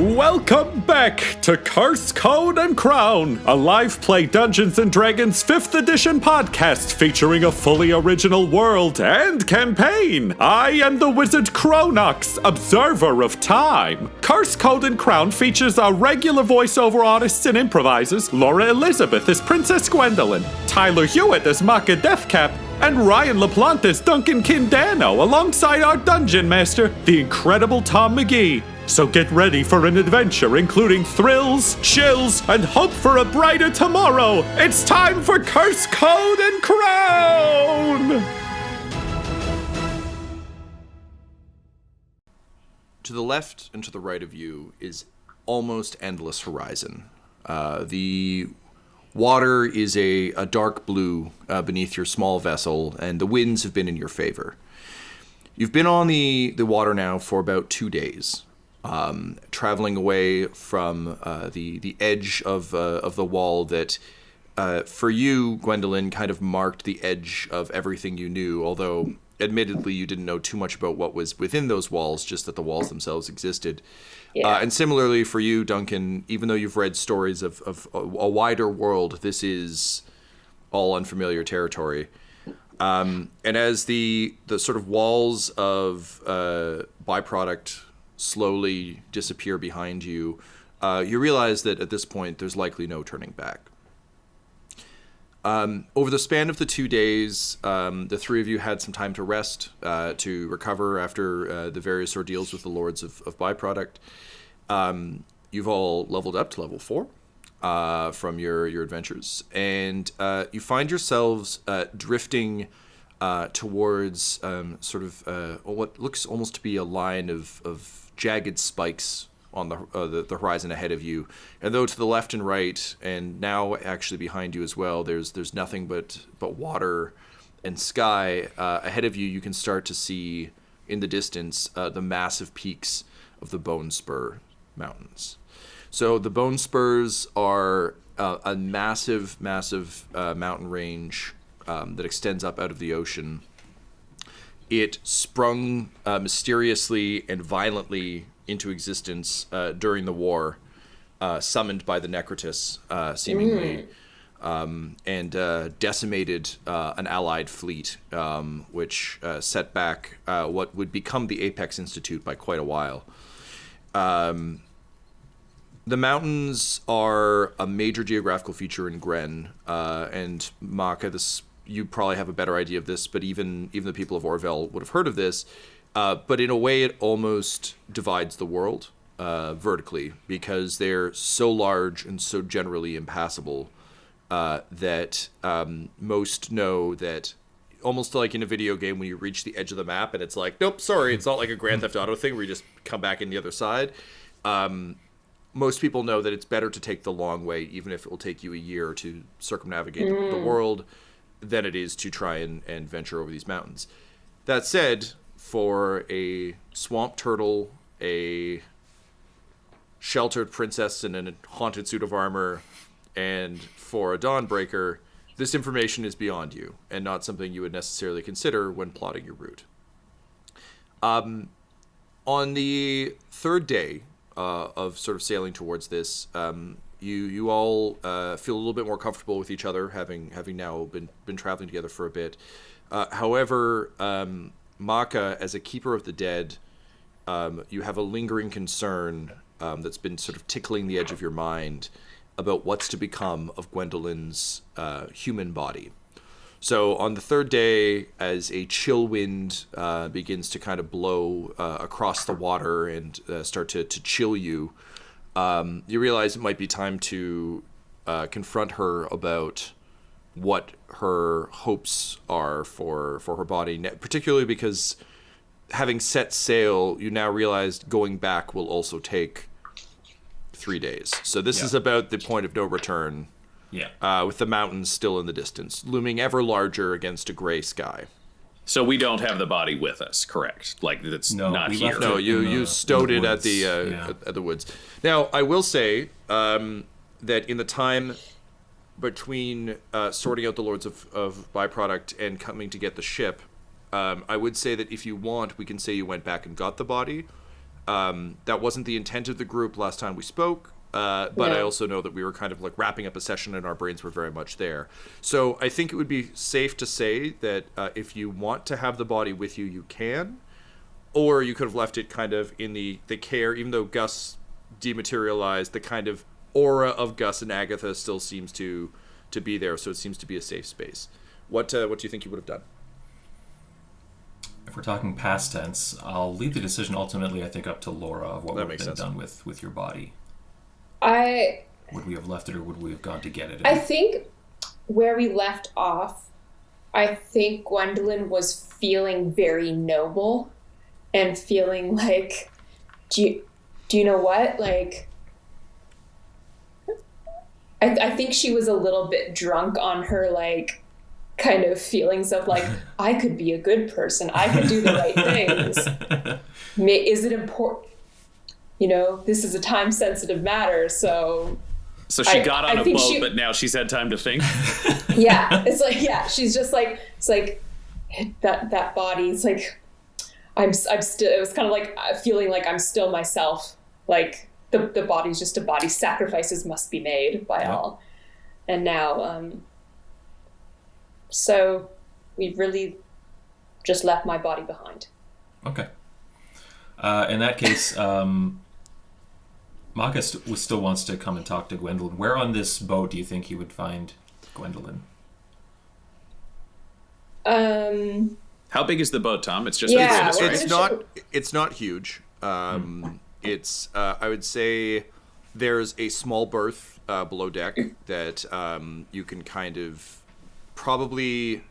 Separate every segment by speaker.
Speaker 1: Welcome back to Curse, Code, and Crown, a live play Dungeons & Dragons 5th edition podcast featuring a fully original world and campaign. I am the wizard Cronox, observer of time. Curse, Code, and Crown features our regular voiceover artists and improvisers, Laura Elizabeth as Princess Gwendolyn, Tyler Hewitt as Makka Deathcap, and Ryan LaPlante as Duncan Danno, alongside our dungeon master, the incredible Tom McGee. So get ready for an adventure including thrills, chills, and hope for a brighter tomorrow. It's time for Curse, Code, and Crown!
Speaker 2: To the left and to the right of you is almost endless horizon. The water is a dark blue beneath your small vessel, and the winds have been in your favor. You've been on the water now for about 2 days. Traveling away from the edge of the wall that, for you, Gwendolyn, kind of marked the edge of everything you knew, although admittedly you didn't know too much about what was within those walls, just that the walls themselves existed. Yeah. And similarly for you, Duncan, even though you've read stories of a wider world, this is all unfamiliar territory. And as the sort of walls of byproduct slowly disappear behind you, you realize that at this point there's likely no turning back. Over the span of the 2 days, the three of you had some time to rest, to recover after the various ordeals with the Lords of Byproduct. You've all leveled up to level 4 from your adventures, and you find yourselves drifting towards what looks almost to be a line of jagged spikes on the horizon ahead of you, and though to the left and right, and now actually behind you as well, there's nothing but water and sky. Ahead of you, you can start to see in the distance the massive peaks of the Bone Spur Mountains. So the Bone Spurs are a massive mountain range that extends up out of the ocean. It sprung mysteriously and violently into existence during the war, summoned by the Necrotus, seemingly, and decimated an allied fleet, which set back what would become the Apex Institute by quite a while. The mountains are a major geographical feature in Gren, and Makka, you probably have a better idea of this, but even the people of Orville would have heard of this. But in a way, it almost divides the world vertically, because they're so large and so generally impassable that most know that, almost like in a video game when you reach the edge of the map and it's like, nope, sorry, it's not like a Grand Theft Auto thing where you just come back in the other side. Most people know that it's better to take the long way, even if it will take you a year to circumnavigate the world, than it is to try and venture over these mountains. That said, for a swamp turtle, a sheltered princess in a haunted suit of armor, and for a Dawnbreaker, this information is beyond you, and not something you would necessarily consider when plotting your route. On the third day of sort of sailing towards this, you all feel a little bit more comfortable with each other, having now been traveling together for a bit. However, Makka, as a keeper of the dead, you have a lingering concern that's been sort of tickling the edge of your mind about what's to become of Gwendolyn's human body. So on the third day, as a chill wind begins to kind of blow across the water and start to chill you, you realize it might be time to confront her about what her hopes are for her body, particularly because having set sail, you now realize going back will also take 3 days. So this is about the point of no return, with the mountains still in the distance, looming ever larger against a gray sky.
Speaker 3: So we don't have the body with us, correct? Like, that's not here.
Speaker 2: No, you stowed it at the woods. Now, I will say that in the time between sorting out the Lords of Byproduct and coming to get the ship, I would say that if you want, we can say you went back and got the body. That wasn't the intent of the group last time we spoke. But
Speaker 4: No.
Speaker 2: I also know that we were kind of like wrapping up a session and our brains were very much there. So I think it would be safe to say that if you want to have the body with you, you can. Or you could have left it kind of in the care, even though Gus dematerialized, the kind of aura of Gus and Agatha still seems to be there. So it seems to be a safe space. What do you think you would have done?
Speaker 5: If we're talking past tense, I'll leave the decision ultimately, I think, up to Laura of what
Speaker 2: That
Speaker 5: would have
Speaker 2: makes
Speaker 5: been
Speaker 2: sense.
Speaker 5: done with your body.
Speaker 4: Would
Speaker 5: we have left it or would we have gone to get it?
Speaker 4: I think where we left off, I think Gwendolyn was feeling very noble and feeling like, do you know what? Like, I think she was a little bit drunk on her, like, kind of feelings of like, I could be a good person. I could do the right things. Is it important? You know, this is a time-sensitive matter, so...
Speaker 3: So she got on a boat, but now she's had time to think?
Speaker 4: Yeah, it's like, yeah, she's just like, it's like, that body, it's like, I'm still, it was kind of like feeling like I'm still myself. Like, the body's just a body. Sacrifices must be made by all. And now, so we've really just left my body behind.
Speaker 5: Okay. In that case, Makka still wants to come and talk to Gwendolyn. Where on this boat do you think he would find Gwendolyn?
Speaker 3: How big is the boat, Tom? It's just
Speaker 4: Yeah,
Speaker 2: It's not huge. It's I would say there's a small berth below deck that you can kind of probably,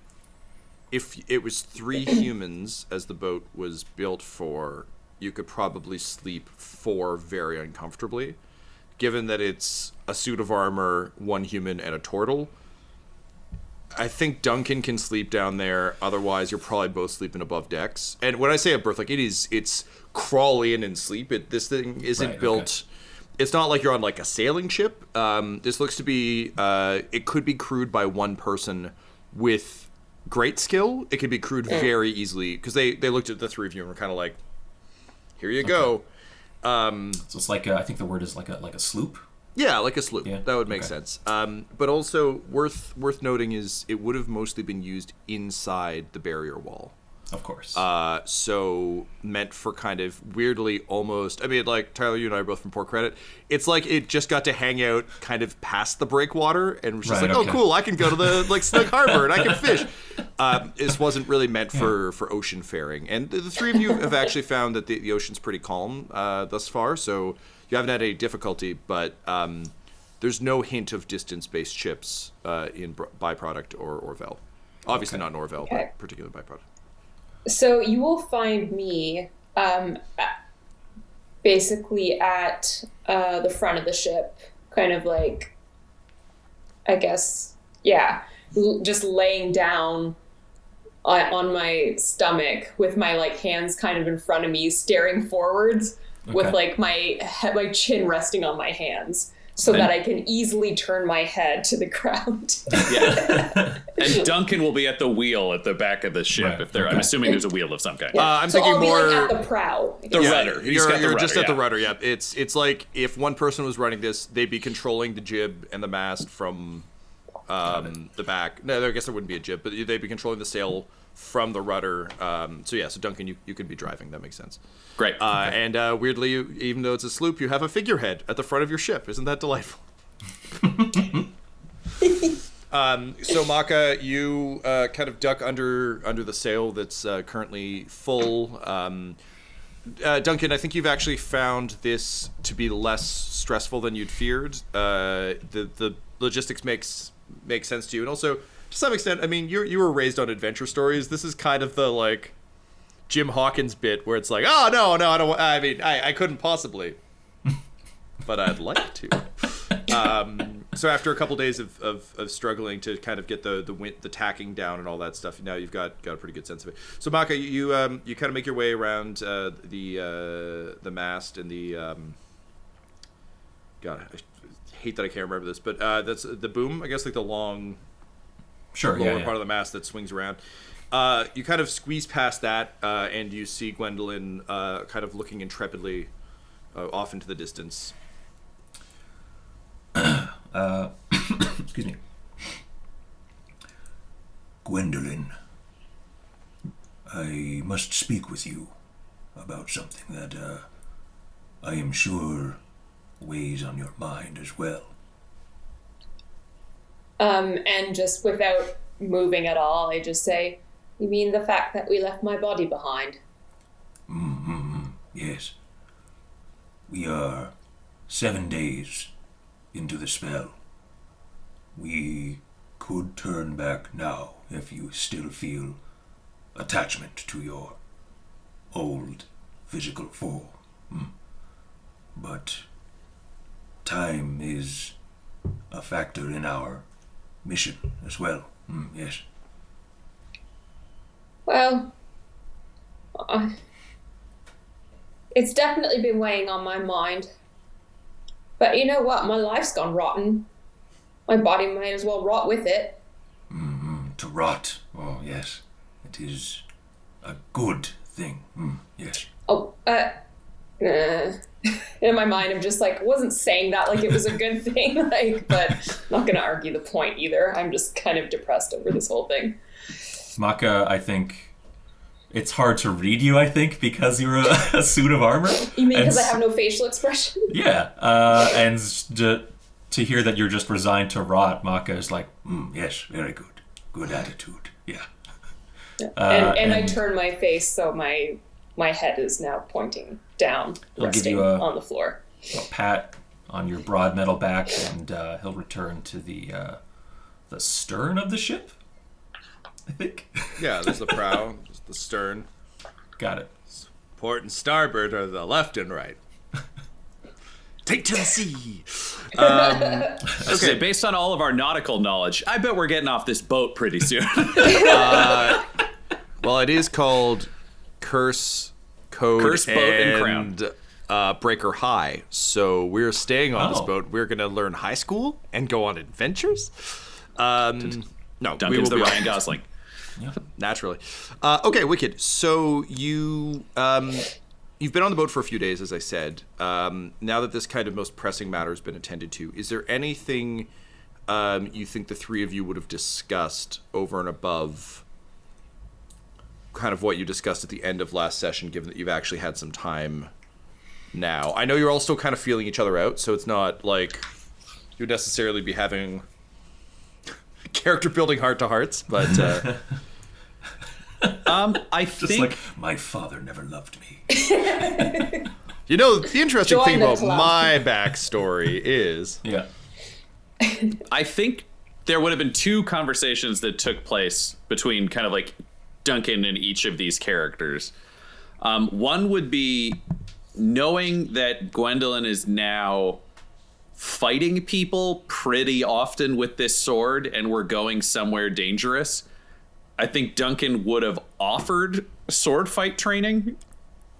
Speaker 2: if it was 3 humans as the boat was built for, you could probably sleep 4 very uncomfortably. Given that it's a suit of armor, 1 human, and a turtle, I think Duncan can sleep down there. Otherwise, you're probably both sleeping above decks. And when I say a berth, like it's crawl in and sleep. This thing isn't built. Okay. It's not like you're on like a sailing ship. This looks to be. It could be crewed by 1 person with great skill. It could be crewed very easily because they looked at the 3 of you and were kind of like, here you go.
Speaker 5: So it's like I think the word is like a sloop.
Speaker 2: Yeah, like a sloop.
Speaker 5: Yeah.
Speaker 2: That would make sense. But also worth noting is it would have mostly been used inside the barrier wall.
Speaker 5: Of course.
Speaker 2: So meant for kind of weirdly almost. I mean, like Tyler, you and I are both from Port Credit. It's like it just got to hang out kind of past the breakwater and was just oh cool, I can go to the like Snug Harbor and I can fish. This wasn't really meant for ocean faring. And the 3 of you have actually found that the ocean's pretty calm thus far. So you haven't had any difficulty, but there's no hint of distance-based ships in Byproduct or Orville. Obviously not in Orville, but particular Byproduct.
Speaker 4: So you will find me basically at the front of the ship, kind of like, I guess, just laying down on my stomach with my like hands kind of in front of me, staring forwards with like my chin resting on my hands. So that I can easily turn my head to the ground.
Speaker 3: Yeah. And Duncan will be at the wheel at the back of the ship. If I'm assuming there's a wheel of some kind.
Speaker 2: I'm thinking
Speaker 4: I'll
Speaker 2: more
Speaker 4: be like at the prow.
Speaker 3: The rudder.
Speaker 2: You're just at the rudder. Yeah. It's like if 1 person was running this, they'd be controlling the jib and the mast from the back. No, I guess there wouldn't be a jib, but they'd be controlling the sail from the rudder. So Duncan, you could be driving. That makes sense.
Speaker 3: Great.
Speaker 2: And weirdly, even though it's a sloop, you have a figurehead at the front of your ship. Isn't that delightful? So Makka, you kind of duck under the sail that's currently full. Duncan, I think you've actually found this to be less stressful than you'd feared. The logistics makes sense to you, and also to some extent, I mean, you were raised on adventure stories. This is kind of the like Jim Hawkins bit where it's like, oh no, I don't. I mean, I couldn't possibly, but I'd like to. So after a couple days of struggling to kind of get the tacking down and all that stuff, now you've got a pretty good sense of it. So Makka, you kind of make your way around the mast and the God, I hate that I can't remember this, but that's the boom. I guess like the long lower part of the mast that swings around. You kind of squeeze past that, and you see Gwendolyn kind of looking intrepidly off into the distance.
Speaker 6: Excuse me. Gwendolyn, I must speak with you about something that I am sure weighs on your mind as well.
Speaker 4: And just without moving at all, I just say, you mean the fact that we left my body behind?
Speaker 6: Yes. We are 7 days into the spell. We could turn back now if you still feel attachment to your old physical form. But time is a factor in our mission as well. Yes.
Speaker 4: Well, it's definitely been weighing on my mind. But you know what? My life's gone rotten. My body might as well rot with it.
Speaker 6: To rot. Oh, yes. It is a good thing. Yes.
Speaker 4: Oh, in my mind, I'm just like, wasn't saying that like it was a good thing, but I'm not going to argue the point either. I'm just kind of depressed over this whole thing.
Speaker 5: Makka, I think it's hard to read you, I think, because you're a suit of armor.
Speaker 4: You mean because I have no facial expression?
Speaker 5: Yeah, and to hear that you're just resigned to rot, Makka is like,
Speaker 6: yes, very good. Good attitude, yeah.
Speaker 4: And I turn my face so my head is now pointing down, resting on the floor.
Speaker 5: A pat on your broad metal back, and he'll return to the stern of the ship, I think.
Speaker 2: Yeah, there's the prow, there's the stern.
Speaker 5: Got it.
Speaker 2: Port and starboard are the left and right. Take to the sea. Okay,
Speaker 3: based on all of our nautical knowledge, I bet we're getting off this boat pretty soon.
Speaker 2: Well, it is called Curse, Code,
Speaker 3: Curse, Boat, and
Speaker 2: Crown. Breaker High. So we're staying on this boat. We're going to learn high school and go on adventures. No,
Speaker 3: Duncan's the Ryan Gosling.
Speaker 2: Yeah. Naturally. Okay, wicked. So you've been on the boat for a few days, as I said. Now that this kind of most pressing matter has been attended to, is there anything you think the three of you would have discussed over and above kind of what you discussed at the end of last session, given that you've actually had some time now? I know you're all still kind of feeling each other out, so it's not like you'd necessarily be having character building heart-to-hearts, but...
Speaker 3: I
Speaker 6: Just
Speaker 3: think...
Speaker 6: like, my father never loved me.
Speaker 2: You know, the interesting
Speaker 4: Join
Speaker 2: thing
Speaker 4: the
Speaker 2: about
Speaker 4: club.
Speaker 2: my backstory is...
Speaker 5: Yeah.
Speaker 3: I think there would have been two conversations that took place between kind of like Duncan and each of these characters. One would be knowing that Gwendolyn is now fighting people pretty often with this sword and we're going somewhere dangerous. I think Duncan would have offered sword fight training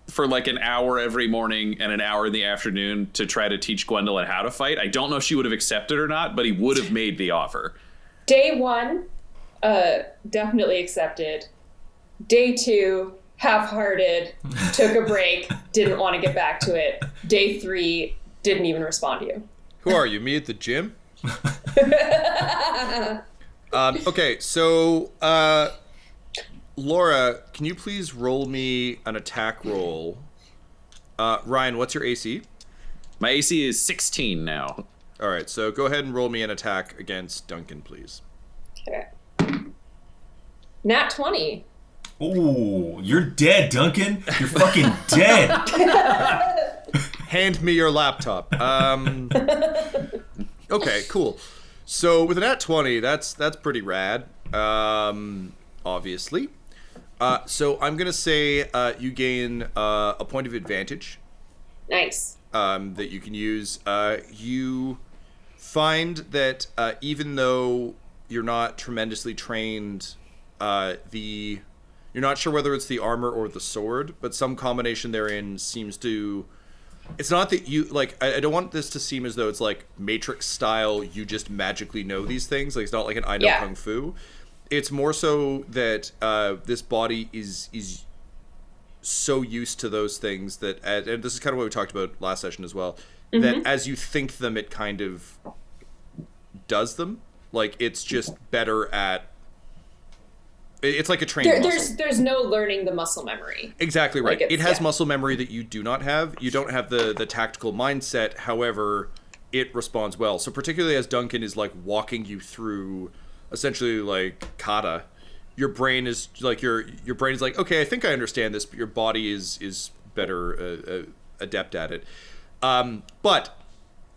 Speaker 3: for like an hour every morning and an hour in the afternoon to try to teach Gwendolyn how to fight. I don't know if she would have accepted or not, but he would have made the offer.
Speaker 4: Day 1, definitely accepted. Day 2, half-hearted, took a break, didn't want to get back to it. Day 3, didn't even respond to you.
Speaker 2: Who are you, me at the gym? Okay, so Laura, can you please roll me an attack roll? Ryan, what's your AC?
Speaker 3: My AC is 16 now.
Speaker 2: All right, so go ahead and roll me an attack against Duncan, please.
Speaker 4: Okay. Nat 20.
Speaker 5: Ooh, you're dead, Duncan. You're fucking dead.
Speaker 2: Hand me your laptop. Okay, cool. So with an at 20, that's pretty rad. Obviously. So I'm gonna say you gain a point of advantage.
Speaker 4: Nice.
Speaker 2: That you can use. You find that even though you're not tremendously trained, you're not sure whether it's the armor or the sword, but some combination therein seems to... It's not that you, like, I don't want this to seem as though it's like Matrix style, you just magically know these things. Like, it's not like an I know Kung Fu. It's more so that this body is so used to those things that, and this is kind of what we talked about last session as well, that as you think them, it kind of does them. Like, it's just better at... It's like a trained muscle.
Speaker 4: There's no learning the muscle memory.
Speaker 2: Exactly right.
Speaker 4: Like
Speaker 2: it has muscle memory that you do not have. You don't have the tactical mindset. However, it responds well. So particularly as Duncan is like walking you through essentially like kata, your brain is like your brain is like, okay, I think I understand this, but your body is better adept at it. But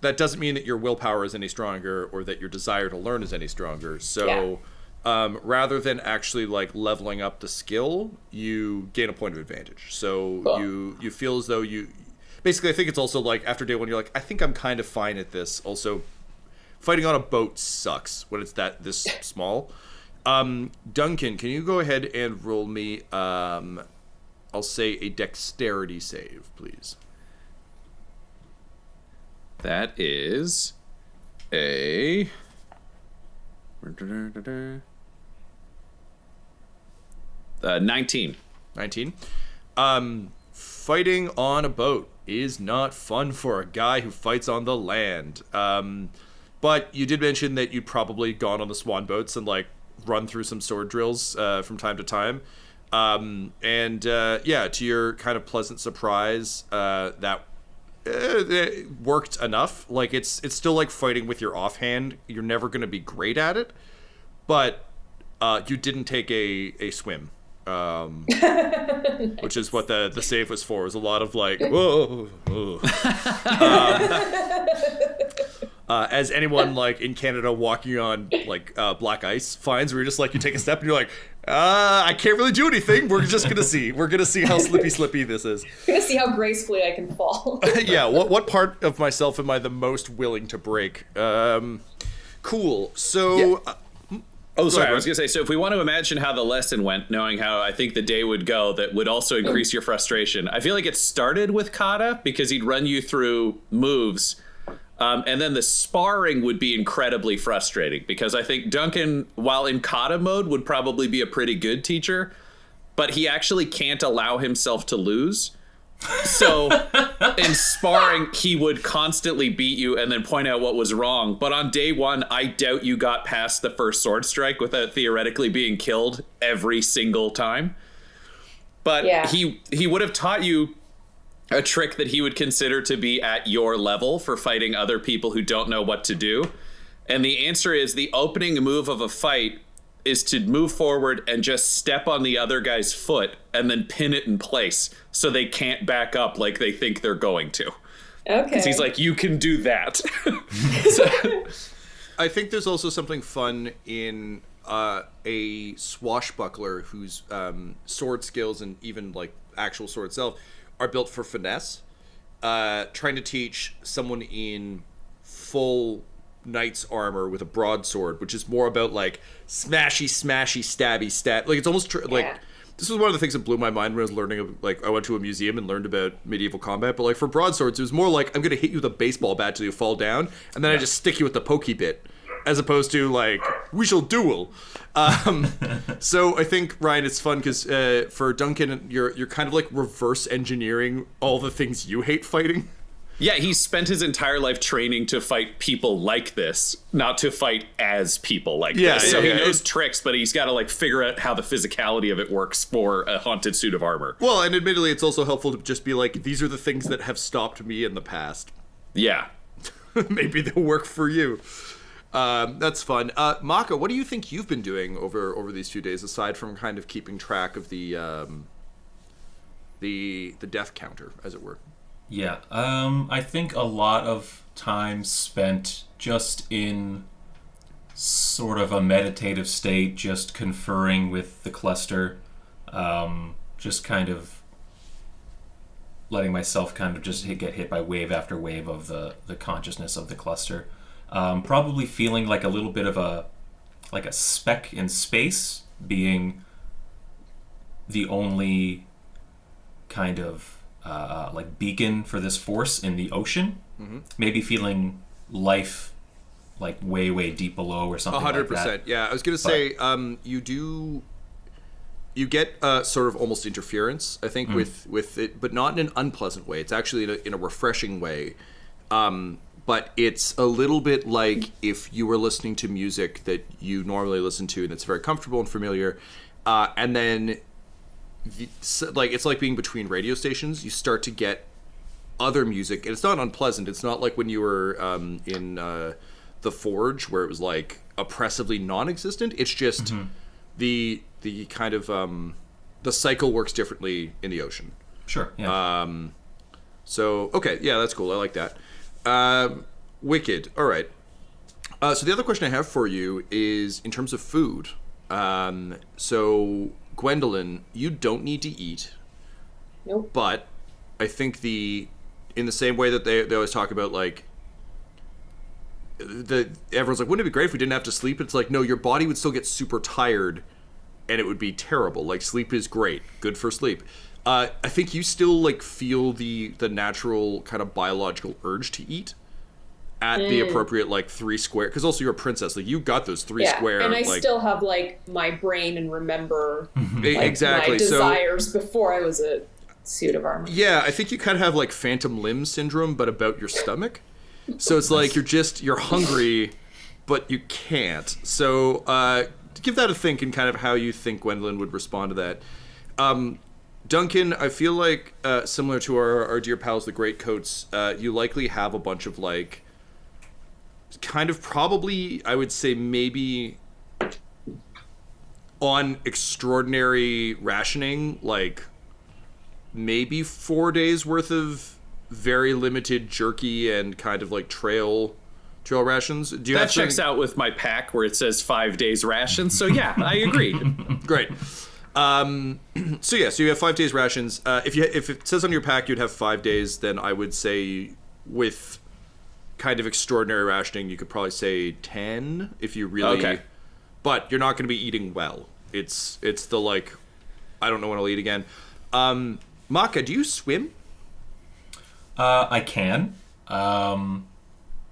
Speaker 2: that doesn't mean that your willpower is any stronger or that your desire to learn is any stronger. So rather than actually like leveling up the skill, you gain a point of advantage. So you feel as though you basically, I think it's also like after day one, you're like, I think I'm kind of fine at this. Also, fighting on a boat sucks when it's this small. Duncan, can you go ahead and roll me, I'll say a dexterity save, please.
Speaker 3: That is a 19.
Speaker 2: 19. Fighting on a boat is not fun for a guy who fights on the land. But you did mention that you'd probably gone on the swan boats and like run through some sword drills from time to time. To your kind of pleasant surprise, that it worked enough. Like it's still like fighting with your offhand. You're never going to be great at it, but you didn't take a swim.
Speaker 4: Nice.
Speaker 2: Which is what the save was for. It was a lot of like, whoa. As anyone like in Canada walking on like black ice finds, where you're just like, you take a step and you're like, I can't really do anything. We're just gonna see. We're gonna see how slippy this is.
Speaker 4: We're gonna see how gracefully I can fall.
Speaker 2: Yeah. What part of myself am I the most willing to break? Cool. So. Yeah.
Speaker 3: Oh, sorry, I was going to say, so if we want to imagine how the lesson went, knowing how I think the day would go, that would also increase your frustration. I feel like it started with kata, because he'd run you through moves, and then the sparring would be incredibly frustrating, because I think Duncan, while in kata mode, would probably be a pretty good teacher, but he actually can't allow himself to lose. So in sparring, he would constantly beat you and then point out what was wrong. But on day one, I doubt you got past the first sword strike without theoretically being killed every single time. But he would have taught you a trick that he would consider to be at your level for fighting other people who don't know what to do. And the answer is the opening move of a fight is to move forward and just step on the other guy's foot and then pin it in place so they can't back up like they think they're going to.
Speaker 4: Okay.
Speaker 3: Because he's like, you can do that.
Speaker 2: I think there's also something fun in a swashbuckler whose sword skills and even like actual sword itself are built for finesse. Trying to teach someone in full knight's armor with a broadsword, which is more about like smashy, stabby, stab. Like it's almost like this was one of the things that blew my mind when I was learning. Like I went to a museum and learned about medieval combat, but like for broadswords, it was more like I'm gonna hit you with a baseball bat till you fall down, and then I just stick you with the pokey bit, as opposed to like we shall duel. So I think Ryan, it's fun because for Duncan, you're kind of like reverse engineering all the things you hate fighting.
Speaker 3: Yeah, he spent his entire life training to fight people like this, not to fight as people like this. So he knows tricks, but he's got to like figure out how the physicality of it works for a haunted suit of armor.
Speaker 2: Well, and admittedly, it's also helpful to just be like, these are the things that have stopped me in the past.
Speaker 3: Yeah.
Speaker 2: Maybe they'll work for you. That's fun. Makka, what do you think you've been doing over these few days, aside from kind of keeping track of the death counter, as it were?
Speaker 5: Yeah, I think a lot of time spent just in sort of a meditative state, just conferring with the cluster, just kind of letting myself kind of just get hit by wave after wave of the consciousness of the cluster. Probably feeling like a little bit of a speck in space, being the only kind of like beacon for this force in the ocean. Mm-hmm. Maybe feeling life like way deep below or something like that.
Speaker 2: 100%. Yeah, I was gonna say you get sort of almost interference, I think, with it, but not in an unpleasant way. It's actually in a refreshing way. But it's a little bit like if you were listening to music that you normally listen to and it's very comfortable and familiar, and then it's like being between radio stations. You start to get other music, and it's not unpleasant. It's not like when you were in The Forge, where it was like oppressively non-existent. It's just the kind of the cycle works differently in the ocean.
Speaker 5: Sure. Yeah.
Speaker 2: So okay, yeah, that's cool. I like that. Wicked. All right. So the other question I have for you is in terms of food. So Gwendolyn, you don't need to eat.
Speaker 4: Nope.
Speaker 2: But I think in the same way that they always talk about like everyone's like, wouldn't it be great if we didn't have to sleep? It's like, no, your body would still get super tired and it would be terrible. Like sleep is great, good for sleep. I think you still like feel the natural kind of biological urge to eat at the appropriate like 3 square, because also you're a princess, like you got those 3 square,
Speaker 4: and I
Speaker 2: like,
Speaker 4: still have like my brain and remember like,
Speaker 2: exactly
Speaker 4: my desires before I was a suit of armor.
Speaker 2: Yeah, I think you kind of have like phantom limb syndrome, but about your stomach. So it's like you're hungry, but you can't. So give that a think and kind of how you think Gwendolyn would respond to that. Duncan, I feel like similar to our dear pals, the Greatcoats, you likely have a bunch of like kind of probably, I would say maybe on extraordinary rationing, like maybe 4 days worth of very limited jerky and kind of like trail rations. Do you
Speaker 3: that
Speaker 2: have
Speaker 3: checks out with my pack where it says 5 days rations. So yeah, I agree.
Speaker 2: Great. So you have 5 days rations. If it says on your pack you'd have 5 days, then I would say with kind of extraordinary rationing, you could probably say 10 if you really.
Speaker 3: Okay.
Speaker 2: But you're not going to be eating well. It's the like, I don't know when I'll eat again. Makka, do you swim?
Speaker 5: I can.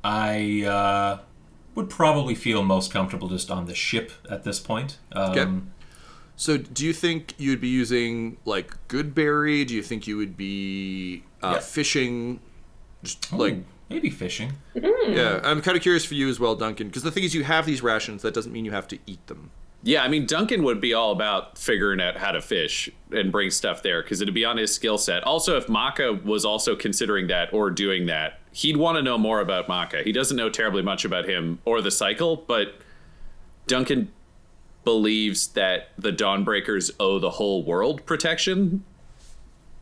Speaker 5: I would probably feel most comfortable just on the ship at this point.
Speaker 2: Okay. So do you think you'd be using like Goodberry? Do you think you would be fishing? Just like
Speaker 5: maybe fishing.
Speaker 2: Yeah, I'm kind of curious for you as well, Duncan, because the thing is you have these rations. That doesn't mean you have to eat them.
Speaker 3: Yeah, I mean, Duncan would be all about figuring out how to fish and bring stuff there because it'd be on his skill set. Also, if Makka was also considering that or doing that, he'd want to know more about Makka. He doesn't know terribly much about him or the cycle, but Duncan believes that the Dawnbreakers owe the whole world protection.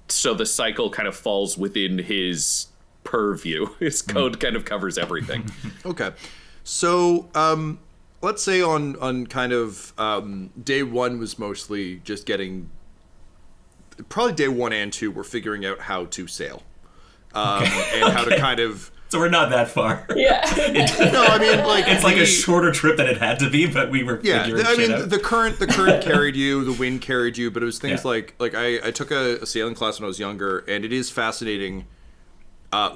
Speaker 3: So the cycle kind of falls within his purview. His code kind of covers everything.
Speaker 2: Okay. So, let's say on kind of day 1 was mostly just getting, probably day 1 and 2 we're figuring out how to sail and how to kind of.
Speaker 5: So we're not that far.
Speaker 4: Yeah.
Speaker 2: No, I mean like
Speaker 5: it's like a shorter trip than it had to be, but we were figuring shit out.
Speaker 2: The current carried you, the wind carried you, but it was things like I took a sailing class when I was younger, and it is fascinating.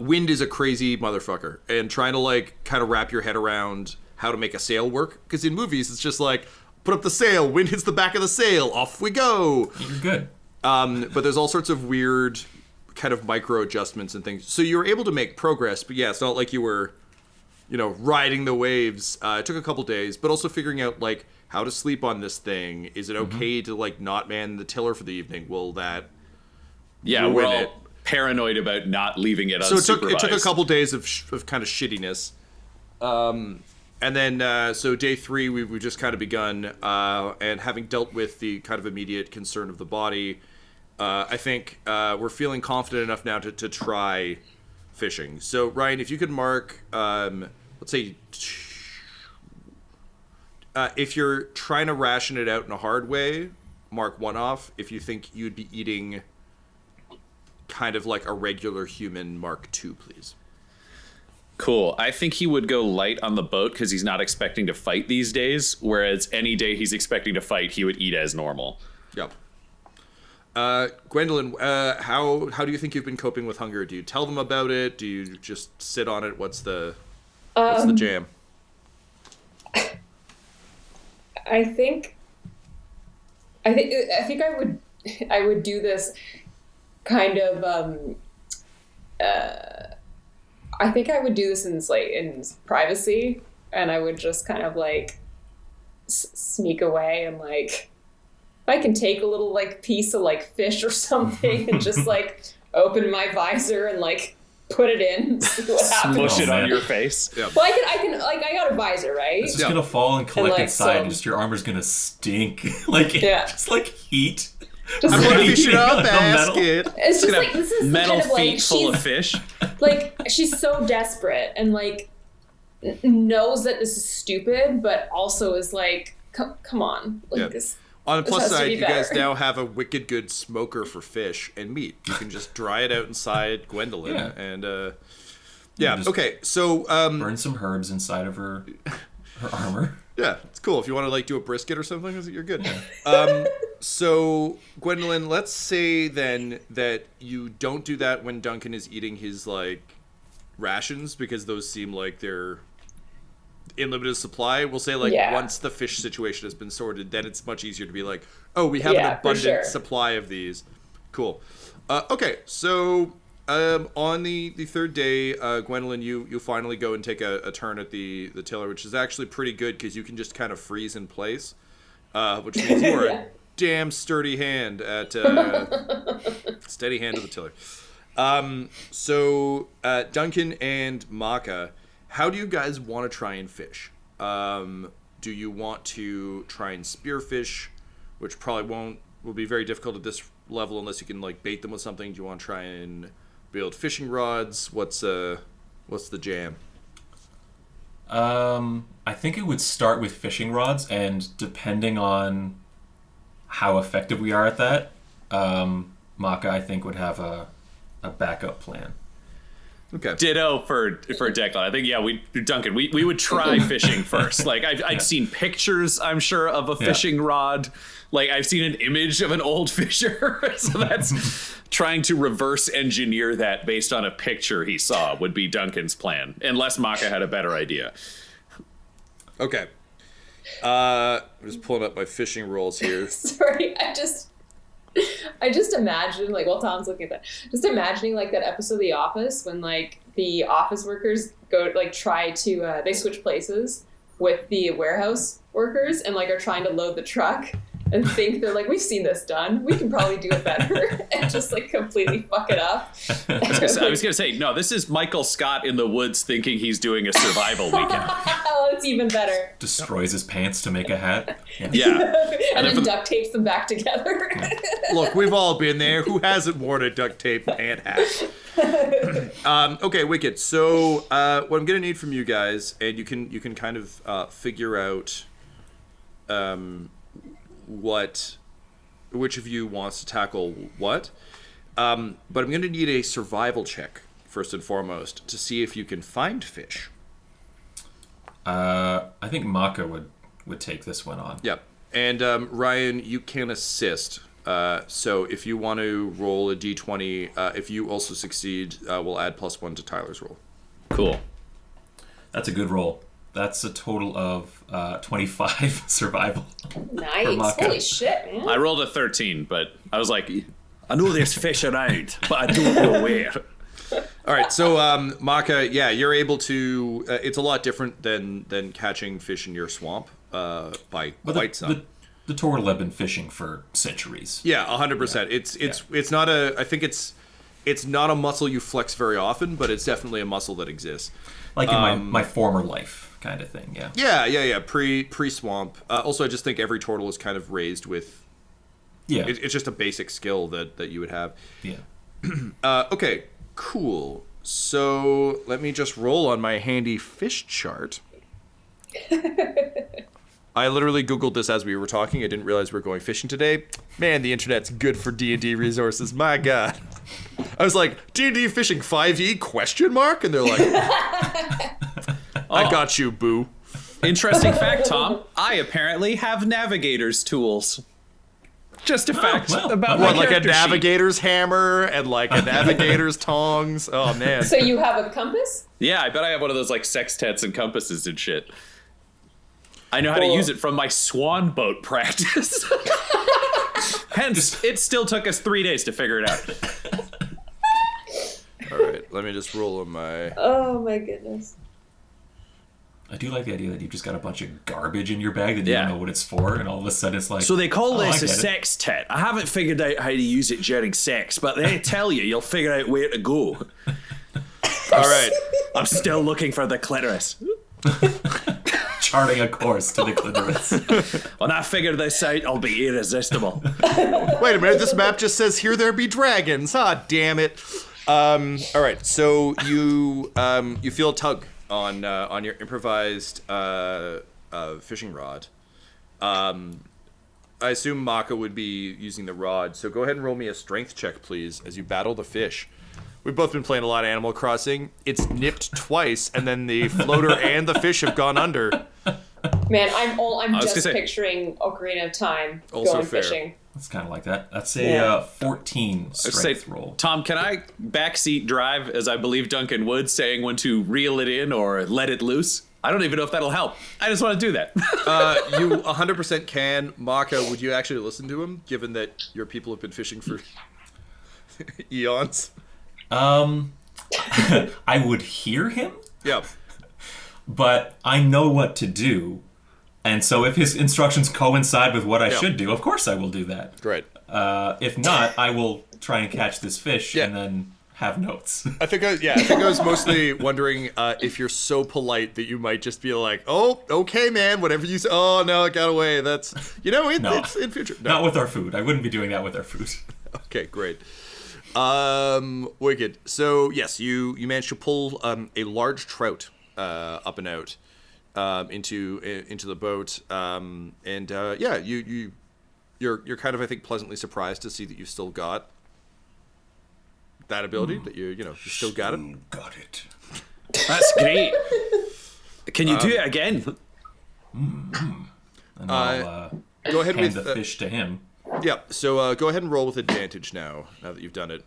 Speaker 2: Wind is a crazy motherfucker, and trying to like kind of wrap your head around how to make a sail work, because in movies it's just like put up the sail, wind hits the back of the sail, off we go.
Speaker 5: You're good.
Speaker 2: But there's all sorts of weird kind of micro adjustments and things, so you were able to make progress, but yeah, it's not like you were riding the waves. It took a couple days, but also figuring out like how to sleep on this thing. Is it okay to like not man the tiller for the evening? Will that
Speaker 3: we're all paranoid about not leaving it unsupervised.
Speaker 2: So it took a couple days of kind of shittiness. And then, so day 3, we've just kind of begun, and having dealt with the kind of immediate concern of the body, I think we're feeling confident enough now to try fishing. So, Ryan, if you could mark, let's say, if you're trying to ration it out in a hard way, mark 1 off. If you think you'd be eating kind of like a regular human, mark 2, please.
Speaker 3: Cool. I think he would go light on the boat because he's not expecting to fight these days, whereas any day he's expecting to fight, he would eat as normal.
Speaker 2: Yep. Gwendolyn, how do you think you've been coping with hunger? Do you tell them about it? Do you just sit on it? What's the jam?
Speaker 4: I think I would do this kind of I think I would do this in privacy, and I would just kind of like sneak away and like if I can take a little like piece of like fish or something and just like open my visor and like put it in, see what happens.
Speaker 3: Smush it on your face.
Speaker 2: Yep.
Speaker 4: Well, I can like I got a visor, right?
Speaker 5: It's just gonna fall and collect
Speaker 4: And, like,
Speaker 5: inside, and
Speaker 4: some-
Speaker 5: just your armor's gonna stink, like just like heat.
Speaker 4: Just
Speaker 2: I'm
Speaker 4: like,
Speaker 2: gonna fish in a
Speaker 5: The metal.
Speaker 2: basket.
Speaker 4: it's just
Speaker 3: Gonna
Speaker 4: like this is
Speaker 3: metal
Speaker 4: kind of like
Speaker 3: feet full of
Speaker 4: she's
Speaker 3: fish.
Speaker 4: like she's so desperate and like knows that this is stupid, but also is like, come on, like
Speaker 2: Yeah.
Speaker 4: this.
Speaker 2: On the
Speaker 4: This
Speaker 2: plus
Speaker 4: has to
Speaker 2: side,
Speaker 4: be
Speaker 2: you guys
Speaker 4: better.
Speaker 2: now have a wicked good smoker for fish and meat. You can just dry it out inside Gwendolyn,
Speaker 5: Yeah.
Speaker 2: and
Speaker 5: just-
Speaker 2: okay. So
Speaker 5: Burn some herbs inside of her armor.
Speaker 2: yeah, it's cool. If you want to like do a brisket or something, you're good. So Gwendolyn, let's say then that you don't do that when Duncan is eating his like rations, because those seem like they're in limited supply. We'll say like
Speaker 4: Yeah.
Speaker 2: once the fish situation has been sorted, then it's much easier to be like, oh, we have
Speaker 4: Yeah,
Speaker 2: an
Speaker 4: for
Speaker 2: abundant
Speaker 4: sure.
Speaker 2: supply of these. Cool. Okay, so on the third day, Gwendolyn, you finally go and take a turn at the tiller, which is actually pretty good because you can just kind of freeze in place, which means you are
Speaker 4: Yeah.
Speaker 2: a damn sturdy hand at steady hand of the tiller. So Duncan and Makka, how do you guys want to try and fish? Do you want to try and spearfish, which probably will be very difficult at this level unless you can like bait them with something? Do you want to try and build fishing rods? What's the jam?
Speaker 5: I think it would start with fishing rods, and depending on how effective we are at that, Makka, I think, would have a backup plan.
Speaker 2: Okay.
Speaker 3: Ditto for Declan. I think Duncan. We would try fishing first. Like I'd seen pictures, I'm sure, of a fishing rod. Like I've seen an image of an old fisher. So that's trying to reverse engineer that based on a picture he saw would be Duncan's plan, unless Makka had a better idea.
Speaker 2: Okay. I'm just pulling up my fishing rolls here.
Speaker 4: Sorry, I just imagine, like, while Tom's looking at that, just imagining, like, that episode of The Office when, like, the office workers go, like, try to, they switch places with the warehouse workers and, like, are trying to load the truck and think they're like, we've seen this done. We can probably do it better. And just, like, completely fuck it up.
Speaker 3: I was going to say, no, this is Michael Scott in the woods thinking he's doing a survival weekend.
Speaker 4: Oh, it's even better.
Speaker 5: Destroys his pants to make a hat.
Speaker 3: Yeah.
Speaker 4: And then duct tapes them back together.
Speaker 2: Look, we've all been there. Who hasn't worn a duct tape and hat? Okay, wicked. So what I'm gonna need from you guys, and you can kind of figure out which of you wants to tackle what. But I'm gonna need a survival check first and foremost to see if you can find fish.
Speaker 5: I think Makka would take this one on.
Speaker 2: Yep. And Ryan, you can assist. So if you want to roll a d20, if you also succeed, we'll add +1 to Tyler's roll.
Speaker 3: Cool.
Speaker 5: That's a good roll. That's a total of 25 survival.
Speaker 4: Nice.
Speaker 5: Makka.
Speaker 4: Holy shit, man.
Speaker 3: I rolled a 13, but I was like, I know there's fish around, but I don't know where.
Speaker 2: All right, so Makka, yeah, you're able to. It's a lot different than catching fish in your swamp by quite some.
Speaker 5: The turtle have been fishing for centuries.
Speaker 2: Yeah, 100%. It's not a. I think it's not a muscle you flex very often, but it's definitely a muscle that exists.
Speaker 5: Like in my former life, kind of thing. Yeah.
Speaker 2: Yeah. Pre swamp. Also, I just think every turtle is kind of raised with.
Speaker 5: Yeah.
Speaker 2: It's just a basic skill that you would have.
Speaker 5: Yeah.
Speaker 2: Okay. Cool. So let me just roll on my handy fish chart. I literally Googled this as we were talking. I didn't realize we were going fishing today. Man, the internet's good for D&D resources. My God. I was like, D&D fishing 5e question mark? And they're like, I got you, boo.
Speaker 3: Interesting fact, Tom. I apparently have navigator's tools. Just a fact
Speaker 5: well,
Speaker 3: about my
Speaker 2: What, like a
Speaker 3: character sheet.
Speaker 2: navigator's hammer and like a navigator's tongs? Oh, man.
Speaker 4: So you have a compass?
Speaker 3: Yeah, I bet I have one of those like sextants and compasses and shit. I know how to use it from my swan boat practice. Hence, it still took us 3 days to figure it out.
Speaker 2: All right, let me just roll on my...
Speaker 4: Oh my goodness.
Speaker 5: I do like the idea that you've just got a bunch of garbage in your bag that you don't know what it's for, and all of a sudden it's like...
Speaker 3: So they call this a
Speaker 5: get it.
Speaker 3: sextet. I haven't figured out how to use it during sex, but they tell you'll figure out where to go.
Speaker 2: All right.
Speaker 3: I'm still looking for the clitoris.
Speaker 5: Charting a course to the clitoris.
Speaker 3: When I figure this out, I'll be irresistible.
Speaker 2: Wait a minute, this map just says, here there be dragons. Ah, damn it. All right, so you feel a tug on your improvised fishing rod. I assume Makka would be using the rod, so go ahead and roll me a strength check, please, as you battle the fish. We've both been playing a lot of Animal Crossing. It's nipped twice, and then the floater and the fish have gone under.
Speaker 4: Man, I'm just picturing Ocarina of Time
Speaker 2: Also
Speaker 4: going
Speaker 2: fair.
Speaker 4: fishing.
Speaker 5: It's kind of like that. That's a 14 strength roll.
Speaker 3: Tom, can I backseat drive, as I believe Duncan would, saying when to reel it in or let it loose? I don't even know if that'll help. I just want to do that.
Speaker 2: You 100% can. Makka, would you actually listen to him, given that your people have been fishing for eons?
Speaker 5: I would hear him,
Speaker 2: Yeah.
Speaker 5: but I know what to do. And so if his instructions coincide with what I should do, of course I will do that.
Speaker 2: Great.
Speaker 5: If not, I will try and catch this fish and then have notes.
Speaker 2: I think I was mostly wondering if you're so polite that you might just be like, "Oh, okay, man, whatever you say." Oh no, it got away. That's it's in future. No.
Speaker 5: Not with our food. I wouldn't be doing that with our food.
Speaker 2: Okay, great. Wicked. So yes, you managed to pull a large trout up and out into the boat, you're kind of, I think, pleasantly surprised to see that you've still got that ability, that you still got it.
Speaker 6: Got it.
Speaker 3: That's great. Can you do it again?
Speaker 5: And I'll
Speaker 2: Go ahead
Speaker 5: hand
Speaker 2: with
Speaker 5: the fish to him.
Speaker 2: Yeah. So go ahead and roll with advantage now that you've done it.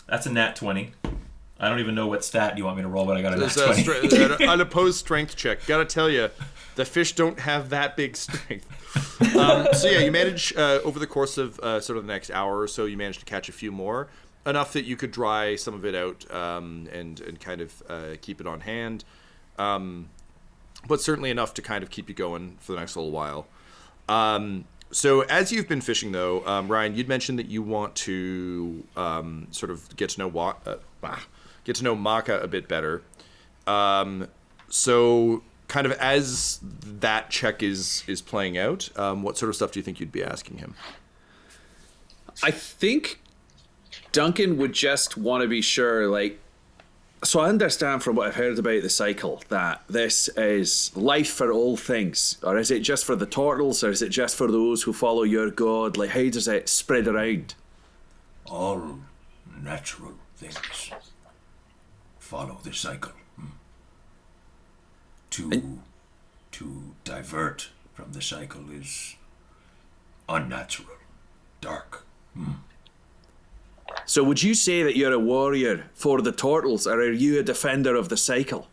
Speaker 5: That's a nat 20. I don't even know what stat you want me to roll, but I got a nat
Speaker 2: There's
Speaker 5: 20.
Speaker 2: an opposed strength check. Gotta tell you, the fish don't have that big strength. So yeah, you manage over the course of sort of the next hour or so, you managed to catch a few more, enough that you could dry some of it out and kind of keep it on hand, but certainly enough to kind of keep you going for the next little while. So as you've been fishing, though, Ryan, you'd mentioned that you want to sort of get to know Makka a bit better. So kind of as that check is playing out, what sort of stuff do you think you'd be asking him?
Speaker 3: I think Duncan would just want to be sure, like, so I understand from what I've heard about the cycle that this is life for all things, or is it just for the turtles, or is it just for those who follow your god? Like, how does it spread around?
Speaker 6: All natural things follow the cycle. To divert from the cycle is unnatural, dark.
Speaker 3: So would you say that you're a warrior for the turtles, or are you a defender of the cycle?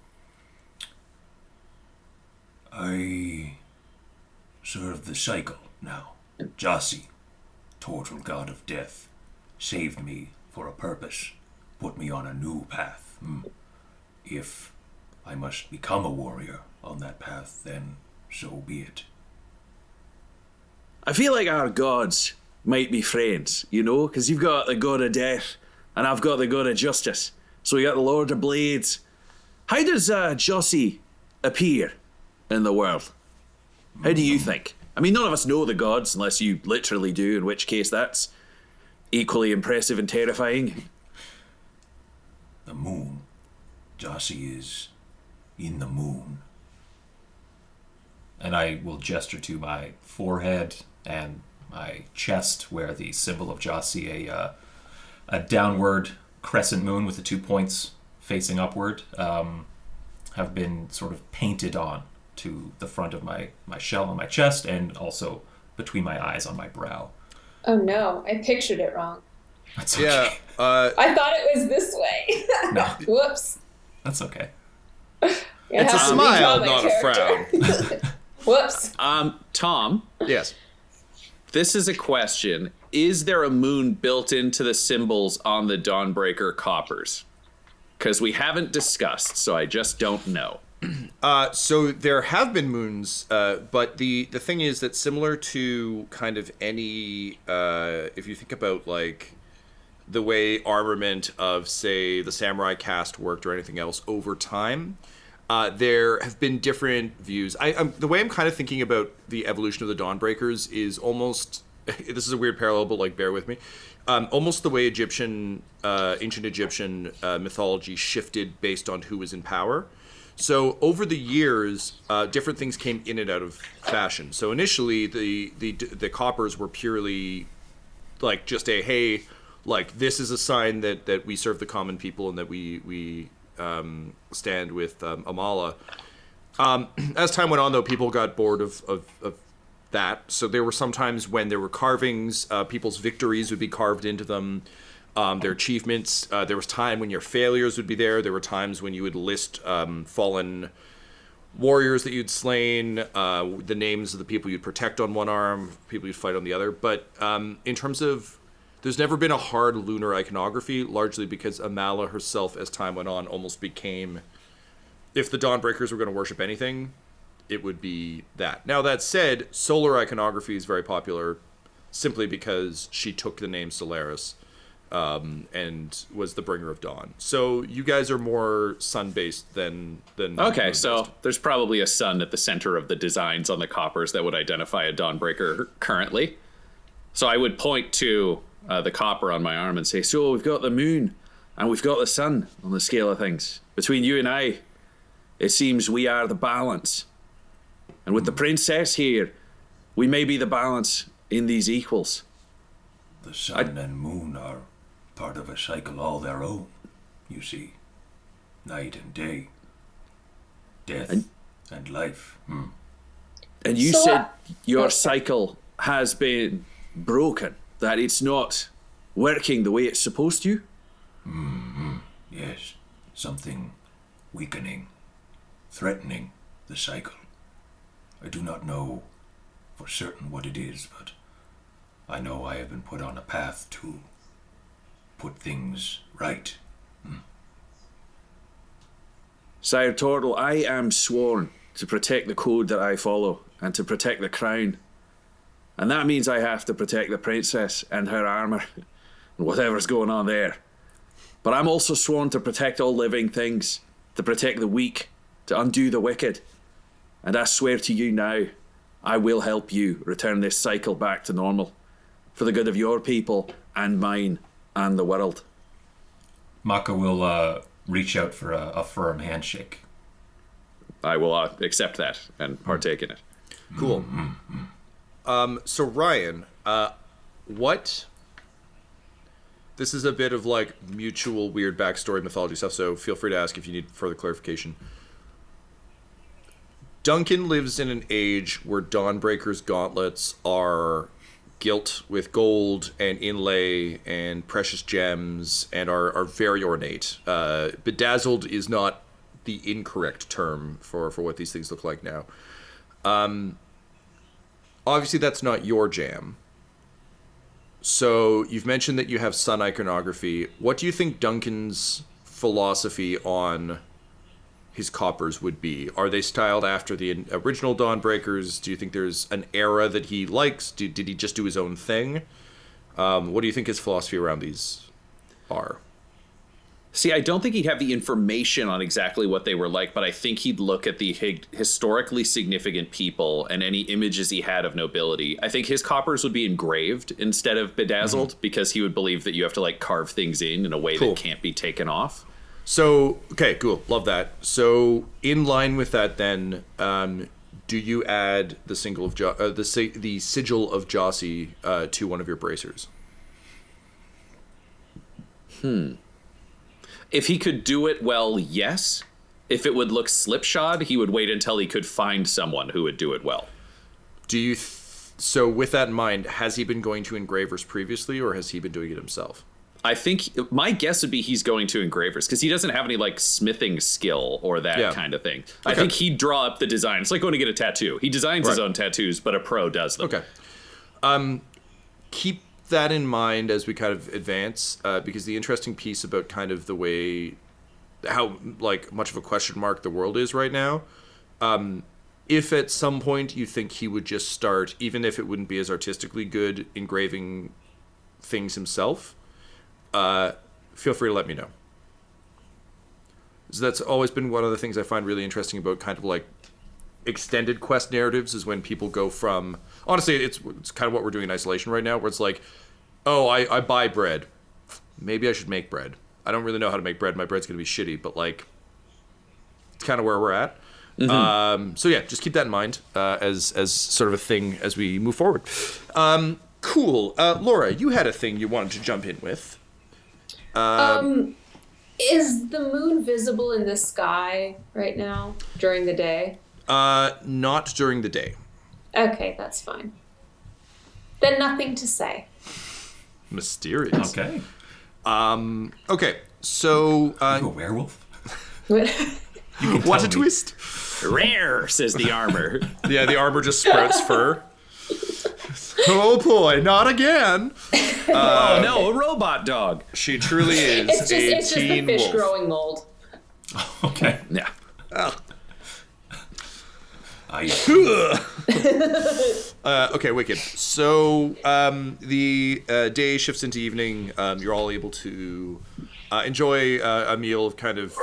Speaker 6: I serve the cycle now. Jossi, turtle god of death, saved me for a purpose, put me on a new path. If I must become a warrior on that path, then so be it.
Speaker 3: I feel like our gods might be friends, you know, because you've got the god of death and I've got the god of justice. So we got the Lord of Blades. How does Jossi appear in the world? How do you think? I mean, none of us know the gods unless you literally do, in which case that's equally impressive and terrifying.
Speaker 6: The moon. Jossi is in the moon.
Speaker 5: And I will gesture to my forehead and my chest, where the symbol of Jossi, a downward crescent moon with the 2 points facing upward, have been sort of painted on to the front of my shell on my chest, and also between my eyes on my brow.
Speaker 4: Oh no, I pictured it wrong.
Speaker 5: That's okay.
Speaker 2: Yeah.
Speaker 4: I thought it was this way.
Speaker 5: No.
Speaker 4: Whoops.
Speaker 5: That's okay.
Speaker 2: It's a
Speaker 4: have to
Speaker 2: smile,
Speaker 4: redraw my
Speaker 2: not a
Speaker 4: character. Whoops.
Speaker 3: Tom,
Speaker 2: Yes.
Speaker 3: this is a question. Is there a moon built into the symbols on the Dawnbreaker coppers? Because we haven't discussed, so I just don't know.
Speaker 2: So there have been moons, but the thing is that similar to kind of any, if you think about like the way armament of, say, the samurai caste worked or anything else over time, there have been different views. The way I'm kind of thinking about the evolution of the Dawnbreakers is almost, this is a weird parallel, but like bear with me, almost the way ancient Egyptian mythology shifted based on who was in power. So over the years, different things came in and out of fashion. So initially, the coppers were purely like just a, hey, like this is a sign that we serve the common people and that we stand with Amala. As time went on, though, people got bored of that. So there were some times when there were carvings, people's victories would be carved into them. Their achievements. There was time when your failures would be there. There were times when you would list fallen warriors that you'd slain, the names of the people you'd protect on one arm, people you'd fight on the other. But in terms of, there's never been a hard lunar iconography, largely because Amala herself, as time went on, almost became, if the Dawnbreakers were going to worship anything, it would be that. Now, that said, solar iconography is very popular simply because she took the name Solaris. And was the bringer of dawn. So you guys are more sun-based than
Speaker 3: Okay, so there's probably a sun at the center of the designs on the coppers that would identify a Dawnbreaker currently. So I would point to the copper on my arm and say, so we've got the moon and we've got the sun on the scale of things. Between you and I, it seems we are the balance. And with the princess here, we may be the balance in these equals.
Speaker 6: The sun and moon are part of a cycle all their own, you see. Night and day. Death and life.
Speaker 3: And you
Speaker 4: So,
Speaker 3: said your cycle has been broken, that it's not working the way it's supposed to?
Speaker 6: Yes, something weakening, threatening the cycle. I do not know for certain what it is, but I know I have been put on a path to put things right.
Speaker 3: Sire Tortle, I am sworn to protect the code that I follow and to protect the crown. And that means I have to protect the princess and her armor and whatever's going on there. But I'm also sworn to protect all living things, to protect the weak, to undo the wicked. And I swear to you now, I will help you return this cycle back to normal for the good of your people and mine and the world.
Speaker 5: Makka will reach out for a firm handshake.
Speaker 3: I will accept that and partake in it.
Speaker 2: Cool. So Ryan, what? This is a bit of like mutual weird backstory mythology stuff, so feel free to ask if you need further clarification. Duncan lives in an age where Dawnbreaker's gauntlets are gilt with gold and inlay and precious gems and are very ornate. Bedazzled is not the incorrect term for what these things look like now. Obviously, that's not your jam. So you've mentioned that you have sun iconography. What do you think Duncan's philosophy on his coppers would be? Are they styled after the original Dawnbreakers? Do you think there's an era that he likes? Did he just do his own thing? What do you think his philosophy around these are?
Speaker 3: See, I don't think he'd have the information on exactly what they were like, but I think he'd look at the historically significant people and any images he had of nobility. I think his coppers would be engraved instead of bedazzled because he would believe that you have to like carve things in a way that can't be taken off.
Speaker 2: So, okay, cool. Love that. So, in line with that, then, do you add the sigil of Jossi to one of your bracers?
Speaker 3: If he could do it well, yes. If it would look slipshod, he would wait until he could find someone who would do it well.
Speaker 2: Do you? So, with that in mind, has he been going to engravers previously, or has he been doing it himself?
Speaker 3: I think my guess would be he's going to engravers because he doesn't have any like smithing skill or that kind of thing. Okay. I think he'd draw up the design. It's like going to get a tattoo. He designs his own tattoos, but a pro does them.
Speaker 2: Okay. Keep that in mind as we kind of advance, because the interesting piece about kind of the way how like much of a question mark the world is right now. If at some point you think he would just start, even if it wouldn't be as artistically good, engraving things himself, feel free to let me know. So that's always been one of the things I find really interesting about kind of like extended quest narratives is when people go from, honestly, it's kind of what we're doing in Isolation right now, where it's like, oh, I buy bread. Maybe I should make bread. I don't really know how to make bread. My bread's going to be shitty, but like, it's kind of where we're at. Mm-hmm. So yeah, just keep that in mind as sort of a thing as we move forward. Cool. Laura, you had a thing you wanted to jump in with.
Speaker 4: Is the moon visible in the sky right now during the day?
Speaker 2: Not during the day.
Speaker 4: Okay, that's fine. Then nothing to say.
Speaker 2: Mysterious.
Speaker 5: Okay.
Speaker 2: Okay, so...
Speaker 6: Are you a werewolf?
Speaker 2: What a twist!
Speaker 3: Rare, says the armor.
Speaker 2: Yeah, the armor just sprouts fur. Oh boy, not again!
Speaker 3: Oh no, a robot dog.
Speaker 2: She truly is
Speaker 4: It's just the fish
Speaker 2: wolf.
Speaker 4: growing mold.
Speaker 5: Okay.
Speaker 3: Yeah.
Speaker 2: Okay, wicked. So the day shifts into evening. You're all able to enjoy a meal of kind of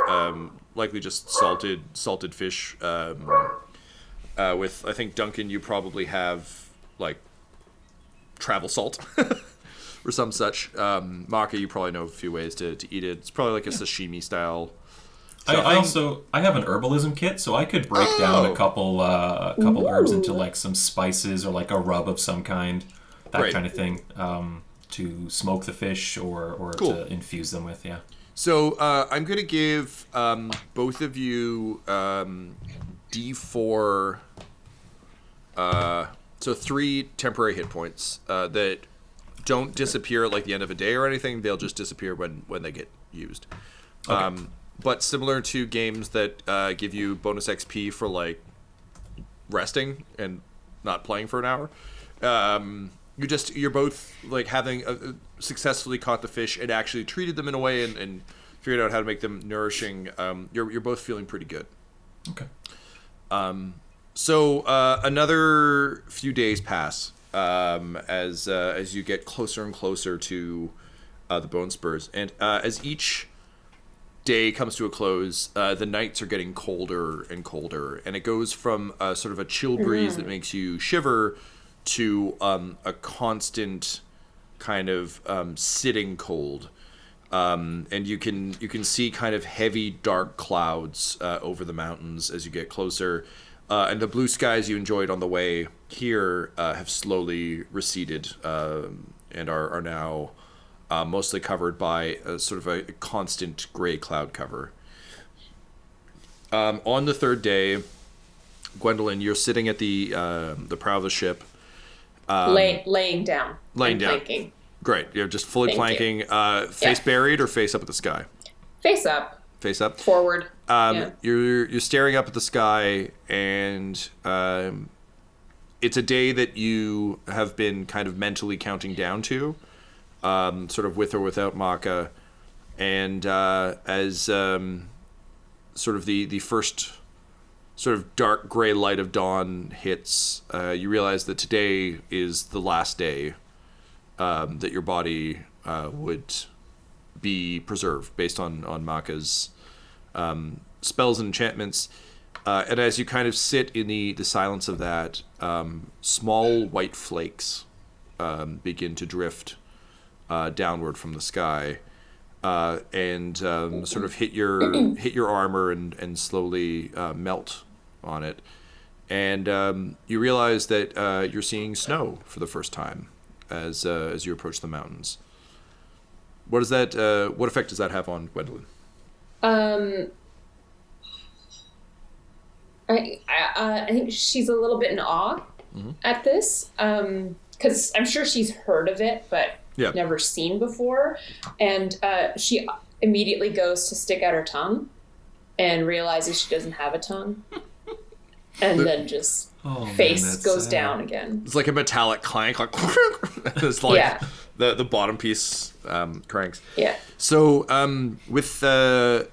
Speaker 2: likely just salted fish. With, I think, Duncan, you probably have like travel salt or some such. Makka, you probably know a few ways to eat it. It's probably like a sashimi style.
Speaker 5: I have an herbalism kit, so I could break down a couple herbs into like some spices or like a rub of some kind, that kind of thing, to smoke the fish or to infuse them with. Yeah.
Speaker 2: So I'm gonna give both of you D4. So 3 temporary hit points that don't disappear at like the end of a day or anything. They'll just disappear when they get used. Okay. But similar to games that give you bonus XP for like resting and not playing for an hour, you're both like having successfully caught the fish and actually treated them in a way and figured out how to make them nourishing. You're both feeling pretty good.
Speaker 5: Okay.
Speaker 2: So another few days pass as you get closer and closer to the Bone Spurs, and as each day comes to a close, the nights are getting colder and colder, and it goes from sort of a chill breeze that makes you shiver to a constant kind of sitting cold, and you can see kind of heavy dark clouds over the mountains as you get closer, and the blue skies you enjoyed on the way here have slowly receded and are now mostly covered by sort of a constant gray cloud cover. On the third day, Gwendolyn, you're sitting at the prow of the ship.
Speaker 4: Laying down.
Speaker 2: Laying down.
Speaker 4: Planking.
Speaker 2: Great. You're just fully
Speaker 4: Thank
Speaker 2: planking. Face buried or face up at the sky?
Speaker 4: Face up.
Speaker 2: Face up?
Speaker 4: Forward.
Speaker 2: You're staring up at the sky, and it's a day that you have been kind of mentally counting down to. Sort of with or without Makka, and as sort of the first sort of dark gray light of dawn hits, you realize that today is the last day that your body would be preserved based on Makka's spells and enchantments. And as you kind of sit in the silence of that, small white flakes begin to drift downward from the sky, and sort of hit your armor and slowly melt on it, and you realize that you're seeing snow for the first time as you approach the mountains. What effect does that have on Gwendolyn?
Speaker 4: I think she's a little bit in awe at this. because I'm sure she's heard of it, but never seen before. And she immediately goes to stick out her tongue and realizes she doesn't have a tongue. And then just face goes down again.
Speaker 2: It's like a metallic clank, like it's like the bottom piece cranks.
Speaker 4: Yeah.
Speaker 2: So with that,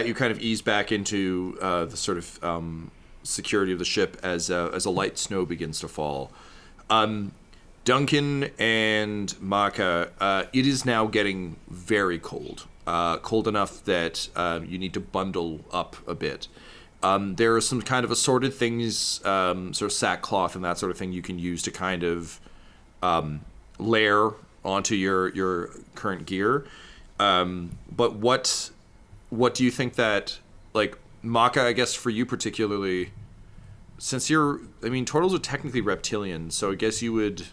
Speaker 2: you kind of ease back into the sort of security of the ship as a light snow begins to fall. Duncan and Makka, it is now getting very cold. Cold enough that you need to bundle up a bit. There are some kind of assorted things, sort of sackcloth and that sort of thing you can use to kind of layer onto your current gear. But what do you think that, like, Makka, I guess for you particularly, since turtles are technically reptilian, so I guess you would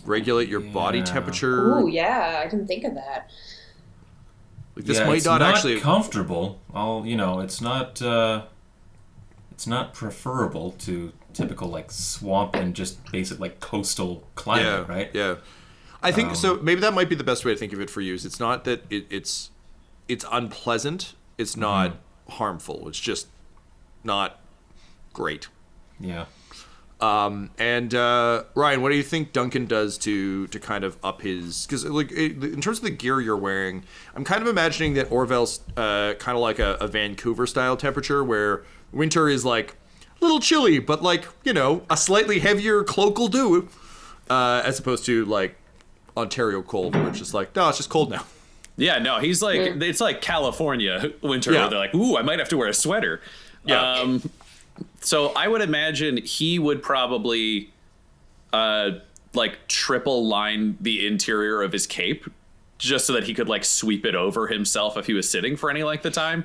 Speaker 2: regulate your body temperature.
Speaker 4: Ooh, yeah, I didn't think of that.
Speaker 2: Like, this might not actually
Speaker 5: comfortable. It's not preferable to typical like swamp and just basic like coastal climate, right?
Speaker 2: Yeah. I think so. Maybe that might be the best way to think of it for you. Is it's not that it's unpleasant. It's not harmful. It's just not great.
Speaker 5: Yeah.
Speaker 2: And Ryan, what do you think Duncan does to kind of up his? Because like in terms of the gear you're wearing, I'm kind of imagining that Orville's kind of like a Vancouver style temperature, where winter is like a little chilly, but like a slightly heavier cloak will do, as opposed to like Ontario cold, where it's just like no, it's just cold now.
Speaker 3: Yeah, no, he's like it's like California winter. Where they're like, ooh, I might have to wear a sweater.
Speaker 2: Yeah.
Speaker 3: So I would imagine he would probably like triple line the interior of his cape just so that he could like sweep it over himself if he was sitting for any length of time.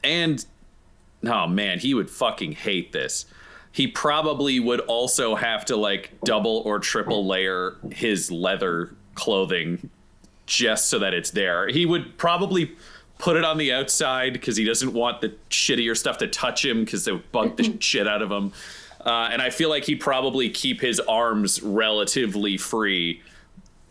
Speaker 3: And oh man, he would fucking hate this. He probably would also have to like double or triple layer his leather clothing just so that it's there. He would probably put it on the outside because he doesn't want the shittier stuff to touch him because they would bug the shit out of him. And I feel like he'd probably keep his arms relatively free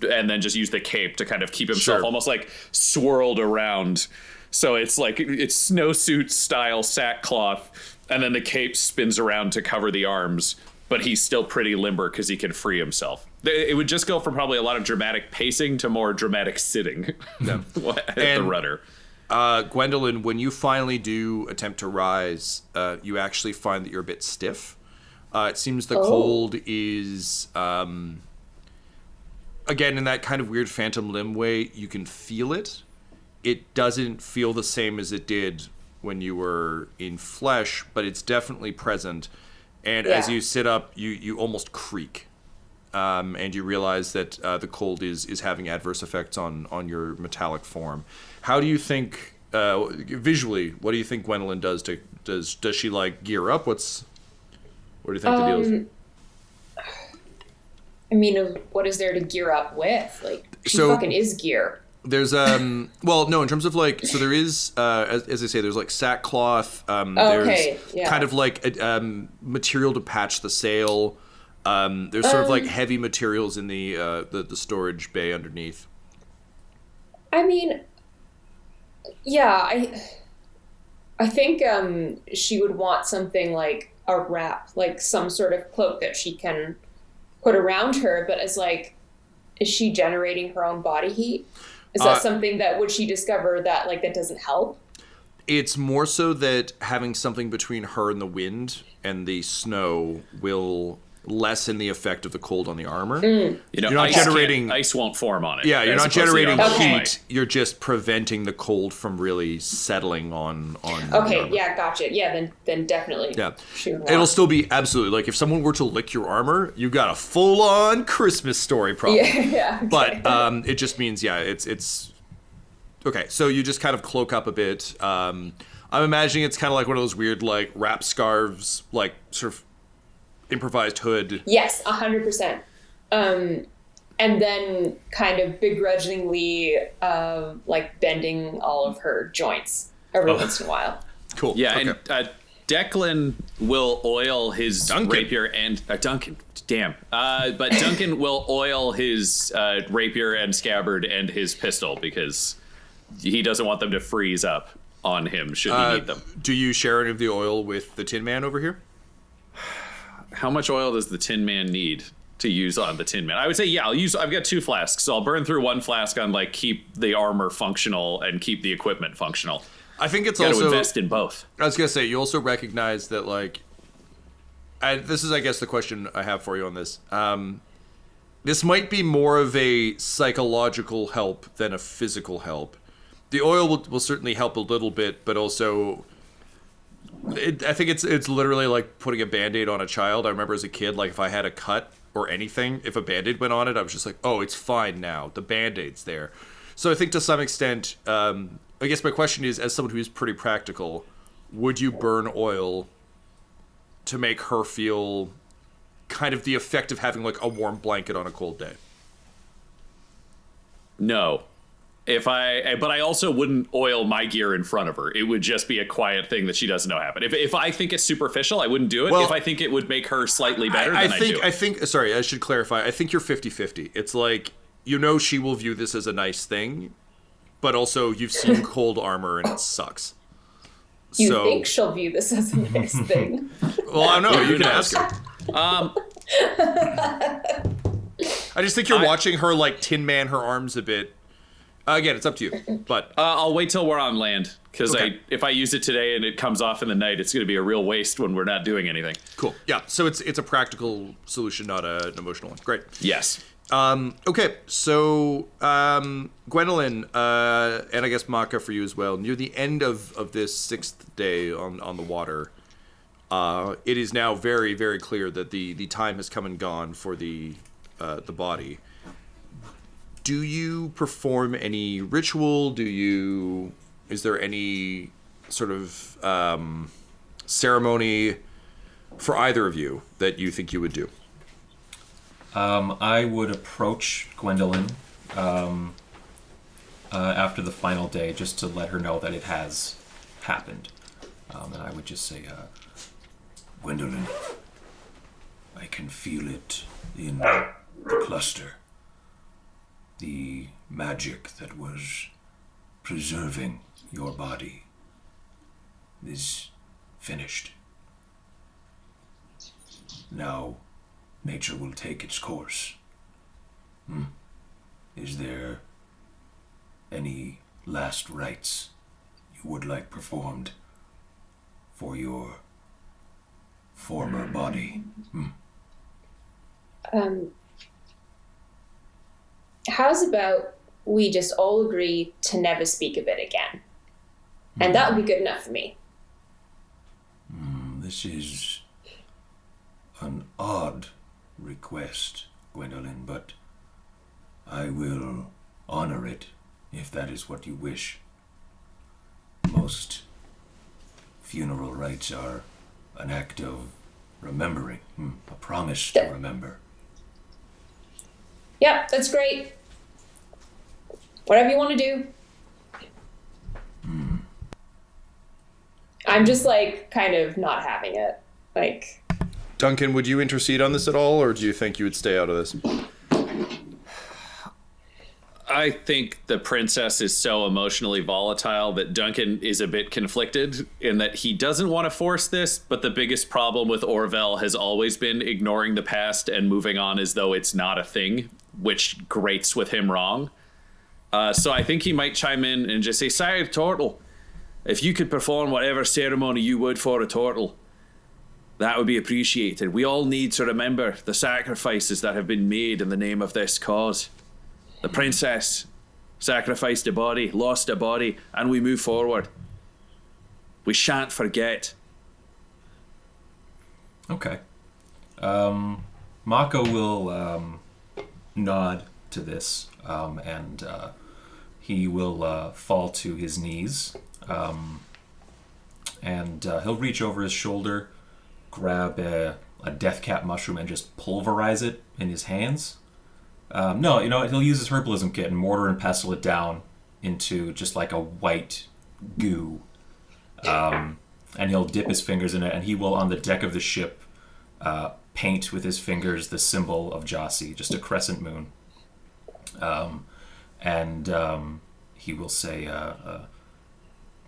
Speaker 3: and then just use the cape to kind of keep himself almost like swirled around. So it's like it's snowsuit style sackcloth, and then the cape spins around to cover the arms, but he's still pretty limber because he can free himself. It would just go from probably a lot of dramatic pacing to more dramatic sitting at the rudder.
Speaker 2: Gwendolyn, when you finally do attempt to rise, you actually find that you're a bit stiff. It seems the cold is, again, in that kind of weird phantom limb way, you can feel it. It doesn't feel the same as it did when you were in flesh, but it's definitely present. And as you sit up, you almost creak. And you realize that the cold is having adverse effects on your metallic form. How do you think, visually, what do you think Gwendolyn does? Does she like gear up? What do you think the deal is?
Speaker 4: I mean, what is there to gear up with? Like, she fucking is gear.
Speaker 2: There's well, no, in terms of like, so there is as I say, there's like sackcloth. There's kind of like material to patch the sail. There's sort of like heavy materials in the storage bay underneath.
Speaker 4: I mean, yeah, I think she would want something like a wrap, like some sort of cloak that she can put around her. But it's like, is she generating her own body heat? Is that something that would she discover that like that doesn't help?
Speaker 2: It's more so that having something between her and the wind and the snow will lessen the effect of the cold on the armor.
Speaker 3: You're not generating ice won't form on it.
Speaker 2: Yeah, you're not generating heat. You're just preventing the cold from really settling on.
Speaker 4: Okay, yeah, gotcha. Yeah, then definitely.
Speaker 2: Yeah, it'll still be absolutely like if someone were to lick your armor, you got a full on Christmas story problem.
Speaker 4: Yeah. Okay.
Speaker 2: But it just means it's okay. So you just kind of cloak up a bit. I'm imagining it's kind of like one of those weird like wrap scarves, like sort of improvised hood.
Speaker 4: Yes, 100%. And then kind of begrudgingly like bending all of her joints every once in a while.
Speaker 2: Cool.
Speaker 3: Yeah, okay. And Declan will oil his rapier and Duncan. Damn. But Duncan will oil his rapier and scabbard and his pistol because he doesn't want them to freeze up on him should he need them.
Speaker 2: Do you share any of the oil with the Tin Man over here?
Speaker 3: How much oil does the Tin Man need to use on the Tin Man? I would say, yeah, I've got 2 flasks, so I'll burn through 1 flask on like keep the armor functional and keep the equipment functional.
Speaker 2: I think it's
Speaker 3: also
Speaker 2: also
Speaker 3: invest in both.
Speaker 2: I was gonna say you also recognize that like, this is I guess the question I have for you on this. This might be more of a psychological help than a physical help. The oil will certainly help a little bit, but also, I think it's literally like putting a Band-Aid on a child. I remember as a kid, like if I had a cut or anything, if a Band-Aid went on it, I was just like, oh, it's fine now. The Band-Aid's there. So I think to some extent, I guess my question is, as someone who's pretty practical, would you burn oil to make her feel kind of the effect of having like a warm blanket on a cold day?
Speaker 3: No. But I also wouldn't oil my gear in front of her. It would just be a quiet thing that she doesn't know happen. If I think it's superficial, I wouldn't do it.
Speaker 2: Well,
Speaker 3: if I think it would make her slightly better, then I'd do it.
Speaker 2: Sorry, I should clarify. I think you're 50-50. It's like, she will view this as a nice thing, but also you've seen cold armor and it sucks.
Speaker 4: You think she'll view this as a nice thing?
Speaker 2: Well, I don't know. You can ask her. I just think you're watching her like Tin Man her arms a bit. Again, it's up to you. But
Speaker 3: I'll wait till we're on land because
Speaker 2: Okay.
Speaker 3: if I use it today and it comes off in the night, it's going to be a real waste when we're not doing anything.
Speaker 2: cool. Yeah. So it's a practical solution, not an emotional one. Great.
Speaker 3: Yes.
Speaker 2: Okay. So Gwendolyn, and I guess Makka for you as well. Near the end of this 6th day on the water, it is now very, very clear that the time has come and gone for the body. Do you perform any ritual? Is there any sort of ceremony for either of you that you think you would do?
Speaker 5: I would approach Gwendolyn after the final day just to let her know that it has happened. And I would just say,
Speaker 6: Gwendolyn, I can feel it in the cluster. The magic that was preserving your body is finished. Now, nature will take its course. Is there any last rites you would like performed for your former body?
Speaker 4: How's about we just all agree to never speak of it again? And that would be good enough for me.
Speaker 6: This is an odd request, Gwendolyn, but I will honor it if that is what you wish. Most funeral rites are an act of remembering, a promise to remember.
Speaker 4: Yep, that's great. Whatever you want to do. I'm just like kind of not having it. Like,
Speaker 2: Duncan, would you intercede on this at all, or do you think you would stay out of this?
Speaker 3: I think the princess is so emotionally volatile that Duncan is a bit conflicted in that he doesn't want to force this, but the biggest problem with Orville has always been ignoring the past and moving on as though it's not a thing, which grates with him wrong. So I think he might chime in and just say, Sire Turtle, if you could perform whatever ceremony you would for a turtle, that would be appreciated. We all need to remember the sacrifices that have been made in the name of this cause. The princess sacrificed a body, lost a body, and we move forward. We shan't forget.
Speaker 5: okay. Makka will nod to this, and he will fall to his knees, and he'll reach over his shoulder, grab a Deathcap mushroom, and just pulverize it in his hands. No, he'll use his herbalism kit and mortar and pestle it down into just like a white goo. And he'll dip his fingers in it, and he will, on the deck of the ship, paint with his fingers the symbol of Jossi, just a crescent moon. And he will say,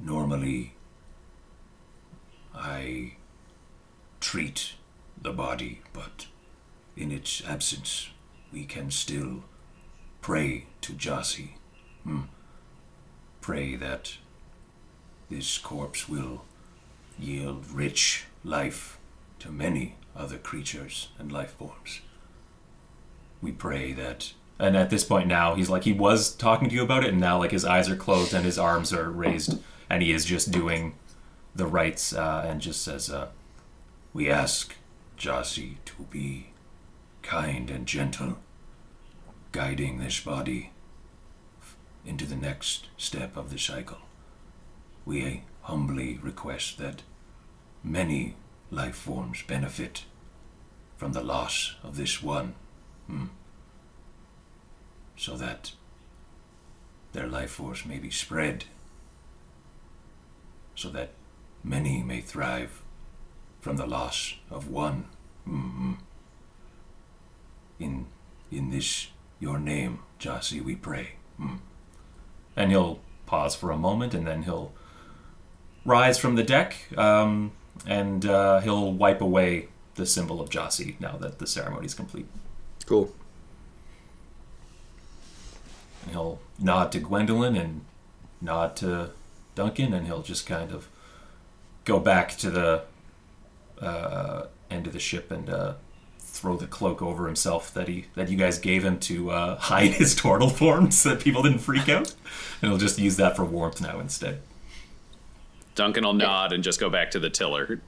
Speaker 6: Normally, I treat the body, but in its absence, we can still pray to Jossi. Pray that this corpse will yield rich life to many other creatures and life forms. We pray that...
Speaker 5: And at this point now, he's like, he was talking to you about it, and now like his eyes are closed and his arms are raised, and he is just doing the rites, and just says,
Speaker 6: we ask Jossi to be kind and gentle, guiding this body into the next step of the cycle. We humbly request that many life forms benefit from the loss of this one, so that their life force may be spread, so that many may thrive from the loss of one. In this, your name, Jossi, we pray.
Speaker 5: And he'll pause for a moment, and then he'll rise from the deck, and he'll wipe away the symbol of Jossi now that the ceremony's complete.
Speaker 2: Cool.
Speaker 5: And he'll nod to Gwendolyn and nod to Duncan, and he'll just kind of go back to the end of the ship and throw the cloak over himself that you guys gave him to hide his turtle form so that people didn't freak out. And he'll just use that for warmth now instead.
Speaker 3: Duncan will nod and just go back to the tiller.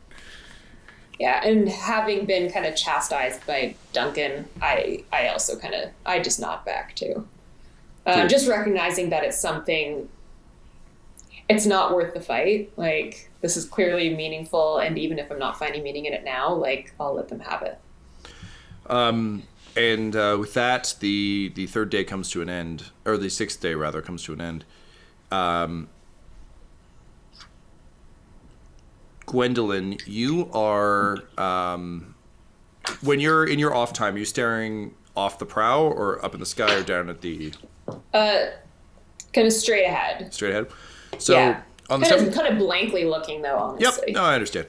Speaker 4: Yeah, and having been kind of chastised by Duncan, I also I just nod back too. Just recognizing that it's something, it's not worth the fight. Like, this is clearly meaningful, and even if I'm not finding meaning in it now, like, I'll let them have it.
Speaker 2: And with that, the third day comes to an end, or the sixth day rather comes to an end. Gwendolyn, you are when you're in your off time, are you staring off the prow or up in the sky or down at the?
Speaker 4: Kind of straight ahead.
Speaker 2: Straight ahead. So
Speaker 4: yeah.
Speaker 2: on the
Speaker 4: kind of blankly looking though. Honestly.
Speaker 2: Yep. No, I understand.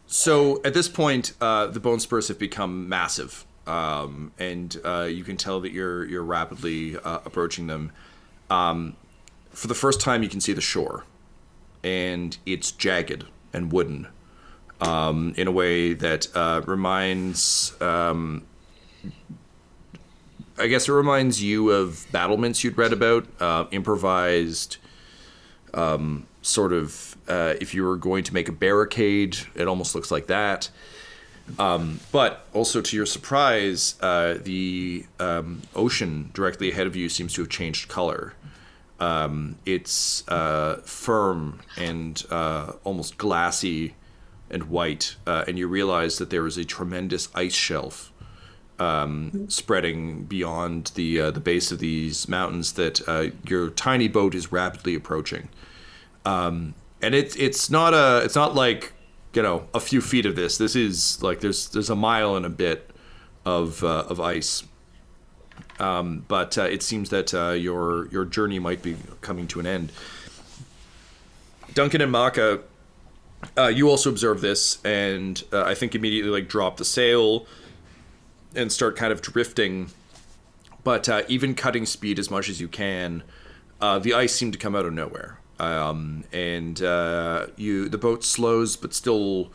Speaker 2: So at this point, the bone spurs have become massive, and you can tell that you're rapidly approaching them. For the first time, you can see the shore, and it's jagged and wooden, in a way that reminds. I guess it reminds you of battlements you'd read about, improvised. Sort of, if you were going to make a barricade, it almost looks like that. But also, to your surprise, the ocean directly ahead of you seems to have changed color. It's firm and almost glassy and white, and you realize that there is a tremendous ice shelf spreading beyond the base of these mountains that your tiny boat is rapidly approaching. And it's not like, you know, a few feet of this. This is like there's a mile and a bit of ice. But it seems that your journey might be coming to an end. Duncan and Makka, you also observe this, and I think immediately like drop the sail and start kind of drifting. But even cutting speed as much as you can, the ice seemed to come out of nowhere. And the boat slows, but still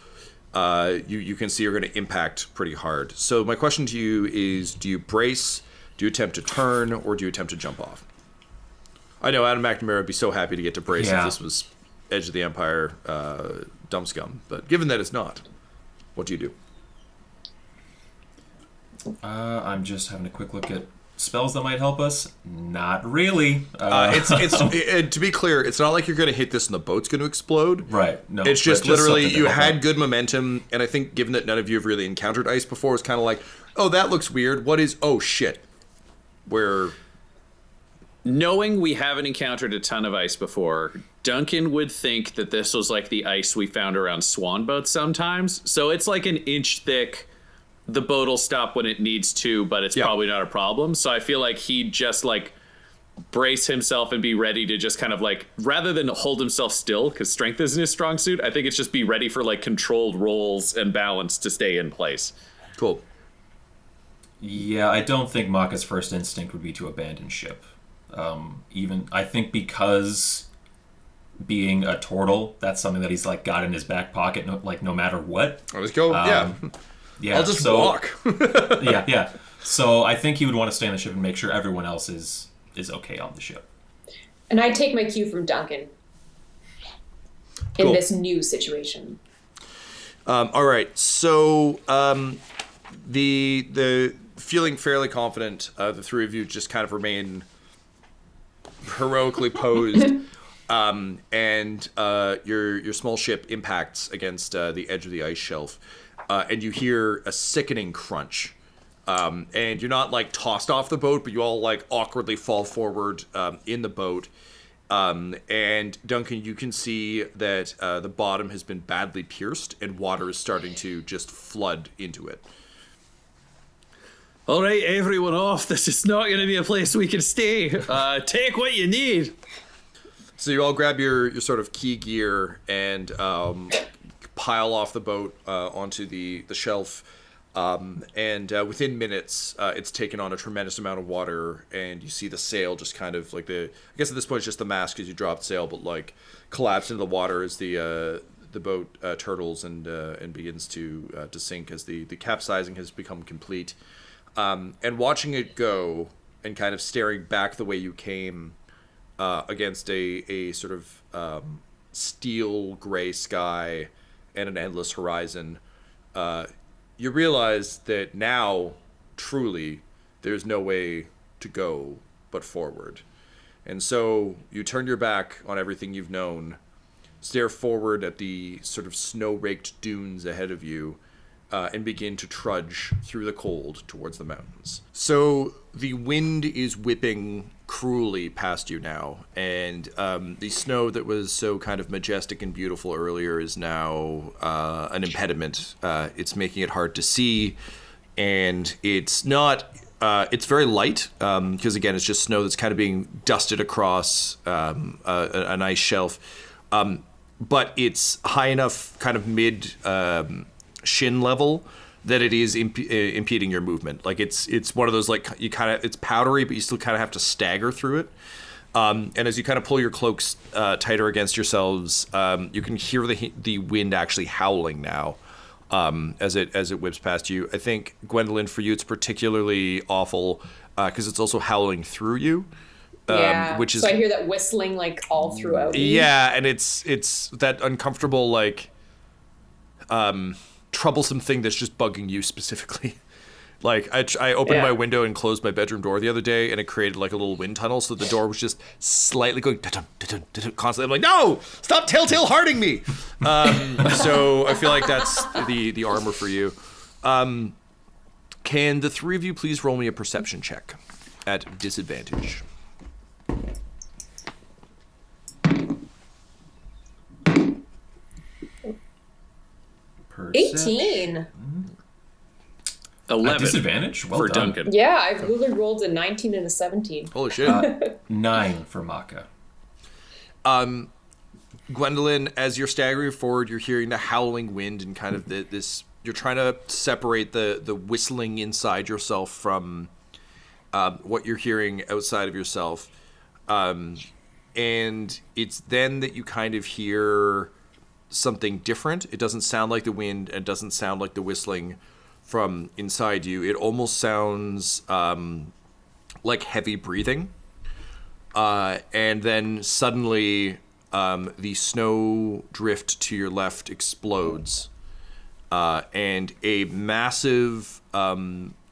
Speaker 2: you can see you're going to impact pretty hard. So my question to you is, do you brace, do you attempt to turn, or do you attempt to jump off? I know Adam McNamara would be so happy to get to brace if this was Edge of the Empire dumb scum, but given that it's not, what do you do?
Speaker 5: I'm just having a quick look at spells that might help us. Not really.
Speaker 2: To be clear, it's not like you're going to hit this and the boat's going to explode.
Speaker 5: Right. No.
Speaker 2: It's just literally you had good momentum, and I think given that none of you have really encountered ice before, it's kind of like, oh, that looks weird. What is? Oh shit. Where
Speaker 3: knowing we haven't encountered a ton of ice before, Duncan would think that this was like the ice we found around swan boats sometimes. So it's like an inch thick. The boat will stop when it needs to, but it's probably not a problem. So I feel like he'd just like brace himself and be ready to just kind of like, rather than hold himself still, because strength isn't his strong suit, I think it's just be ready for like controlled rolls and balance to stay in place.
Speaker 2: Cool.
Speaker 5: Yeah, I don't think Makka's first instinct would be to abandon ship. Even I think because being a turtle, that's something that he's like got in his back pocket, no matter what.
Speaker 2: Let's go.
Speaker 5: Yeah,
Speaker 2: I'll just walk.
Speaker 5: yeah. So I think he would want to stay on the ship and make sure everyone else is okay on the ship.
Speaker 4: And I take my cue from Duncan in this new situation.
Speaker 2: All right. So the feeling fairly confident, the three of you just kind of remain heroically posed, and your small ship impacts against the edge of the ice shelf, and you hear a sickening crunch. And you're not like tossed off the boat, but you all like awkwardly fall forward in the boat. And Duncan, you can see that the bottom has been badly pierced, and water is starting to just flood into it.
Speaker 3: All right, everyone off. This is not going to be a place we can stay. Take what you need.
Speaker 2: So you all grab your sort of key gear and pile off the boat onto the shelf. And within minutes, it's taken on a tremendous amount of water, and you see the sail just kind of like I guess at this point it's just the mast because you dropped sail, but like collapse into the water as the boat turtles and begins to sink as the capsizing has become complete. And watching it go and kind of staring back the way you came against a sort of steel gray sky and an endless horizon, you realize that now, truly, there's no way to go but forward. And so you turn your back on everything you've known, stare forward at the sort of snow-raked dunes ahead of you, and begin to trudge through the cold towards the mountains. So the wind is whipping cruelly past you now, and the snow that was so kind of majestic and beautiful earlier is now an impediment. It's making it hard to see, and it's not... it's very light, because again, it's just snow that's kind of being dusted across an ice shelf, but it's high enough kind of mid... shin level that it is impeding your movement. Like it's one of those like you kind of it's powdery, but you still kind of have to stagger through it. And as you kind of pull your cloaks tighter against yourselves, you can hear the wind actually howling now as it whips past you. I think Gwendolyn, for you, it's particularly awful because it's also howling through you. Which is
Speaker 4: so I hear that whistling like all throughout me.
Speaker 2: Yeah, and it's that uncomfortable like troublesome thing that's just bugging you specifically. Like I opened my window and closed my bedroom door the other day, and it created like a little wind tunnel, so the door was just slightly going constantly. I'm like, no, stop telltale hearting me. So I feel like that's the armor for you. Can the three of you please roll me a perception check at disadvantage?
Speaker 5: Perception.
Speaker 4: 18.
Speaker 3: 11
Speaker 5: disadvantage? Well
Speaker 3: for
Speaker 5: done.
Speaker 3: Duncan.
Speaker 4: Yeah, I've literally rolled a 19 and a 17.
Speaker 2: Holy shit.
Speaker 5: 9 for Makka.
Speaker 2: Gwendolyn, as you're staggering forward, you're hearing the howling wind and kind of this. You're trying to separate the whistling inside yourself from what you're hearing outside of yourself. And it's then that you kind of hear something different. It doesn't sound like the wind, and it doesn't sound like the whistling from inside you. It almost sounds like heavy breathing. And then suddenly the snow drift to your left explodes. And a massive,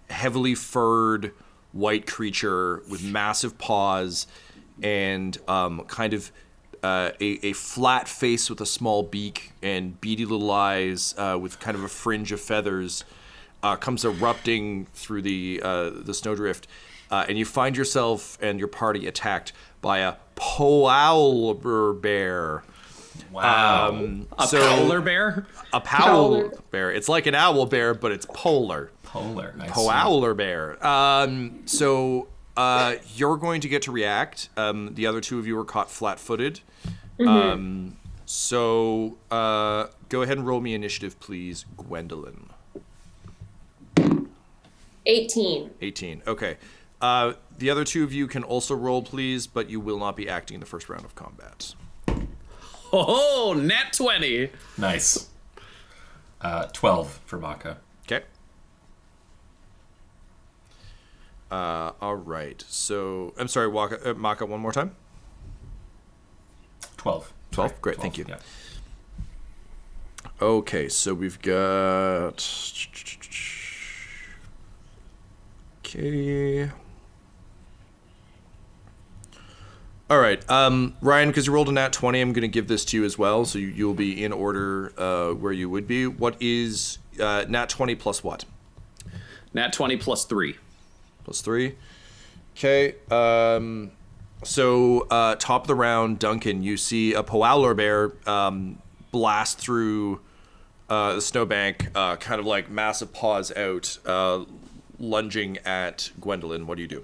Speaker 2: heavily furred white creature with massive paws and kind of a flat face with a small beak and beady little eyes with kind of a fringe of feathers comes erupting through the snowdrift, and you find yourself and your party attacked by a polar bear.
Speaker 5: Wow.
Speaker 3: A polar bear?
Speaker 2: A polar bear. It's like an owl bear, but it's polar.
Speaker 5: Polar.
Speaker 2: Polar bear. You're going to get to react. The other two of you were caught flat-footed. Mm-hmm. Go ahead and roll me initiative, please, Gwendolyn.
Speaker 4: 18.
Speaker 2: 18. Okay. The other two of you can also roll, please, but you will not be acting in the first round of combat.
Speaker 3: Oh, nat 20.
Speaker 5: Nice. 12 for Makka.
Speaker 2: Okay. All right. So, I'm sorry, Makka, one more time.
Speaker 5: 12.
Speaker 2: 12? Great,
Speaker 5: 12,
Speaker 2: thank you.
Speaker 5: Yeah.
Speaker 2: Okay, so we've got... Okay. All right, Ryan, because you rolled a nat 20, I'm going to give this to you as well, so you'll be in order where you would be. What is nat 20 plus what?
Speaker 3: Nat 20 plus 3.
Speaker 2: Plus 3. Okay, so top of the round, Duncan, you see a polar bear blast through the snowbank, kind of like massive paws out, lunging at Gwendolyn. What do you do?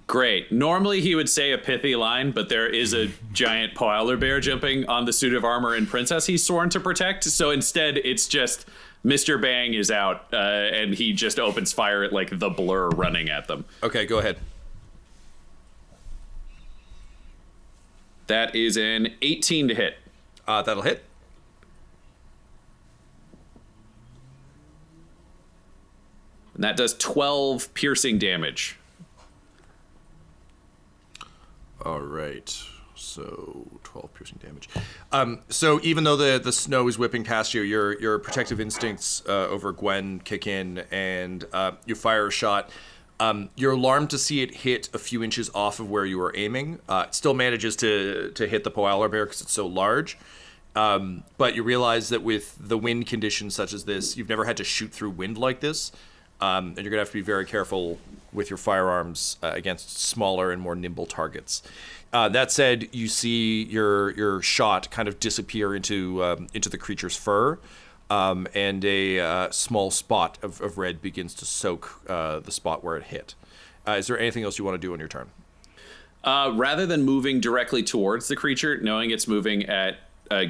Speaker 3: Great. Normally he would say a pithy line, but there is a giant polar bear jumping on the suit of armor and princess he's sworn to protect. So instead, it's just Mr. Bang is out, and he just opens fire at like the blur running at them.
Speaker 2: Okay, go ahead.
Speaker 3: That is an 18 to hit.
Speaker 2: That'll hit.
Speaker 3: And that does 12 piercing damage.
Speaker 2: All right. So 12 piercing damage. So even though the snow is whipping past you, your protective instincts over Gwen kick in, and you fire a shot. You're alarmed to see it hit a few inches off of where you were aiming. It still manages to hit the polar bear because it's so large. But you realize that with the wind conditions such as this, you've never had to shoot through wind like this. And you're going to have to be very careful with your firearms against smaller and more nimble targets. That said, you see your shot kind of disappear into the creature's fur, and a small spot of red begins to soak the spot where it hit. Is there anything else you want to do on your turn?
Speaker 3: Rather than moving directly towards the creature, knowing it's moving at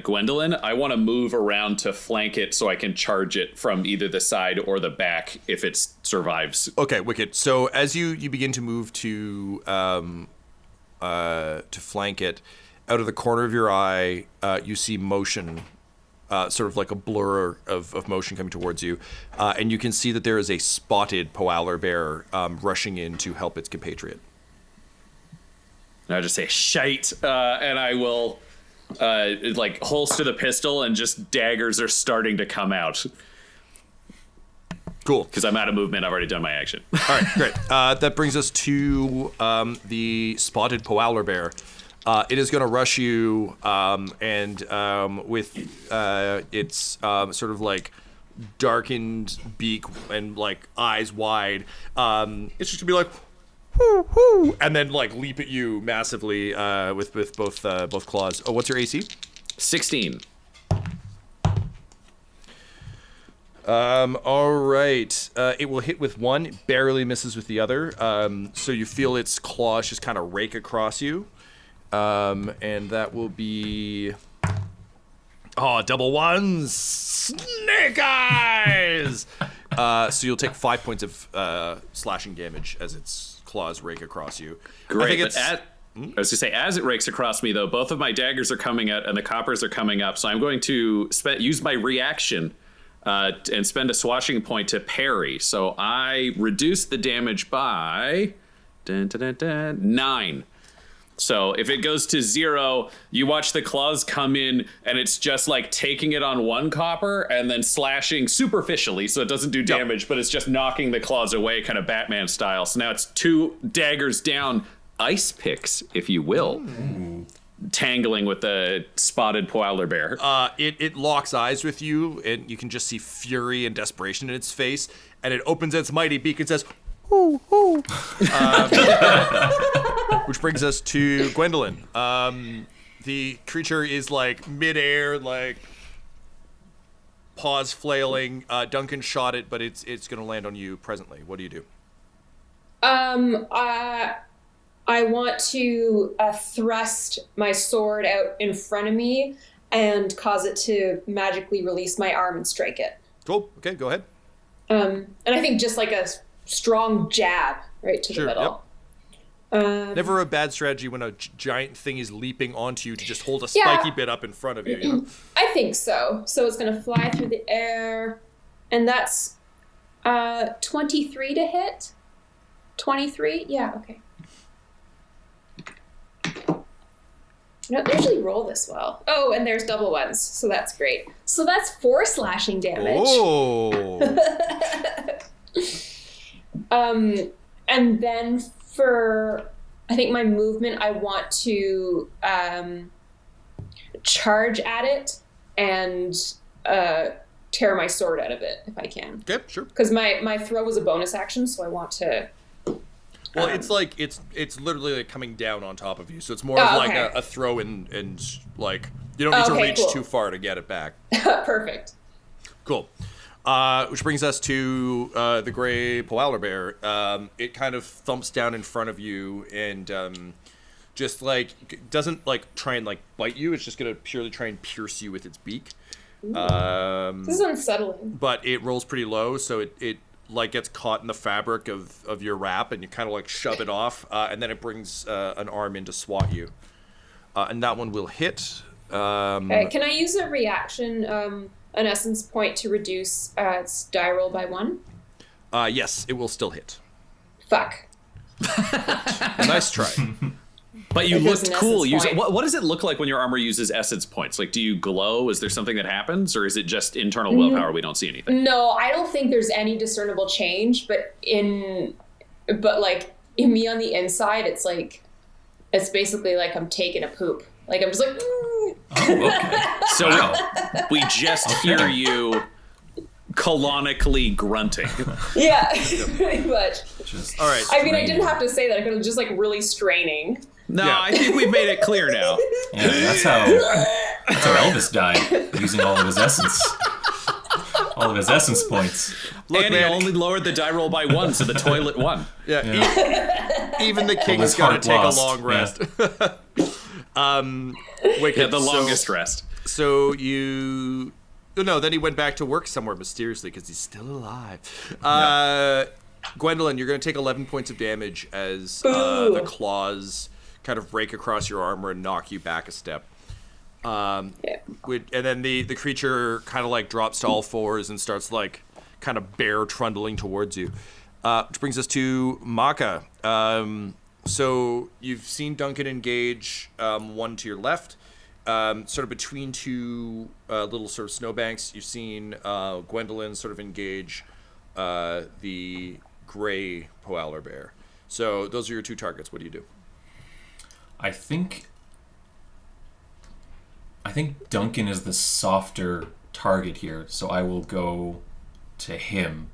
Speaker 3: Gwendolyn, I want to move around to flank it so I can charge it from either the side or the back if it survives.
Speaker 2: Okay, wicked. So as you begin to move to flank it, out of the corner of your eye, you see motion, sort of like a blur of motion coming towards you, and you can see that there is a spotted polar bear rushing in to help its compatriot.
Speaker 3: And I just say shite, and I will like holster the pistol, and just daggers are starting to come out.
Speaker 2: Cool.
Speaker 3: Because I'm out of movement. I've already done my action.
Speaker 2: All right, great. That brings us to the spotted polar bear. It is going to rush you, and with its sort of like darkened beak and like eyes wide, it's just gonna be like, whoo, whoo, and then like leap at you massively with both claws. Oh, what's your AC?
Speaker 3: 16.
Speaker 2: All right. It will hit with one. It barely misses with the other. So you feel its claws just kind of rake across you. And that will be... Oh, double ones! Snake eyes! So you'll take 5 points of slashing damage as its claws rake across you.
Speaker 3: Great, I was going to say, as it rakes across me, though, both of my daggers are coming out and the coppers are coming up, so I'm going to use my reaction and spend a swashing point to parry. So I reduce the damage by 9. So if it goes to 0, you watch the claws come in, and it's just like taking it on one copper and then slashing superficially, so it doesn't do damage, but it's just knocking the claws away, kind of Batman style. So now it's 2 daggers down, ice picks, if you will. tangling with the spotted polar bear.
Speaker 2: It locks eyes with you, and you can just see fury and desperation in its face, and it opens its mighty beak and says, "Hoo, hoo." Which brings us to Gwendolyn. The creature is like midair, like paws flailing. Duncan shot it, but it's going to land on you presently. What do you do?
Speaker 4: I want to thrust my sword out in front of me and cause it to magically release my arm and strike it.
Speaker 2: Cool. Okay, go ahead.
Speaker 4: And I think just like a strong jab right to the middle.
Speaker 2: Yep. Never a bad strategy when a giant thing is leaping onto you to just hold a spiky bit up in front of you. You know?
Speaker 4: I think so. So it's going to fly through the air, and that's 23 to hit. 23? Yeah, okay. I don't usually roll this well. Oh, and there's double ones, so that's great. So that's 4 slashing damage.
Speaker 2: Oh.
Speaker 4: And then for, I think my movement, I want to charge at it and tear my sword out of it if I can.
Speaker 2: Okay, sure.
Speaker 4: Because my throw was a bonus action, so I want to.
Speaker 2: Well, it's like it's literally like coming down on top of you, so it's more of like a throw and like you don't need to reach too far to get it back.
Speaker 4: Perfect.
Speaker 2: Cool. Which brings us to the gray polar bear. It kind of thumps down in front of you and just like doesn't like try and like bite you. It's just gonna purely try and pierce you with its beak.
Speaker 4: This is unsettling.
Speaker 2: But it rolls pretty low, so it like gets caught in the fabric of your wrap, and you kind of like shove it off, and then it brings an arm in to swat you, and that one will hit.
Speaker 4: Okay, can I use a reaction, an essence point to reduce its die roll by 1?
Speaker 2: Yes, it will still hit.
Speaker 4: Fuck.
Speaker 2: Nice try.
Speaker 3: But you looked cool. What does it look like when your armor uses essence points? Like, do you glow? Is there something that happens, or is it just internal willpower? We don't see anything.
Speaker 4: No, I don't think there's any discernible change. But like in me on the inside, it's basically like I'm taking a poop. Like I'm just like.
Speaker 5: Oh, okay.
Speaker 3: So we just hear you colonically grunting.
Speaker 4: Yeah, pretty much.
Speaker 2: All right.
Speaker 4: I mean, I didn't have to say that. I could have just like really straining.
Speaker 3: No, I think we've made it clear now.
Speaker 5: Yeah, that's how Elvis died, using all of his essence points.
Speaker 3: Look, and he only lowered the die roll by 1, so the toilet won.
Speaker 2: Yeah. Even the king's got to take a long rest. Wicked,
Speaker 3: the longest rest.
Speaker 2: So you... No, then he went back to work somewhere mysteriously because he's still alive. Gwendolyn, you're going to take 11 points of damage as the claws kind of break across your armor and knock you back a step. And then the creature kind of like drops to all fours and starts like kind of bear trundling towards you. Which brings us to Makka. So you've seen Duncan engage one to your left. Sort of between two little sort of snowbanks, you've seen Gwendolyn sort of engage the gray polar bear. So those are your two targets. What do you do?
Speaker 5: I think Duncan is the softer target here, so I will go to him.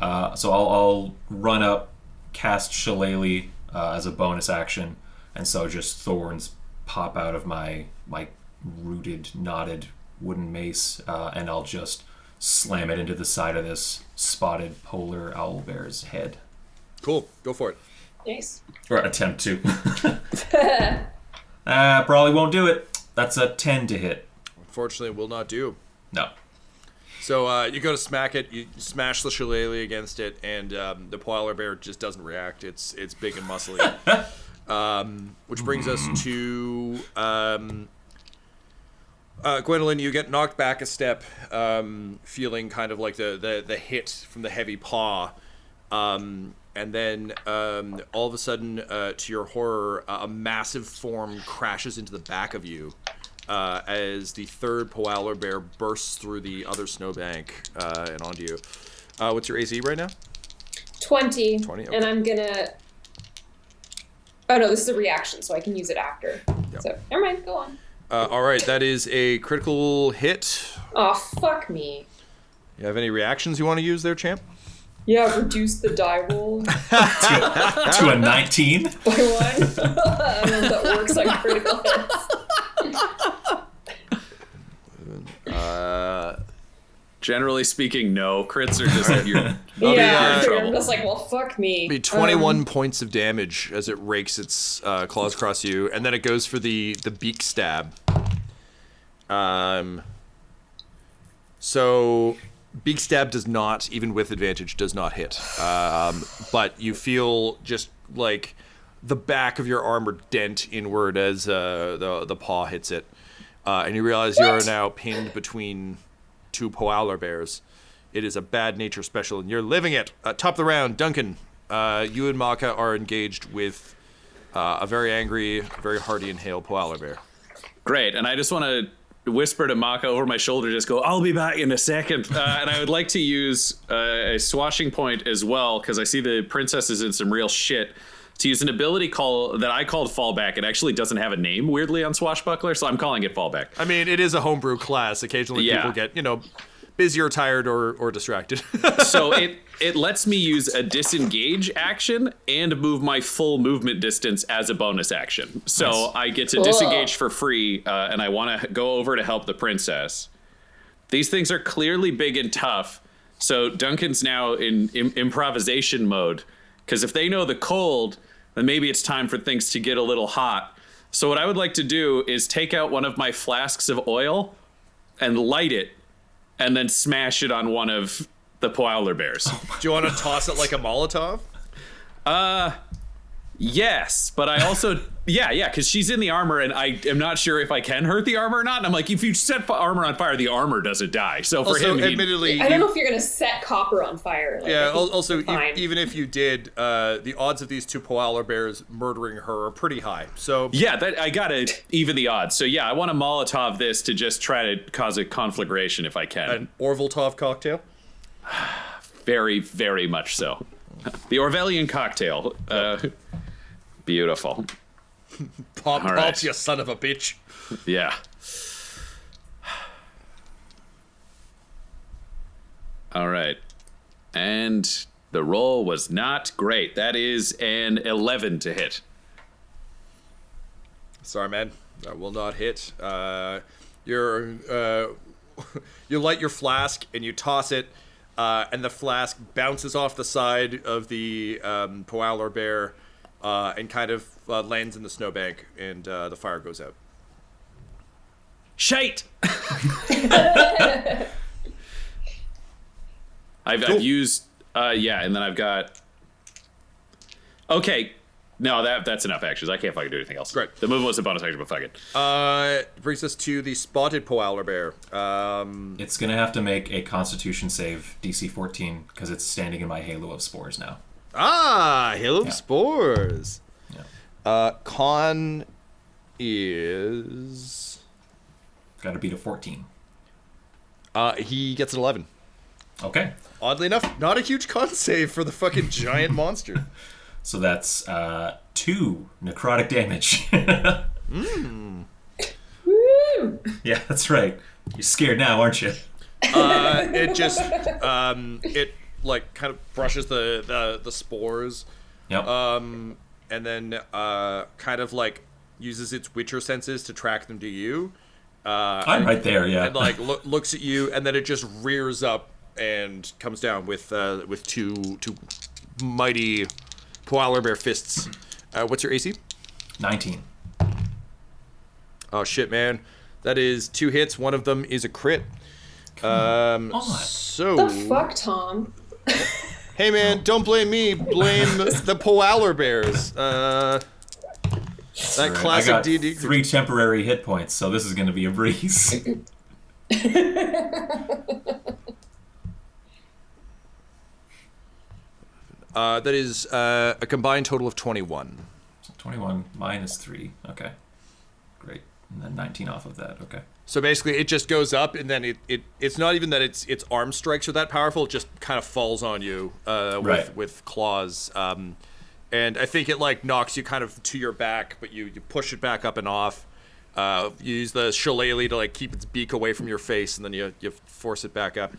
Speaker 5: So I'll run up, cast Shillelagh as a bonus action, and so just thorns pop out of my rooted, knotted wooden mace, and I'll just slam it into the side of this spotted polar owl bear's head.
Speaker 2: Cool. Go for it.
Speaker 4: Nice.
Speaker 5: Or attempt to. Probably won't do it. That's a 10 to hit.
Speaker 2: Unfortunately, it will not do.
Speaker 5: No.
Speaker 2: So you go to smack it, you smash the shillelagh against it, and the polar bear just doesn't react. It's big and muscly. Which brings us to Gwendolyn. You get knocked back a step, feeling kind of like the hit from the heavy paw. And then all of a sudden, to your horror, a massive form crashes into the back of you as the third polar bear bursts through the other snowbank and onto you. What's your AC right now?
Speaker 4: 20.
Speaker 2: 20, okay.
Speaker 4: And I'm gonna... Oh no, this is a reaction, so I can use it after.
Speaker 2: Yeah.
Speaker 4: So never mind. Go on.
Speaker 2: All right, that is a critical hit.
Speaker 4: Oh, fuck me.
Speaker 2: You have any reactions you want to use there, champ?
Speaker 4: Yeah, reduce the die roll
Speaker 5: To a 19.
Speaker 4: by 1. I don't know if that works on critical hits.
Speaker 3: Generally speaking, no. Crits are just like you're
Speaker 4: Yeah,
Speaker 3: you're in
Speaker 4: I'm
Speaker 3: trouble.
Speaker 4: just like, well, fuck me.
Speaker 2: Be 21 points of damage as it rakes its claws across you, and then it goes for the beak stab. So beak stab does not, even with advantage, does not hit. But you feel just like the back of your armor dent inward as the paw hits it, and you realize you are now pinned between two polar bears. It is a bad nature special, and you're living it. Top of the round, Duncan. You and Makka are engaged with a very angry, very hardy and hale polar bear.
Speaker 3: Great, and I just want to whisper to Makka over my shoulder, just go, I'll be back in a second. And I would like to use a swashing point as well, because I see the princess is in some real shit, to use an ability call that I called Fallback. It actually doesn't have a name, weirdly, on Swashbuckler, so I'm calling it Fallback.
Speaker 2: I mean, it is a homebrew class. Occasionally people get, busy or tired or distracted.
Speaker 3: So it lets me use a disengage action and move my full movement distance as a bonus action. So nice. I get to disengage for free, and I want to go over to help the princess. These things are clearly big and tough, so Duncan's now in improvisation mode, because if they know the cold, then maybe it's time for things to get a little hot. So what I would like to do is take out one of my flasks of oil and light it, and then smash it on one of the polar bears.
Speaker 2: Do you want to toss it like a Molotov?
Speaker 3: Yes, but I also, because she's in the armor, and I am not sure if I can hurt the armor or not. And I'm like, if you set armor on fire, the armor doesn't die. So for
Speaker 2: also,
Speaker 3: him,
Speaker 2: admittedly,
Speaker 4: I don't know if you're gonna set copper on fire. Like,
Speaker 2: also, even if you did, the odds of these two polar bears murdering her are pretty high. So
Speaker 3: I gotta even the odds. So I want to Molotov this to just try to cause a conflagration if I can.
Speaker 2: An Orvaltov cocktail.
Speaker 3: Very, very much so. The Orwellian cocktail. Beautiful.
Speaker 2: Pop, right. You son of a bitch.
Speaker 3: Yeah. All right. And the roll was not great. That is an 11 to hit.
Speaker 2: Sorry, man. That will not hit. You light your flask and you toss it, and the flask bounces off the side of the polar bear and kind of lands in the snowbank, and the fire goes out.
Speaker 3: Shite! I've used, and then I've got... Okay, no, that's enough actions. I can't fucking do anything else.
Speaker 2: Great.
Speaker 3: The move was a bonus action, but fuck it.
Speaker 2: Brings us to the spotted polar bear.
Speaker 5: It's going to have to make a Constitution save, DC 14, because it's standing in my halo of spores now.
Speaker 2: Halo of spores. Yeah. Con is...
Speaker 5: Got to beat a 14.
Speaker 2: He gets an 11.
Speaker 5: Okay.
Speaker 2: Oddly enough, not a huge con save for the fucking giant monster.
Speaker 5: So that's 2 necrotic damage.
Speaker 4: Woo!
Speaker 5: Yeah, that's right. You're scared now, aren't you?
Speaker 2: It just it like kind of brushes the spores.
Speaker 5: Yep.
Speaker 2: And then kind of like uses its Witcher senses to track them to you.
Speaker 5: I'm right there, yeah.
Speaker 2: And like looks at you, and then it just rears up and comes down with two mighty polar bear fists. What's your AC?
Speaker 5: 19.
Speaker 2: Oh shit, man! That is 2 hits. One of them is a crit. So
Speaker 4: the fuck, Tom?
Speaker 2: Hey man, don't blame me. Blame the polar bears. That
Speaker 5: right,
Speaker 2: classic
Speaker 5: I got
Speaker 2: D&D.
Speaker 5: 3 temporary hit points, so this is going to be a breeze.
Speaker 2: That is a combined total of 21.
Speaker 5: So 21 minus 3. Okay. Great. And then 19 off of that. Okay.
Speaker 2: So basically, it just goes up, and then it's not even that its arm strikes are that powerful. It just kind of falls on you with claws. And I think it like knocks you kind of to your back, but you push it back up and off. You use the shillelagh to like keep its beak away from your face, and then you force it back up.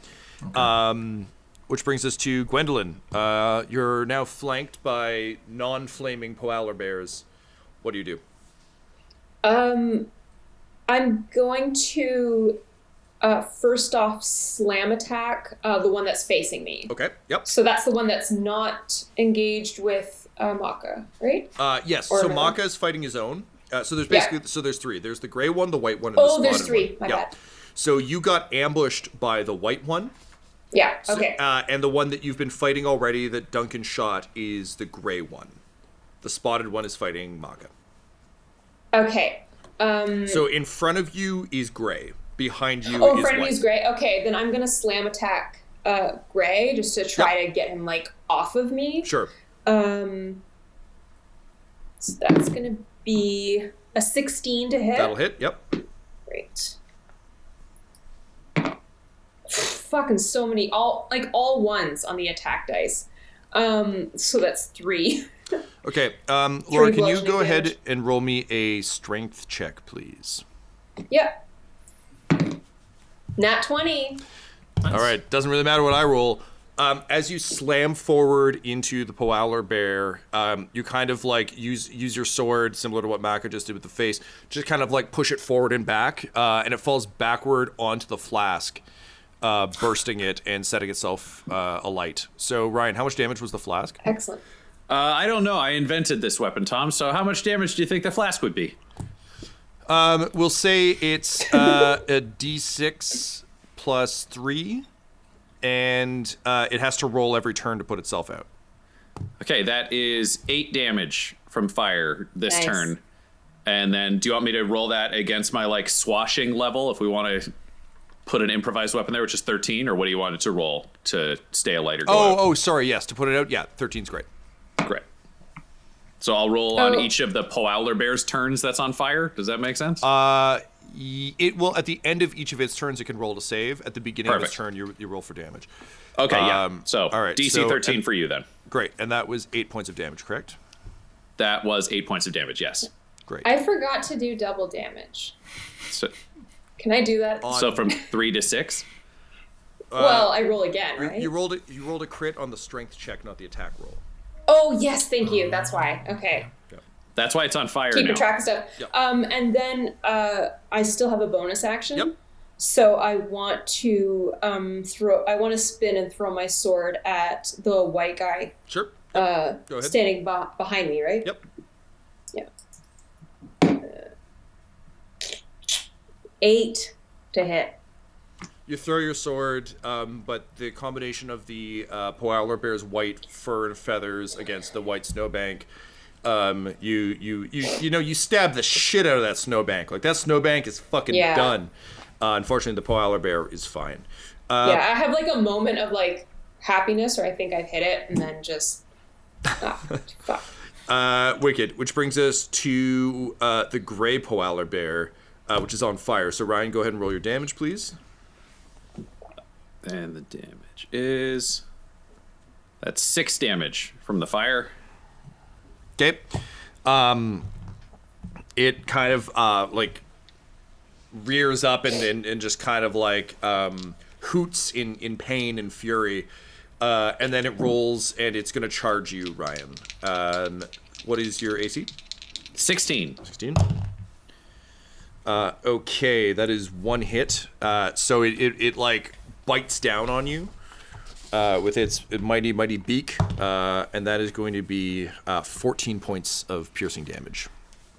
Speaker 2: Okay. Which brings us to Gwendolyn. You're now flanked by non-flaming polar bears. What do you do?
Speaker 4: I'm going to first off slam attack the one that's facing me.
Speaker 2: Okay. Yep.
Speaker 4: So that's the one that's not engaged with Makka, right?
Speaker 2: Yes.
Speaker 4: Or
Speaker 2: so
Speaker 4: no?
Speaker 2: Makka is fighting his own. So there's basically there's three. There's the gray one, the white one, and the spotted one.
Speaker 4: Oh, there's three. My bad.
Speaker 2: So you got ambushed by the white one.
Speaker 4: Yeah. Okay.
Speaker 2: And the one that you've been fighting already that Duncan shot is the gray one. The spotted one is fighting Makka.
Speaker 4: Okay.
Speaker 2: So in front of you is gray. Behind you is
Speaker 4: in front of
Speaker 2: white.
Speaker 4: me is gray. Okay, then I'm gonna slam attack gray just to try to get him like off of me.
Speaker 2: Sure.
Speaker 4: So that's gonna be a 16 to hit.
Speaker 2: That'll hit. Yep.
Speaker 4: Great. Fucking so many all ones on the attack dice. So that's 3.
Speaker 2: Okay. Laura, can you
Speaker 4: bludgeoning
Speaker 2: go ahead
Speaker 4: damage.
Speaker 2: and roll me a strength check, please?
Speaker 4: Yep. Nat 20.
Speaker 2: All right. Doesn't really matter what I roll. As you slam forward into the polar bear, you kind of like use your sword, similar to what Makka just did with the face, just kind of like push it forward and back, and it falls backward onto the flask, bursting it and setting itself alight. So, Ryan, how much damage was the flask?
Speaker 4: Excellent.
Speaker 3: I don't know. I invented this weapon, Tom. So how much damage do you think the flask would be?
Speaker 2: We'll say it's a D6 plus 3, and it has to roll every turn to put itself out.
Speaker 3: Okay, that is 8 damage from fire this
Speaker 4: Nice.
Speaker 3: turn. And then do you want me to roll that against my like swashing level if we want to put an improvised weapon there, which is 13, or what do you want it to roll to stay alight or go out?
Speaker 2: Oh, sorry. Yes, to put it out. Yeah, 13's great.
Speaker 3: Great. So I'll roll on each of the polar bear's turns that's on fire. Does that make sense?
Speaker 2: It will at the end of each of its turns. It can roll to save. At the beginning of its
Speaker 3: Perfect.
Speaker 2: turn, you roll for damage.
Speaker 3: Okay, yeah. So
Speaker 2: all right,
Speaker 3: DC
Speaker 2: so-
Speaker 3: 13 for you then.
Speaker 2: Great, and that was 8 points of damage, correct?
Speaker 3: That was 8 points of damage, yes.
Speaker 2: Great.
Speaker 4: I forgot to do double damage.
Speaker 3: So,
Speaker 4: Can I do that?
Speaker 3: so from 3 to 6?
Speaker 4: Well, I roll again, right?
Speaker 2: You rolled a crit on the strength check, not the attack roll.
Speaker 4: Oh, yes, thank you. That's why. Okay.
Speaker 3: That's why it's on fire
Speaker 4: Keeping
Speaker 3: now.
Speaker 4: track of stuff.
Speaker 2: Yep.
Speaker 4: And then I still have a bonus action.
Speaker 2: Yep.
Speaker 4: So I want to I want to spin and throw my sword at the white guy
Speaker 2: Sure. Go ahead.
Speaker 4: standing behind me, right?
Speaker 2: Yep.
Speaker 4: Yeah. 8 to hit.
Speaker 2: You throw your sword, but the combination of the polar bear's white fur and feathers against the white snowbank, you stab the shit out of that snowbank. Like that snowbank is fucking done. Unfortunately, the polar bear is fine.
Speaker 4: I have like a moment of like happiness, or I think I've hit it, and then just fuck.
Speaker 2: Wicked. Which brings us to the gray polar bear, which is on fire. So Ryan, go ahead and roll your damage, please.
Speaker 3: And the damage is... That's 6 damage from the fire.
Speaker 2: Okay. It kind of like rears up and just kind of like hoots in pain and fury, and then it rolls and it's gonna charge you, Ryan. What is your AC?
Speaker 3: 16.
Speaker 2: 16. Okay, that is 1 hit. So it like bites down on you with its mighty beak, and that is going to be 14 points of piercing damage.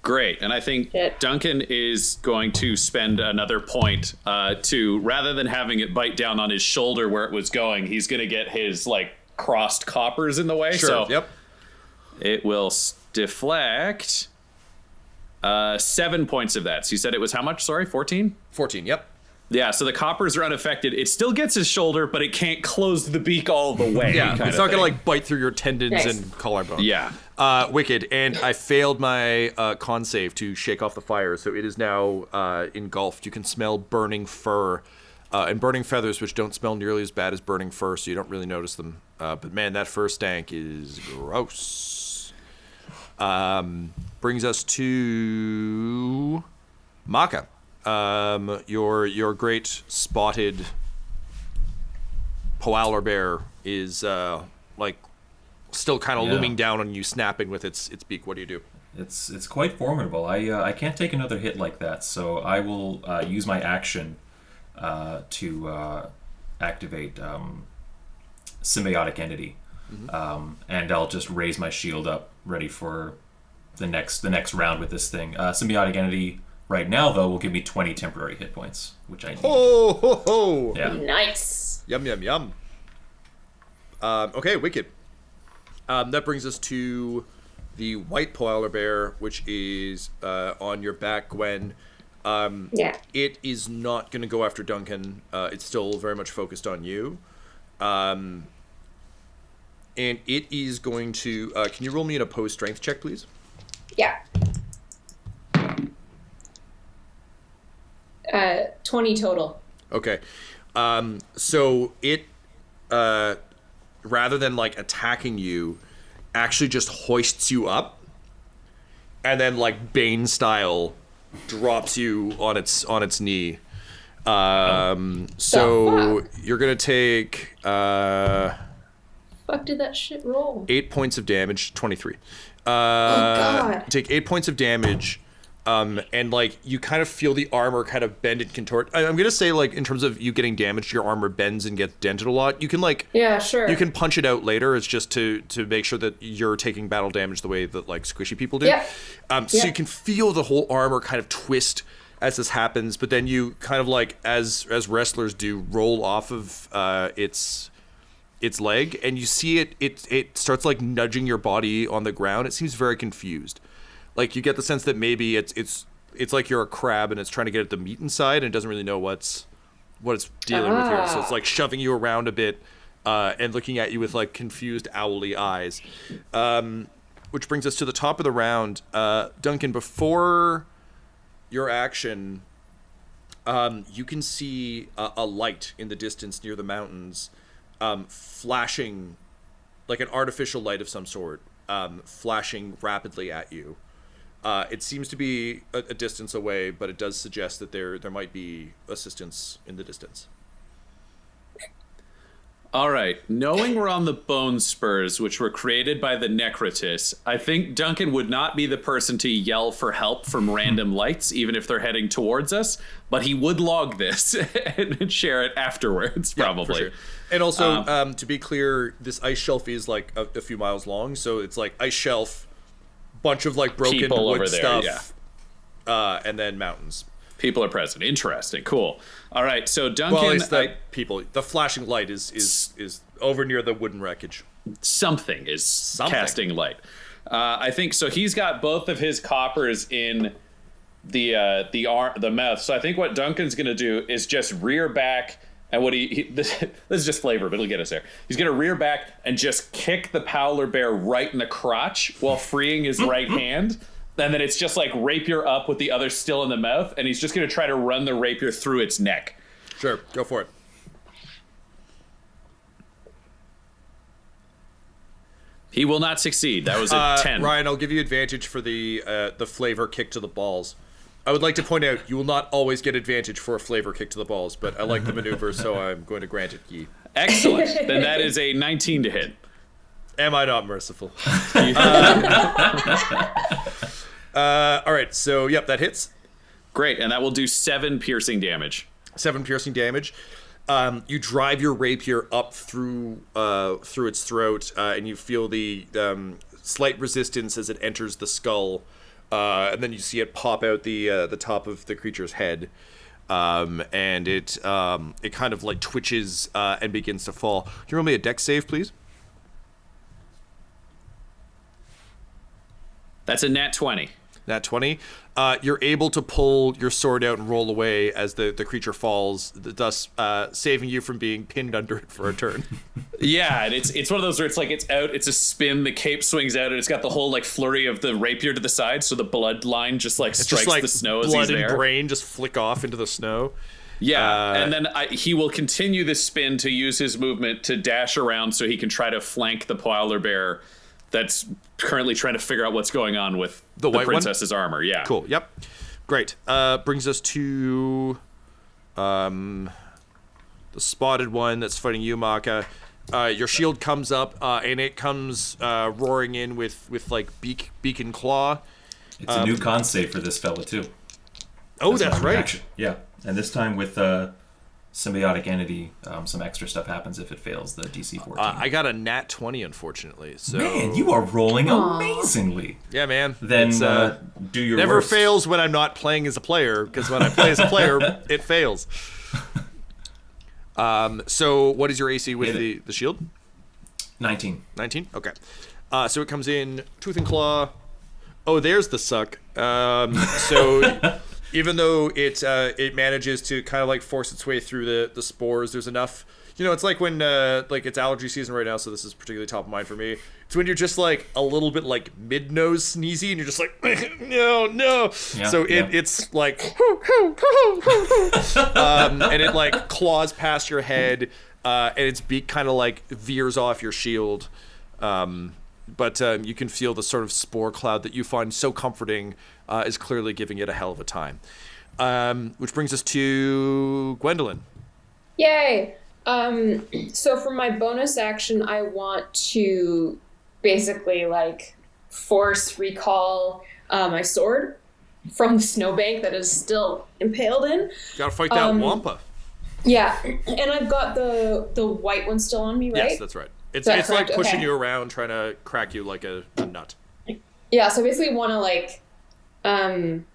Speaker 3: Great. And I think Duncan is going to spend another point to, rather than having it bite down on his shoulder where it was going, he's going to get his like crossed coppers in the way.
Speaker 2: Sure.
Speaker 3: So
Speaker 2: Yep.
Speaker 3: it will deflect 7 points of that. So you said it was how much? Sorry, 14?
Speaker 2: 14. Yep.
Speaker 3: Yeah, so the coppers are unaffected. It still gets his shoulder, but it can't close the beak all the way.
Speaker 2: Yeah,
Speaker 3: kind
Speaker 2: it's
Speaker 3: of
Speaker 2: not gonna
Speaker 3: thing.
Speaker 2: like bite through your tendons
Speaker 4: Nice.
Speaker 2: and collarbone.
Speaker 3: Yeah.
Speaker 2: Wicked. And I failed my con save to shake off the fire, so it is now engulfed. You can smell burning fur and burning feathers, which don't smell nearly as bad as burning fur, so you don't really notice them. But man, that fur stank is gross. Brings us to Makka, your great spotted polar bear is like still kind of looming down on you, snapping with its beak. What do you do?
Speaker 5: It's quite formidable. I can't take another hit like that, so I will use my action to activate symbiotic entity, and I'll just raise my shield up, ready for the next round with this thing. Symbiotic entity right now, though, will give me 20 temporary hit points, which I need.
Speaker 2: Oh, ho, ho.
Speaker 5: Yeah.
Speaker 4: Nice.
Speaker 2: Yum, yum, yum. Okay, wicked. That brings us to the white polar bear, which is on your back, Gwen.
Speaker 4: Yeah.
Speaker 2: It is not going to go after Duncan. It's still very much focused on you. And it is going to... can you roll me an opposed strength check, please?
Speaker 4: Yeah. 20 total.
Speaker 2: Okay. So it, rather than like attacking you, actually just hoists you up, and then like Bane style drops you on its knee. So you're gonna take
Speaker 4: Fuck did that shit roll?
Speaker 2: 8 points of damage. 23.
Speaker 4: Oh God.
Speaker 2: Take 8 points of damage. And like you kind of feel the armor kind of bend and contort. I'm gonna say, like, in terms of you getting damaged, your armor bends and gets dented a lot. You can like,
Speaker 4: Yeah, sure.
Speaker 2: you can punch it out later. It's just to make sure that you're taking battle damage the way that like squishy people do.
Speaker 4: Yeah.
Speaker 2: So you can feel the whole armor kind of twist as this happens, but then you kind of like, as wrestlers do, roll off of its leg, and you see it starts like nudging your body on the ground. It seems very confused. Like, you get the sense that maybe it's like you're a crab and it's trying to get at the meat inside and it doesn't really know what it's dealing with here. So it's like shoving you around a bit and looking at you with like confused owly eyes. Which brings us to the top of the round. Duncan, before your action, you can see a light in the distance near the mountains, flashing, like an artificial light of some sort, flashing rapidly at you. It seems to be a distance away, but it does suggest that there might be assistance in the distance.
Speaker 3: All right. Knowing we're on the bone spurs, which were created by the Necrotis, I think Duncan would not be the person to yell for help from random lights, even if they're heading towards us. But he would log this and share it afterwards, probably.
Speaker 2: Yeah, for sure. And also, to be clear, this ice shelf is like a few miles long, so it's like ice shelf, bunch of like broken
Speaker 3: People
Speaker 2: wood
Speaker 3: over there,
Speaker 2: stuff, and then mountains.
Speaker 3: People are present. Interesting. Cool. All right. So Duncan,
Speaker 2: Well, at least people. The flashing light is over near the wooden wreckage.
Speaker 3: Something is casting light. I think so. He's got both of his coppers in the mouth. So I think what Duncan's going to do is just rear back. And what this is just flavor, but it'll get us there. He's going to rear back and just kick the polar bear right in the crotch while freeing his right hand. And then it's just like rapier up with the other still in the mouth. And he's just going to try to run the rapier through its neck.
Speaker 2: Sure, go for it.
Speaker 3: He will not succeed. That was a 10.
Speaker 2: Ryan, I'll give you advantage for the flavor kick to the balls. I would like to point out, you will not always get advantage for a flavor kick to the balls, but I like the maneuver, so I'm going to grant it ye.
Speaker 3: Excellent. Then that is a 19 to hit.
Speaker 2: Am I not merciful? All right, so, yep, that hits.
Speaker 3: Great, and that will do 7 piercing damage.
Speaker 2: 7 piercing damage. You drive your rapier up through its throat, and you feel the slight resistance as it enters the skull. And then you see it pop out the top of the creature's head, and it kind of like twitches and begins to fall. Can you roll me a dex save, please?
Speaker 3: That's a nat 20.
Speaker 2: Nat 20. You're able to pull your sword out and roll away as the creature falls, thus saving you from being pinned under it for a turn.
Speaker 3: Yeah, and it's one of those where it's like it's out, it's a spin, the cape swings out, and it's got the whole like flurry of the rapier to the side, so the blood line just like strikes the snow as he's
Speaker 2: blood
Speaker 3: there.
Speaker 2: and brain just flick off into the snow.
Speaker 3: Yeah, and then he will continue this spin to use his movement to dash around so he can try to flank the polar bear that's currently trying to figure out what's going on with the
Speaker 2: white
Speaker 3: princess's armor. Yeah.
Speaker 2: Cool. Yep. Great. Brings us to the spotted one that's fighting you, Makka. Your shield comes up, and it comes roaring in with like beak and claw.
Speaker 5: It's a new con save for this fella too.
Speaker 2: Oh, that's
Speaker 5: my
Speaker 2: right.
Speaker 5: reaction. Yeah, and this time with symbiotic entity, some extra stuff happens if it fails the DC 14.
Speaker 2: I got a nat 20, unfortunately. So
Speaker 5: Man, you are rolling amazingly.
Speaker 2: yeah, man.
Speaker 5: Then
Speaker 2: It's,
Speaker 5: do your
Speaker 2: never
Speaker 5: worst.
Speaker 2: fails when I'm not playing as a player, because when I play as a player, it fails. So what is your AC with the shield?
Speaker 5: 19.
Speaker 2: 19? Okay. So it comes in tooth and claw. Oh, there's the suck. So even though it manages to kind of like force its way through the spores, there's enough. It's like when like it's allergy season right now, so this is particularly top of mind for me. It's when you're just like a little bit like mid-nose sneezy, and you're just like no.
Speaker 5: Yeah,
Speaker 2: So it's like and it like claws past your head, and its beak kind of like veers off your shield. But you can feel the sort of spore cloud that you find so comforting is clearly giving it a hell of a time. Which brings us to Gwendolyn.
Speaker 4: Yay! So for my bonus action, I want to basically like force recall my sword from the snowbank that is still impaled in.
Speaker 2: Gotta fight that Wampa.
Speaker 4: Yeah, and I've got the white one still on me, right?
Speaker 2: Yes, that's right. It's
Speaker 4: that
Speaker 2: it's like
Speaker 4: correct?
Speaker 2: pushing
Speaker 4: Okay.
Speaker 2: you around, trying to crack you like a nut.
Speaker 4: Yeah, so I basically want to like kind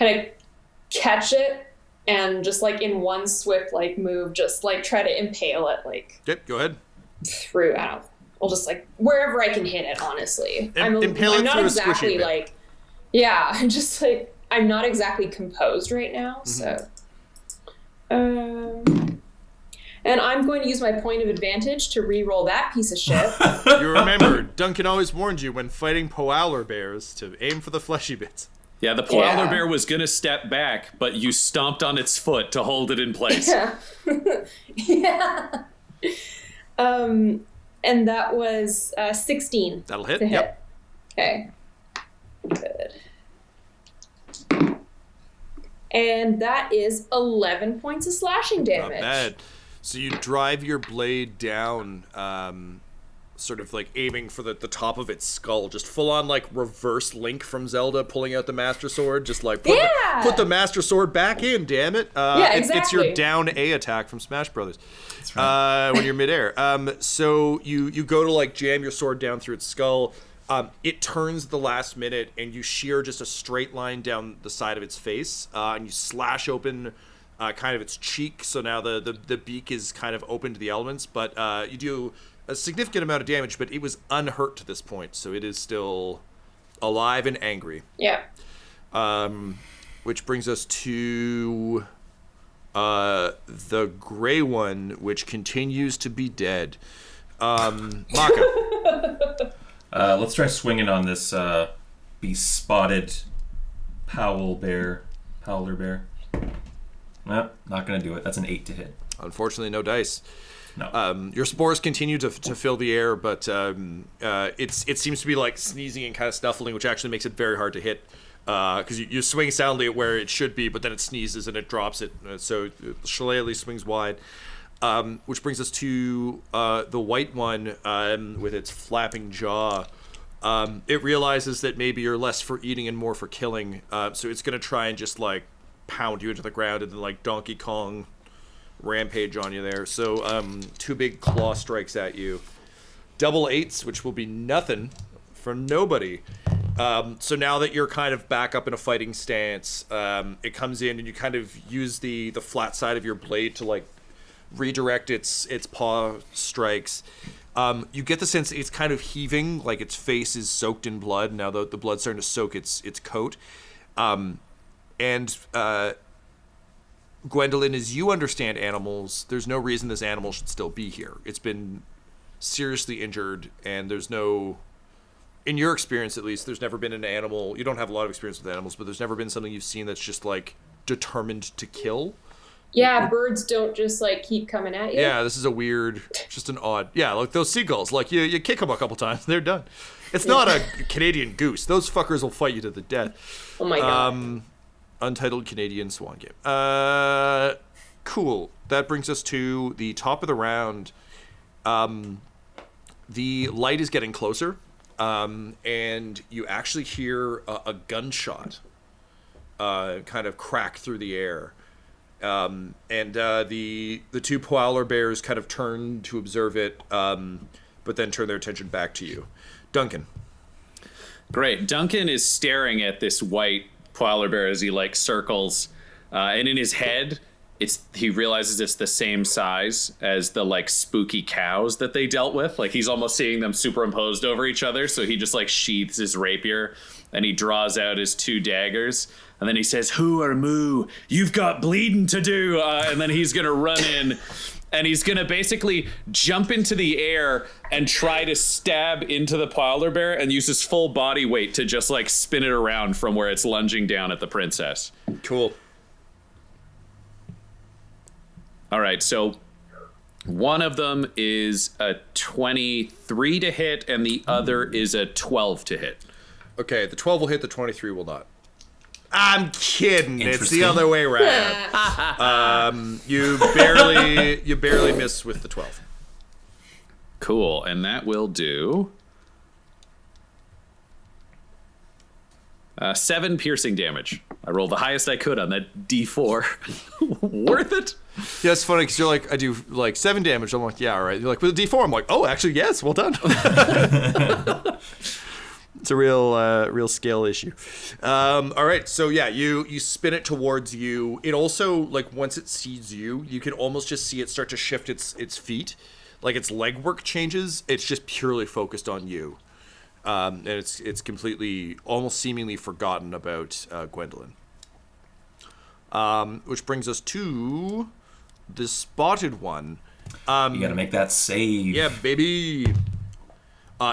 Speaker 4: of catch it and just like in one swift like move, just like try to impale it like
Speaker 2: Yep, go ahead.
Speaker 4: through. I don't know. I'll just like wherever I can hit it. Honestly,
Speaker 2: Impale it
Speaker 4: I'm not
Speaker 2: through a
Speaker 4: exactly
Speaker 2: squishy bit.
Speaker 4: like. Yeah, I'm just like I'm not exactly composed right now, so. And I'm going to use my point of advantage to re-roll that piece of shit.
Speaker 2: You remember, Duncan always warned you when fighting polar bears to aim for the fleshy bits.
Speaker 3: Yeah, the polar
Speaker 4: Yeah.
Speaker 3: bear was gonna step back, but you stomped on its foot to hold it in place.
Speaker 4: Yeah. Yeah. And that was 16
Speaker 2: That'll hit.
Speaker 4: to hit.
Speaker 2: Yep.
Speaker 4: Okay. Good. And that is 11 points of slashing
Speaker 2: Not
Speaker 4: damage.
Speaker 2: bad. So you drive your blade down, sort of like aiming for the top of its skull, just full on like reverse Link from Zelda, pulling out the Master Sword, just like put the Master Sword back in, damn it. It's your
Speaker 4: exactly.
Speaker 2: down A attack from Smash Brothers.
Speaker 5: That's right.
Speaker 2: When you're midair. So you go to like jam your sword down through its skull. It turns at the last minute, and you shear just a straight line down the side of its face, and you slash open kind of its cheek. So now the beak is kind of open to the elements, but you do a significant amount of damage. But it was unhurt to this point, so it is still alive and angry.
Speaker 4: Yeah.
Speaker 2: Which brings us to the gray one, which continues to be dead. Makka.
Speaker 5: Let's try swinging on this bespotted howler bear. No, not going to do it. That's an 8 to hit.
Speaker 2: Unfortunately, no dice.
Speaker 5: No.
Speaker 2: Your spores continue to fill the air, but it seems to be like sneezing and kind of snuffling, which actually makes it very hard to hit. Because you swing soundly at where it should be, but then it sneezes and it drops it. So Shillelagh swings wide. Which brings us to the white one with its flapping jaw. It realizes that maybe you're less for eating and more for killing. So it's going to try and just like pound you into the ground and then like Donkey Kong rampage on you there. So 2 big claw strikes at you. Double 8s, which will be nothing for nobody. So now that you're kind of back up in a fighting stance, it comes in and you kind of use the flat side of your blade to like redirect its paw strikes. You get the sense it's kind of heaving, like its face is soaked in blood. Now the blood's starting to soak its coat. And Gwendolyn, as you understand animals, there's no reason this animal should still be here. It's been seriously injured, and there's no, in your experience at least, there's never been an animal, you don't have a lot of experience with animals, but there's never been something you've seen that's just like determined to kill.
Speaker 4: Yeah, birds don't just like keep coming at you.
Speaker 2: Yeah, this is a weird, just an odd, yeah, like those seagulls, like you kick them a couple times, they're done. It's not a Canadian goose. Those fuckers will fight you to the death.
Speaker 4: Oh my god.
Speaker 2: Untitled Canadian Swan Game. Cool. That brings us to the top of the round. The light is getting closer, and you actually hear a gunshot kind of crack through the air. And the two polar bears kind of turn to observe it, but then turn their attention back to you. Duncan.
Speaker 3: Great. Duncan is staring at this white polar bear as he like circles, and in his head, he realizes it's the same size as the like spooky cows that they dealt with. Like he's almost seeing them superimposed over each other. So he just like sheaths his rapier and he draws out his two daggers. And then he says, "Who are moo? You've got bleeding to do." And then he's going to run in and he's going to basically jump into the air and try to stab into the polar bear and use his full body weight to just like spin it around from where it's lunging down at the princess.
Speaker 2: Cool.
Speaker 3: All right, so one of them is a 23 to hit and the other is a 12 to hit.
Speaker 2: Okay, the 12 will hit, the 23 will not. I'm kidding. It's the other way around. You barely miss with the 12.
Speaker 3: Cool, and that will do 7 piercing damage. I rolled the highest I could on that D4. Worth it?
Speaker 2: Yeah, it's funny because you're like, I do like 7 damage. I'm like, yeah, all right. You're like, with a D4, I'm like, oh, actually, yes, well done. It's a real scale issue. All right, so yeah, you spin it towards you. It also, like, once it sees you, you can almost just see it start to shift its feet. Like, its leg work changes. It's just purely focused on you. And it's completely, almost seemingly forgotten about Gwendolyn. Which brings us to the spotted one.
Speaker 5: You gotta make that save.
Speaker 2: Yeah, baby.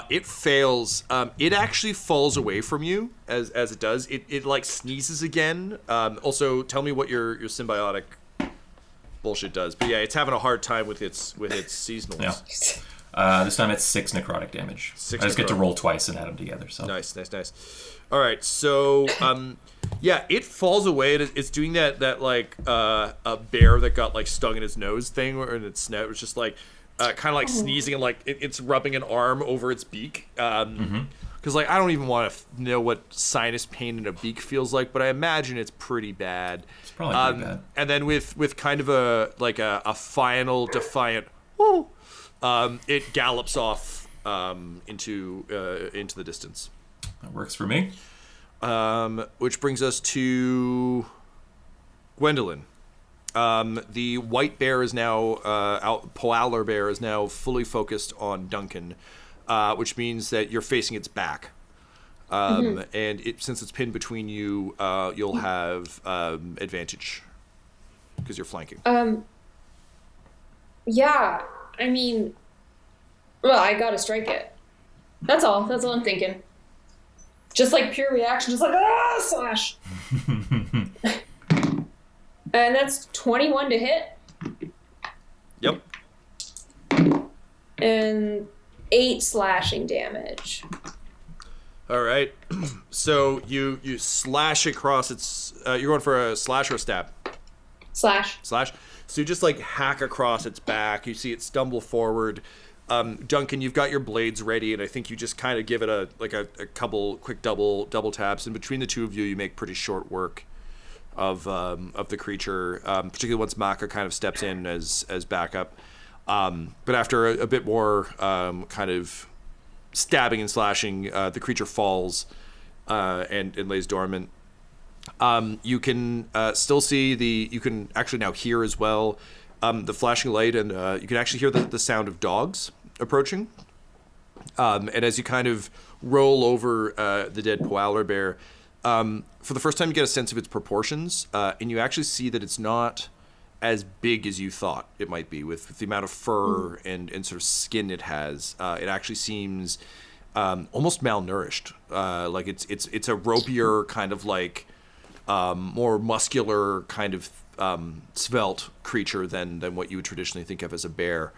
Speaker 2: It fails. It actually falls away from you as it does. It like sneezes again. Also, tell me what your symbiotic bullshit does. But yeah, it's having a hard time with its seasonals.
Speaker 5: Yeah. This time it's 6 necrotic damage. I just get to roll twice and add them together. So
Speaker 2: nice. All right, so yeah, it falls away. It's doing that like a bear that got like stung in his nose thing, or in its snout. It's just like kind of like sneezing and like it's rubbing an arm over its beak. Because like I don't even want to know what sinus pain in a beak feels like, but I imagine it's pretty bad.
Speaker 5: it's probably pretty bad.
Speaker 2: And then with kind of a final defiant, woo, it gallops off into the distance.
Speaker 5: That works for me.
Speaker 2: Which brings us to Gwendolyn. The white bear is now polar bear is now fully focused on Duncan, which means that you're facing its back. And since it's pinned between you, you'll have advantage because you're flanking.
Speaker 4: Yeah, I mean, well, I gotta strike it. That's all I'm thinking. Just like pure reaction, just like, slash. And that's 21 to hit.
Speaker 2: Yep.
Speaker 4: And 8 slashing damage.
Speaker 2: All right. So you slash across its. You're going for a slash or a stab?
Speaker 4: Slash.
Speaker 2: So you just like hack across its back. You see it stumble forward. Duncan, you've got your blades ready, and I think you just kind of give it a couple quick double taps. And between the two of you make pretty short work of the creature, particularly once Makka kind of steps in as backup. But after a bit more kind of stabbing and slashing, the creature falls and lays dormant. You can still see you can actually now hear as well the flashing light, and you can actually hear the sound of dogs approaching. And as you kind of roll over the dead polar bear, for the first time you get a sense of its proportions, and you actually see that it's not as big as you thought it might be with the amount of fur and sort of skin it has. It actually seems almost malnourished. Like it's a ropier kind of like more muscular kind of svelte creature than what you would traditionally think of as a bear.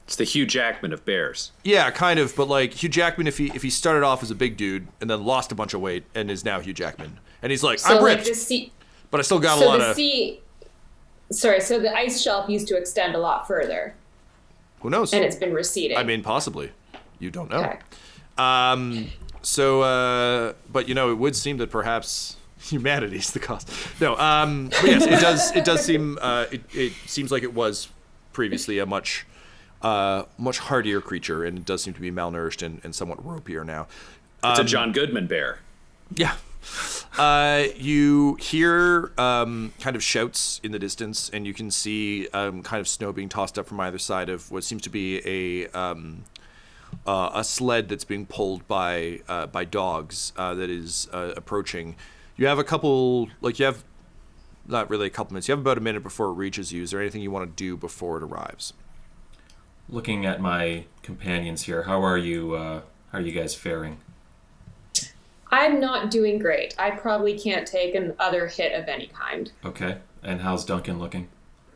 Speaker 3: It's the Hugh Jackman of bears.
Speaker 2: Yeah, kind of, but like Hugh Jackman, if he started off as a big dude and then lost a bunch of weight and is now Hugh Jackman, and he's like,
Speaker 4: So
Speaker 2: I'm
Speaker 4: like
Speaker 2: ripped,
Speaker 4: the sea.
Speaker 2: but I still got a
Speaker 4: So
Speaker 2: lot
Speaker 4: the
Speaker 2: of.
Speaker 4: sea. Sorry. So the ice shelf used to extend a lot further,
Speaker 2: Who knows?
Speaker 4: and it's been receding.
Speaker 2: I mean, possibly. You don't know.
Speaker 4: Okay.
Speaker 2: But it would seem that perhaps humanity's the cause. No. But yes, it does seem. It seems like it was previously a much hardier creature, and it does seem to be malnourished and somewhat ropier now.
Speaker 3: It's a John Goodman bear.
Speaker 2: Yeah. You hear kind of shouts in the distance, and you can see kind of snow being tossed up from either side of what seems to be a sled that's being pulled by dogs that is approaching. You have a couple, you have not really a couple minutes. You have about a minute before it reaches you. Is there anything you want to do before it arrives?
Speaker 5: Looking at my companions here, how are you guys faring?
Speaker 4: I'm not doing great. I probably can't take another hit of any kind.
Speaker 5: Okay. And how's Duncan looking?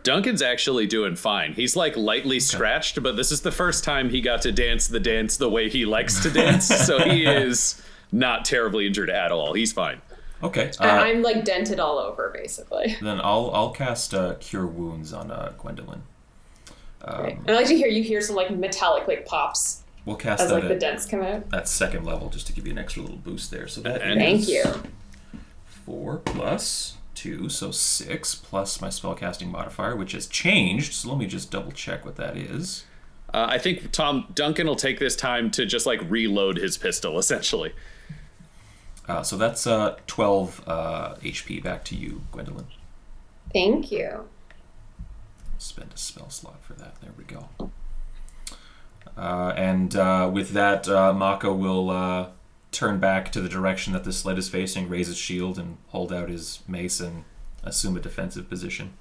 Speaker 3: Duncan's actually doing fine. He's like lightly scratched, but this is the first time he got to dance the way he likes to dance, so he is not terribly injured at all. He's fine.
Speaker 5: Okay.
Speaker 4: I'm like dented all over, basically.
Speaker 5: Then I'll cast Cure Wounds on Gwendolyn.
Speaker 4: Right. And I like to hear some like metallic like pops
Speaker 5: We'll cast
Speaker 4: as
Speaker 5: that
Speaker 4: like the
Speaker 5: at,
Speaker 4: dents come out.
Speaker 5: at second level just to give you an extra little boost there. So that
Speaker 4: Thank
Speaker 5: is
Speaker 4: you.
Speaker 5: 4 plus 2, so 6 plus my spellcasting modifier, which has changed. So let me just double check what that is.
Speaker 3: I think Duncan will take this time to just like reload his pistol, essentially.
Speaker 5: So that's 12 HP. Back to you, Gwendolyn.
Speaker 4: Thank you.
Speaker 5: Spend a spell slot for that. There we go. And with that, Makka will turn back to the direction that the sled is facing, raise his shield, and hold out his mace and assume a defensive position.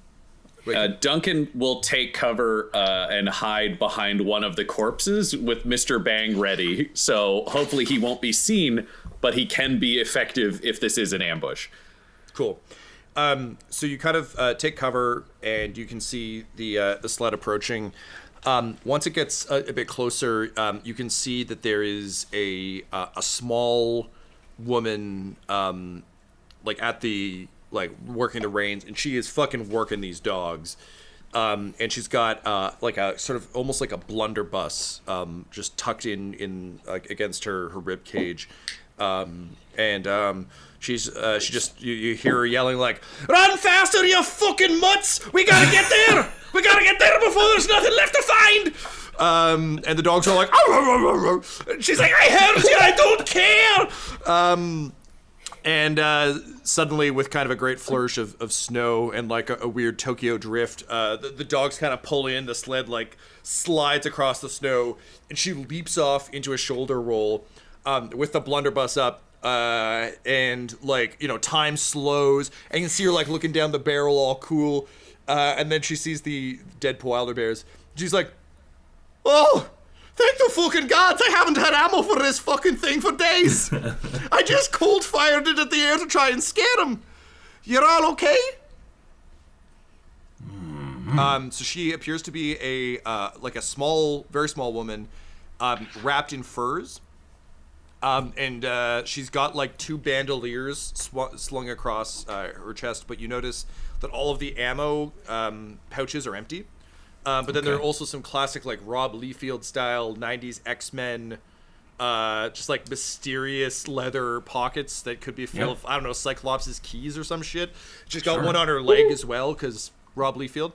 Speaker 3: Duncan will take cover and hide behind one of the corpses with Mr. Bang ready. So hopefully he won't be seen, but he can be effective if this is an ambush.
Speaker 2: Cool. So you kind of take cover, and you can see the sled approaching. Once it gets a bit closer, you can see that there is a small woman, at the working the reins, and she is fucking working these dogs. And she's got a sort of almost like a blunderbuss just tucked in against her rib cage. She just you hear her yelling like, "Run faster, you fucking mutts! We gotta get there! We gotta get there before there's nothing left to find!" And the dogs are like, "Arr, arr, arr, arr." And she's like, "I heard you, I don't care!" Suddenly, with kind of a great flourish of snow and like a weird Tokyo drift, the dogs kind of pull in, the sled like slides across the snow, and she leaps off into a shoulder roll with the blunderbuss up. And time slows, and you can see her like looking down the barrel all cool, and then she sees the dead polar bears. She's like, "Oh, thank the fucking gods, I haven't had ammo for this fucking thing for days. I just cold fired it at the air to try and scare them. You're all okay?" Mm-hmm. So she appears to be a small, very small woman, wrapped in furs. She's got like 2 bandoliers slung across her chest, but you notice that all of the ammo pouches are empty. But then there are also some classic like Rob Liefeld style 90s X-Men just like mysterious leather pockets that could be full of, I don't know, Cyclops' keys or some shit. She's got one on her leg as well, because Rob Liefeld.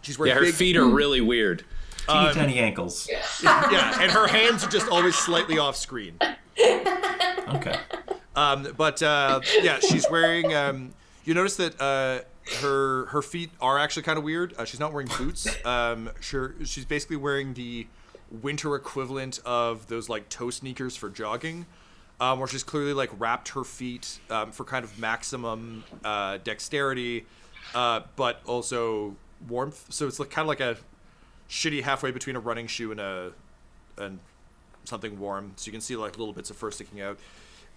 Speaker 2: She's wearing
Speaker 3: her feet are really weird.
Speaker 5: Teeny tiny ankles.
Speaker 2: Yeah, and her hands are just always slightly off screen.
Speaker 5: Okay.
Speaker 2: She's wearing. You notice that her feet are actually kind of weird. She's not wearing boots. She's basically wearing the winter equivalent of those like toe sneakers for jogging, where she's clearly like wrapped her feet for kind of maximum dexterity, but also warmth. So it's like kind of like a shitty halfway between a running shoe and something warm. So you can see like little bits of fur sticking out.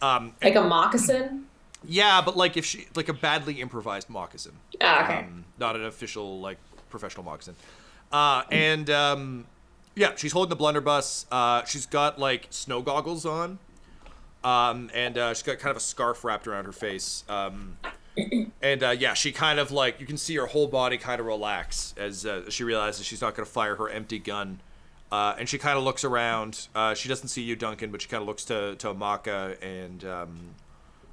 Speaker 4: Like a moccasin?
Speaker 2: Yeah, but like if she like a badly improvised moccasin.
Speaker 4: Ah, okay.
Speaker 2: Not an official like professional moccasin. Yeah, she's holding the blunderbuss. She's got like snow goggles on, and she's got kind of a scarf wrapped around her face. And yeah, she kind of like, you can see her whole body kind of relax as she realizes she's not going to fire her empty gun. And she kind of looks around. She doesn't see you, Duncan, but she kind of looks to Makka and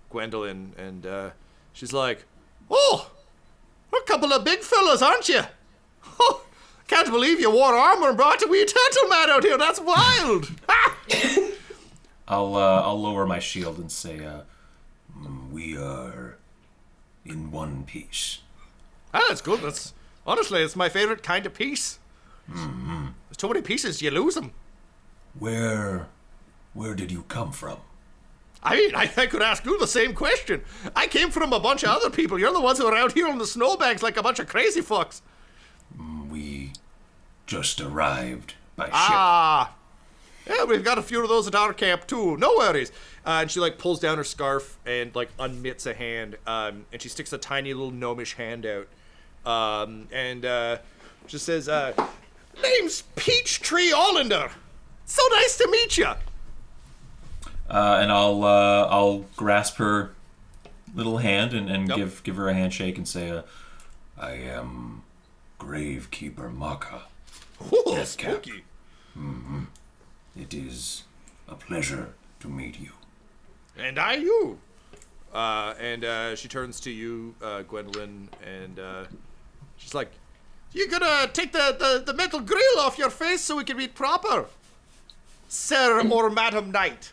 Speaker 2: Gwendolyn, and she's like, "Oh, a couple of big fellas, aren't you? Oh, can't believe you wore armor and brought a wee turtle man out here. That's wild."
Speaker 5: I'll lower my shield and say,
Speaker 6: We are in one piece.
Speaker 2: That's good. Honestly, it's my favorite kind of piece. There's too many pieces, you lose them.
Speaker 6: Where did you come from?
Speaker 2: I mean, I could ask you the same question. I came from a bunch of other people. You're the ones who are out here on the snowbanks like a bunch of crazy fucks.
Speaker 6: We just arrived by ship.
Speaker 2: Ah. Yeah, we've got a few of those at our camp, too. No worries. And she, like, pulls down her scarf and, like, unmits a hand. And she sticks a tiny little gnomish hand out. And just says, "Name's Peachtree Allender. So nice to meet you."
Speaker 5: And I'll grasp her little hand and
Speaker 2: Yep.
Speaker 5: give her a handshake and say,
Speaker 6: I am Gravekeeper Makka.
Speaker 2: Ooh,
Speaker 6: Deathcap.
Speaker 2: spooky.
Speaker 6: It is a pleasure to meet you.
Speaker 2: And I you. And she turns to you, Gwendolyn, and she's like, "You gonna take the metal grill off your face so we can meet proper, Sir or Madam Knight?"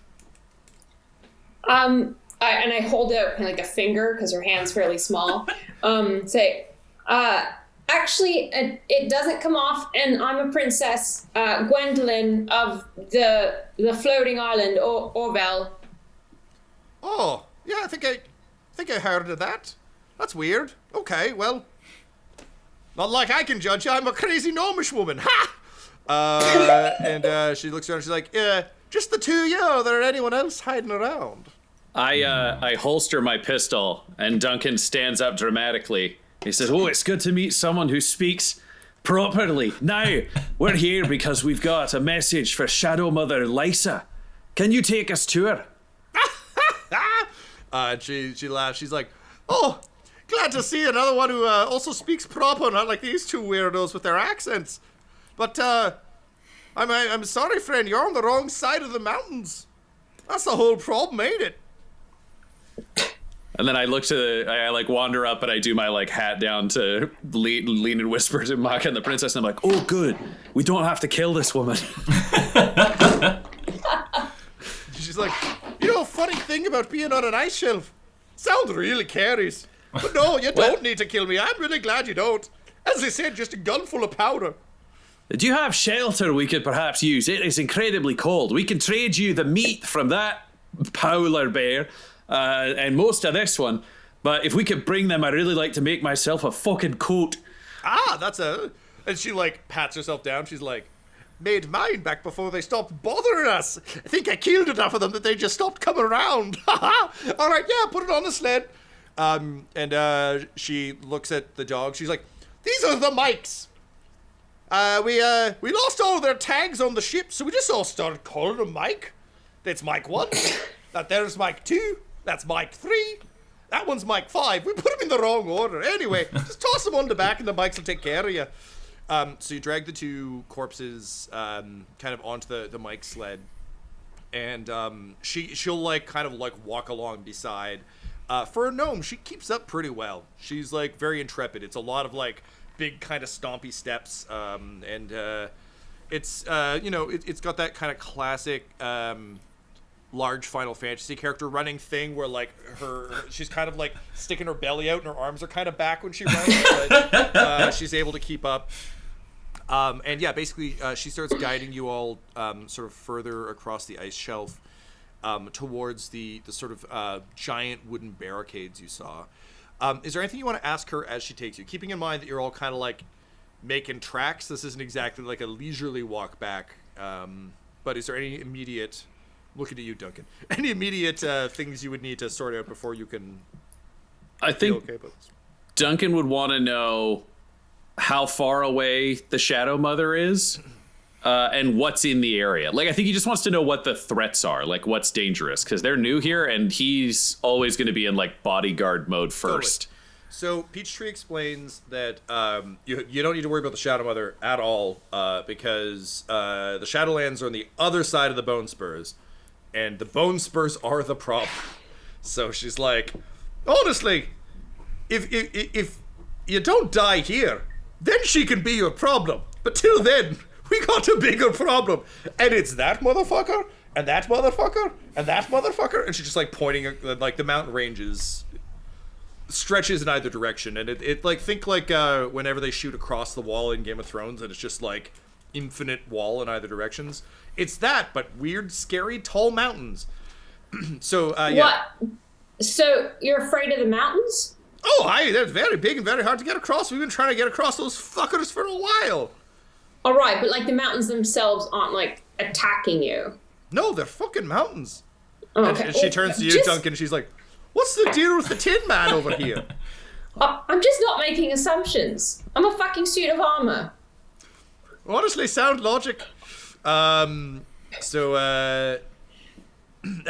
Speaker 4: I hold out kind of like a finger because her hand's fairly small. Say, actually, it doesn't come off, and I'm a princess, Gwendolyn of the floating island, Orvel.
Speaker 2: Oh, yeah, I think I heard of that. That's weird. Okay, well, not like I can judge you. I'm a crazy gnomish woman. Ha! And she looks around. She's like, just the two of you. Or there anyone else hiding around?
Speaker 3: I holster my pistol, and Duncan stands up dramatically. He says, "Oh, it's good to meet someone who speaks properly. Now, we're here because we've got a message for Shadow Mother Lysa. Can you take us to her?"
Speaker 2: She laughs. She's like, "Oh, glad to see another one who also speaks proper, not like these two weirdos with their accents. But I'm sorry, friend. You're on the wrong side of the mountains. That's the whole problem, ain't it?"
Speaker 3: And then I like wander up and I do my like hat down to lean and whisper to Makka and the princess, and I'm like, "Oh, good. We don't have to kill this woman."
Speaker 2: She's like, funny thing about being on an ice shelf. Sound really carries. But no, you don't need to kill me. I'm really glad you don't. As I said, just a gun full of powder.
Speaker 3: Do you have shelter we could perhaps use? It is incredibly cold. We can trade you the meat from that polar bear and most of this one. But if we could bring them, I'd really like to make myself a fucking coat.
Speaker 2: And she like pats herself down. She's like, "Made mine back before they stopped bothering us. I think I killed enough of them that they just stopped coming around." All right, yeah, put it on the sled. And she looks at the dog. She's like, "These are the mics. We lost all their tags on the ship, so we just all started calling them Mike. That's Mike 1. That there's Mike 2. That's Mike 3. That one's Mike 5. We put them in the wrong order. Anyway, just toss them on the back and the mics will take care of you." So you drag the two corpses kind of onto the Mike sled, and she'll like kind of like walk along beside. For a gnome, she keeps up pretty well. She's like very intrepid. It's a lot of like big kind of stompy steps, and it's it's got that kind of classic large Final Fantasy character running thing where like she's kind of like sticking her belly out and her arms are kind of back when she runs, but she's able to keep up. And yeah, basically she starts guiding you all sort of further across the ice shelf towards the sort of giant wooden barricades you saw. Is there anything you want to ask her as she takes you? Keeping in mind that you're all kind of like making tracks. This isn't exactly like a leisurely walk back. But is there any immediate, looking at you, Duncan, any immediate things you would need to sort out before you can
Speaker 3: I think
Speaker 2: okay about this?
Speaker 3: Duncan would want to know how far away the Shadow Mother is. and what's in the area. Like, I think he just wants to know what the threats are, like what's dangerous, because they're new here, and he's always going to be in like bodyguard mode first.
Speaker 2: Totally. So Peachtree explains that you don't need to worry about the Shadow Mother at all because the Shadowlands are on the other side of the Bone Spurs, and the Bone Spurs are the problem. So she's like, honestly, if you don't die here, then she can be your problem. But till then, we got a bigger problem, and it's that motherfucker, and that motherfucker, and that motherfucker. And she's just like pointing at like the mountain ranges. Stretches in either direction, and it like think like whenever they shoot across the wall in Game of Thrones, and it's just like infinite wall in either directions. It's that, but weird, scary, tall mountains. So yeah.
Speaker 4: What? So you're afraid of the mountains?
Speaker 2: Oh, they're very big and very hard to get across. We've been trying to get across those fuckers for a while.
Speaker 4: All right, but like the mountains themselves aren't like attacking you.
Speaker 2: No, they're fucking mountains.
Speaker 4: Okay.
Speaker 2: And she turns to you, Duncan, and she's like, "What's the deal with the Tin Man over here?"
Speaker 4: I'm just not making assumptions. I'm a fucking suit of armor.
Speaker 2: Honestly, sound logic. And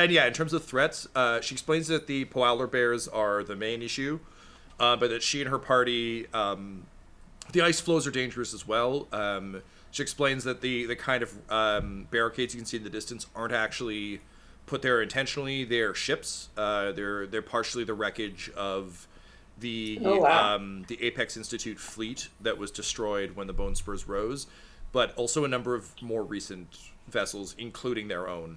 Speaker 2: yeah, in terms of threats, she explains that the polar bears are the main issue, but that she and her party, the ice flows are dangerous as well. She explains that the kind of barricades you can see in the distance aren't actually put there intentionally. They're ships. They're partially the wreckage of the the Apex Institute fleet that was destroyed when the Bone Spurs rose, but also a number of more recent vessels, including their own.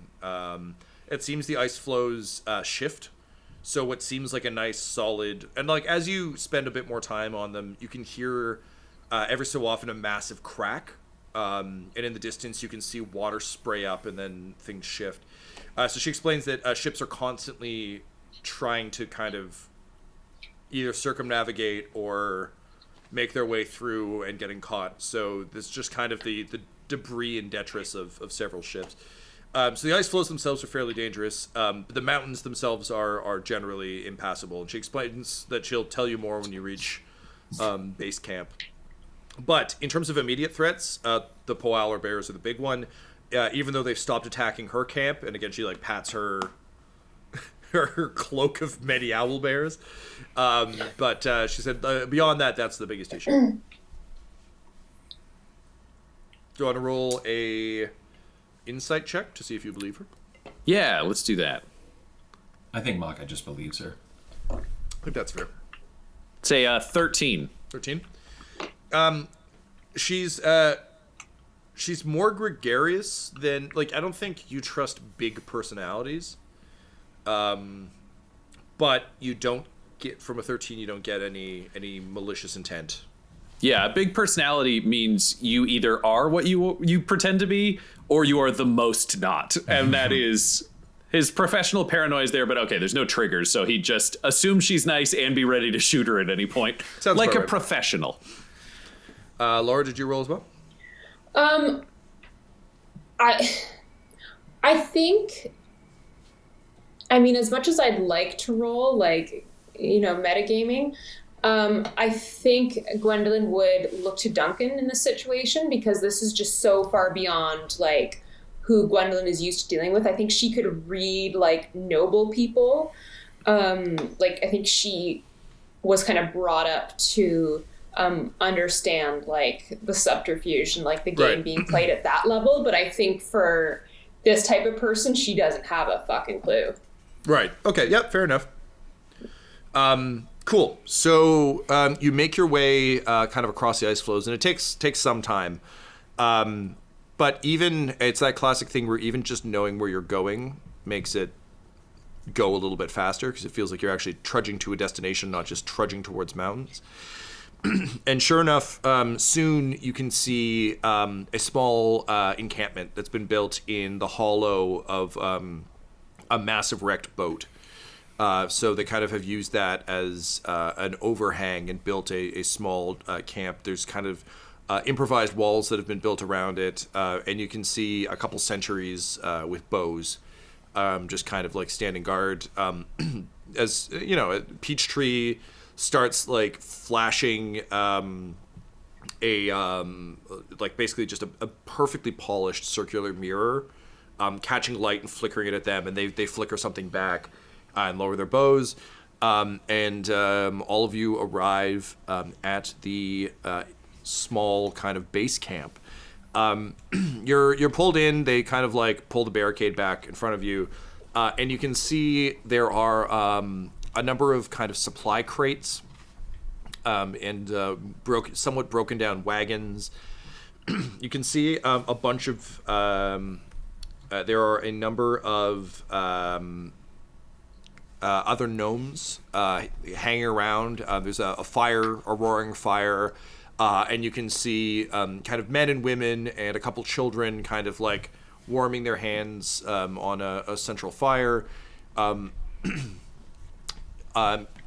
Speaker 2: It seems the ice flows shift, so what seems like a nice solid, and like as you spend a bit more time on them, you can hear every so often a massive crack, and in the distance you can see water spray up and then things shift. So she explains that ships are constantly trying to kind of either circumnavigate or make their way through and getting caught. So this just kind of the debris and detritus of several ships. So the ice flows themselves are fairly dangerous. But the mountains themselves are generally impassable. And she explains that she'll tell you more when you reach base camp. But in terms of immediate threats, the polar bears are the big one. Even though they've stopped attacking her camp, and again she like pats her her cloak of many owl bears. But she said beyond that, that's the biggest issue. Do you want to roll a insight check to see if you believe her?
Speaker 3: Yeah, let's do that.
Speaker 5: I think Makka just believes her.
Speaker 2: I think that's fair.
Speaker 3: Say 13.
Speaker 2: 13. She's more gregarious than, like, I don't think you trust big personalities. But you don't get, from a 13, you don't get any malicious intent.
Speaker 3: Yeah, a big personality means you either are what you pretend to be, or you are the most not. And that is, his professional paranoia is there, but okay, there's no triggers, so he just assumes she's nice and be ready to shoot her at any point.
Speaker 2: Sounds
Speaker 3: like a
Speaker 2: right.
Speaker 3: professional.
Speaker 2: Laura, did you roll as well?
Speaker 4: I think, I mean, as much as I'd like to roll, like, you know, metagaming, I think Gwendolyn would look to Duncan in this situation, because this is just so far beyond, like, who Gwendolyn is used to dealing with. I think she could read, like, noble people. Like, I think she was kind of brought up to understand, like, the subterfuge and, like, the game
Speaker 2: Right.
Speaker 4: being played at that level. But I think for this type of person, she doesn't have a fucking clue.
Speaker 2: Right. Okay. Yep. Fair enough. Cool. So you make your way kind of across the ice flows, and it takes some time. But even it's that classic thing where even just knowing where you're going makes it go a little bit faster, because it feels like you're actually trudging to a destination, not just trudging towards mountains. And sure enough, soon you can see a small encampment that's been built in the hollow of a massive wrecked boat. So they kind of have used that as an overhang and built a small camp. There's kind of improvised walls that have been built around it, and you can see a couple sentries with bows just kind of like standing guard. As you know, Peachtree starts like flashing basically just a perfectly polished circular mirror, catching light and flickering it at them, and they flicker something back and lower their bows. And all of you arrive at the small kind of base camp. You're pulled in. They kind of like pull the barricade back in front of you, and you can see there are a number of kind of supply crates and somewhat broken down wagons. You can see a bunch of there are a number of other gnomes hanging around. There's a roaring fire, and you can see kind of men and women and a couple children kind of like warming their hands on a central fire.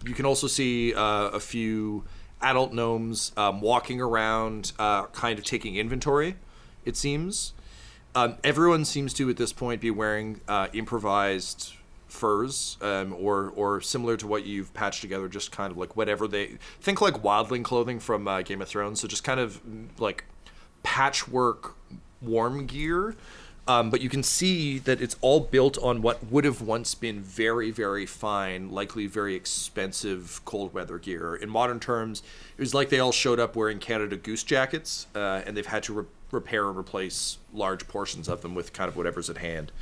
Speaker 2: You can also see a few adult gnomes walking around, kind of taking inventory, it seems. Everyone seems to, at this point, be wearing improvised furs, or similar to what you've patched together, just kind of like whatever they... Think like wildling clothing from Game of Thrones, so just kind of like patchwork warm gear. But you can see that it's all built on what would have once been very, very fine, likely very expensive cold weather gear. In modern terms, it was like they all showed up wearing Canada Goose jackets, and they've had to repair and replace large portions of them with kind of whatever's at hand.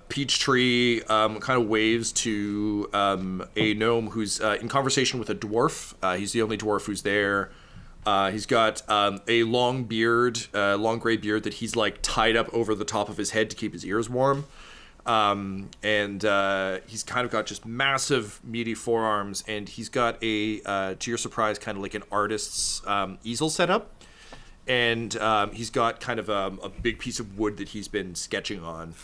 Speaker 2: Peachtree kind of waves to a gnome who's in conversation with a dwarf. He's the only dwarf who's there. He's got a long beard, long gray beard that he's like tied up over the top of his head to keep his ears warm. And he's kind of got just massive meaty forearms, and he's got to your surprise, kind of like an artist's easel set up. And he's got kind of a big piece of wood that he's been sketching on.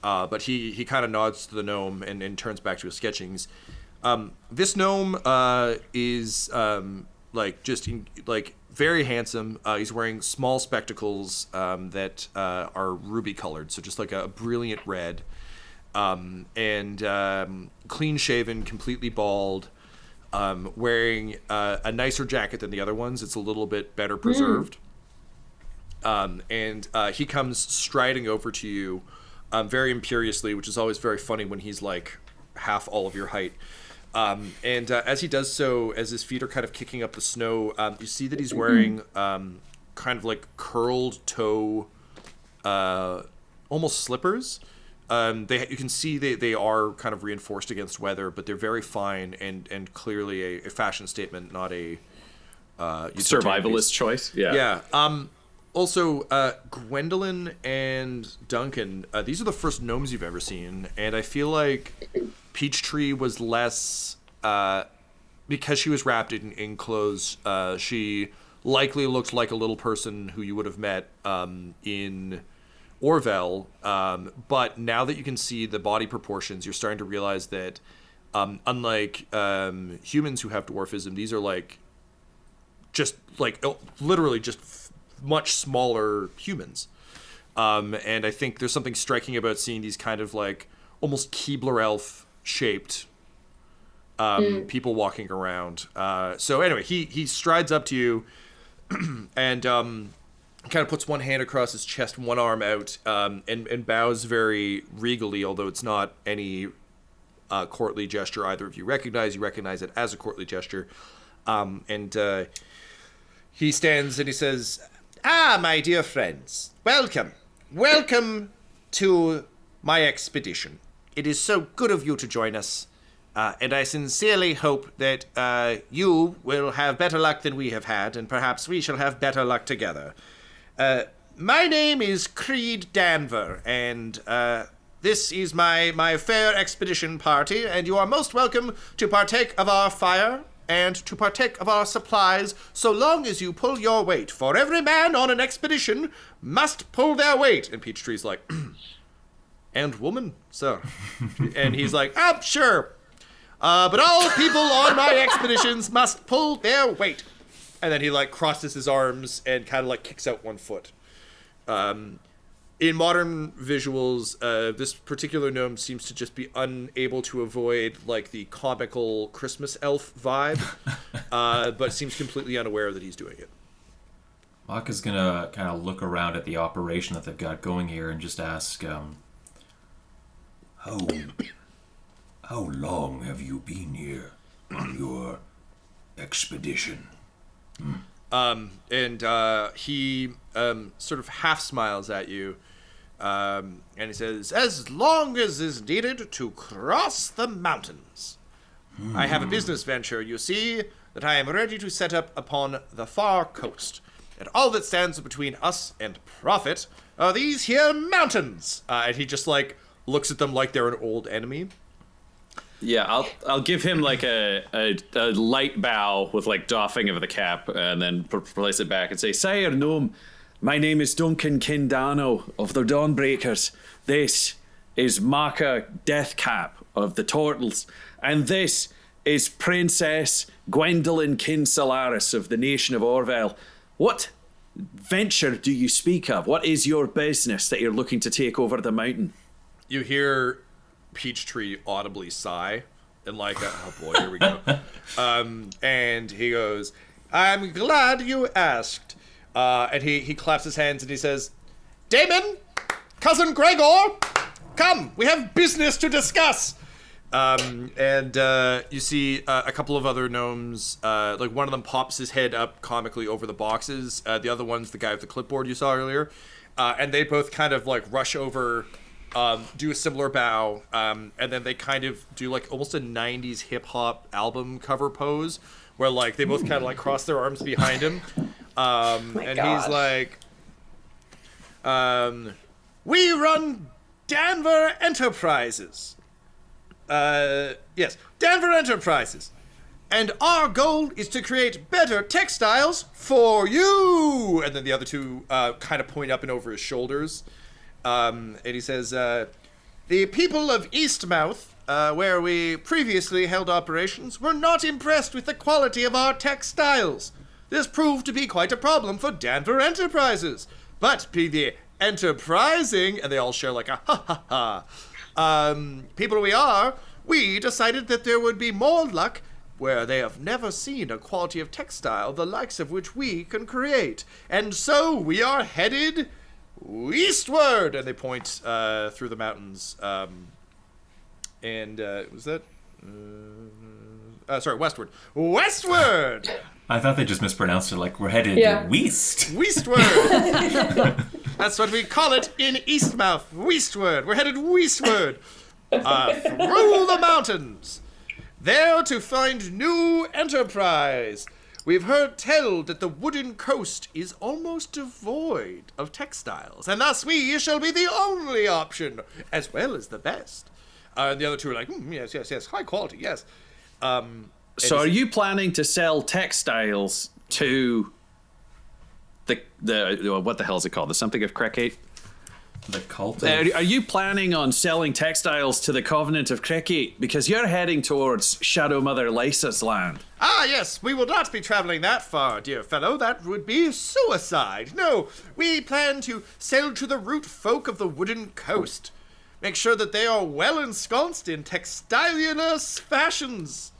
Speaker 2: But he kind of nods to the gnome and turns back to his sketchings. This gnome is very handsome. He's wearing small spectacles that are ruby colored, so just like a brilliant red. And clean shaven, completely bald, wearing a nicer jacket than the other ones. It's a little bit better preserved. And he comes striding over to you very imperiously, which is always very funny when he's like half all of your height. And as he does so, as his feet are kind of kicking up the snow, you see that he's wearing kind of like curled toe, almost slippers. You can see they are kind of reinforced against weather, but they're very fine and clearly a fashion statement, not a
Speaker 3: survivalist choice. Yeah.
Speaker 2: Yeah. Also, Gwendolyn and Duncan, these are the first gnomes you've ever seen, and I feel like Peachtree was less, because she was wrapped in clothes, she likely looked like a little person who you would have met in Orville, but now that you can see the body proportions, you're starting to realize that unlike humans who have dwarfism, these are like just like literally just much smaller humans. And I think there's something striking about seeing these kind of like almost Keebler elf shaped people walking around. So anyway, he strides up to you and kind of puts one hand across his chest, one arm out, and bows very regally, although it's not any courtly gesture either of you recognize. You recognize it as a courtly gesture. And he stands and he says, "Ah, my dear friends, welcome. Welcome to my expedition. It is so good of you to join us, and I sincerely hope that you will have better luck than we have had, and perhaps we shall have better luck together. My name is Creed Danver, and this is my fair expedition party, and you are most welcome to partake of our fire and to partake of our supplies, so long as you pull your weight. For every man on an expedition must pull their weight." And Peachtree's like, "And woman, sir." And he's like, "Sure. But all people on my expeditions must pull their weight." And then he like crosses his arms and kind of like kicks out one foot. in modern visuals, this particular gnome seems to just be unable to avoid like the comical Christmas elf vibe, but seems completely unaware that he's doing it.
Speaker 5: Makka's gonna kind of look around at the operation that they've got going here and just ask,
Speaker 6: How long have you been here on your expedition?
Speaker 2: He sort of half smiles at you, and he says, "As long as is needed to cross the mountains. I have a business venture, you see, that I am ready to set up upon the far coast. And all that stands between us and profit are these here mountains." And he just, like, looks at them like they're an old enemy.
Speaker 3: Yeah, I'll give him like a light bow with like doffing of the cap, and then place it back and say, "Sire Gnome, my name is Duncan Danno of the Dawnbreakers. This is Makka Deathcap of the Turtles, and this is Princess Gwendolyn Kinsalaris of the nation of Orville. What venture do you speak of? What is your business that you're looking to take over the mountain?"
Speaker 2: You hear Peachtree audibly sigh, and like, oh boy, here we go. And he goes, "I'm glad you asked." And he claps his hands and he says, "Damon, cousin Gregor, come, we have business to discuss." You see a couple of other gnomes, like one of them pops his head up comically over the boxes. The other one's the guy with the clipboard you saw earlier. And they both kind of like rush over, do a similar bow, and then they kind of do like almost a 90s hip hop album cover pose where like they both kind of like cross their arms behind him. And he's like, "We run Danver Enterprises." Yes, Danver Enterprises. "And our goal is to create better textiles for you." And then the other two kind of point up and over his shoulders. And he says, "The people of Eastmouth, where we previously held operations, were not impressed with the quality of our textiles. This proved to be quite a problem for Danver Enterprises. But be the enterprising," and they all share like a ha, "people we decided that there would be more luck where they have never seen a quality of textile the likes of which we can create. And so we are headed eastward," and they point through the mountains. Was that? Sorry, westward. Westward!
Speaker 5: I thought they just mispronounced it, like we're headed west.
Speaker 2: Westward! That's what we call it in Eastmouth. Westward. We're headed westward. Through the mountains. There to find new enterprise. We've heard tell that the wooden coast is almost devoid of textiles, and thus we shall be the only option, as well as the best. And the other two are like, yes, high quality, yes.
Speaker 3: So are you planning to sell textiles to the what the hell is it called? The something of Cricket?
Speaker 5: The cult
Speaker 3: Are you planning on selling textiles to the Covenant of Cricket? Because you're heading towards Shadow Mother Lysa's land.
Speaker 2: Ah, yes, we will not be traveling that far, dear fellow. That would be suicide. No, we plan to sell to the root folk of the wooden coast. Make sure that they are well ensconced in textilulous fashions.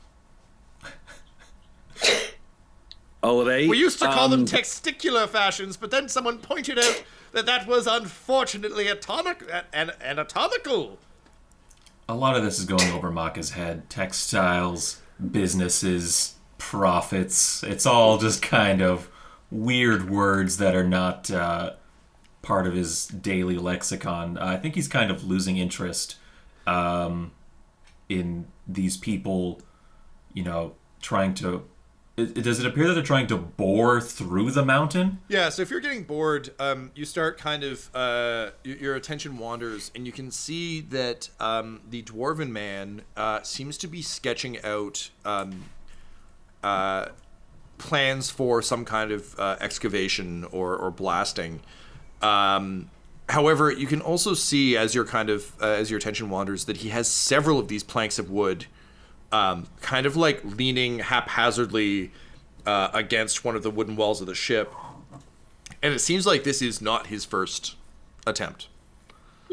Speaker 3: All right.
Speaker 2: We used to call them testicular fashions, but then someone pointed out that was unfortunately anatomical.
Speaker 5: A lot of this is going over Makka's head. Textiles, businesses, profits. It's all just kind of weird words that are not part of his daily lexicon. I think he's kind of losing interest in these people, trying to... Does it appear that they're trying to bore through the mountain?
Speaker 2: Yeah, so if you're getting bored, you start kind of... your attention wanders, and you can see that the Dwarven man seems to be sketching out plans for some kind of excavation or blasting. However, you can also see, as your attention wanders, that he has several of these planks of wood kind of like leaning haphazardly against one of the wooden walls of the ship. And it seems like this is not his first attempt.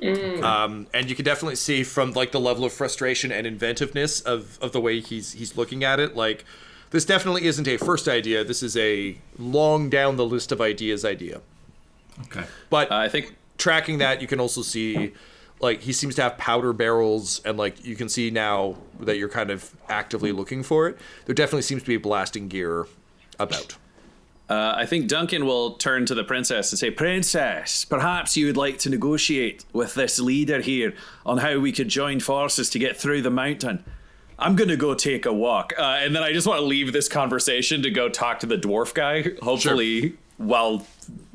Speaker 2: And you can definitely see from like the level of frustration and inventiveness of the way he's looking at it. Like, this definitely isn't a first idea. This is a long down the list of ideas idea.
Speaker 5: Okay.
Speaker 2: But
Speaker 3: I think
Speaker 2: tracking that, you can also see, like, he seems to have powder barrels, and like you can see now that you're kind of actively looking for it. There definitely seems to be blasting gear about.
Speaker 3: I think Duncan will turn to the princess and say, "Princess, perhaps you would like to negotiate with this leader here on how we could join forces to get through the mountain. I'm going to go take a walk." And then I just want to leave this conversation to go talk to the dwarf guy, hopefully, while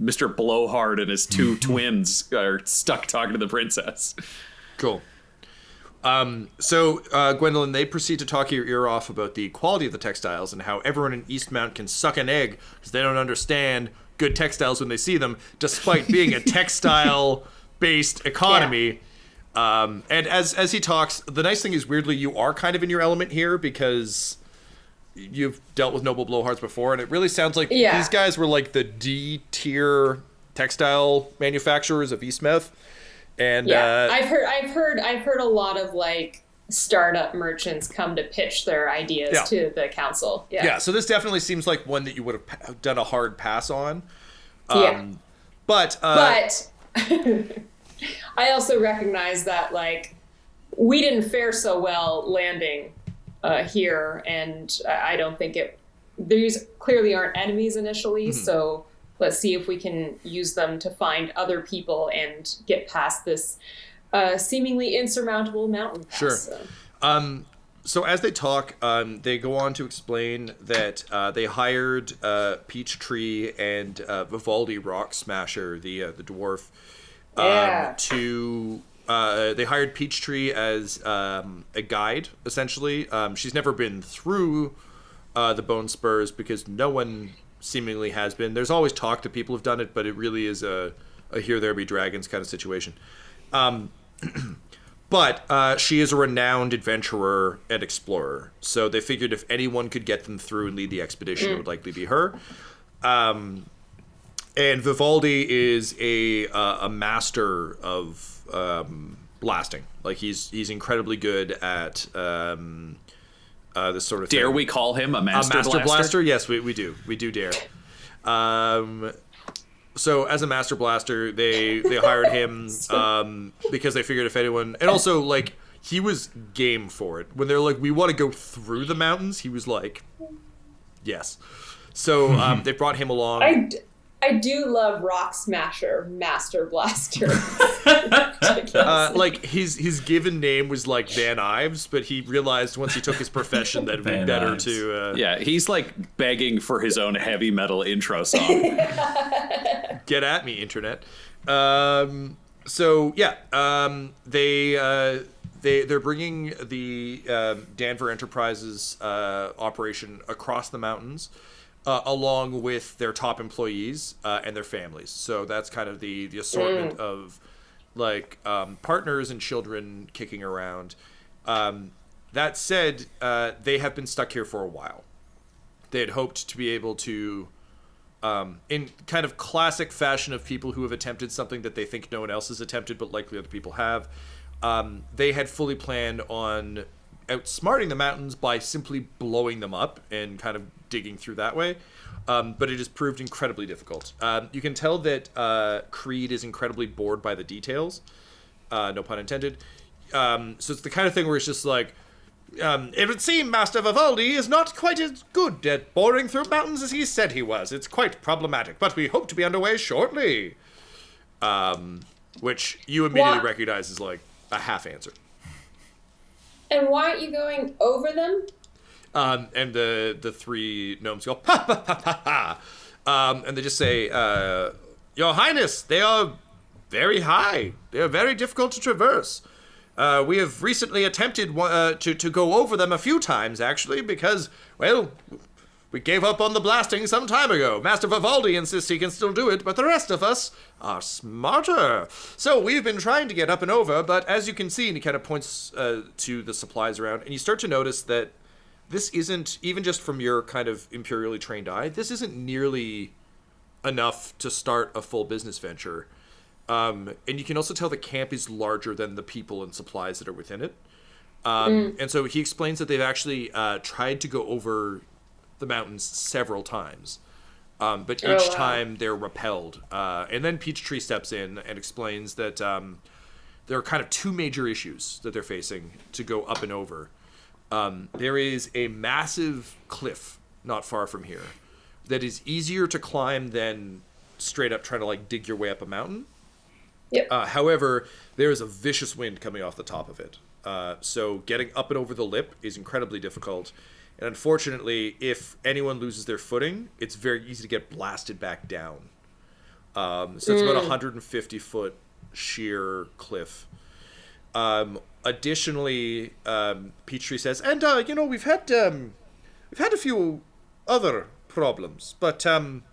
Speaker 3: Mr. Blowhard and his two twins are stuck talking to the princess.
Speaker 2: Cool. So Gwendolyn, they proceed to talk your ear off about the quality of the textiles and how everyone in Eastmount can suck an egg because they don't understand good textiles when they see them, despite being a textile-based economy. Yeah. And as he talks, the nice thing is, weirdly, you are kind of in your element here because you've dealt with noble blowhards before, and it really sounds like these guys were like the D-tier textile manufacturers of Eastmouth. And
Speaker 4: I've heard a lot of like startup merchants come to pitch their ideas to the council. Yeah,
Speaker 2: so this definitely seems like one that you would have done a hard pass on. But
Speaker 4: I also recognize that like we didn't fare so well landing here, and I don't think these clearly aren't enemies initially, so let's see if we can use them to find other people and get past this seemingly insurmountable mountain pass.
Speaker 2: Sure. So as they talk, they go on to explain that they hired Peachtree and Vivaldi Rock Smasher, the dwarf, they hired Peachtree as a guide, essentially. She's never been through the Bone Spurs because no one seemingly has been. There's always talk that people have done it, but it really is a here there be dragons kind of situation. But she is a renowned adventurer and explorer, so they figured if anyone could get them through and lead the expedition, it would likely be her. And Vivaldi is a master of blasting. Like he's incredibly good at this sort of
Speaker 3: thing. Dare we call him a master blaster?
Speaker 2: Yes, we do. We do dare. So as a master blaster, they hired him because they figured if anyone... And also, like, he was game for it. When they're like, we want to go through the mountains, he was like, yes. So they brought him along.
Speaker 4: I do love Rock Smasher, Master Blaster.
Speaker 2: Like his given name was like Van Ives, but he realized once he took his profession that it'd be better to.
Speaker 3: He's like begging for his own heavy metal intro song.
Speaker 2: Get at me, internet. They're bringing the Danver Enterprises operation across the mountains. Along with their top employees and their families. So that's kind of the assortment of like partners and children kicking around. That said, they have been stuck here for a while. They had hoped to be able to, in kind of classic fashion of people who have attempted something that they think no one else has attempted, but likely other people have, they had fully planned on outsmarting the mountains by simply blowing them up and kind of digging through that way. But it has proved incredibly difficult. You can tell that Creed is incredibly bored by the details. No pun intended. So it's the kind of thing where it's just like, it would seem Master Vivaldi is not quite as good at boring through mountains as he said he was. It's quite problematic, but we hope to be underway shortly. Which you immediately recognize as like a half answer.
Speaker 4: And why aren't you going over them?
Speaker 2: And the three gnomes go, ha, ha, ha, ha, ha. And they just say, Your Highness, they are very high. They are very difficult to traverse. We have recently attempted to go over them a few times, actually, because, well, we gave up on the blasting some time ago. Master Vivaldi insists he can still do it, but the rest of us are smarter. So we've been trying to get up and over, but as you can see, and he kind of points to the supplies around, and you start to notice that this isn't, even just from your kind of imperially trained eye, this isn't nearly enough to start a full business venture. And you can also tell the camp is larger than the people and supplies that are within it. And so he explains that they've actually tried to go over the mountains several times. But each time they're repelled. And then Peachtree steps in and explains that there are kind of two major issues that they're facing to go up and over. There is a massive cliff not far from here that is easier to climb than straight up trying to like dig your way up a mountain.
Speaker 4: Yep.
Speaker 2: However, there is a vicious wind coming off the top of it. So getting up and over the lip is incredibly difficult. And unfortunately, if anyone loses their footing, it's very easy to get blasted back down. So it's about 150-foot sheer cliff. Additionally, Peachtree says, and we've had a few other problems, but and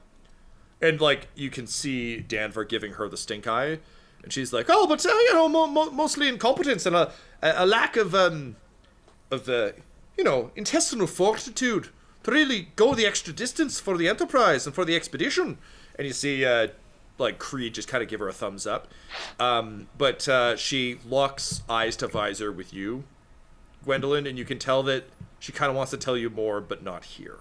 Speaker 2: like you can see Danver giving her the stink eye, and she's like, oh, but mostly incompetence and a lack of intestinal fortitude to really go the extra distance for the Enterprise and for the expedition. And you see, Creed just kind of give her a thumbs up. But she locks eyes to visor with you, Gwendolyn, and you can tell that she kind of wants to tell you more, but not here.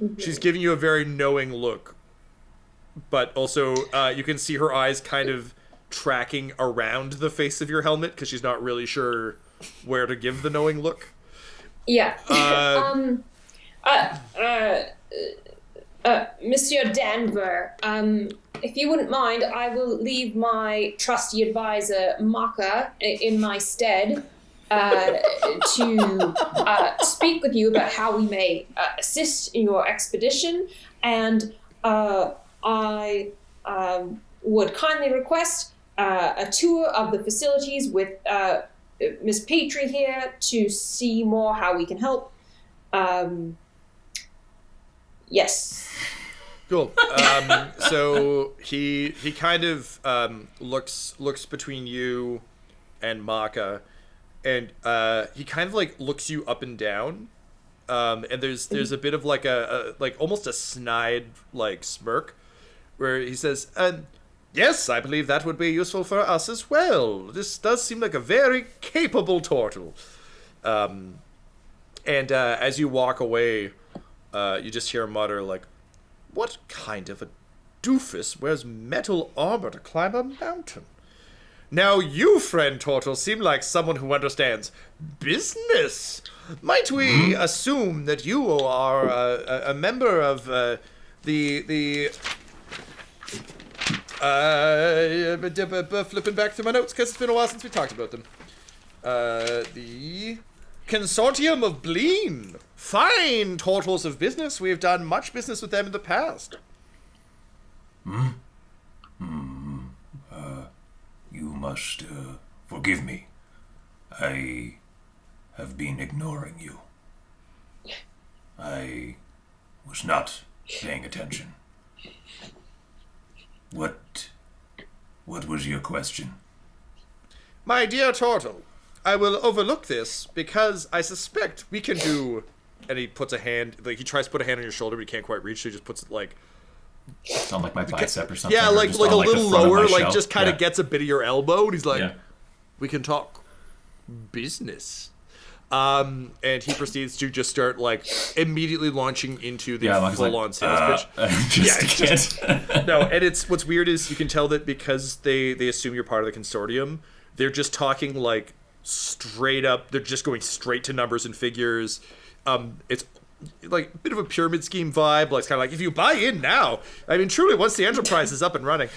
Speaker 2: Mm-hmm. She's giving you a very knowing look, but also you can see her eyes kind of tracking around the face of your helmet because she's not really sure where to give the knowing look.
Speaker 4: Yeah. Monsieur Danver, if you wouldn't mind, I will leave my trusty advisor, Makka, in my stead to speak with you about how we may assist in your expedition. And I would kindly request a tour of the facilities with Miss Petrie here to see more how we can help. Yes.
Speaker 2: Cool. So he kind of looks between you and Makka, and he kind of like looks you up and down, and there's a bit of like a almost a snide like smirk, where he says, yes, I believe that would be useful for us as well. This does seem like a very capable turtle. And as you walk away, you just hear him mutter, like, what kind of a doofus wears metal armor to climb a mountain? Now you, friend Turtle, seem like someone who understands business. Might we assume that you are a member of the flipping back through my notes because it's been a while since we talked about them. The Consortium of Bleen. Fine turtles of business. We have done much business with them in the past.
Speaker 6: You must forgive me. I have been ignoring you. I was not paying attention. What was your question?
Speaker 2: My dear Turtle, I will overlook this because I suspect we can do... And he puts a hand... Like, he tries to put a hand on your shoulder, but he can't quite reach, so he just puts it, like...
Speaker 5: On, like, my bicep or something.
Speaker 2: Yeah, like a little lower, like, just kind of gets a bit of your elbow, and he's like, we can talk business. And he proceeds to just start, like, immediately launching into the full-on sales pitch. No, and what's weird is you can tell that because they assume you're part of the consortium, they're just talking, like, straight up. They're just going straight to numbers and figures. It's like a bit of a pyramid scheme vibe. Like, it's kind of like, if you buy in now, I mean, truly, once the Enterprise is up and running.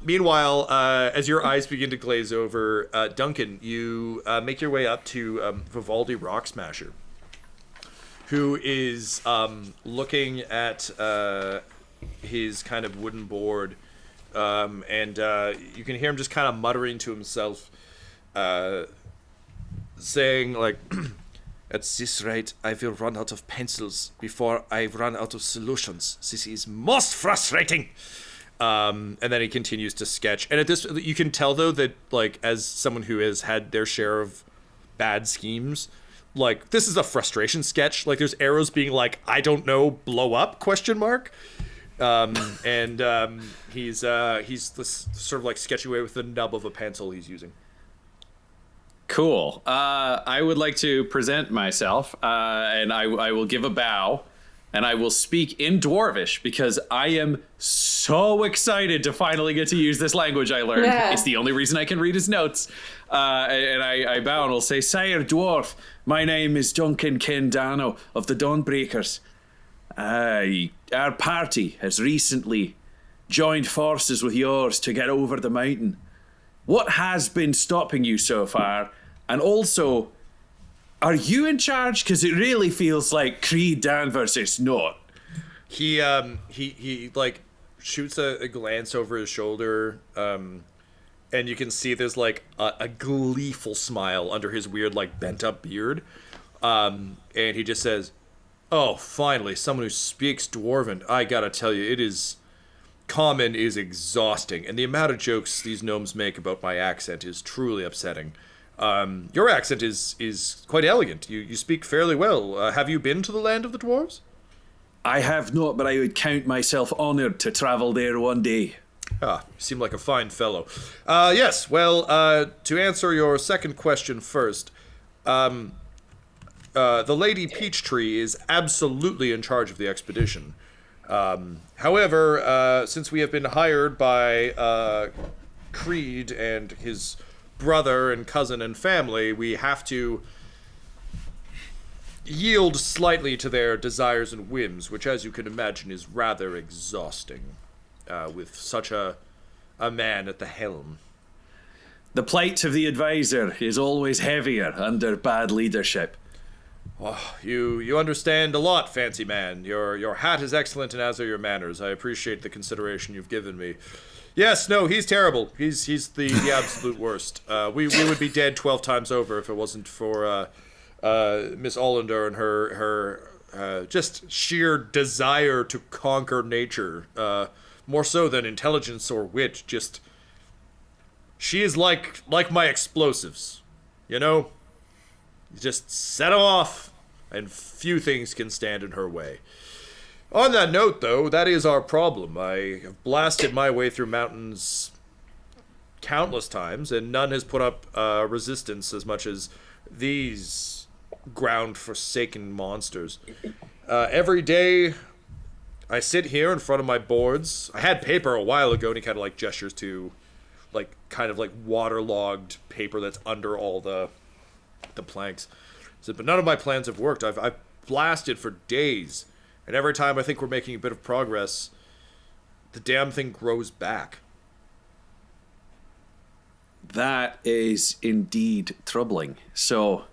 Speaker 2: Meanwhile, as your eyes begin to glaze over, Duncan, you make your way up to Vivaldi Rock Smasher, who is looking at his kind of wooden board, and you can hear him just kind of muttering to himself, saying, like... At this rate, I will run out of pencils before I run out of solutions. This is most frustrating. And then he continues to sketch. And at this, you can tell though that, like, as someone who has had their share of bad schemes, like, this is a frustration sketch. Like, there's arrows being like, I don't know, blow up, question mark. He's this sort of like sketchy way with the nub of a pencil he's using.
Speaker 3: Cool. I would like to present myself, and I will give a bow, and I will speak in Dwarvish because I am so excited to finally get to use this language I learned.
Speaker 4: Yeah.
Speaker 3: It's the only reason I can read his notes. And I bow and will say, Sire Dwarf, my name is Duncan Danno of the Dawnbreakers. Our party has recently joined forces with yours to get over the mountain. What has been stopping you so far? And also, are you in charge? Because it really feels like Creed Danvers is not.
Speaker 2: He like shoots a glance over his shoulder, and you can see there's like a gleeful smile under his weird like bent up beard, and he just says, "Oh, finally, someone who speaks Dwarven. I gotta tell you, Common is exhausting, and the amount of jokes these gnomes make about my accent is truly upsetting. Your accent is quite elegant. You speak fairly well. Have you been to the land of the dwarves?"
Speaker 3: I have not, but I would count myself honored to travel there one day.
Speaker 2: Ah, you seem like a fine fellow. Yes, well, to answer your second question first, the Lady Peachtree is absolutely in charge of the expedition. However, since we have been hired by Creed and his brother and cousin and family, we have to yield slightly to their desires and whims, which, as you can imagine, is rather exhausting, with such a man at the helm.
Speaker 3: The plight of the advisor is always heavier under bad leadership.
Speaker 2: Oh, you understand a lot, fancy man. Your hat is excellent, and as are your manners. I appreciate the consideration you've given me. Yes, no, he's terrible. He's the absolute worst. We would be dead 12 times over if it wasn't for Miss Allender and her just sheer desire to conquer nature. More so than intelligence or wit. Just she is like my explosives, you know. You just set them off, and few things can stand in her way. On that note, though, that is our problem. I have blasted my way through mountains countless times, and none has put up resistance as much as these ground-forsaken monsters. Every day, I sit here in front of my boards. I had paper a while ago, and he kind of like gestures to, like, kind of like waterlogged paper that's under all the planks. So, but none of my plans have worked. I've blasted for days, and every time I think we're making a bit of progress, the damn thing grows back.
Speaker 3: That is indeed troubling. So,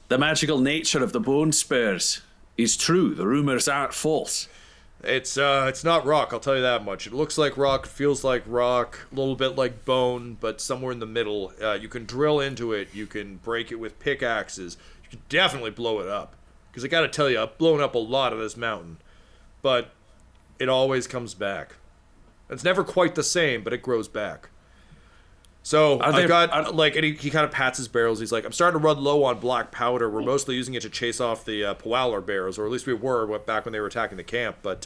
Speaker 3: the magical nature of the bone spurs is true. The rumors aren't false.
Speaker 2: It's not rock, I'll tell you that much. It looks like rock, feels like rock, a little bit like bone, but somewhere in the middle. You can drill into it, you can break it with pickaxes, you can definitely blow it up. Because I gotta tell you, I've blown up a lot of this mountain, but it always comes back. It's never quite the same, but it grows back. So I've got, like, and he kind of pats his barrels. He's like, I'm starting to run low on black powder. We're mostly using it to chase off the Powalar bears, or at least we were back when they were attacking the camp. But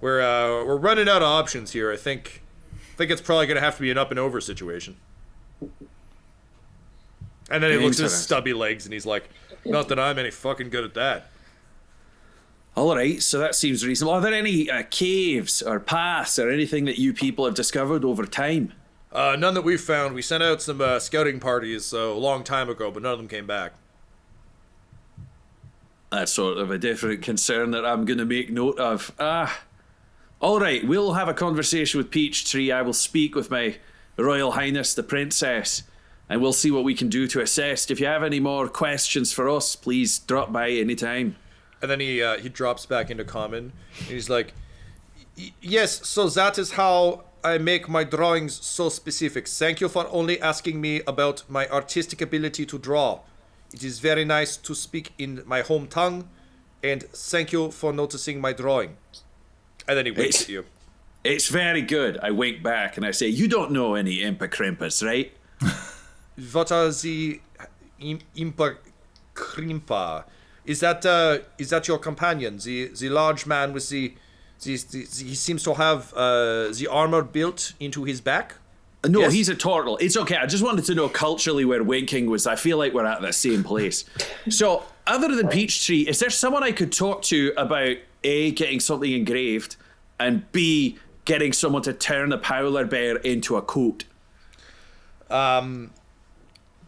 Speaker 2: we're running out of options here. I think it's probably going to have to be an up and over situation. And then he looks at his stubby legs and he's like, not that I'm any fucking good at that.
Speaker 3: All right, so that seems reasonable. Are there any caves or paths or anything that you people have discovered over time?
Speaker 2: None that we've found. We sent out some scouting parties a long time ago, but none of them came back.
Speaker 3: That's sort of a different concern that I'm going to make note of. All right, we'll have a conversation with Peachtree. I will speak with my Royal Highness the Princess, and we'll see what we can do to assist. If you have any more questions for us, please drop by anytime.
Speaker 2: And then he drops back into common, and he's like, yes, so that is how I make my drawings so specific. Thank you for only asking me about my artistic ability to draw. It is very nice to speak in my home tongue, and thank you for noticing my drawing. And then he winks at you.
Speaker 3: It's very good. I wink back and I say, you don't know any Impa Krimpus, right?
Speaker 2: What are the Impa Krimpa? Is that your companion, the large man with the He seems to have the armor built into his back.
Speaker 3: No,
Speaker 2: Yes?
Speaker 3: he's a turtle. It's okay. I just wanted to know culturally where winking was. I feel like we're at the same place. So, other than Peachtree, is there someone I could talk to about A, getting something engraved, and B, getting someone to turn the polar bear into a coat?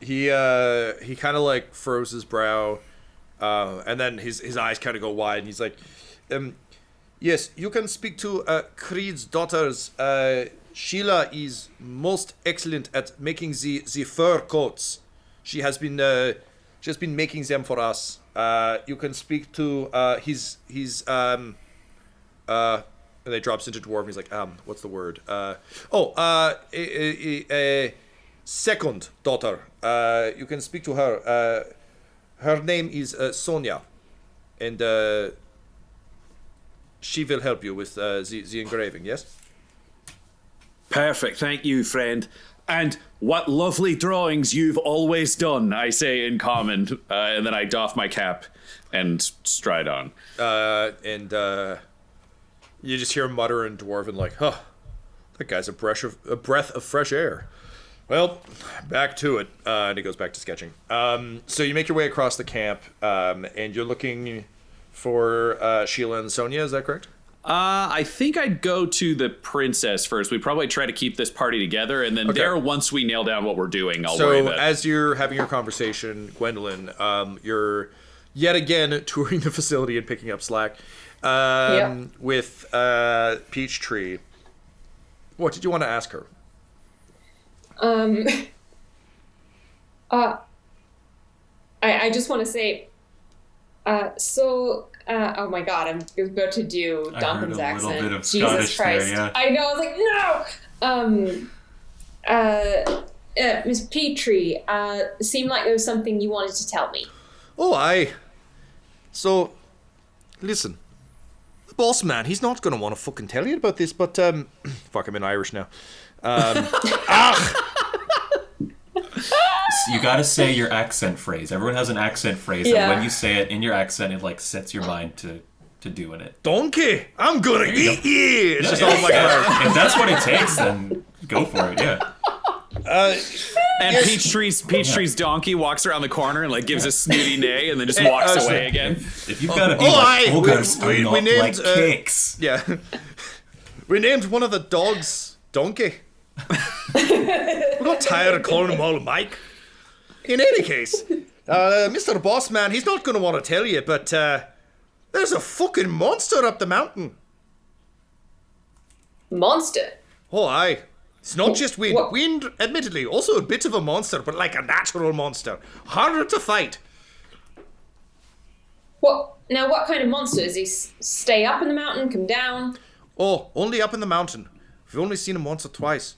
Speaker 2: He kind of like froze his brow, and then his eyes kind of go wide, and he's like, yes, you can speak to Creed's daughters. Sheila is most excellent at making the fur coats. She has been making them for us. You can speak to his and he drops into dwarf. He's like, what's the word? Second daughter. You can speak to her. Her name is Sonia, and she will help you with the engraving. Yes.
Speaker 3: Perfect. Thank you, friend. And what lovely drawings you've always done, I say in common, and then I doff my cap and stride on.
Speaker 2: And you just hear him mutter in Dwarven like, huh, that guy's a breath of fresh air. Well, back to it. And he goes back to sketching. So you make your way across the camp, and you're looking for Sheila and Sonia, is that correct?
Speaker 3: I think I'd go to the princess first. We probably try to keep this party together, and then there, once we nail down what we're doing, I'll worry about it. So
Speaker 2: as you're having your conversation, Gwendolyn, you're yet again touring the facility and picking up slack with Peachtree. What did you want to ask her?
Speaker 4: I just want to say, oh my god, I'm about to do Duncan's accent.
Speaker 5: Little bit of
Speaker 4: Jesus
Speaker 5: Scottish
Speaker 4: Christ.
Speaker 5: there, yeah.
Speaker 4: I know, I was like, no! Miss Petrie, it seemed like there was something you wanted to tell me.
Speaker 2: Oh, aye. So, listen. The boss man, he's not going to want to fucking tell you about this, but, fuck, I'm in Irish now.
Speaker 5: You gotta say your accent phrase. Everyone has an accent phrase, and when you say it in your accent, it like sets your mind to doing it.
Speaker 2: Donkey, I'm gonna eat you! It's just all like
Speaker 5: if that's what it takes, then go for it, yeah.
Speaker 3: And Peachtree's donkey walks around the corner and like gives a snooty neigh and then just walks away again.
Speaker 5: If you've got to be
Speaker 2: we named
Speaker 5: like cakes.
Speaker 2: Yeah. We named one of the dogs Donkey. We're not tired of calling him all Mike. In any case, Mr. Bossman, he's not going to want to tell you, but there's a fucking monster up the mountain.
Speaker 4: Monster?
Speaker 2: Oh, aye. It's not just wind. What? Wind, admittedly, also a bit of a monster, but like a natural monster. Harder to fight.
Speaker 4: What? Now, what kind of monster? Does he stay up in the mountain, come down?
Speaker 2: Oh, only up in the mountain. We've only seen him once or twice.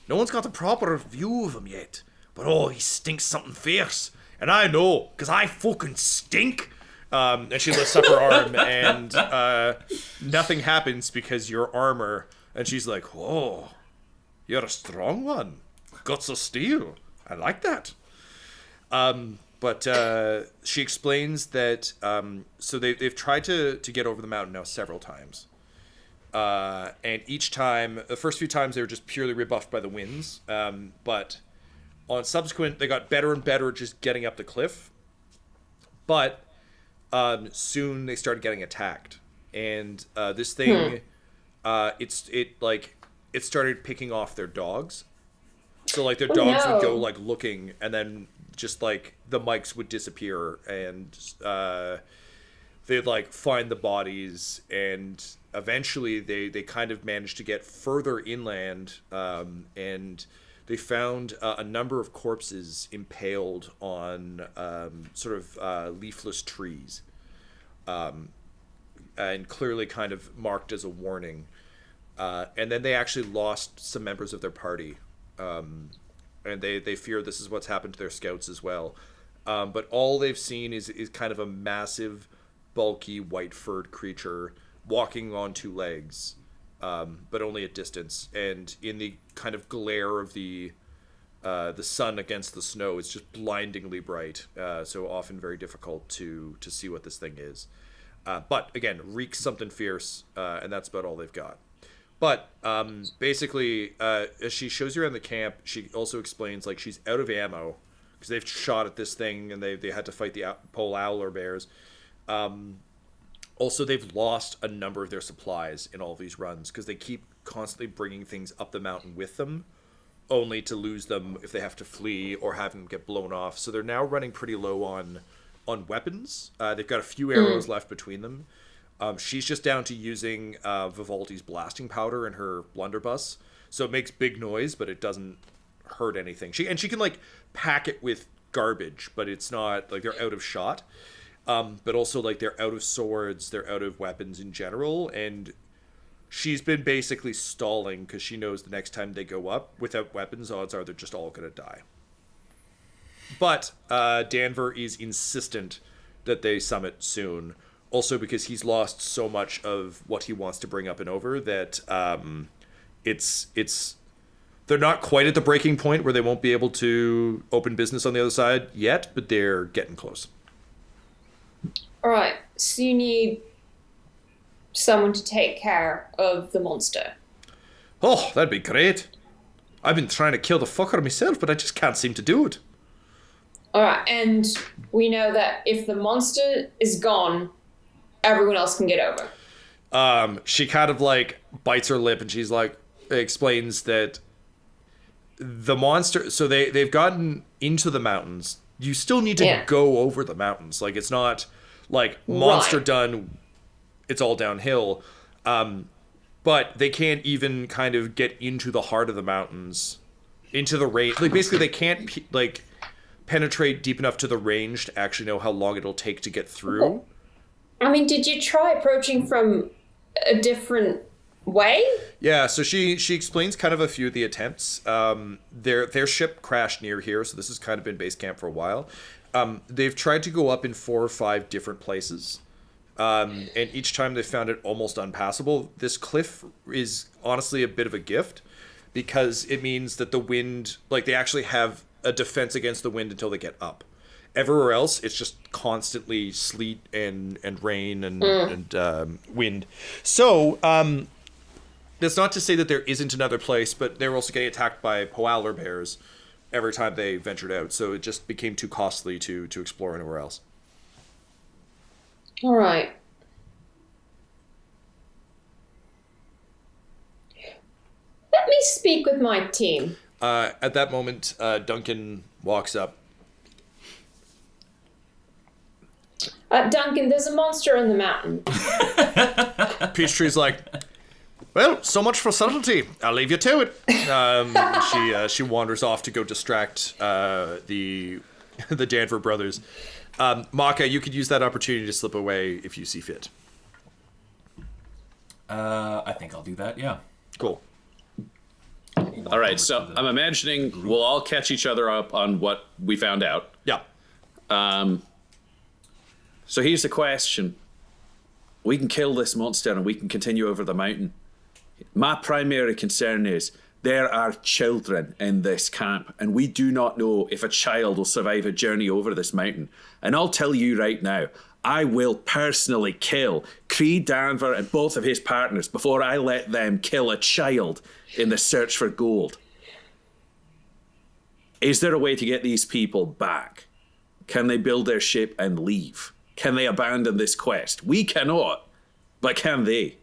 Speaker 2: No one's got a proper view of him yet. But oh, he stinks something fierce. And I know, because I fucking stink. And she lifts up her arm, and nothing happens because your armor. And she's like, oh, you're a strong one. Guts of steel. I like that. But she explains that, so they've tried to get over the mountain now several times. And each time, the first few times they were just purely rebuffed by the winds. But on subsequent, they got better and better at just getting up the cliff. But soon they started getting attacked. And this thing, it started picking off their dogs. So like their dogs would go like looking, and then just like the mics would disappear, and they'd like find the bodies, and eventually they kind of managed to get further inland, and they found a number of corpses impaled on sort of leafless trees, and clearly kind of marked as a warning. And then they actually lost some members of their party, and they fear this is what's happened to their scouts as well. But all they've seen is kind of a massive, bulky, white-furred creature walking on two legs, but only at distance. And in the kind of glare of the sun against the snow, it's just blindingly bright, so often very difficult to see what this thing is. But again, reeks something fierce, and that's about all they've got. But basically, as she shows you around the camp, she also explains like she's out of ammo because they've shot at this thing and they had to fight the pole owler bears. Also, they've lost a number of their supplies in all of these runs because they keep constantly bringing things up the mountain with them, only to lose them if they have to flee or have them get blown off. So they're now running pretty low on weapons. They've got a few arrows left between them. She's just down to using Vivaldi's blasting powder in her blunderbuss, so it makes big noise, but it doesn't hurt anything. She can like pack it with garbage, but it's not like they're out of shot. But also like they're out of swords, they're out of weapons in general, and she's been basically stalling because she knows the next time they go up without weapons, odds are they're just all gonna die. But Danver is insistent that they summit soon. Also because he's lost so much of what he wants to bring up and over that it's they're not quite at the breaking point where they won't be able to open business on the other side yet, but they're getting close.
Speaker 4: All right, so you need someone to take care of the monster.
Speaker 2: Oh, that'd be great. I've been trying to kill the fucker myself, but I just can't seem to do it.
Speaker 4: All right, and we know that if the monster is gone, everyone else can get over.
Speaker 2: She kind of like bites her lip and she's like, explains that the monster, so they've gotten into the mountains. You still need to go over the mountains. Like, it's not like monster done, it's all downhill. But they can't even kind of get into the heart of the mountains, into the range. Like, basically they can't like penetrate deep enough to the range to actually know how long it'll take to get through.
Speaker 4: I mean, did you try approaching from a different way?
Speaker 2: Yeah, so she explains kind of a few of the attempts. Their ship crashed near here, so this has kind of been base camp for a while. They've tried to go up in 4 or 5 different places. And each time they found it almost unpassable. This cliff is honestly a bit of a gift because it means that the wind, like they actually have a defense against the wind until they get up. Everywhere else, it's just constantly sleet and rain and wind. So, that's not to say that there isn't another place, but they're also getting attacked by polar bears every time they ventured out. So it just became too costly to explore anywhere else.
Speaker 4: All right. Let me speak with my team.
Speaker 2: At that moment, Duncan walks up.
Speaker 4: Duncan, there's a monster on the mountain.
Speaker 2: Peachtree's like, well, so much for subtlety. I'll leave you to it. She wanders off to go distract the Danver brothers. Makka, you could use that opportunity to slip away if you see fit.
Speaker 5: I think I'll do that, yeah.
Speaker 2: Cool.
Speaker 3: All right, so I'm imagining we'll all catch each other up on what we found out.
Speaker 2: Yeah.
Speaker 3: So here's the question. We can kill this monster and we can continue over the mountain. My primary concern is there are children in this camp, and we do not know if a child will survive a journey over this mountain. And I'll tell you right now, I will personally kill Creed Danver and both of his partners before I let them kill a child in the search for gold. Is there a way to get these people back? Can they build their ship and leave? Can they abandon this quest? We cannot, but can they?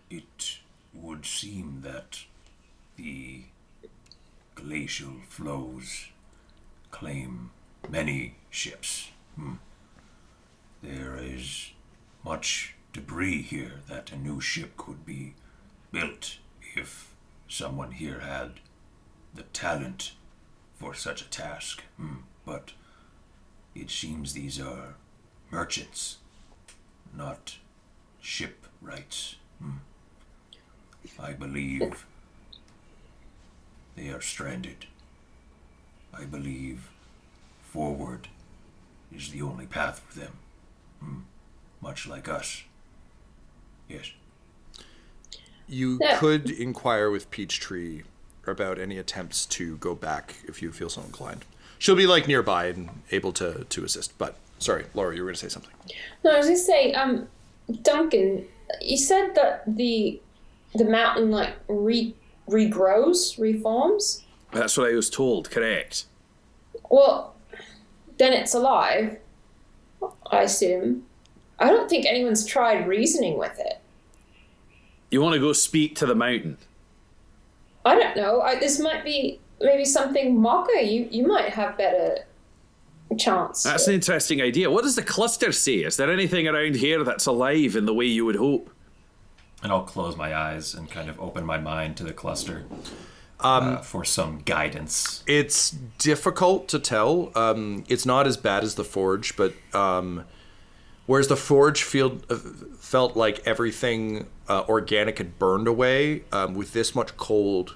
Speaker 6: It would seem that the glacial flows claim many ships. There is much debris here that a new ship could be built if someone here had the talent for such a task. But it seems these are merchants, not shipwrights. I believe they are stranded. I believe forward is the only path for them. Much like us. Yes.
Speaker 2: You could inquire with Peachtree about any attempts to go back if you feel so inclined. She'll be like nearby and able to assist, but Sorry, Laura, you were going to say something.
Speaker 4: No, I was going to say, Duncan, you said that the mountain like regrows, reforms.
Speaker 3: That's what I was told. Correct.
Speaker 4: Well, then it's alive, I assume. I don't think anyone's tried reasoning with it.
Speaker 3: You want to go speak to the mountain?
Speaker 4: I don't know. This might be maybe something Makka. You might have better chance.
Speaker 3: That's an interesting idea. What does the cluster say? Is there anything around here that's alive in the way you would hope?
Speaker 5: And I'll close my eyes and kind of open my mind to the cluster for some guidance.
Speaker 2: It's difficult to tell. It's not as bad as the Forge, but whereas the Forge felt like everything organic had burned away, with this much cold,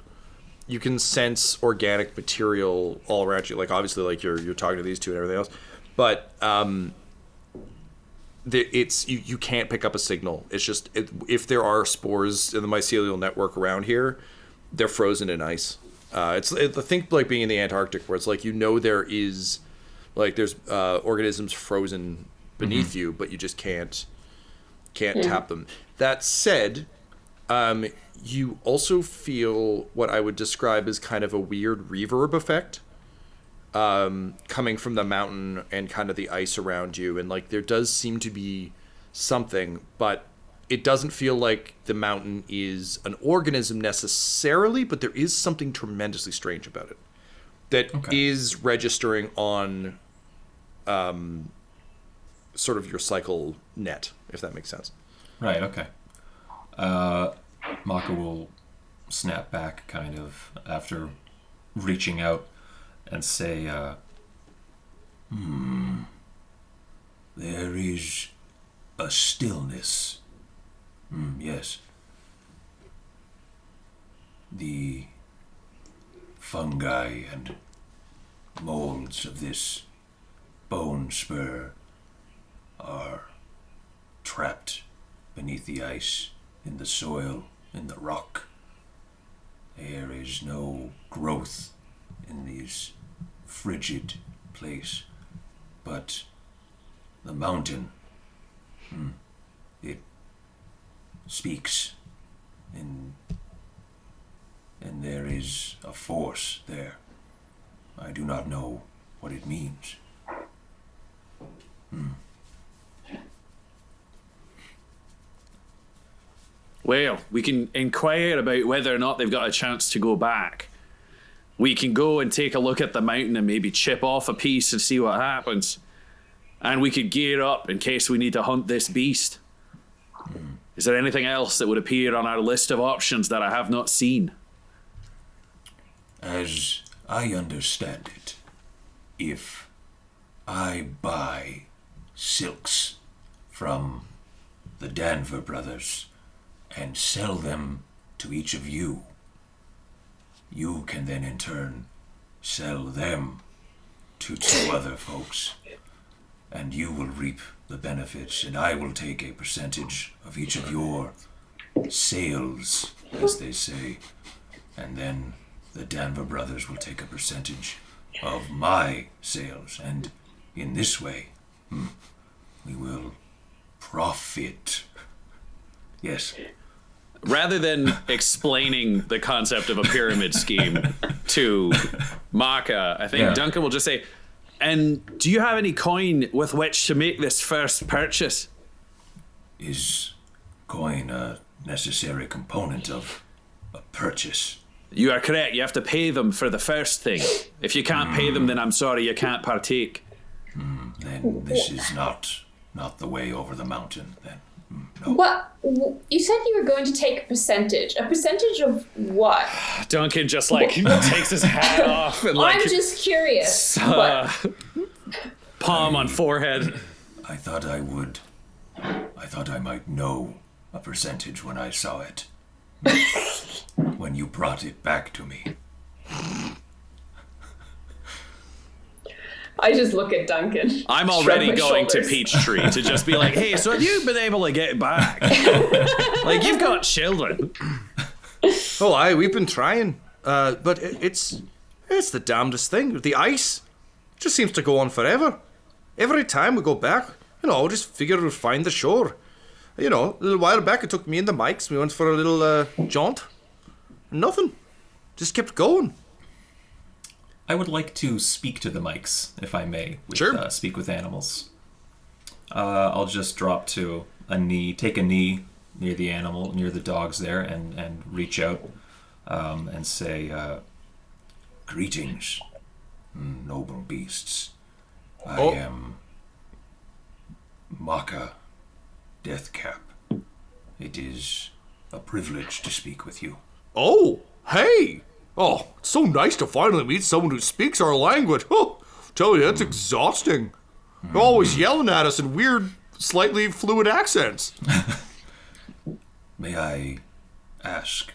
Speaker 2: you can sense organic material all around you. Like obviously, like you're talking to these two and everything else, but you can't pick up a signal. It's just if there are spores in the mycelial network around here, they're frozen in ice. I think like being in the Antarctic, where it's like there is like there's organisms frozen beneath you, but you just can't tap them. That said, you also feel what I would describe as kind of a weird reverb effect coming from the mountain and kind of the ice around you. And like there does seem to be something, but it doesn't feel like the mountain is an organism necessarily, but there is something tremendously strange about it that is registering on sort of your cycle net, if that makes sense.
Speaker 5: Right, okay. Makka will snap back kind of after reaching out and say,
Speaker 6: there is a stillness. Yes. The fungi and molds of this bone spur are trapped beneath the ice, in the soil, in the rock. There is no growth in these frigid place, but the mountain, it speaks, and there is a force there. I do not know what it means.
Speaker 3: Well, we can inquire about whether or not they've got a chance to go back. We can go and take a look at the mountain and maybe chip off a piece and see what happens. And we could gear up in case we need to hunt this beast. Is there anything else that would appear on our list of options that I have not seen?
Speaker 6: As I understand it, if I buy silks from the Danver brothers and sell them to each of you, you can then in turn sell them to two other folks, and you will reap the benefits, and I will take a percentage of each of your sales, as they say, and then the Danver brothers will take a percentage of my sales, and in this way, we will profit. Yes.
Speaker 3: Rather than explaining the concept of a pyramid scheme to Makka, I think Duncan will just say, and do you have any coin with which to make this first purchase?
Speaker 6: Is coin a necessary component of a purchase?
Speaker 3: You are correct. You have to pay them for the first thing. If you can't pay them, then I'm sorry, you can't partake.
Speaker 6: Then this is not the way over the mountain, then. No.
Speaker 4: What? You said you were going to take a percentage. A percentage of what?
Speaker 3: Duncan just takes his hat off and
Speaker 4: I'm just curious.
Speaker 3: Palm on forehead.
Speaker 6: I thought I might know a percentage when I saw it. When you brought it back to me.
Speaker 4: I just look at Duncan.
Speaker 3: I'm already going to Peachtree to just be like, hey, so have you been able to get back? Like, you've got children.
Speaker 2: Oh, we've been trying. But it's the damnedest thing. The ice just seems to go on forever. every time we go back, just figure we'll find the shore. A little while back, it took me and the Mikes. We went for a little jaunt. Nothing. Just kept going.
Speaker 5: I would like to speak to the mics, if I may.
Speaker 2: Sure.
Speaker 5: Speak with animals. I'll just drop to a knee, take a knee near the animal, near the dogs there, and reach out and say,
Speaker 6: Greetings, noble beasts. I
Speaker 2: Oh.
Speaker 6: am Makka, Deathcap. It is a privilege to speak with you.
Speaker 2: Oh, hey! Oh, it's so nice to finally meet someone who speaks our language. Oh, tell you, that's exhausting. They're always yelling at us in weird, slightly fluid accents.
Speaker 6: May I ask,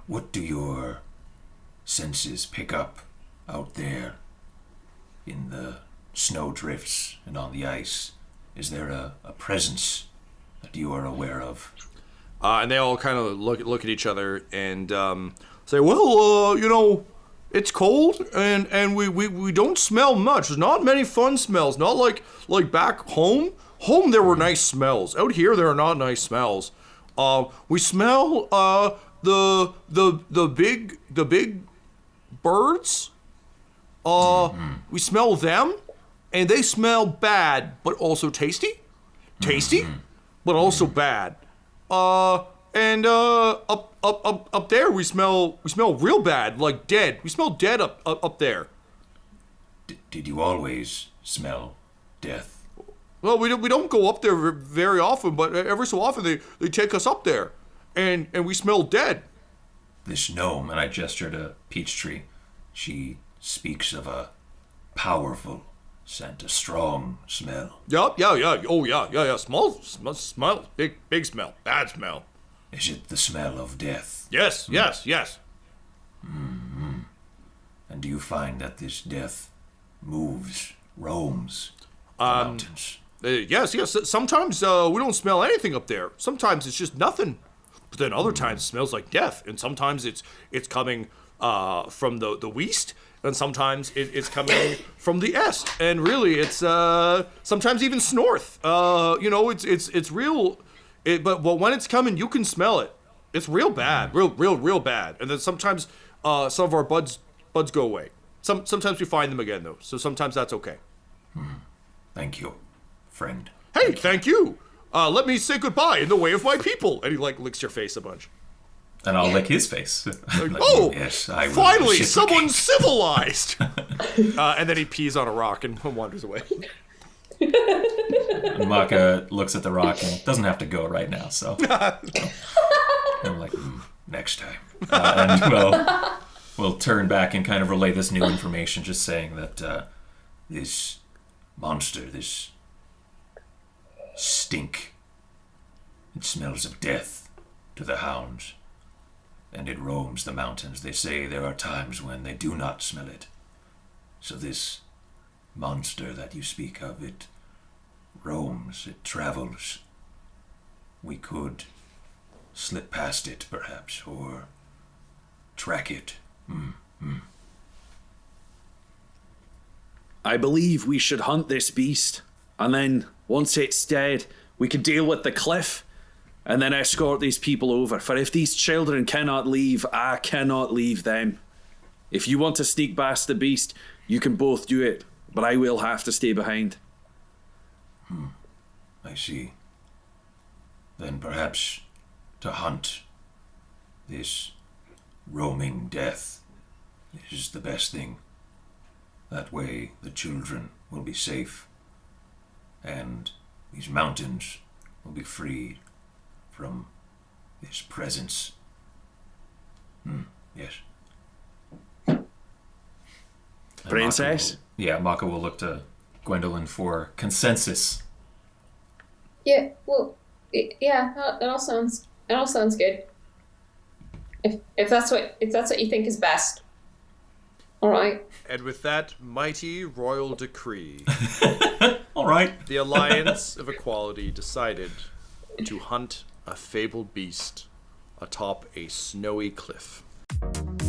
Speaker 6: what do your senses pick up out there in the snow drifts and on the ice? Is there a presence that you are aware of?
Speaker 2: And they all kind of look at each other and say, well, it's cold and we don't smell much. There's not many fun smells. Not like back home. Home there were nice smells. Out here there are not nice smells. We smell the big birds. We smell them, and they smell bad, but also tasty. Tasty, but also bad. And up there we smell real bad, like dead. We smell dead up there.
Speaker 6: Did you always smell death?
Speaker 2: Well, we don't go up there very often, but every so often they take us up there, and we smell dead.
Speaker 6: This gnome, and I gesture to Peachtree, she speaks of a powerful scent, a strong smell.
Speaker 2: Yeah. Oh yeah. Smell. Big smell. Bad smell.
Speaker 6: Is it the smell of death?
Speaker 2: Yes.
Speaker 6: And do you find that this death roams the mountains?
Speaker 2: Yes. Sometimes we don't smell anything up there. Sometimes it's just nothing. But then other times it smells like death, and sometimes it's coming from the west, and sometimes it's coming from the est, and really it's sometimes even north. It's real. But when it's coming, you can smell it. It's real bad, real bad. And then sometimes some of our buds go away. Sometimes we find them again though, so sometimes that's okay.
Speaker 6: Thank you, friend.
Speaker 2: Hey, thank you. Let me say goodbye in the way of my people. And he licks your face a bunch.
Speaker 5: and I'll lick his face.
Speaker 2: Oh,
Speaker 6: yes, I will
Speaker 2: finally,
Speaker 6: reciprocate.
Speaker 2: someone civilized. And then he pees on a rock and wanders away.
Speaker 5: And Makka looks at the rock and doesn't have to go right now, so. I'm like,
Speaker 6: Next time.
Speaker 5: and we'll turn back and kind of relay this new information, just saying that
Speaker 6: This monster, this stink, it smells of death to the hounds, and it roams the mountains. They say there are times when they do not smell it. So this monster that you speak of, it roams, it travels. We could slip past it, perhaps, or track it.
Speaker 3: I believe we should hunt this beast, and then, once it's dead, we can deal with the cliff, and then escort these people over. For if these children cannot leave, I cannot leave them. If you want to sneak past the beast, you can both do it, but I will have to stay behind.
Speaker 6: I see. Then perhaps to hunt this roaming death is the best thing. That way the children will be safe, and these mountains will be freed from this presence. Yes. And
Speaker 3: Princess?
Speaker 5: Makka will look to Gwendolyn for consensus.
Speaker 4: Yeah, well, yeah, it all sounds good. If that's what you think is best. All right.
Speaker 2: And with that mighty royal decree,
Speaker 5: All right.
Speaker 2: the Alliance of Equality decided to hunt a fabled beast atop a snowy cliff.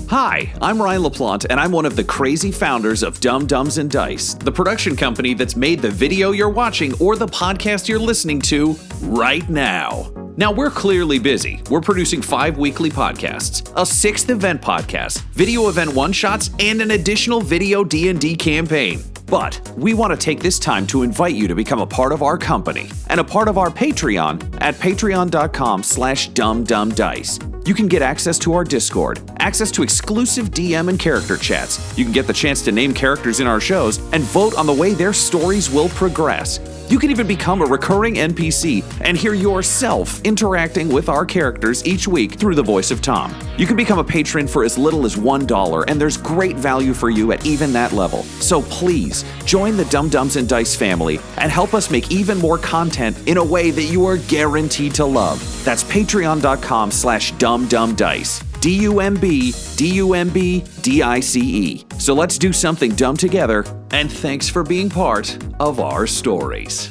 Speaker 3: Hi, I'm Ryan LaPlante, and I'm one of the crazy founders of Dumb Dumbs and Dice, the production company that's made the video you're watching or the podcast you're listening to right now. Now, we're clearly busy. We're producing 5 weekly podcasts, a 6th event podcast, video event one-shots, and an additional video D&D campaign. But we want to take this time to invite you to become a part of our company and a part of our Patreon at patreon.com/dumbdumbdice. You can get access to our Discord, access to exclusive DM and character chats. You can get the chance to name characters in our shows and vote on the way their stories will progress. You can even become a recurring NPC and hear yourself interacting with our characters each week through the voice of Tom. You can become a patron for as little as $1, and there's great value for you at even that level. So please, join the Dumb Dumbs and Dice family and help us make even more content in a way that you are guaranteed to love. That's patreon.com/dumbdumbdice. DUMBDICE. So let's do something dumb together, and thanks for being part of our stories.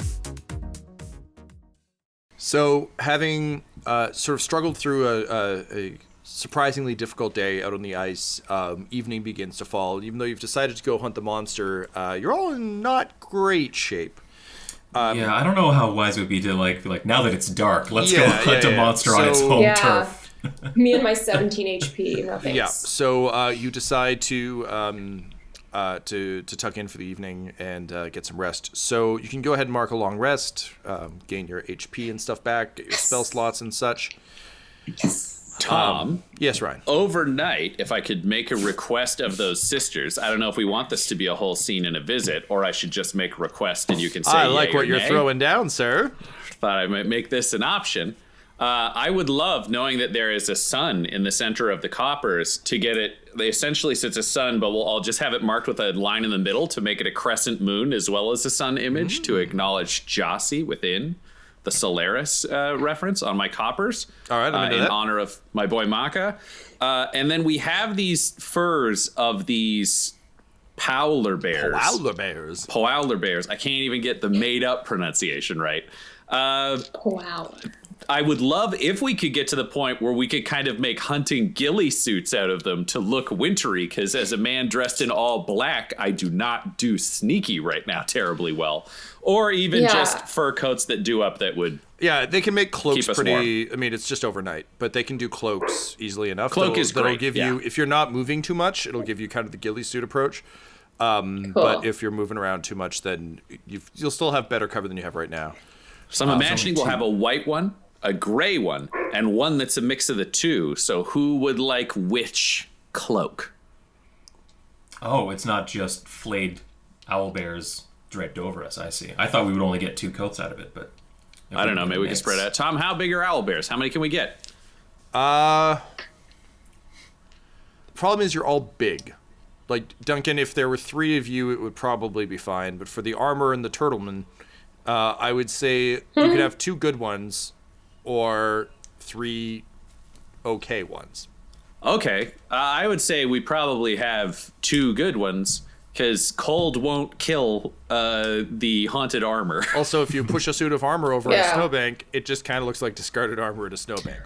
Speaker 2: So, having sort of struggled through a surprisingly difficult day out on the ice, evening begins to fall. Even though you've decided to go hunt the monster, you're all in not great shape.
Speaker 5: Yeah, I don't know how wise it would be to like now that it's dark, let's go hunt a monster on its home turf.
Speaker 4: Me and my 17 HP, no thanks.
Speaker 2: Yeah, so you decide to tuck in for the evening and get some rest. So you can go ahead and mark a long rest, gain your HP and stuff back, get your spell slots and such.
Speaker 3: Tom?
Speaker 2: Yes, Ryan.
Speaker 3: Overnight, if I could make a request of those sisters, I don't know if we want this to be a whole scene and a visit, or I should just make a request and you can say
Speaker 2: I like
Speaker 3: yay
Speaker 2: what
Speaker 3: or
Speaker 2: you're
Speaker 3: nay.
Speaker 2: throwing down, sir.
Speaker 3: Thought I might make this an option. I would love, knowing that there is a sun in the center of the coppers, to get it. They essentially it's a sun, but I'll just have it marked with a line in the middle to make it a crescent moon as well as a sun image to acknowledge Jossie within the Solaris reference on my coppers.
Speaker 2: All right, I'm into
Speaker 3: in
Speaker 2: that.
Speaker 3: honor of my boy Makka. And then we have these furs of these Powler bears.
Speaker 2: Powler bears.
Speaker 3: I can't even get the made-up pronunciation right.
Speaker 4: Wow.
Speaker 3: I would love if we could get to the point where we could kind of make hunting ghillie suits out of them to look wintry, because as a man dressed in all black, I do not do sneaky right now terribly well. Or even just fur coats that do up that would...
Speaker 2: Yeah, they can make cloaks
Speaker 3: keep us
Speaker 2: pretty... I mean, it's just overnight, but they can do cloaks easily enough.
Speaker 3: Cloak is great,
Speaker 2: That'll give you, if you're not moving too much, it'll give you kind of the ghillie suit approach. But if you're moving around too much, then you'll still have better cover than you have right now.
Speaker 3: So I'm imagining we'll have a white one, a gray one, and one that's a mix of the two. So who would like which cloak?
Speaker 5: Oh, it's not just flayed owlbears draped over us, I see. I thought we would only get 2 coats out of it, but...
Speaker 3: I don't know, maybe we can spread out. Tom, how big are owlbears? How many can we get?
Speaker 2: The problem is you're all big. Like, Duncan, if there were 3 of you, it would probably be fine. But for the armor and the turtleman, I would say you could have 2 good ones or 3 okay ones.
Speaker 3: Okay, I would say we probably have 2 good ones, because cold won't kill the haunted armor.
Speaker 2: Also, if you push a suit of armor over a snowbank, it just kind of looks like discarded armor at a snowbank.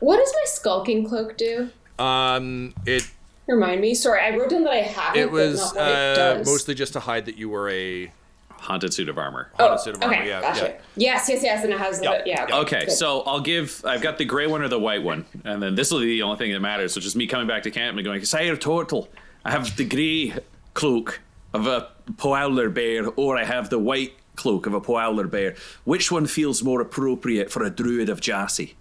Speaker 4: What does my skulking cloak do?
Speaker 2: It
Speaker 4: Remind me. Sorry, I wrote down that I have it,
Speaker 2: it was
Speaker 4: but not what it does.
Speaker 2: mostly just to hide that you were a
Speaker 3: Haunted suit of armor.
Speaker 2: suit of armor.
Speaker 4: Okay,
Speaker 2: Yeah,
Speaker 4: gotcha.
Speaker 2: yeah.
Speaker 4: Yes, and it has the
Speaker 3: Okay,
Speaker 4: good.
Speaker 3: so I've got the gray one or the white one, and then this will be the only thing that matters. So just me coming back to camp and going, Sire Turtle, I have the gray cloak of a Powler bear, or I have the white cloak of a Powler bear. Which one feels more appropriate for a druid of Jossie?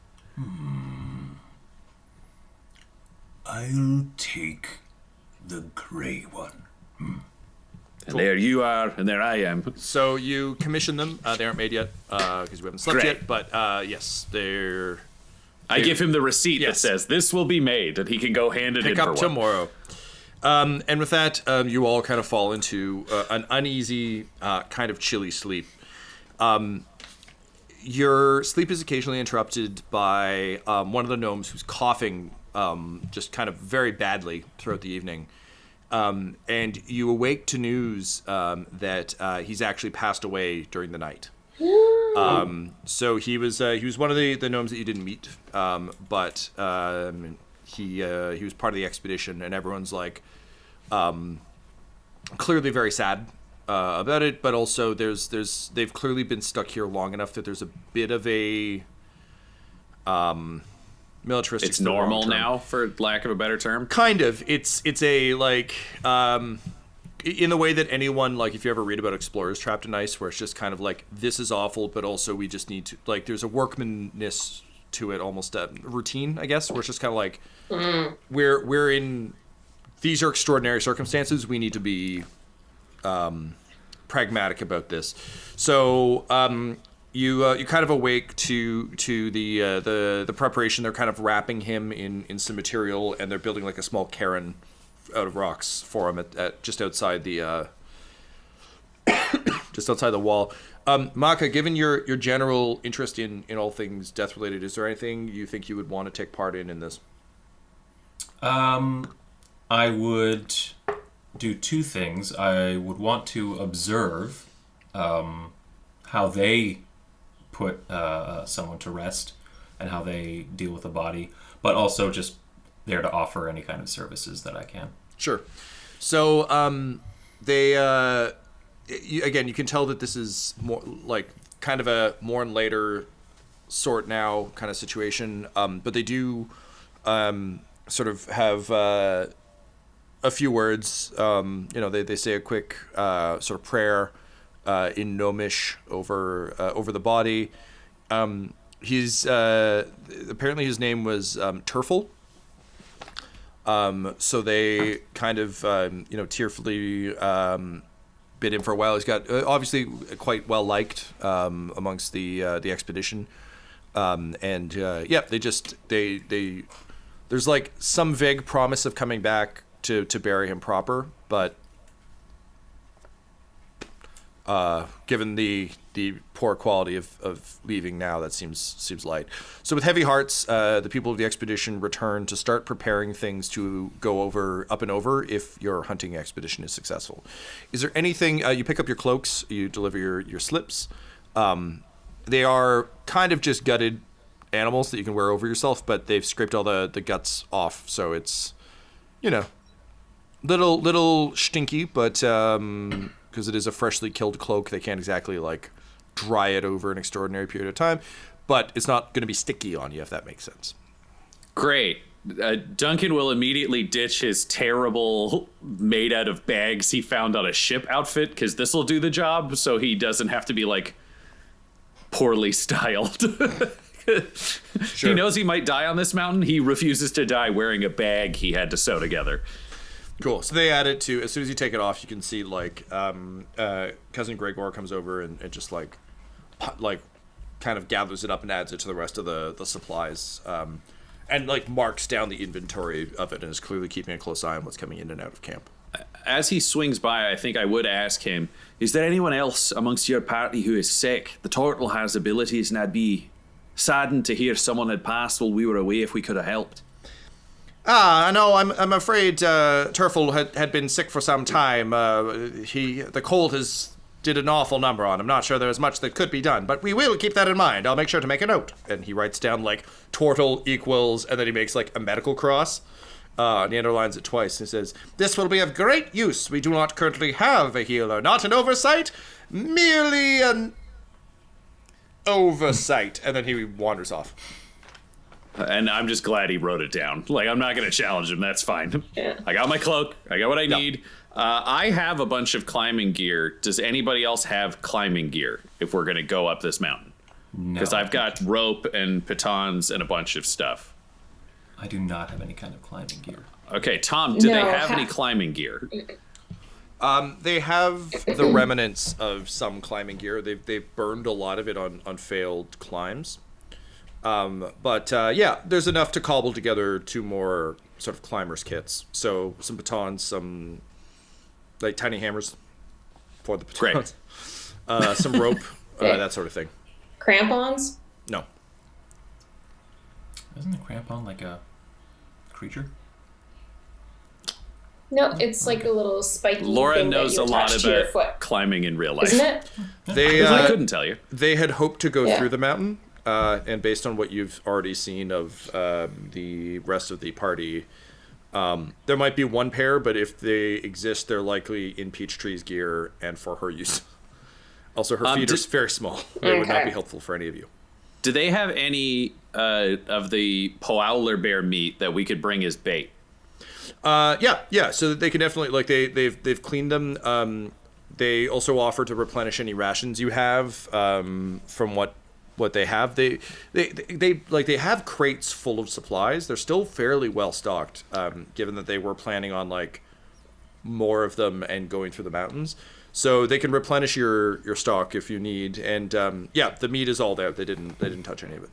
Speaker 6: I'll take the gray one.
Speaker 3: And there you are, and there I am.
Speaker 2: So you commission them. They aren't made yet because we haven't slept
Speaker 3: Great.
Speaker 2: yet. But yes, they're...
Speaker 3: I give him the receipt that
Speaker 2: Yes.
Speaker 3: says this will be made, and he can go hand it in
Speaker 2: pick
Speaker 3: for
Speaker 2: up
Speaker 3: one.
Speaker 2: tomorrow. And with that, you all kind of fall into an uneasy, kind of chilly sleep. Your sleep is occasionally interrupted by one of the gnomes who's coughing just kind of very badly throughout the evening. And you awake to news that he's actually passed away during the night. So he was one of the gnomes that you didn't meet, but he was part of the expedition, and everyone's like clearly very sad about it, but also they've clearly been stuck here long enough that there's a bit of a militaristic.
Speaker 3: It's normal now, for lack of a better term.
Speaker 2: Kind of. It's a like in the way that anyone, like if you ever read about explorers trapped in ice, where it's just kind of like, this is awful, but also we just need to, like, there's a workmanness to it, almost a routine, I guess, where it's just kind of like we're in, these are extraordinary circumstances, we need to be pragmatic about this. So you kind of awake to the preparation. They're kind of wrapping him in some material, and they're building like a small cairn out of rocks for him at just outside the just outside the wall. Makka, given your general interest in all things death related, is there anything you think you would want to take part in this?
Speaker 5: I would do two things. I would want to observe how they put someone to rest and how they deal with the body, but also just there to offer any kind of services that I can.
Speaker 2: Sure. So they again, you can tell that this is more like kind of a more and later sort now kind of situation, but they do sort of have a few words. They say a quick sort of prayer in Gnomish over the body. He's apparently his name was Turfel. So they kind of tearfully bid him for a while. He's got obviously quite well liked amongst the expedition, they there's like some vague promise of coming back to bury him proper, but given the poor quality of leaving now, that seems light. So with heavy hearts, the people of the expedition return to start preparing things to go up and over if your hunting expedition is successful. Is there anything, you pick up your cloaks, you deliver your slips. They are kind of just gutted animals that you can wear over yourself, but they've scraped all the guts off, so it's, little stinky, but because it is a freshly killed cloak, they can't exactly like dry it over an extraordinary period of time, but it's not going to be sticky on you, if that makes sense.
Speaker 3: Great. Duncan will immediately ditch his terrible made out of bags he found on a ship outfit, because this will do the job, so he doesn't have to be like poorly styled. Sure. He knows he might die on this mountain. He refuses to die wearing a bag he had to sew together.
Speaker 2: Cool. So they add it to, as soon as you take it off, you can see like Cousin Gregor comes over and just like kind of gathers it up and adds it to the rest of the supplies, and like marks down the inventory of it and is clearly keeping a close eye on what's coming in and out of camp.
Speaker 3: As he swings by, I think I would ask him, is there anyone else amongst your party who is sick? The turtle has abilities, and I'd be saddened to hear someone had passed while we were away if we could have helped.
Speaker 2: No, I'm afraid Turfel had been sick for some time. The cold did an awful number on him. I'm not sure there's much that could be done, but we will keep that in mind. I'll make sure to make a note. And he writes down like turtle equals, and then he makes like a medical cross. And he underlines it twice. And he says, "This will be of great use. We do not currently have a healer. Not an oversight, merely an oversight." And then he wanders off.
Speaker 3: And I'm just glad he wrote it down. Like, I'm not going to challenge him. That's fine. Yeah. I got my cloak. I got what I need. I have a bunch of climbing gear. Does anybody else have climbing gear if we're going to go up this mountain? Because I've got rope and pitons and a bunch of stuff.
Speaker 5: I do not have any kind of climbing gear.
Speaker 3: Okay, Tom, do they have any climbing gear?
Speaker 2: They have the remnants of some climbing gear. They've burned a lot of it on failed climbs. There's enough to cobble together 2 more sort of climbers kits. So some batons, some like tiny hammers for the batons. Great. Some rope, that sort of thing.
Speaker 4: Crampons?
Speaker 2: No.
Speaker 5: Isn't a crampon like a creature?
Speaker 4: No, it's like a little spiky
Speaker 3: Laura
Speaker 4: thing
Speaker 3: knows
Speaker 4: that you
Speaker 3: a lot
Speaker 4: attach to your
Speaker 3: about
Speaker 4: foot.
Speaker 3: climbing in real life.
Speaker 4: Isn't it?
Speaker 2: I
Speaker 3: couldn't tell you.
Speaker 2: They had hoped to go through the mountain. and based on what you've already seen of the rest of the party, there might be one pair, but if they exist, they're likely in Peachtree's gear and for her use. Also, her feet are very small. They would not be helpful for any of you.
Speaker 3: Do they have any of the poowler bear meat that we could bring as bait?
Speaker 2: Yeah. So they can definitely, like, they've cleaned them. They also offer to replenish any rations you have from what they have. They have crates full of supplies. They're still fairly well stocked, given that they were planning on like more of them and going through the mountains. So they can replenish your stock if you need. And the meat is all there. They didn't touch any of it.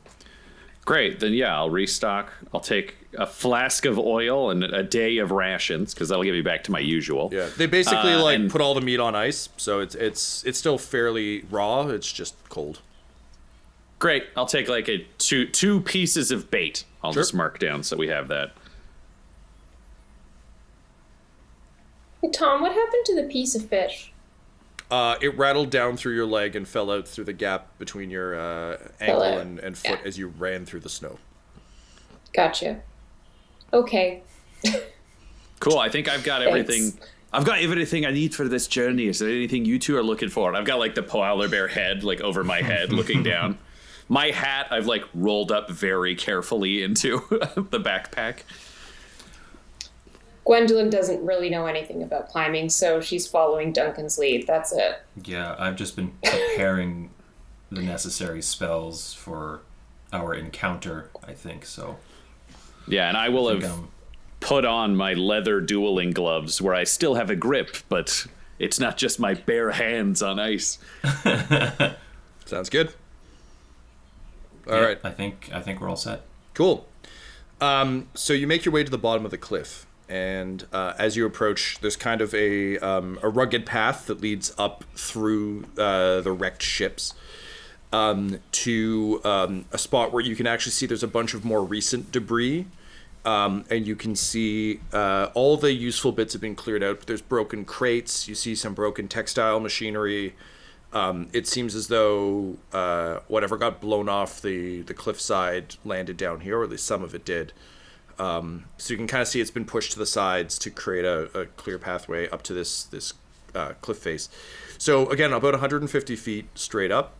Speaker 3: Great. Then I'll restock. I'll take a flask of oil and a day of rations because that'll get me back to my usual.
Speaker 2: Yeah, they basically put all the meat on ice, so it's still fairly raw. It's just cold.
Speaker 3: Great. I'll take like two pieces of bait. I'll
Speaker 2: Sure.
Speaker 3: just mark down so we have that.
Speaker 4: Hey, Tom, what happened to the piece of fish?
Speaker 2: It rattled down through your leg and fell out through the gap between your ankle and foot as you ran through the snow.
Speaker 4: Gotcha. Okay.
Speaker 3: Cool. I think I've got everything.
Speaker 4: Thanks.
Speaker 3: I've got everything I need for this journey. Is there anything you two are looking for? And I've got like the polar bear head like over my head looking down. My hat I've like rolled up very carefully into the backpack.
Speaker 4: Gwendolyn doesn't really know anything about climbing, so she's following Duncan's lead. That's it.
Speaker 5: Yeah, I've just been preparing the necessary spells for our encounter, I think, so.
Speaker 3: Yeah, and I will have put on my leather dueling gloves where I still have a grip, but it's not just my bare hands on ice.
Speaker 2: Sounds good. All right.
Speaker 5: I think we're all set.
Speaker 2: Cool. So you make your way to the bottom of the cliff, and as you approach, there's kind of a rugged path that leads up through the wrecked ships to a spot where you can actually see there's a bunch of more recent debris, and you can see all the useful bits have been cleared out. There's broken crates. You see some broken textile machinery. It seems as though whatever got blown off the cliffside landed down here, or at least some of it did. So you can kind of see it's been pushed to the sides to create a clear pathway up to this cliff face. So again, about 150 feet straight up.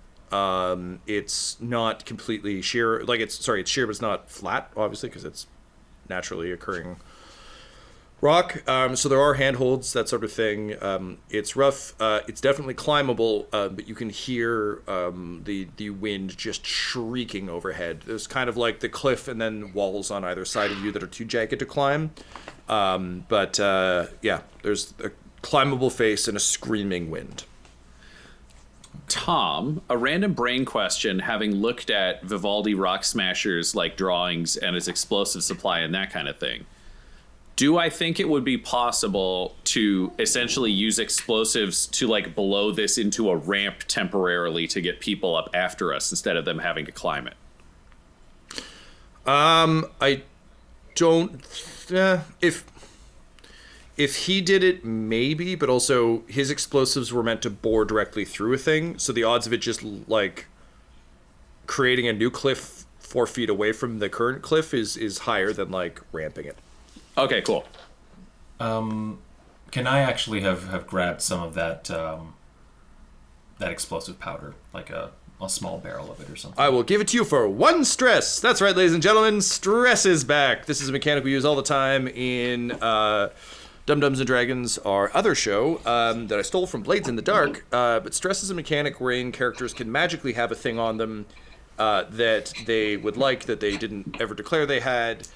Speaker 2: It's not completely sheer. It's sheer, but it's not flat, obviously, because it's naturally occurring rock. So there are handholds, that sort of thing. It's rough. It's definitely climbable, but you can hear the wind just shrieking overhead. There's kind of like the cliff and then walls on either side of you that are too jagged to climb. But there's a climbable face and a screaming wind.
Speaker 3: Tom, a random brain question, having looked at Vivaldi Rock Smasher's like drawings and his explosive supply and that kind of thing. Do I think it would be possible to essentially use explosives to like blow this into a ramp temporarily to get people up after us instead of them having to climb it?
Speaker 2: I don't. If he did it, maybe, but also his explosives were meant to bore directly through a thing, so the odds of it just like creating a new cliff 4 feet away from the current cliff is higher than like ramping it.
Speaker 3: Okay, cool.
Speaker 5: Can I actually have grabbed some of that that explosive powder, like a small barrel of it or something?
Speaker 2: I will give it to you for 1 stress. That's right, ladies and gentlemen, stress is back. This is a mechanic we use all the time in Dum-Dums and Dragons, our other show that I stole from Blades in the Dark. But stress is a mechanic wherein characters can magically have a thing on them that they would like, that they didn't ever declare they had.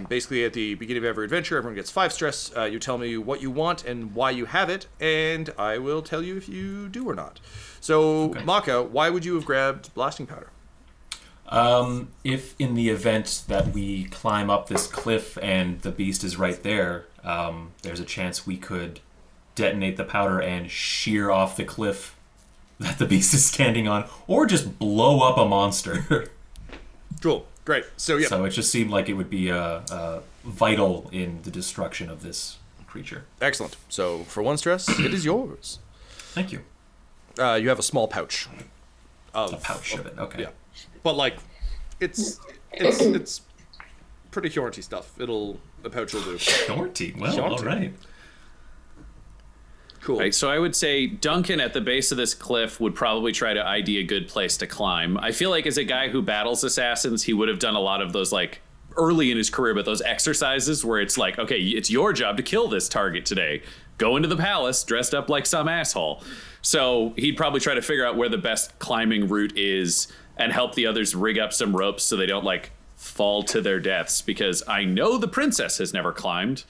Speaker 2: Basically, at the beginning of every adventure, everyone gets 5 stress. You tell me what you want and why you have it, and I will tell you if you do or not. So, okay. Makka, why would you have grabbed blasting powder?
Speaker 5: If in the event that we climb up this cliff and the beast is right there, there's a chance we could detonate the powder and shear off the cliff that the beast is standing on, or just blow up a monster.
Speaker 2: Cool. Great. So yeah.
Speaker 5: So it just seemed like it would be vital in the destruction of this creature.
Speaker 2: Excellent. So for 1 stress, it is yours.
Speaker 5: Thank you.
Speaker 2: You have a small pouch.
Speaker 5: A pouch of it. Okay.
Speaker 2: Yeah, but like, it's pretty Hjorty stuff. A pouch will do.
Speaker 5: Hjorty. Well, all right.
Speaker 2: Cool.
Speaker 3: Right, so I would say Duncan at the base of this cliff would probably try to ID a good place to climb. I feel like as a guy who battles assassins, he would have done a lot of those, like, early in his career, but those exercises where it's like, okay, it's your job to kill this target today. Go into the palace dressed up like some asshole. So he'd probably try to figure out where the best climbing route is and help the others rig up some ropes so they don't, like, fall to their deaths, because I know the princess has never climbed.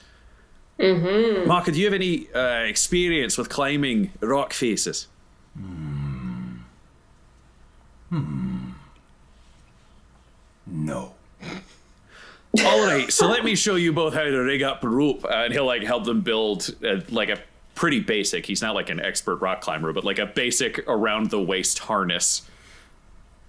Speaker 3: Mm-hmm. Makka, do you have any experience with climbing rock faces?
Speaker 6: No.
Speaker 3: All right, so let me show you both how to rig up a rope, and he'll like help them build like a pretty basic. He's not like an expert rock climber, but like a basic around the waist harness.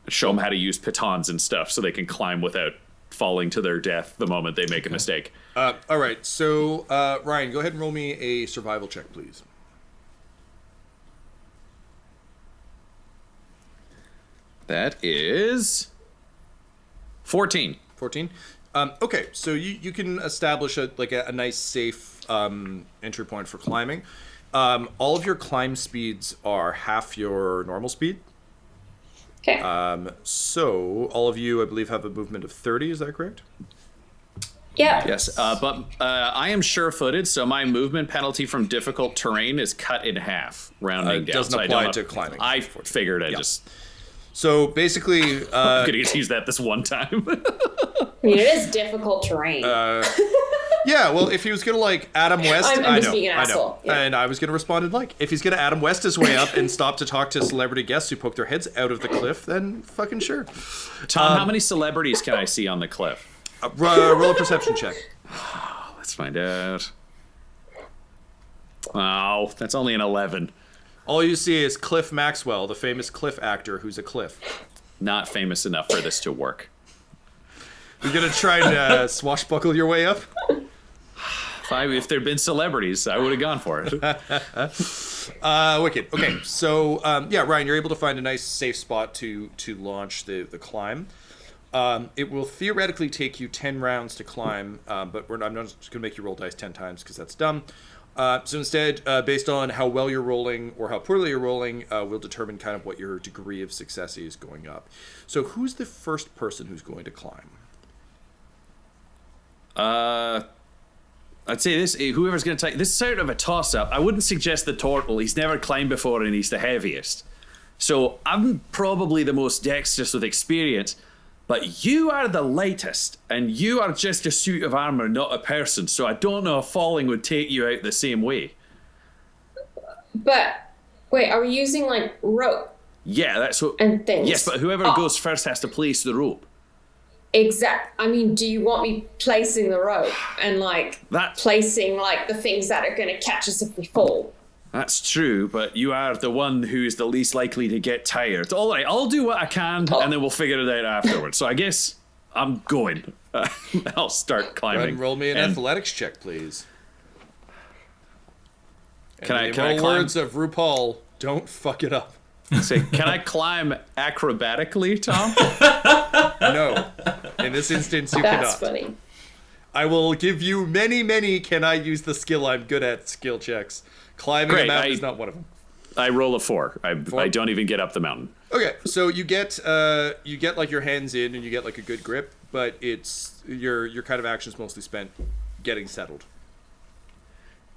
Speaker 3: Show them how to use pitons and stuff so they can climb without falling to their death the moment they make a mistake.
Speaker 2: All right, so Ryan, go ahead and roll me a survival check, please.
Speaker 3: That is 14.
Speaker 2: 14. Okay, so you can establish a nice safe entry point for climbing. All of your climb speeds are half your normal speed.
Speaker 4: Okay.
Speaker 2: So all of you, I believe, have a movement of 30. Is that correct?
Speaker 4: Yeah.
Speaker 3: Yes, but I am sure-footed, so my movement penalty from difficult terrain is cut in half, rounding down.
Speaker 2: Doesn't
Speaker 3: so
Speaker 2: apply to climbing.
Speaker 3: I figured I just...
Speaker 2: So basically,
Speaker 3: I'm going to use that this one time.
Speaker 4: I mean, it is difficult terrain.
Speaker 2: yeah. Well, if he was gonna like Adam West,
Speaker 4: I'm just being an asshole. Yeah.
Speaker 2: And I was gonna respond in like, if he's gonna Adam West his way up and stop to talk to celebrity guests who poke their heads out of the cliff, then fucking sure.
Speaker 3: Tom, how many celebrities can I see on the cliff?
Speaker 2: Roll a perception check.
Speaker 3: Let's find out. Oh, that's only an 11.
Speaker 2: All you see is Cliff Maxwell, the famous Cliff actor who's a cliff.
Speaker 3: Not famous enough for this to work.
Speaker 2: You're gonna try and swashbuckle your way up?
Speaker 3: If there'd been celebrities, I would have gone for it.
Speaker 2: Wicked. Okay, so yeah, Ryan, you're able to find a nice safe spot to launch the climb. It will theoretically take you 10 rounds to climb, but I'm not just gonna make you roll dice 10 times because that's dumb. So instead, based on how well you're rolling or how poorly you're rolling, we'll determine kind of what your degree of success is going up. So who's the first person who's going to climb?
Speaker 3: I'd say this, whoever's going to take this is sort of a toss-up. I wouldn't suggest the turtle. He's never climbed before and he's the heaviest. So I'm probably the most dexterous with experience, but you are the lightest, and you are just a suit of armor, not a person. So I don't know if falling would take you out the same way.
Speaker 4: But wait, are we using like rope?
Speaker 3: Yeah, that's what.
Speaker 4: And things.
Speaker 3: Yes, but whoever goes first has to place the rope.
Speaker 4: I mean, do you want me placing the rope and like placing like the things that are going to catch us if we fall?
Speaker 3: That's true, but you are the one who is the least likely to get tired. All right, I'll do what I can, and then we'll figure it out afterwards. So I guess I'm going. I'll start climbing.
Speaker 2: Roll me an athletics check, please.
Speaker 3: Can I
Speaker 2: climb?
Speaker 3: words
Speaker 2: of RuPaul, don't fuck it up.
Speaker 3: Say, can I climb acrobatically, Tom?
Speaker 2: No. In this instance, you
Speaker 4: That's
Speaker 2: cannot.
Speaker 4: Funny.
Speaker 2: I will give you many can I use the skill I'm good at skill checks. Climbing a mountain is not one of them.
Speaker 3: I roll a 4. I don't even get up the mountain.
Speaker 2: Okay, so you get like your hands in and you get like a good grip, but it's your kind of actions mostly spent getting settled.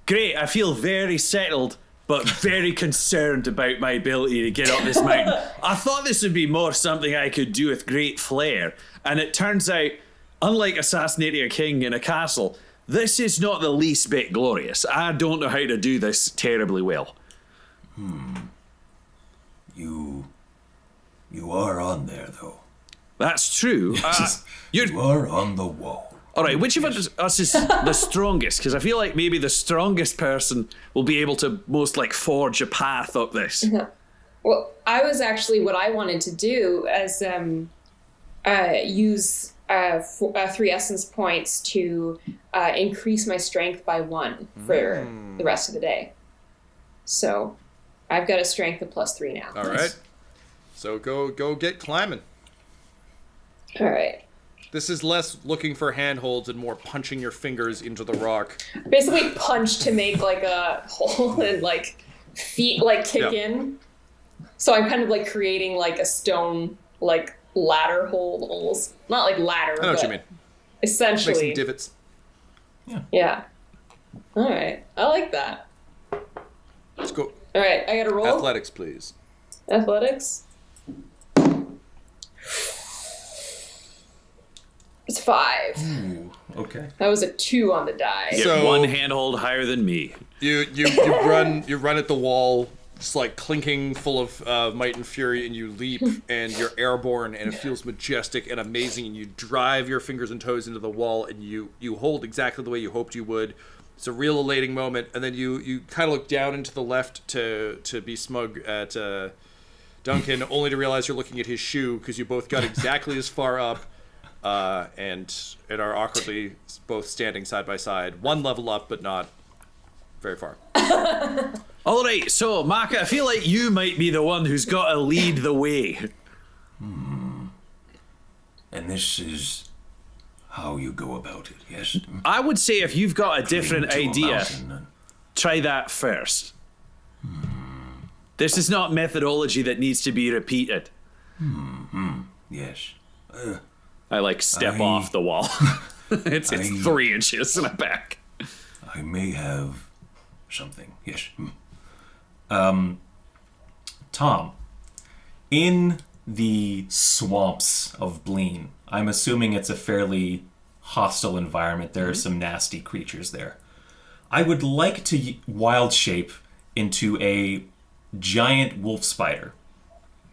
Speaker 3: Great, I feel very settled, but very concerned about my ability to get up this mountain. I thought this would be more something I could do with great flair, and it turns out, unlike assassinating a king in a castle, this is not the least bit glorious. I don't know how to do this terribly well.
Speaker 6: You are on there, though.
Speaker 3: That's true.
Speaker 6: You are on the wall.
Speaker 3: All right, which of us is the strongest? Because I feel like maybe the strongest person will be able to most like forge a path up this.
Speaker 4: Well, I was actually what I wanted to do as use 3 essence points to increase my strength by 1 for the rest of the day. So I've got a strength of +3 now.
Speaker 2: All right. So go get climbing.
Speaker 4: All right.
Speaker 2: This is less looking for handholds and more punching your fingers into the rock.
Speaker 4: Basically punch to make like a hole and like feet like kick in. So I'm kind of like creating like a stone like ladder hole almost. Not like ladder,
Speaker 2: I know what you mean.
Speaker 4: Essentially.
Speaker 2: Make some divots.
Speaker 4: Yeah. All right. I like that.
Speaker 2: Let's go.
Speaker 4: All right. I got to roll.
Speaker 2: Athletics, please.
Speaker 4: Athletics. It's 5.
Speaker 5: Ooh, okay.
Speaker 4: That was a 2 on the die.
Speaker 3: Get
Speaker 2: So-
Speaker 3: one handhold higher than me.
Speaker 2: You run at the wall, just like clinking, full of might and fury, and you leap, and you're airborne, and it feels majestic and amazing. And you drive your fingers and toes into the wall, and you hold exactly the way you hoped you would. It's a real elating moment, and then you kind of look down and to the left to be smug at Duncan, only to realize you're looking at his shoe because you both got exactly as far up. And are awkwardly both standing side by side. One level up, but not very far.
Speaker 3: All right, so Makka, I feel like you might be the one who's got to lead the way.
Speaker 6: And this is how you go about it, yes?
Speaker 3: I would say if you've got a different
Speaker 6: Climb to a
Speaker 3: idea,
Speaker 6: mountain and-
Speaker 3: try that first. This is not methodology that needs to be repeated.
Speaker 6: Yes.
Speaker 3: I like step
Speaker 6: I-
Speaker 3: off the wall. it's 3 inches in the back.
Speaker 6: I may have something, yes.
Speaker 5: Tom, in the swamps of Bleen, I'm assuming it's a fairly hostile environment. There are some nasty creatures there. I would like to wild shape into a giant wolf spider,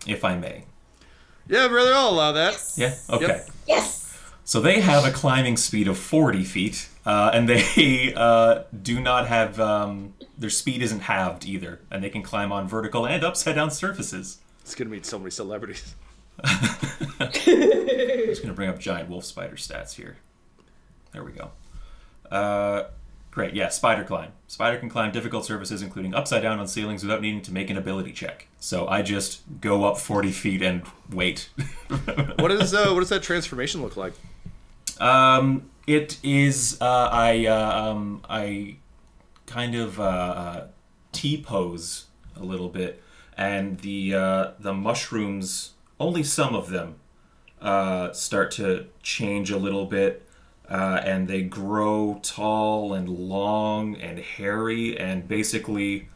Speaker 5: if I may.
Speaker 2: Yeah, brother, I'll allow that.
Speaker 5: Yeah? Okay.
Speaker 2: Yep.
Speaker 4: Yes.
Speaker 5: So they have a climbing speed of 40 feet, and they do not have, their speed isn't halved either, and they can climb on vertical and upside down surfaces.
Speaker 2: It's gonna meet so many celebrities.
Speaker 5: I'm just going to bring up giant wolf spider stats here. There we go. Great, yeah, spider climb. Spider can climb difficult surfaces, including upside down on ceilings, without needing to make an ability check. So I just go up 40 feet and wait.
Speaker 2: What does that transformation look like?
Speaker 5: It is I kind of T-pose a little bit, and the mushrooms, only some of them, start to change a little bit, and they grow tall and long and hairy, and basically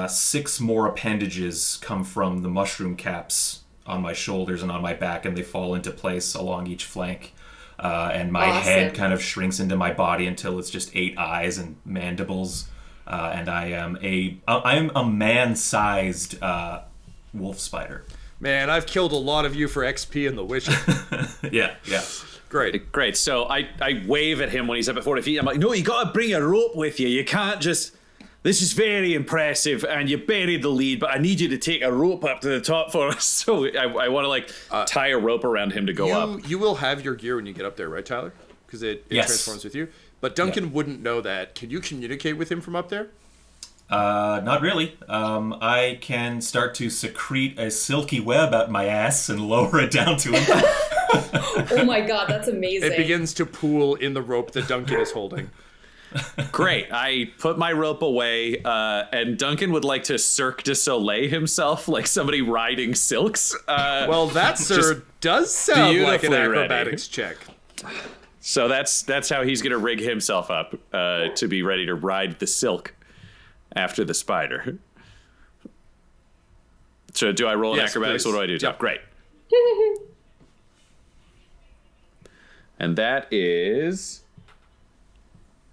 Speaker 5: 6 more appendages come from the mushroom caps on my shoulders and on my back, and they fall into place along each flank. And my head kind of shrinks into my body until it's just 8 eyes and mandibles. And I am a man-sized wolf spider.
Speaker 2: Man, I've killed a lot of you for XP in The Witcher.
Speaker 5: Yeah.
Speaker 2: Great.
Speaker 3: So I wave at him when he's up at 40 feet. I'm like, no, you got to bring a rope with you. You can't just... This is very impressive, and you buried the lead, but I need you to take a rope up to the top for us. So I want to tie a rope around him to go up.
Speaker 2: You will have your gear when you get up there, right, Tyler? Because it
Speaker 5: Yes.
Speaker 2: transforms with you. But Duncan wouldn't know that. Can you communicate with him from up there?
Speaker 5: Not really. I can start to secrete a silky web out my ass and lower it down to him.
Speaker 4: Oh my god, that's amazing.
Speaker 2: It begins to pool in the rope that Duncan is holding.
Speaker 3: Great. I put my rope away, and Duncan would like to Cirque du Soleil himself, like somebody riding silks.
Speaker 2: Well, that, sir, does sound like an
Speaker 3: beautifully
Speaker 2: acrobatics check.
Speaker 3: So that's how he's going to rig himself up to be ready to ride the silk after the spider. So do I roll an
Speaker 2: Yes,
Speaker 3: acrobatics?
Speaker 2: please.
Speaker 3: What do I do?
Speaker 2: Yep.
Speaker 3: Great. And that is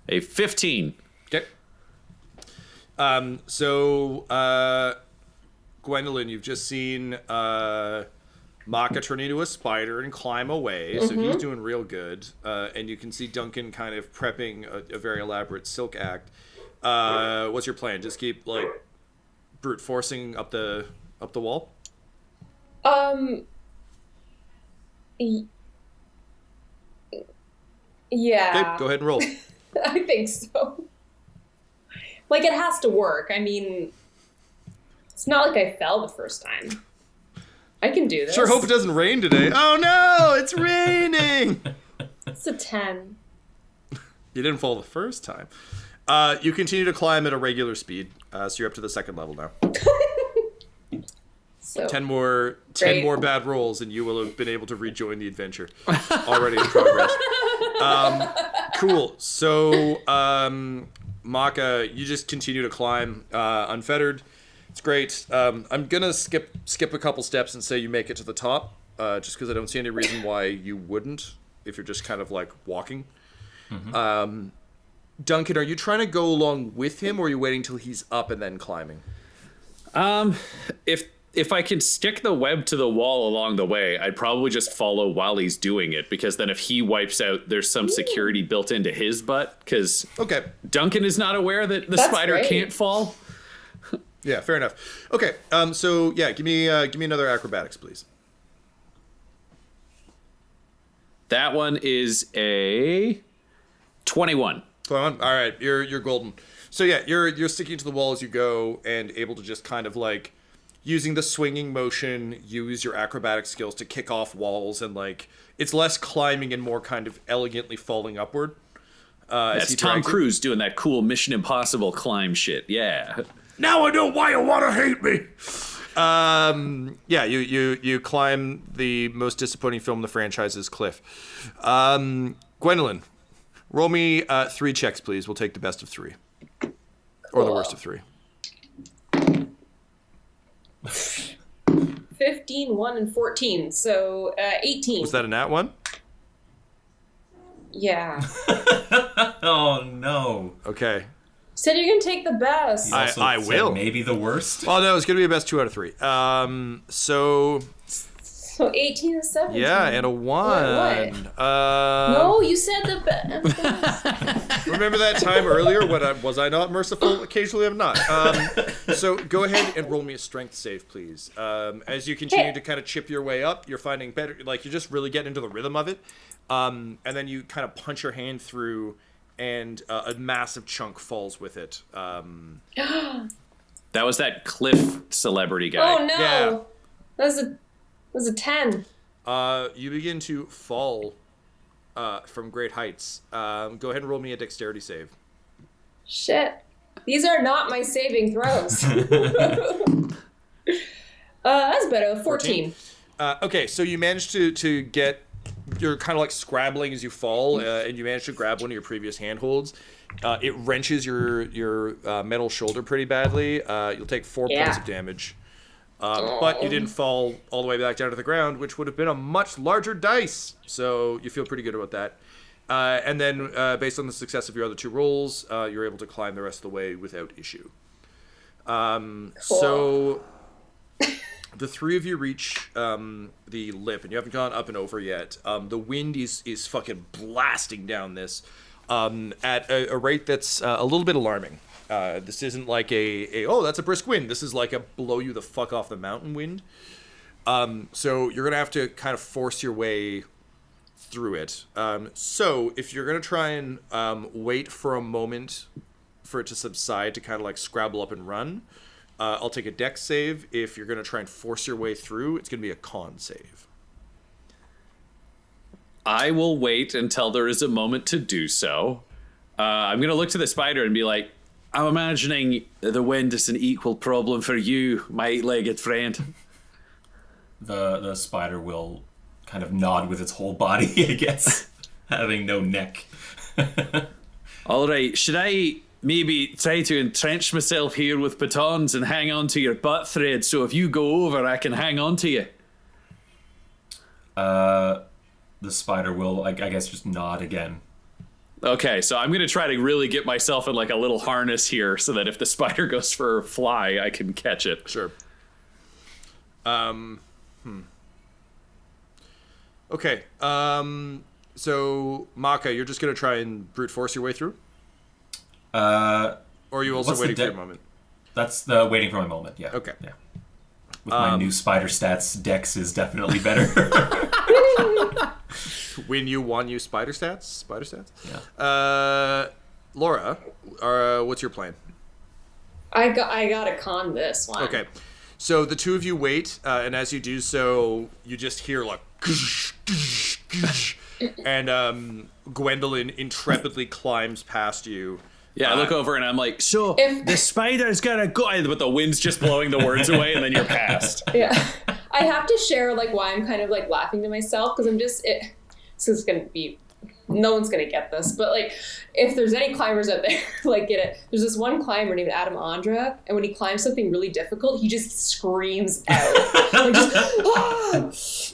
Speaker 3: a 15.
Speaker 2: Okay. Gwendolyn, you've just seen Makka turn into a spider and climb away, so he's doing real good. And you can see Duncan kind of prepping a very elaborate silk act. What's your plan? Just keep like brute forcing up the wall?
Speaker 4: Yeah.
Speaker 2: Okay, go ahead and roll.
Speaker 4: I think so. Like, it has to work. I mean, it's not like I fell the first time. I can do this.
Speaker 2: Sure hope it doesn't rain today. Oh no, it's raining!
Speaker 4: It's a 10.
Speaker 2: You didn't fall the first time. You continue to climb at a regular speed, so you're up to the second level now.
Speaker 4: So
Speaker 2: 10 more
Speaker 4: great.
Speaker 2: bad rolls, and you will have been able to rejoin the adventure. Already in progress. Cool. So, Makka, you just continue to climb unfettered. It's great. I'm gonna skip a couple steps and say you make it to the top, just because I don't see any reason why you wouldn't if you're just kind of like walking. Mm-hmm. Duncan, are you trying to go along with him, or are you waiting till he's up and then climbing?
Speaker 3: If I can stick the web to the wall along the way, I'd probably just follow while he's doing it, because then if he wipes out, there's some security built into his butt, because Duncan is not aware that the spider can't fall.
Speaker 2: Yeah, fair enough. Okay, so yeah, give me another acrobatics, please.
Speaker 3: That one is a 21.
Speaker 2: 21. All right, you're golden. So yeah, you're sticking to the wall as you go and able to just kind of like using the swinging motion, use your acrobatic skills to kick off walls, and like it's less climbing and more kind of elegantly falling upward.
Speaker 3: That's Tom Cruise doing that cool Mission Impossible climb shit. Yeah.
Speaker 2: Now I know why you want to hate me. Yeah, you climb the most disappointing film in the franchise's cliff. Gwendolyn, roll me 3 checks, please. We'll take the best of 3. Cool. Or the worst of 3.
Speaker 4: 15, 1, and 14. So 18.
Speaker 2: Was that a nat 1?
Speaker 4: Yeah.
Speaker 5: Oh no.
Speaker 2: Okay.
Speaker 4: Said you're gonna take the best.
Speaker 2: I will.
Speaker 5: Maybe the worst.
Speaker 2: Well, no, it's gonna be a best 2 out of 3.
Speaker 4: So 18 and 17.
Speaker 2: Yeah, and a 1.
Speaker 4: What? No, you said the best.
Speaker 2: Remember that time earlier when was I not merciful? Occasionally I'm not. So go ahead and roll me a strength save, please. As you continue to kind of chip your way up, you're finding better, like you're just really getting into the rhythm of it. And then you kind of punch your hand through, and a massive chunk falls with it.
Speaker 3: That was that Cliff celebrity guy.
Speaker 4: Oh no!
Speaker 2: Yeah.
Speaker 4: That was a 10.
Speaker 2: You begin to fall from great heights. Go ahead and roll me a dexterity save.
Speaker 4: Shit. These are not my saving throws. That's better. 14.
Speaker 2: Okay, so you managed to get... You're kind of like scrabbling as you fall, and you manage to grab one of your previous handholds. It wrenches your metal shoulder pretty badly. You'll take 4 points of damage. But you didn't fall all the way back down to the ground, which would have been a much larger dice. So you feel pretty good about that. And then, based on the success of your other 2 rolls, you're able to climb the rest of the way without issue.
Speaker 4: Cool.
Speaker 2: So the 3 of you reach the lip, and you haven't gone up and over yet. The wind is fucking blasting down this at a rate that's a little bit alarming. This isn't like oh, that's a brisk wind. This is like a blow you the fuck off the mountain wind. So you're going to have to kind of force your way through it. So if you're going to try and wait for a moment for it to subside to kind of like scrabble up and run, I'll take a dex save. If you're going to try and force your way through, it's going to be a con save.
Speaker 3: I will wait until there is a moment to do so. I'm going to look to the spider and be like, I'm imagining the wind is an equal problem for you, my 8-legged friend.
Speaker 5: The spider will kind of nod with its whole body, I guess, having no neck.
Speaker 3: All right, should I maybe try to entrench myself here with batons and hang on to your butt thread, so if you go over, I can hang on to you?
Speaker 5: The spider will, I guess, just nod again.
Speaker 3: Okay, so I'm going to try to really get myself in like a little harness here so that if the spider goes for a fly, I can catch it.
Speaker 2: Sure. Okay. So, Makka, you're just going to try and brute force your way through? Or are you also waiting for your moment?
Speaker 5: That's the waiting for my moment, yeah.
Speaker 2: Okay.
Speaker 5: Yeah. With my new spider stats, Dex is definitely better.
Speaker 2: When you won, you spider stats?
Speaker 5: Yeah.
Speaker 2: Laura, what's your plan?
Speaker 4: I gotta con this one.
Speaker 2: Okay. So the two of you wait, and as you do so, you just hear like, and Gwendolyn intrepidly climbs past you.
Speaker 3: Yeah, I look over and I'm like, so the spider's gonna go, but the wind's just blowing the words away, and then you're past.
Speaker 4: Yeah, I have to share like why I'm kind of like laughing to myself because I'm just this is gonna be. No one's gonna get this, but like, if there's any climbers out there, like, get it. There's this one climber named Adam Andra, and when he climbs something really difficult, he just screams out. Like, just,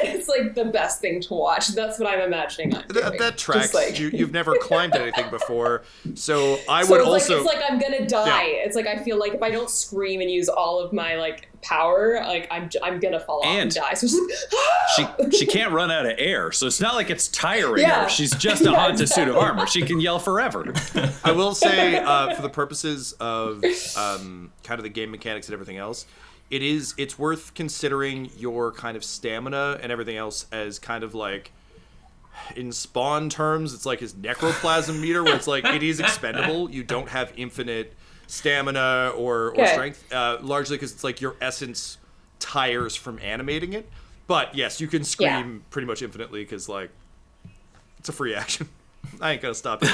Speaker 4: it's like the best thing to watch. That's what I'm imagining.
Speaker 2: That tracks.
Speaker 4: Like,
Speaker 2: You've never climbed anything before, so I
Speaker 4: so
Speaker 2: would
Speaker 4: it's
Speaker 2: also.
Speaker 4: Like, it's like I'm gonna die.
Speaker 2: Yeah.
Speaker 4: It's like I feel like if I don't scream and use all of my like power, like I'm gonna fall off and die. So it's
Speaker 3: she can't run out of air, so it's not like it's tiring
Speaker 4: Yeah.
Speaker 3: her. She's just a haunted suit of armor. She can yell forever.
Speaker 2: I will say, for the purposes of kind of the game mechanics and everything else, it's worth considering your kind of stamina and everything else as kind of like, in Spawn terms, it's like his necroplasm meter, where it's like it is expendable. You don't have infinite stamina or strength, largely because it's like your essence tires from animating it. But yes, you can scream pretty much infinitely because like it's a free action. I ain't gonna stop it.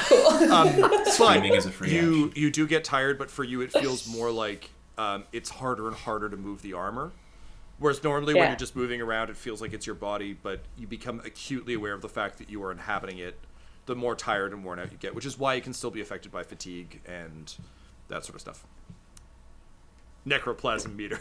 Speaker 5: Screaming is a free action.
Speaker 2: You do get tired, but for you it feels more like it's harder and harder to move the armor. Whereas normally when you're just moving around, it feels like it's your body, but you become acutely aware of the fact that you are inhabiting it, the more tired and worn out you get, which is why you can still be affected by fatigue and that sort of stuff. Necroplasm meter.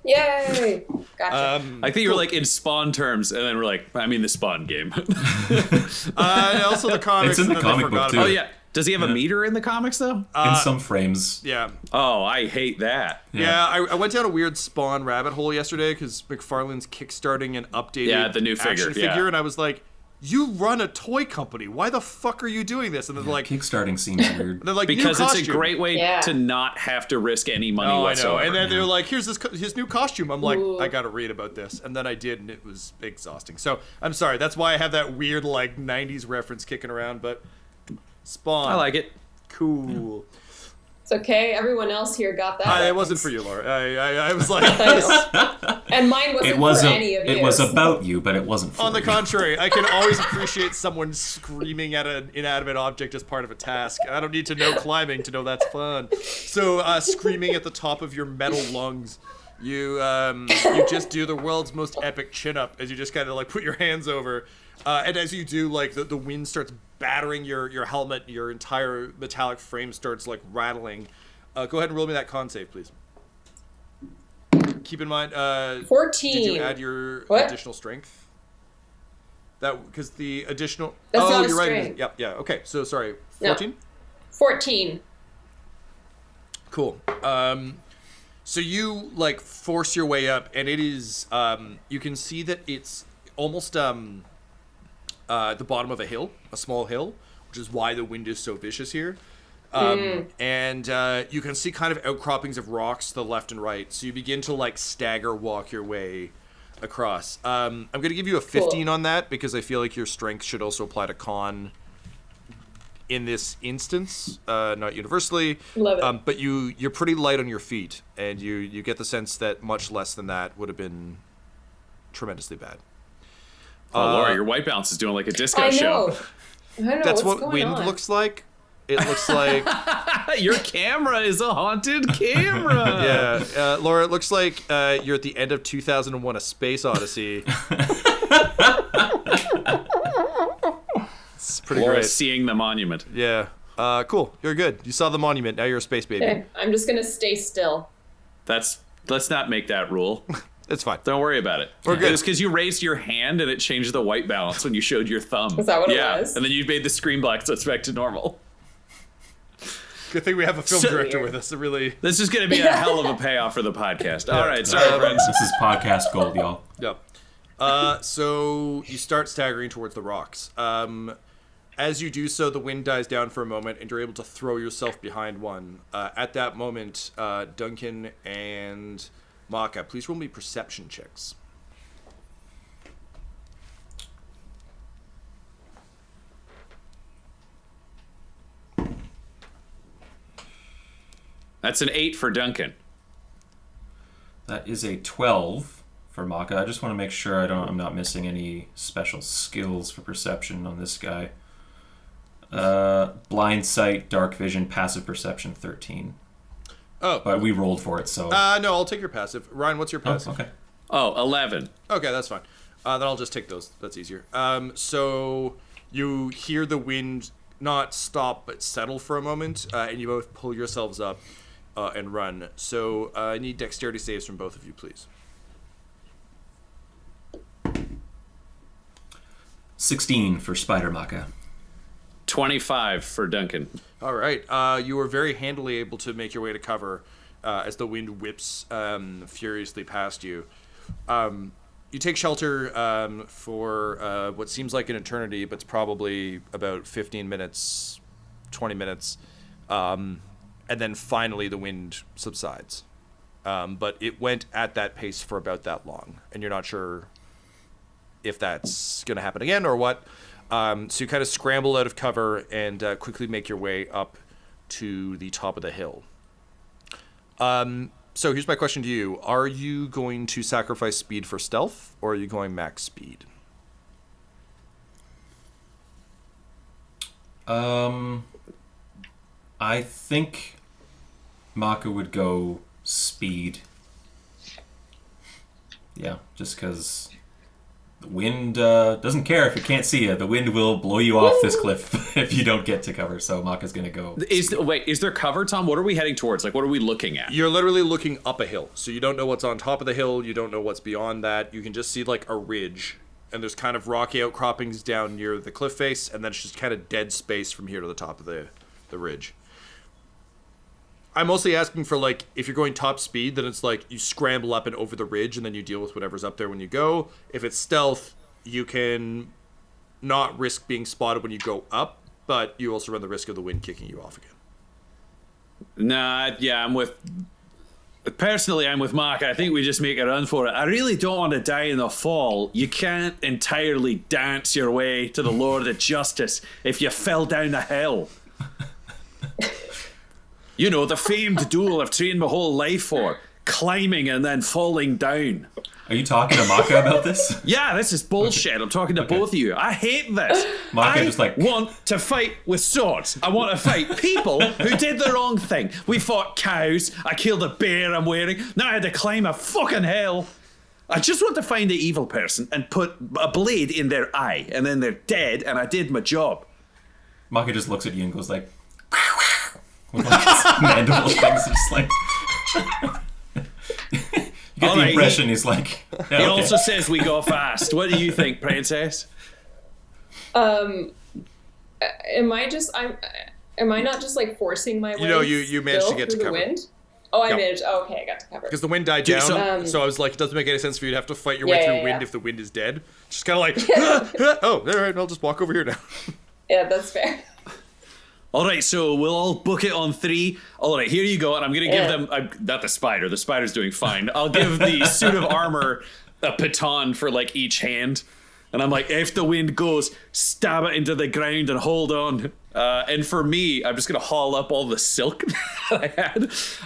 Speaker 4: Yay! Gotcha.
Speaker 3: I think you were like in Spawn terms, and then we're like, I mean the Spawn game.
Speaker 2: Also the comics.
Speaker 5: It's in the
Speaker 2: and then
Speaker 5: comic
Speaker 2: they forgot
Speaker 5: book, too.
Speaker 2: about
Speaker 3: Oh
Speaker 2: it.
Speaker 3: yeah. Does he have a meter in the comics though?
Speaker 5: In some frames.
Speaker 2: Yeah.
Speaker 3: Oh, I hate that.
Speaker 2: Yeah, I went down a weird Spawn rabbit hole yesterday because McFarlane's kickstarting an updated
Speaker 3: the new
Speaker 2: action
Speaker 3: figure, yeah.
Speaker 2: and I was like, you run a toy company. Why the fuck are you doing this? And then like,
Speaker 5: Kickstarting seems weird.
Speaker 2: they're like,
Speaker 3: Because
Speaker 2: new
Speaker 3: it's
Speaker 2: costume.
Speaker 3: a great way to not have to risk any money
Speaker 2: Oh, I know.
Speaker 3: whatsoever.
Speaker 2: And then they're like, here's his new costume. I'm like, I gotta read about this. And then I did, and it was exhausting. So I'm sorry. That's why I have that weird like 90s reference kicking around. But Spawn.
Speaker 3: I like it.
Speaker 2: Cool.
Speaker 4: It's okay. Everyone else here got that.
Speaker 2: It wasn't for you, Laura. I was like,
Speaker 4: And mine wasn't for any of you.
Speaker 5: It was about you, but it wasn't for
Speaker 2: on the
Speaker 5: you.
Speaker 2: contrary, I can always appreciate someone screaming at an inanimate object as part of a task. I don't need to know climbing to know that's fun. So, screaming at the top of your metal lungs, you just do the world's most epic chin-up as you just kind of like put your hands over. And as you do, like the wind starts battering your helmet, your entire metallic frame starts like rattling. Go ahead and roll me that con save, please. Keep in mind,
Speaker 4: 14.
Speaker 2: did you add your additional strength? That because the additional.
Speaker 4: That's not a
Speaker 2: you're right.
Speaker 4: strength.
Speaker 2: Yep. Yeah. Okay. So sorry. 14.
Speaker 4: 14.
Speaker 2: Cool. So you like force your way up, and it is. You can see that it's almost the bottom of a small hill, which is why the wind is so vicious here. And you can see kind of outcroppings of rocks to the left and right. So you begin to like stagger walk your way across. I'm going to give you a 15 on that because I feel like your strength should also apply to con in this instance, not universally.
Speaker 4: Love it.
Speaker 2: But you're pretty light on your feet, and you get the sense that much less than that would have been tremendously bad.
Speaker 3: Oh, Laura, your white balance is doing like a disco
Speaker 4: I
Speaker 3: show.
Speaker 4: know. I know.
Speaker 2: That's
Speaker 4: what's
Speaker 2: what
Speaker 4: going
Speaker 2: wind
Speaker 4: on?
Speaker 2: looks like. It looks like
Speaker 3: Your camera is a haunted camera.
Speaker 2: yeah, Laura. It looks like you're at the end of 2001: A Space Odyssey. It's pretty
Speaker 3: Laura's
Speaker 2: great.
Speaker 3: seeing the monument.
Speaker 2: Yeah. Cool. You're good. You saw the monument. Now you're a space baby.
Speaker 4: Okay, I'm just gonna stay still.
Speaker 3: Let's not make that rule.
Speaker 2: It's fine.
Speaker 3: Don't worry about it.
Speaker 2: We're good.
Speaker 3: It was because you raised your hand and it changed the white balance when you showed your thumb.
Speaker 4: Is that what it
Speaker 3: yeah.
Speaker 4: was?
Speaker 3: And then you made the screen black so it's back to normal.
Speaker 2: Good thing we have a film
Speaker 3: So
Speaker 2: director
Speaker 4: weird.
Speaker 2: with us. It really.
Speaker 3: This is going to be a hell of a payoff for the podcast. All right, sorry, friends.
Speaker 5: This is podcast gold, y'all.
Speaker 2: Yep. So you start staggering towards the rocks. As you do so, the wind dies down for a moment, and you're able to throw yourself behind one. At that moment, Duncan and Makka, please roll me perception checks.
Speaker 3: That's an 8 for Duncan.
Speaker 5: That is a 12 for Makka. I just want to make sure I'm not missing any special skills for perception on this guy. Blind sight, dark vision, passive perception, 13.
Speaker 2: Oh.
Speaker 5: But we rolled for it, so...
Speaker 2: No, I'll take your passive. Ryan, what's your passive?
Speaker 5: okay.
Speaker 3: Oh, 11.
Speaker 2: Okay, that's fine. Then I'll just take those. That's easier. So you hear the wind not stop but settle for a moment, and you both pull yourselves up and run. So I need dexterity saves from both of you, please.
Speaker 5: 16 for Spider Makka.
Speaker 3: 25 for Duncan.
Speaker 2: All right. You are very handily able to make your way to cover as the wind whips furiously past you. You take shelter for what seems like an eternity, but it's probably about 15 minutes, 20 minutes. And then finally the wind subsides. But it went at that pace for about that long, and you're not sure if that's going to happen again or what. So you kind of scramble out of cover and quickly make your way up to the top of the hill. So here's my question to you. Are you going to sacrifice speed for stealth, or are you going max speed?
Speaker 5: I think Makka would go speed. Yeah, just because the wind doesn't care if it can't see you. The wind will blow you off this cliff if you don't get to cover. So Makka's gonna go.
Speaker 3: Is there cover, Tom? What are we heading towards? Like, what are we looking at?
Speaker 2: You're literally looking up a hill, so you don't know what's on top of the hill. You don't know what's beyond that. You can just see like a ridge, and there's kind of rocky outcroppings down near the cliff face, and then it's just kind of dead space from here to the top of the ridge. I'm mostly asking for, like, if you're going top speed, then it's like you scramble up and over the ridge, and then you deal with whatever's up there when you go. If it's stealth, you can not risk being spotted when you go up, but you also run the risk of the wind kicking you off again.
Speaker 3: Nah, yeah, I'm with Makka. I think we just make a run for it. I really don't want to die in the fall. You can't entirely dance your way to the Lord of Justice if you fell down a hill. You know, the famed duel I've trained my whole life for. Climbing and then falling down.
Speaker 5: Are you talking to Makka about this?
Speaker 3: Yeah, this is bullshit. I'm talking to both of you. I hate this.
Speaker 5: Makka just like...
Speaker 3: want to fight with swords. I want to fight people who did the wrong thing. We fought cows. I killed a bear I'm wearing. Now I had to climb a fucking hill. I just want to find the evil person and put a blade in their eye, and then they're dead, and I did my job.
Speaker 5: Makka just looks at you and goes like... with like his mandible things, just like... You get the impression he's like... Yeah,
Speaker 3: he also says we go fast. What do you think, Princess?
Speaker 4: Am I not just like forcing my way?
Speaker 2: You know, you managed to get to
Speaker 4: the
Speaker 2: cover.
Speaker 4: wind? Oh, I managed. Oh, okay, I got to cover.
Speaker 2: Because the wind died down, so I was like, it doesn't make any sense for you to have to fight your way through wind if the wind is dead. Just kind of like, oh, all right, I'll just walk over here now.
Speaker 4: Yeah, that's fair.
Speaker 3: All right, so we'll all book it on 3. All right, here you go, and I'm going to give them... not the spider. The spider's doing fine. I'll give the suit of armor a baton for, like, each hand. And I'm like, if the wind goes, stab it into the ground and hold on. And for me, I'm just going to haul up all the silk that I had.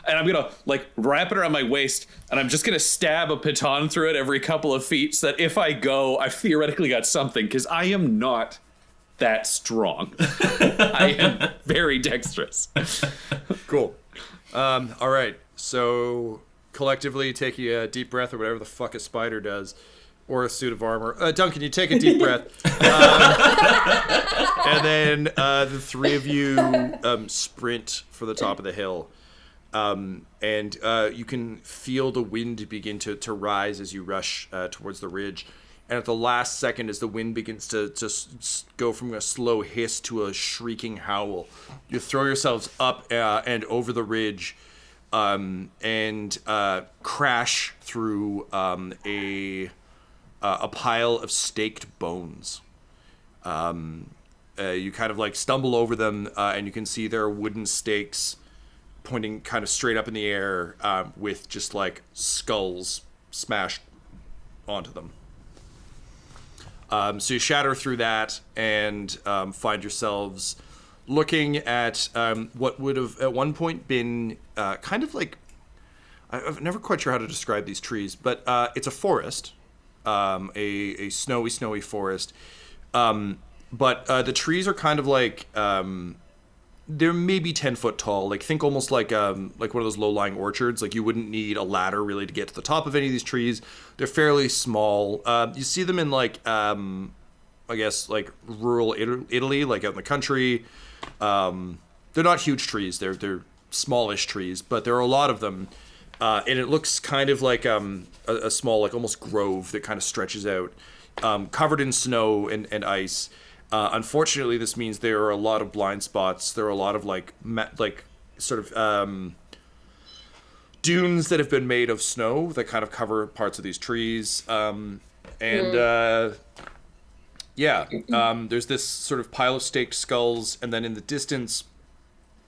Speaker 3: And I'm going to, like, wrap it around my waist. And I'm just going to stab a baton through it every couple of feet so that if I go, I theoretically got something. Because I am not... that strong. I am very dexterous.
Speaker 2: Cool. All right. So collectively taking a deep breath or whatever the fuck a spider does, or a suit of armor. Duncan, you take a deep breath. And then the three of you sprint for the top of the hill. And you can feel the wind begin to rise as you rush towards the ridge. And at the last second, as the wind begins to go from a slow hiss to a shrieking howl, you throw yourselves up and over the ridge and crash through a pile of staked bones. You kind of like stumble over them, and you can see there are wooden stakes pointing kind of straight up in the air with just like skulls smashed onto them. So you shatter through that and find yourselves looking at what would have at one point been kind of like, I'm never quite sure how to describe these trees, but it's a forest, a snowy forest. But the trees are kind of like they're maybe 10 foot tall. Like think almost like one of those low-lying orchards. Like you wouldn't need a ladder really to get to the top of any of these trees. They're fairly small. You see them in like I guess like rural Italy, like out in the country. They're not huge trees. They're smallish trees, but there are a lot of them. And it looks kind of like a small, like almost grove that kind of stretches out, covered in snow and ice. Unfortunately, this means there are a lot of blind spots. There are a lot of dunes that have been made of snow that kind of cover parts of these trees. There's this sort of pile of staked skulls, and then in the distance,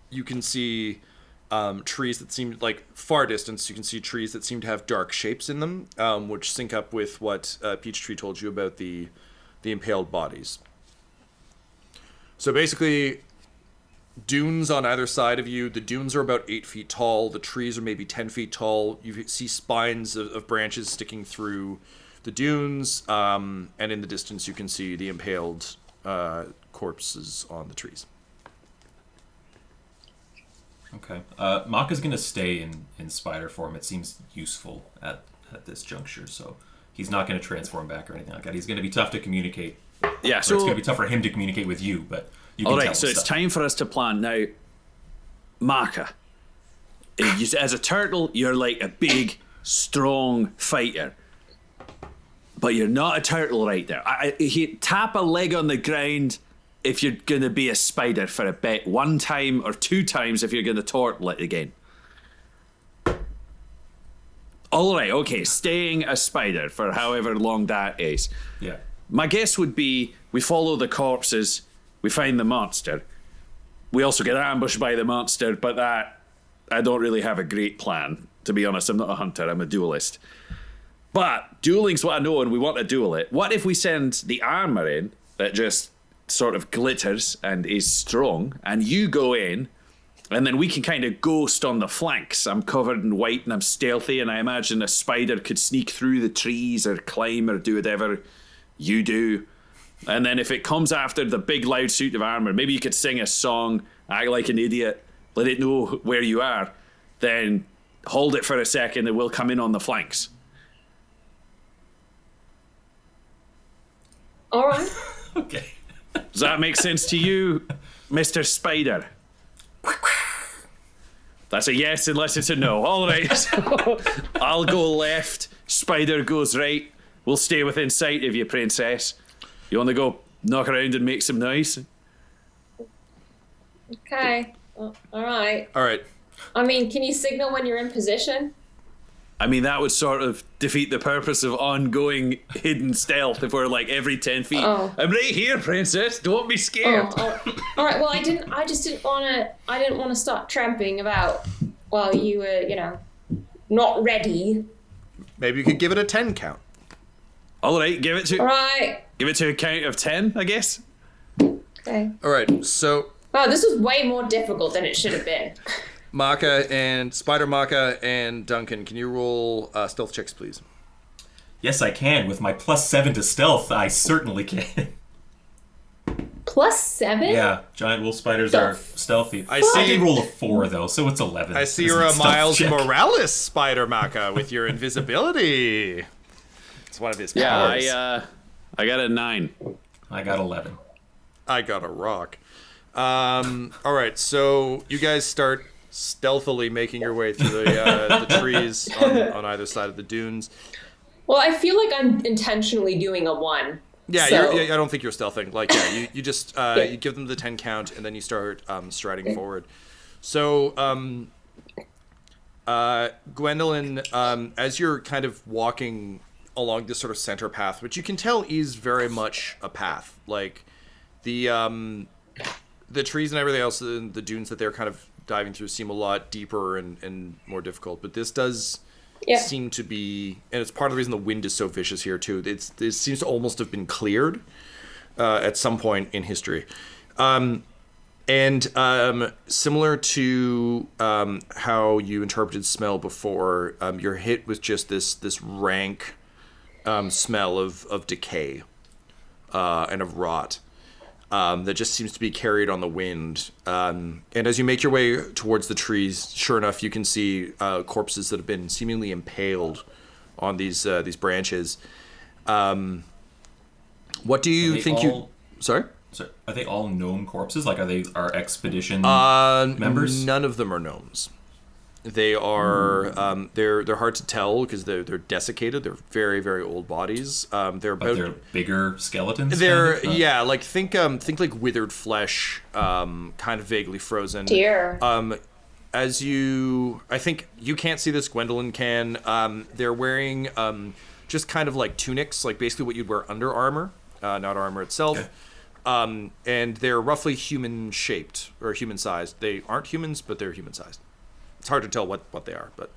Speaker 2: you can see trees that seem like far distance. You can see trees that seem to have dark shapes in them, which sync up with what Peachtree told you about the impaled bodies. So basically, dunes on either side of you. The dunes are about 8 feet tall. The trees are maybe 10 feet tall. You see spines of branches sticking through the dunes, and in the distance you can see the impaled corpses on the trees.
Speaker 5: Okay. Makka's going to stay in spider form. It seems useful at this juncture, so he's not going to transform back or anything like that. He's going to be tough to communicate.
Speaker 3: Yeah,
Speaker 5: so it's going to be tough for him to communicate with you, but you can
Speaker 3: all
Speaker 5: tell
Speaker 3: right, so
Speaker 5: him
Speaker 3: it's
Speaker 5: stuff.
Speaker 3: time for us to plan now. Makka, as a turtle, you're like a big, strong fighter, but you're not a turtle right there. Tap a leg on the ground if you're going to be a spider for a bet. 1 time or 2 times if you're going to turtle it again. All right, okay, staying a spider for however long that is.
Speaker 5: Yeah.
Speaker 3: My guess would be we follow the corpses, we find the monster. We also get ambushed by the monster, but that I don't really have a great plan. To be honest, I'm not a hunter, I'm a duelist. But dueling's what I know, and we want to duel it. What if we send the armor in that just sort of glitters and is strong, and you go in, and then we can kind of ghost on the flanks. I'm covered in white and I'm stealthy, and I imagine a spider could sneak through the trees or climb or do whatever you do. And then if it comes after the big loud suit of armor, maybe you could sing a song, act like an idiot, let it know where you are, then hold it for a second and we'll come in on the flanks.
Speaker 4: All right.
Speaker 5: Okay.
Speaker 3: Does that make sense to you, Mr. Spider? That's a yes unless it's a no. All right, so I'll go left, Spider goes right. We'll stay within sight of you, Princess. You want to go knock around and make some noise?
Speaker 4: Okay. Well, all right.
Speaker 2: All right.
Speaker 4: I mean, can you signal when you're in position?
Speaker 3: I mean, that would sort of defeat the purpose of ongoing hidden stealth if we're like every 10 feet.
Speaker 4: Oh.
Speaker 3: I'm right here, Princess. Don't be scared.
Speaker 4: Oh, all right. Well, I didn't want to start tramping about while you were, not ready.
Speaker 2: Maybe you could give it a 10 count.
Speaker 3: All right, give it
Speaker 4: All right.
Speaker 3: a count of 10, I guess.
Speaker 4: Okay.
Speaker 2: All right, so
Speaker 4: Wow, this was way more difficult than it should have been.
Speaker 2: Makka and Duncan, can you roll stealth checks, please?
Speaker 5: Yes, I can. With my +7 to stealth, I certainly can.
Speaker 4: +7?
Speaker 5: Yeah, giant wolf spiders are stealthy.
Speaker 2: I see-
Speaker 5: I did roll a 4, though, so it's 11.
Speaker 2: I see
Speaker 5: It's
Speaker 2: you're a
Speaker 5: stealth
Speaker 2: Miles
Speaker 5: check.
Speaker 2: Morales spider, Makka, with your invisibility. It's one of his powers.
Speaker 3: Yeah, I got a 9.
Speaker 5: I got 11.
Speaker 2: I got a rock. All right, so you guys start stealthily making your way through the trees on either side of the dunes.
Speaker 4: Well, I feel like I'm intentionally doing a 1.
Speaker 2: Yeah,
Speaker 4: so.
Speaker 2: I don't think you're stealthing. Like, yeah, you just you give them the 10 count and then you start striding forward. So, Gwendolyn, as you're kind of walking along this sort of center path, which you can tell is very much a path, like the trees and everything else, the dunes that they're kind of diving through seem a lot deeper and more difficult, but this does seem to be, and it's part of the reason the wind is so vicious here too. It seems to almost have been cleared at some point in history. And similar to how you interpreted smell before, you're hit with just this rank smell of decay and of rot that just seems to be carried on the wind. And as you make your way towards the trees, sure enough, you can see corpses that have been seemingly impaled on these branches. What do you think you... Sorry?
Speaker 5: So are they all gnome corpses? Like, are they our expedition members?
Speaker 2: None of them are gnomes. They are they're hard to tell because they're desiccated. They're very, very old bodies. They're
Speaker 5: bigger skeletons.
Speaker 2: They're like think like withered flesh, kind of vaguely frozen.
Speaker 4: Dear.
Speaker 2: I think you can't see this. Gwendolyn can. They're wearing just kind of like tunics, like basically what you'd wear under armor, not armor itself.
Speaker 5: Okay.
Speaker 2: And they're roughly human-shaped, or human-sized. They aren't humans, but they're human-sized. It's hard to tell what they are, but...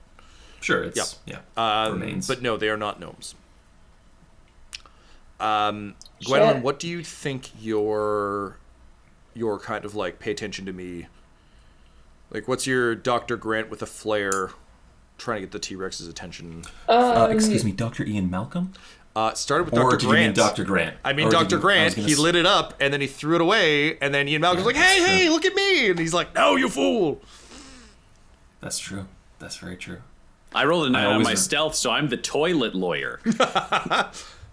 Speaker 5: Sure, it's... Yeah. Remains.
Speaker 2: But no, they are not gnomes. Gwendolyn, what do you think your kind of, like, pay attention to me... Like, what's your Dr. Grant with a flare trying to get the T-Rex's attention?
Speaker 5: Excuse me, Dr. Ian Malcolm?
Speaker 2: Started with
Speaker 5: Or
Speaker 2: Dr.
Speaker 5: do
Speaker 2: Grant.
Speaker 5: you mean Dr. Grant?
Speaker 2: I mean Dr. Grant. He lit it up, and then he threw it away, and then Ian Malcolm's like, hey, look at me! And he's like, no, you fool!
Speaker 5: That's true. That's very true.
Speaker 3: I rolled a 9 on my stealth, so I'm the toilet lawyer.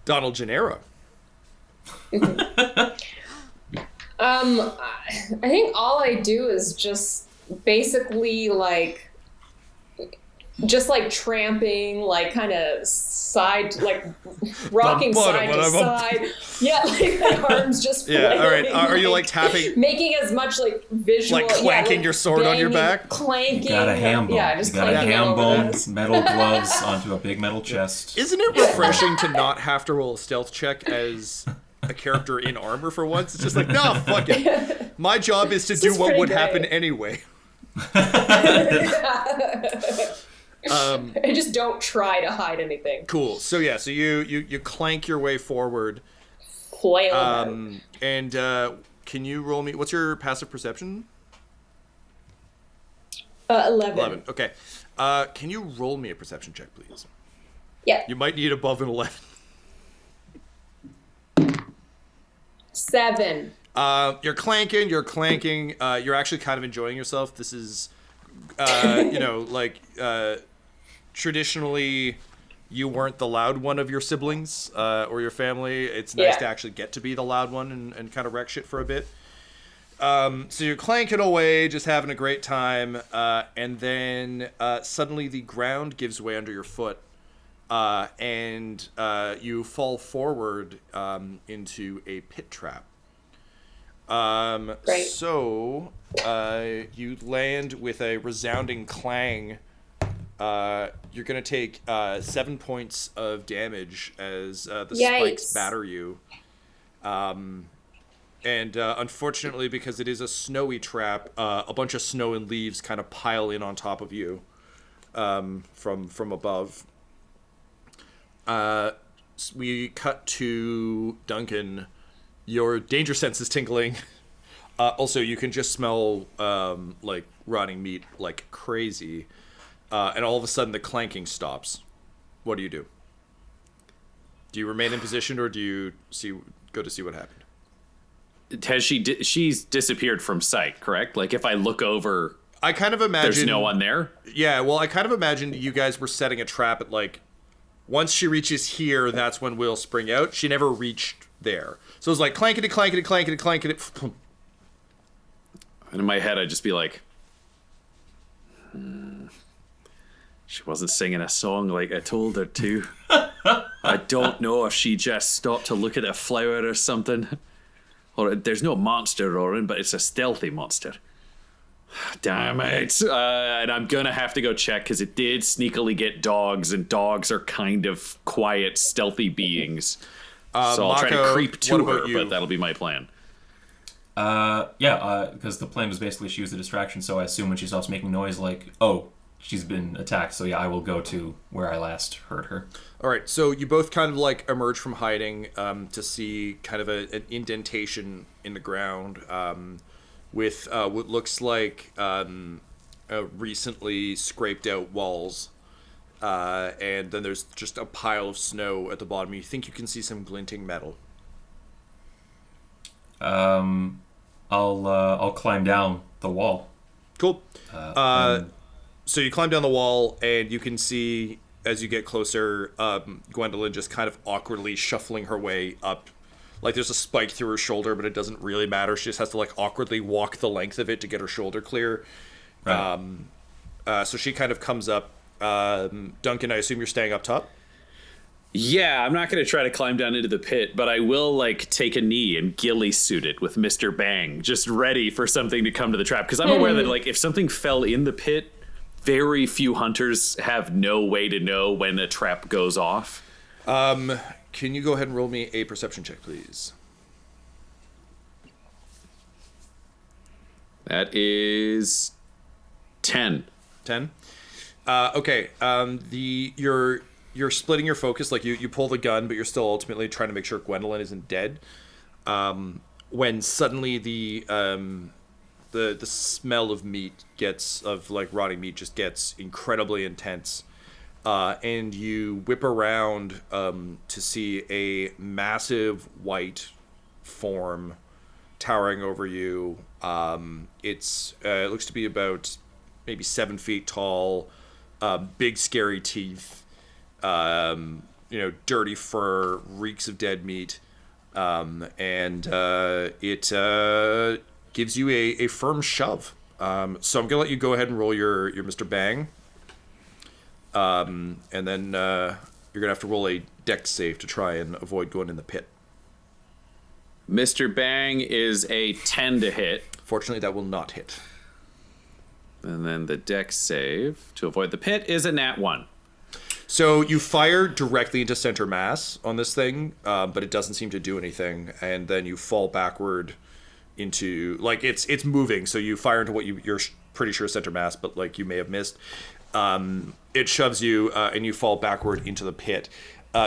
Speaker 2: Donald Gennaro.
Speaker 4: I think all I do is just basically like tramping, like kind of side, like rocking side to side. Yeah, like my arms just flailing.
Speaker 2: All right. Are you like tapping?
Speaker 4: Making as much like visual,
Speaker 2: like clanking your sword on your back?
Speaker 4: Clanking.
Speaker 5: You got a ham bone.
Speaker 4: Yeah, just
Speaker 5: you got a
Speaker 4: clanking
Speaker 5: ham bone,
Speaker 4: this.
Speaker 5: metal gloves onto a big metal chest.
Speaker 2: Isn't it refreshing to not have to roll a stealth check as a character in armor for once? It's just like, no, fuck it. My job is to do what would happen anyway.
Speaker 4: I just don't try to hide anything.
Speaker 2: Cool. So yeah, so you clank your way forward.
Speaker 4: Flail.
Speaker 2: And can you roll me? What's your passive perception?
Speaker 4: 11.
Speaker 2: 11. Okay. Can you roll me a perception check, please?
Speaker 4: Yeah.
Speaker 2: You might need above an 11.
Speaker 4: 7.
Speaker 2: You're clanking. You're actually kind of enjoying yourself. This is, traditionally, you weren't the loud one of your siblings or your family. It's nice to actually get to be the loud one and kind of wreck shit for a bit. So you're clanking away, just having a great time, and then suddenly the ground gives way under your foot, and you fall forward into a pit trap.
Speaker 4: Right.
Speaker 2: So you land with a resounding clang. You're going to take 7 points of damage as the spikes batter you. And unfortunately, because it is a snowy trap, a bunch of snow and leaves kind of pile in on top of you from above. We cut to Duncan. Your danger sense is tingling. Also, you can just smell like rotting meat like crazy. And all of a sudden, the clanking stops. What do you do? Do you remain in position, or do you go to see what happened?
Speaker 3: She's disappeared from sight, correct? Like, if I look over,
Speaker 2: I kind of imagine
Speaker 3: there's no one there.
Speaker 2: Yeah, well, I kind of imagined you guys were setting a trap at like, once she reaches here, that's when we'll spring out. She never reached there, so it was like clankety, clankety, clankety, clankety.
Speaker 3: And in my head, I'd just be like, she wasn't singing a song like I told her to. I don't know if she just stopped to look at a flower or something. Or there's no monster roaring, but it's a stealthy monster. Damn it. And I'm going to have to go check because it did sneakily get dogs, and dogs are kind of quiet, stealthy beings. So I'll try to creep to her, but that'll be my plan.
Speaker 5: Because the plan was basically she was a distraction, so I assume when she stops making noise, like, oh, she's been attacked, so yeah, I will go to where I last heard her.
Speaker 2: All right, so you both kind of like emerge from hiding to see kind of an indentation in the ground with what looks like recently scraped out walls. And then there's just a pile of snow at the bottom. You think you can see some glinting metal.
Speaker 5: I'll climb down the wall.
Speaker 2: Cool. So you climb down the wall, and you can see, as you get closer, Gwendolyn just kind of awkwardly shuffling her way up. Like, there's a spike through her shoulder, but it doesn't really matter. She just has to, like, awkwardly walk the length of it to get her shoulder clear.
Speaker 5: Right.
Speaker 2: So she kind of comes up. Duncan, I assume you're staying up top?
Speaker 3: Yeah, I'm not going to try to climb down into the pit, but I will, like, take a knee and ghillie suit it with Mr. Bang, just ready for something to come to the trap. Because I'm aware that, like, if something fell in the pit, very few hunters have no way to know when a trap goes off.
Speaker 2: Can you go ahead and roll me a perception check, please?
Speaker 3: That is 10.
Speaker 2: 10? Okay. You're splitting your focus, like you pull the gun, but you're still ultimately trying to make sure Gwendolyn isn't dead. When suddenly the smell of meat rotting meat just gets incredibly intense, and you whip around to see a massive white form towering over you. It looks to be about maybe 7 feet tall, big scary teeth. Dirty fur, reeks of dead meat, and it gives you a firm shove. So I'm gonna let you go ahead and roll your Mr. Bang, and then you're gonna have to roll a dex save to try and avoid going in the pit.
Speaker 3: Mr. Bang is a 10 to hit.
Speaker 2: Fortunately, that will not hit.
Speaker 3: And then the dex save to avoid the pit is a nat 1.
Speaker 2: So you fire directly into center mass on this thing, but it doesn't seem to do anything, and then you fall backward into, like, it's moving, so you fire into what you're pretty sure is center mass, but, like, you may have missed. It shoves you, and you fall backward into the pit.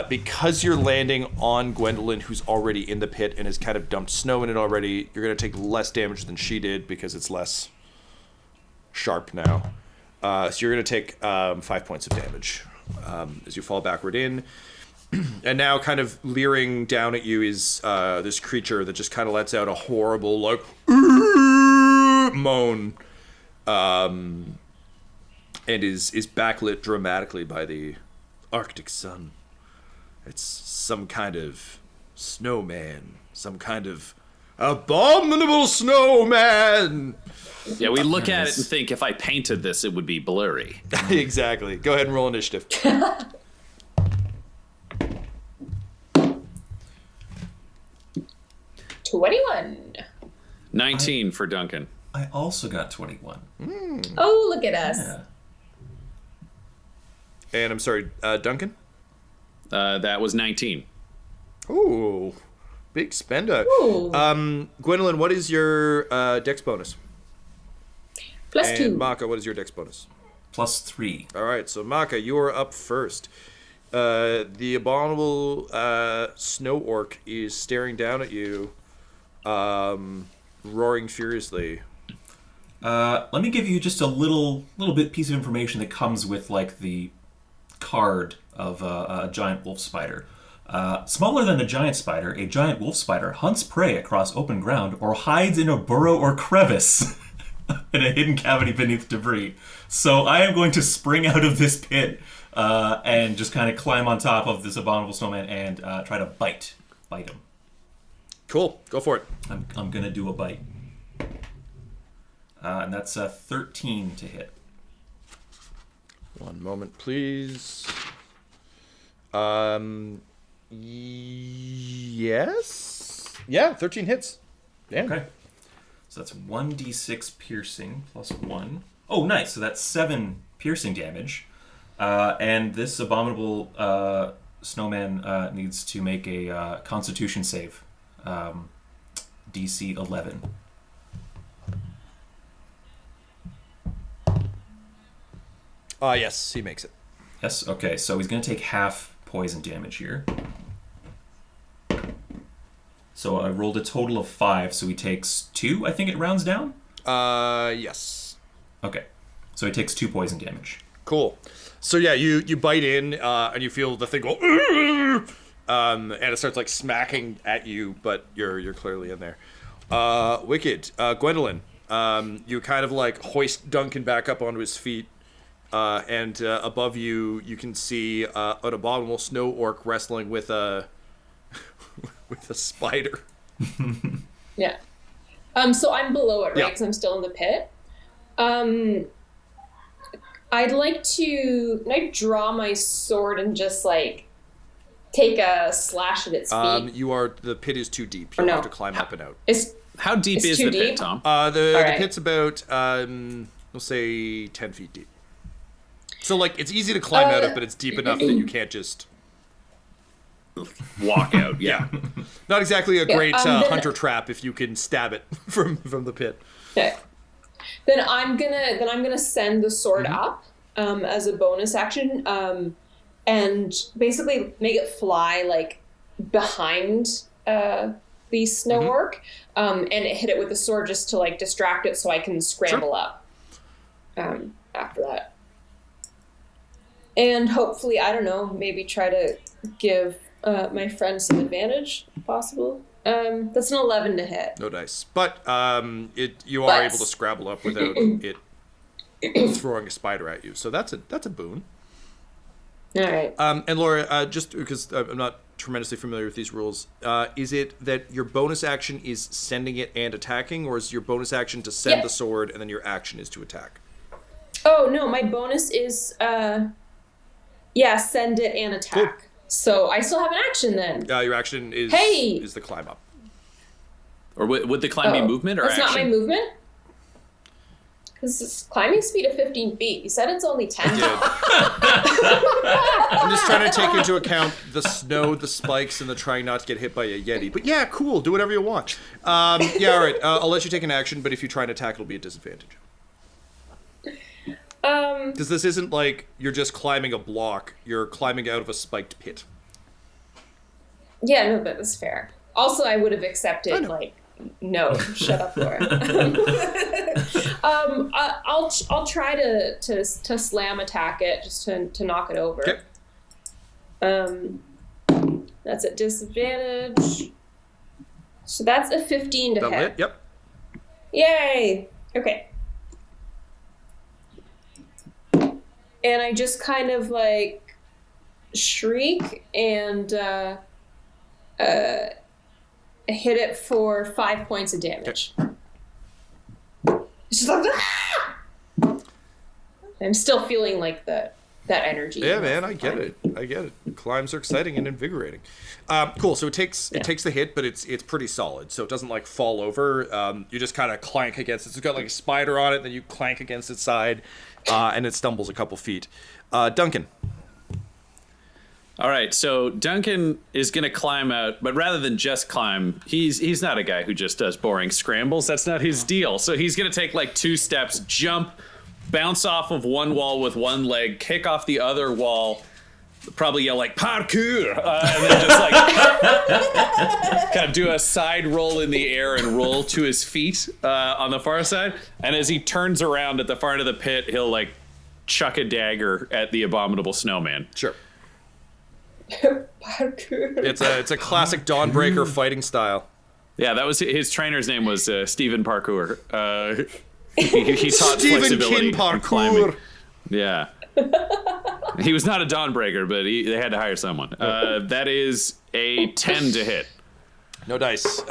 Speaker 2: Because you're landing on Gwendolyn, who's already in the pit and has kind of dumped snow in it already, you're going to take less damage than she did because it's less sharp now. So you're going to take 5 points of damage. As you fall backward in. And now kind of leering down at you is this creature that just kind of lets out a horrible, like, moan, and is backlit dramatically by the Arctic sun. It's some kind of snowman, some kind of abominable snowman.
Speaker 3: Yeah, we look at it and think, if I painted this, it would be blurry.
Speaker 2: Exactly. Go ahead and roll initiative.
Speaker 4: 21.
Speaker 3: 19 for Duncan.
Speaker 5: I also got 21.
Speaker 4: Oh, look at us.
Speaker 5: Yeah.
Speaker 2: And I'm sorry, Duncan?
Speaker 3: That was 19.
Speaker 2: Ooh, big spender.
Speaker 4: Ooh.
Speaker 2: Gwendolyn, what is your dex bonus?
Speaker 4: +2.
Speaker 2: And Makka, what is your dex bonus?
Speaker 5: +3.
Speaker 2: All right, so Makka, you are up first. The abominable snow orc is staring down at you, roaring furiously.
Speaker 5: Let me give you just a little bit piece of information that comes with, like, the card of a giant wolf spider. Smaller than a giant wolf spider hunts prey across open ground or hides in a burrow or crevice in a hidden cavity beneath debris. So I am going to spring out of this pit and just kind of climb on top of this abominable snowman and try to bite him.
Speaker 2: Cool, go for it.
Speaker 5: I'm going to do a bite. And that's 13 to hit.
Speaker 2: One moment, please. Yes? Yeah, 13 hits. Yeah.
Speaker 5: Okay. So that's 1d6 piercing plus 1. Oh, nice. So that's 7 piercing damage. And this abominable snowman needs to make a constitution save. DC 11.
Speaker 2: Yes, he makes it.
Speaker 5: Yes, okay. So he's going to take half poison damage here. So I rolled a total of 5, so he takes 2, I think it rounds down?
Speaker 2: Yes.
Speaker 5: Okay. So he takes 2 poison damage.
Speaker 2: Cool. So yeah, you bite in, and you feel the thing go, "Urgh!" And it starts like smacking at you, but you're clearly in there. Wicked. Gwendolyn, you kind of like hoist Duncan back up onto his feet, and above you can see an abominable snow orc wrestling with a with a spider.
Speaker 4: Yeah. So I'm below it, right?
Speaker 2: Yeah.
Speaker 4: Because I'm still in the pit. I'd like to. Can I draw my sword and just like take a slash at its feet?
Speaker 2: The pit is too deep. You'll have to climb up and out.
Speaker 3: How deep is
Speaker 4: too
Speaker 3: the
Speaker 4: deep?
Speaker 3: pit, Tom?
Speaker 2: The
Speaker 4: right.
Speaker 2: pit's about we'll say 10 feet deep. So like it's easy to climb out of, but it's deep enough that you can't just
Speaker 3: Walk out. Yeah.
Speaker 2: not exactly a great
Speaker 4: then-
Speaker 2: hunter trap if you can stab it from the pit.
Speaker 4: Okay. Then I'm gonna send the sword up as a bonus action, and basically make it fly like behind the snow orc, and hit it with the sword just to like distract it so I can scramble up after that. And hopefully, I don't know, maybe try to give my friend some advantage, if possible. That's an 11 to hit.
Speaker 2: No dice, but you are able to scrabble up without it throwing a spider at you. So that's a boon.
Speaker 4: All right.
Speaker 2: And Laura, just because I'm not tremendously familiar with these rules, is it that your bonus action is sending it and attacking, or is your bonus action to send the sword and then your action is to attack?
Speaker 4: Oh no, my bonus is send it and attack.
Speaker 2: Cool.
Speaker 4: So I still have an action then.
Speaker 2: Your action is
Speaker 4: Hey!
Speaker 2: the climb up.
Speaker 3: Or would the climb be movement or
Speaker 4: That's
Speaker 3: action?
Speaker 4: not my movement? Because it's climbing speed of 15 feet. You said it's only 10.
Speaker 2: I'm just trying to take into account the snow, the spikes, and the trying not to get hit by a Yeti. But yeah, cool. Do whatever you want. All right. I'll let you take an action, but if you try and attack, it'll be a disadvantage. Because this isn't like you're just climbing a block. You're climbing out of a spiked pit.
Speaker 4: Yeah, no, that's fair. Also, I would have accepted, like, no, shut up, Laura. I'll try to slam attack it, just to knock it over.
Speaker 2: Okay.
Speaker 4: That's at disadvantage. So that's a 15 to
Speaker 2: That'll
Speaker 4: hit.
Speaker 2: hit. Yep.
Speaker 4: Yay! Okay. And I just kind of like shriek and hit it for 5 points of damage. It's just like, ah! I'm still feeling like that energy.
Speaker 2: Yeah, man, I get it. Climbs are exciting and invigorating. Cool. So it takes the hit, but it's pretty solid. So it doesn't like fall over. You just kind of clank against it. So it's got like a spider on it. Then you clank against its side, and it stumbles a couple feet. Duncan.
Speaker 3: All right, so Duncan is going to climb out, but rather than just climb, he's not a guy who just does boring scrambles. That's not his deal. So he's going to take like 2 steps, jump, bounce off of one wall with one leg, kick off the other wall, probably yell like parkour, and then just like kind of do a side roll in the air and roll to his feet on the far side. And as he turns around at the far end of the pit, he'll like chuck a dagger at the abominable snowman.
Speaker 2: Sure.
Speaker 4: Parkour.
Speaker 2: It's a classic Dawnbreaker fighting style.
Speaker 3: Yeah, that was his trainer's name was Stephen Parkour. He taught
Speaker 2: Stephen
Speaker 3: flexibility
Speaker 2: Kin
Speaker 3: and climbing.
Speaker 2: Parkour.
Speaker 3: Yeah. He was not a Dawnbreaker, but they had to hire someone. That is a 10 to hit.
Speaker 2: No dice.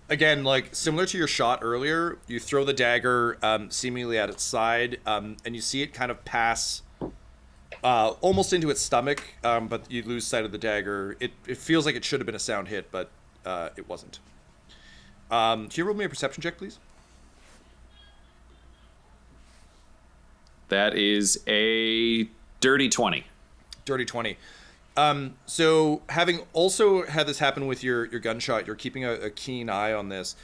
Speaker 2: Again, like similar to your shot earlier, you throw the dagger seemingly at its side, and you see it kind of pass almost into its stomach, but you lose sight of the dagger. It feels like it should have been a sound hit, but it wasn't. Can you roll me a perception check, please?
Speaker 3: That is a dirty 20.
Speaker 2: Dirty 20. So having also had this happen with your gunshot, you're keeping a keen eye on this.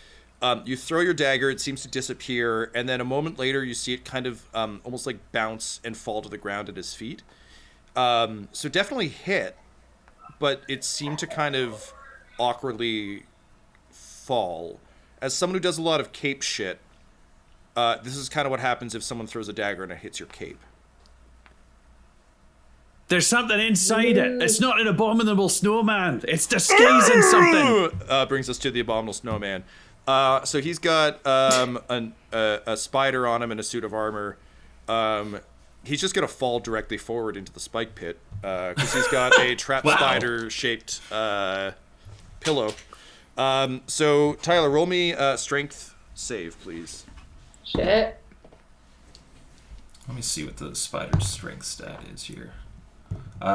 Speaker 2: You throw your dagger, it seems to disappear, and then a moment later you see it kind of almost like bounce and fall to the ground at his feet. So definitely hit, but it seemed to kind of awkwardly fall. As someone who does a lot of cape shit, this is kind of what happens if someone throws a dagger and it hits your cape.
Speaker 3: There's something inside it. It's not an abominable snowman. It's disguising something.
Speaker 2: Brings us to the abominable snowman. So he's got a spider on him and a suit of armor. He's just gonna fall directly forward into the spike pit because he's got a trap spider-shaped pillow. So Tyler, roll me strength save, please.
Speaker 4: Shit.
Speaker 5: Let me see what the spider's strength stat is here.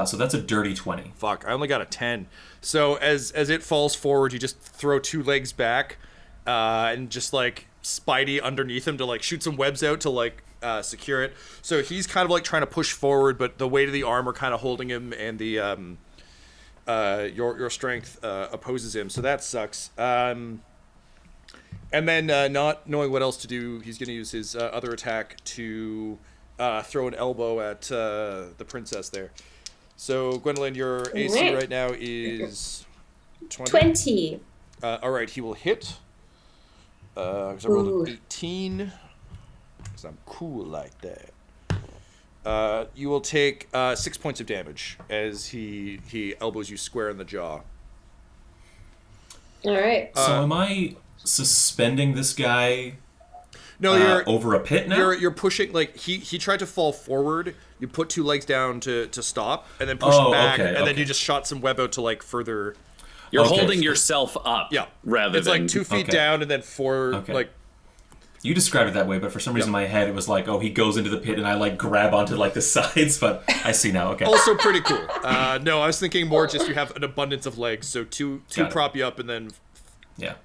Speaker 5: So that's a dirty 20.
Speaker 2: Fuck, I only got a 10. So as it falls forward, you just throw 2 legs back and just like Spidey underneath him to like shoot some webs out to like secure it. So he's kind of like trying to push forward, but the weight of the armor kind of holding him, and the your strength opposes him. So that sucks. And then not knowing what else to do, he's going to use his other attack to throw an elbow at the princess there. So, Gwendolyn, your AC right now is 20.
Speaker 4: 20.
Speaker 2: All right, he will hit. Because I rolled an 18. Because I'm cool like that. You will take 6 points of damage as he elbows you square in the jaw.
Speaker 4: All right.
Speaker 5: So am I suspending this guy
Speaker 2: No, you're
Speaker 5: over a pit now?
Speaker 2: You're pushing, like, he tried to fall forward. You put 2 legs down to stop, and then push back, and then you just shot some web out to, like, further...
Speaker 3: You're holding yourself up.
Speaker 2: Yeah.
Speaker 3: Rather
Speaker 2: it's
Speaker 3: than...
Speaker 2: like 2 feet down and then 4, like...
Speaker 5: You described it that way, but for some reason in my head it was like, oh, he goes into the pit and I, like, grab onto, like, the sides, but I see now, okay.
Speaker 2: Also pretty cool. No, I was thinking more just you have an abundance of legs, so two prop you up, and then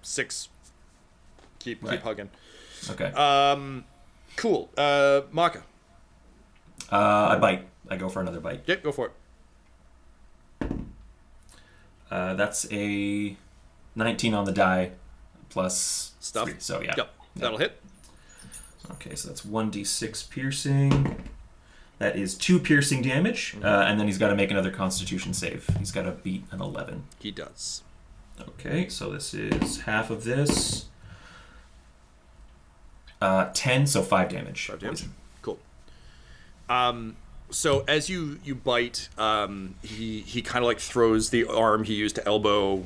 Speaker 2: 6 keep hugging.
Speaker 5: Okay.
Speaker 2: Cool. Makka.
Speaker 5: I bite. I go for another bite.
Speaker 2: Yep, go for it.
Speaker 5: That's a 19 on the die plus
Speaker 2: stuff.
Speaker 5: 3, so yeah.
Speaker 2: Yep, that'll hit.
Speaker 5: Okay, so that's 1d6 piercing. That is 2 piercing damage, and then he's got to make another Constitution save. He's got to beat an 11.
Speaker 2: He does.
Speaker 5: Okay, so this is half of this. 10, so 5 damage.
Speaker 2: 5 damage. Cool. So as you bite, he kind of like throws the arm he used to elbow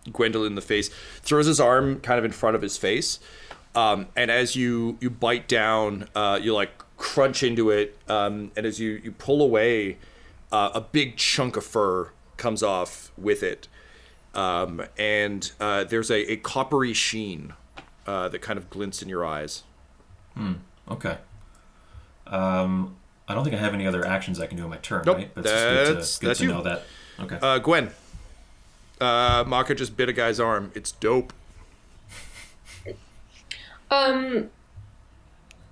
Speaker 2: Gwendolyn in the face, throws his arm kind of in front of his face, and as you bite down, you like crunch into it, and as you pull away, a big chunk of fur comes off with it, and there's a coppery sheen that kind of glints in your eyes.
Speaker 5: Okay. I don't think I have any other actions I can do on my turn,
Speaker 2: Nope.
Speaker 5: right? That's good to know that. Okay.
Speaker 2: Gwen. Makka just bit a guy's arm. It's dope.
Speaker 4: Well,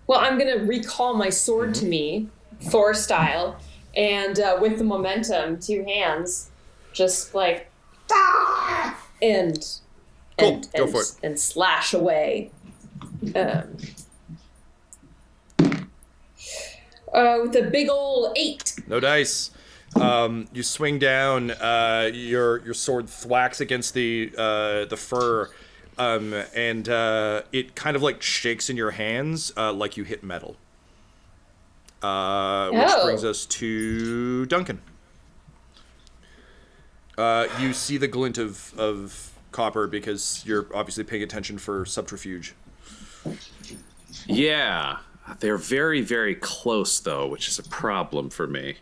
Speaker 4: I'm gonna recall my sword to me, Thor style, and with the momentum, 2 hands, just like, and
Speaker 2: Go for it.
Speaker 4: And slash away. With a big ol' 8.
Speaker 2: No dice. You swing down. Your sword thwacks against the fur, and it kind of like shakes in your hands, like you hit metal. Which brings us to Duncan. You see the glint of copper because you're obviously paying attention for subterfuge.
Speaker 3: Yeah. They're very, very close, though, which is a problem for me.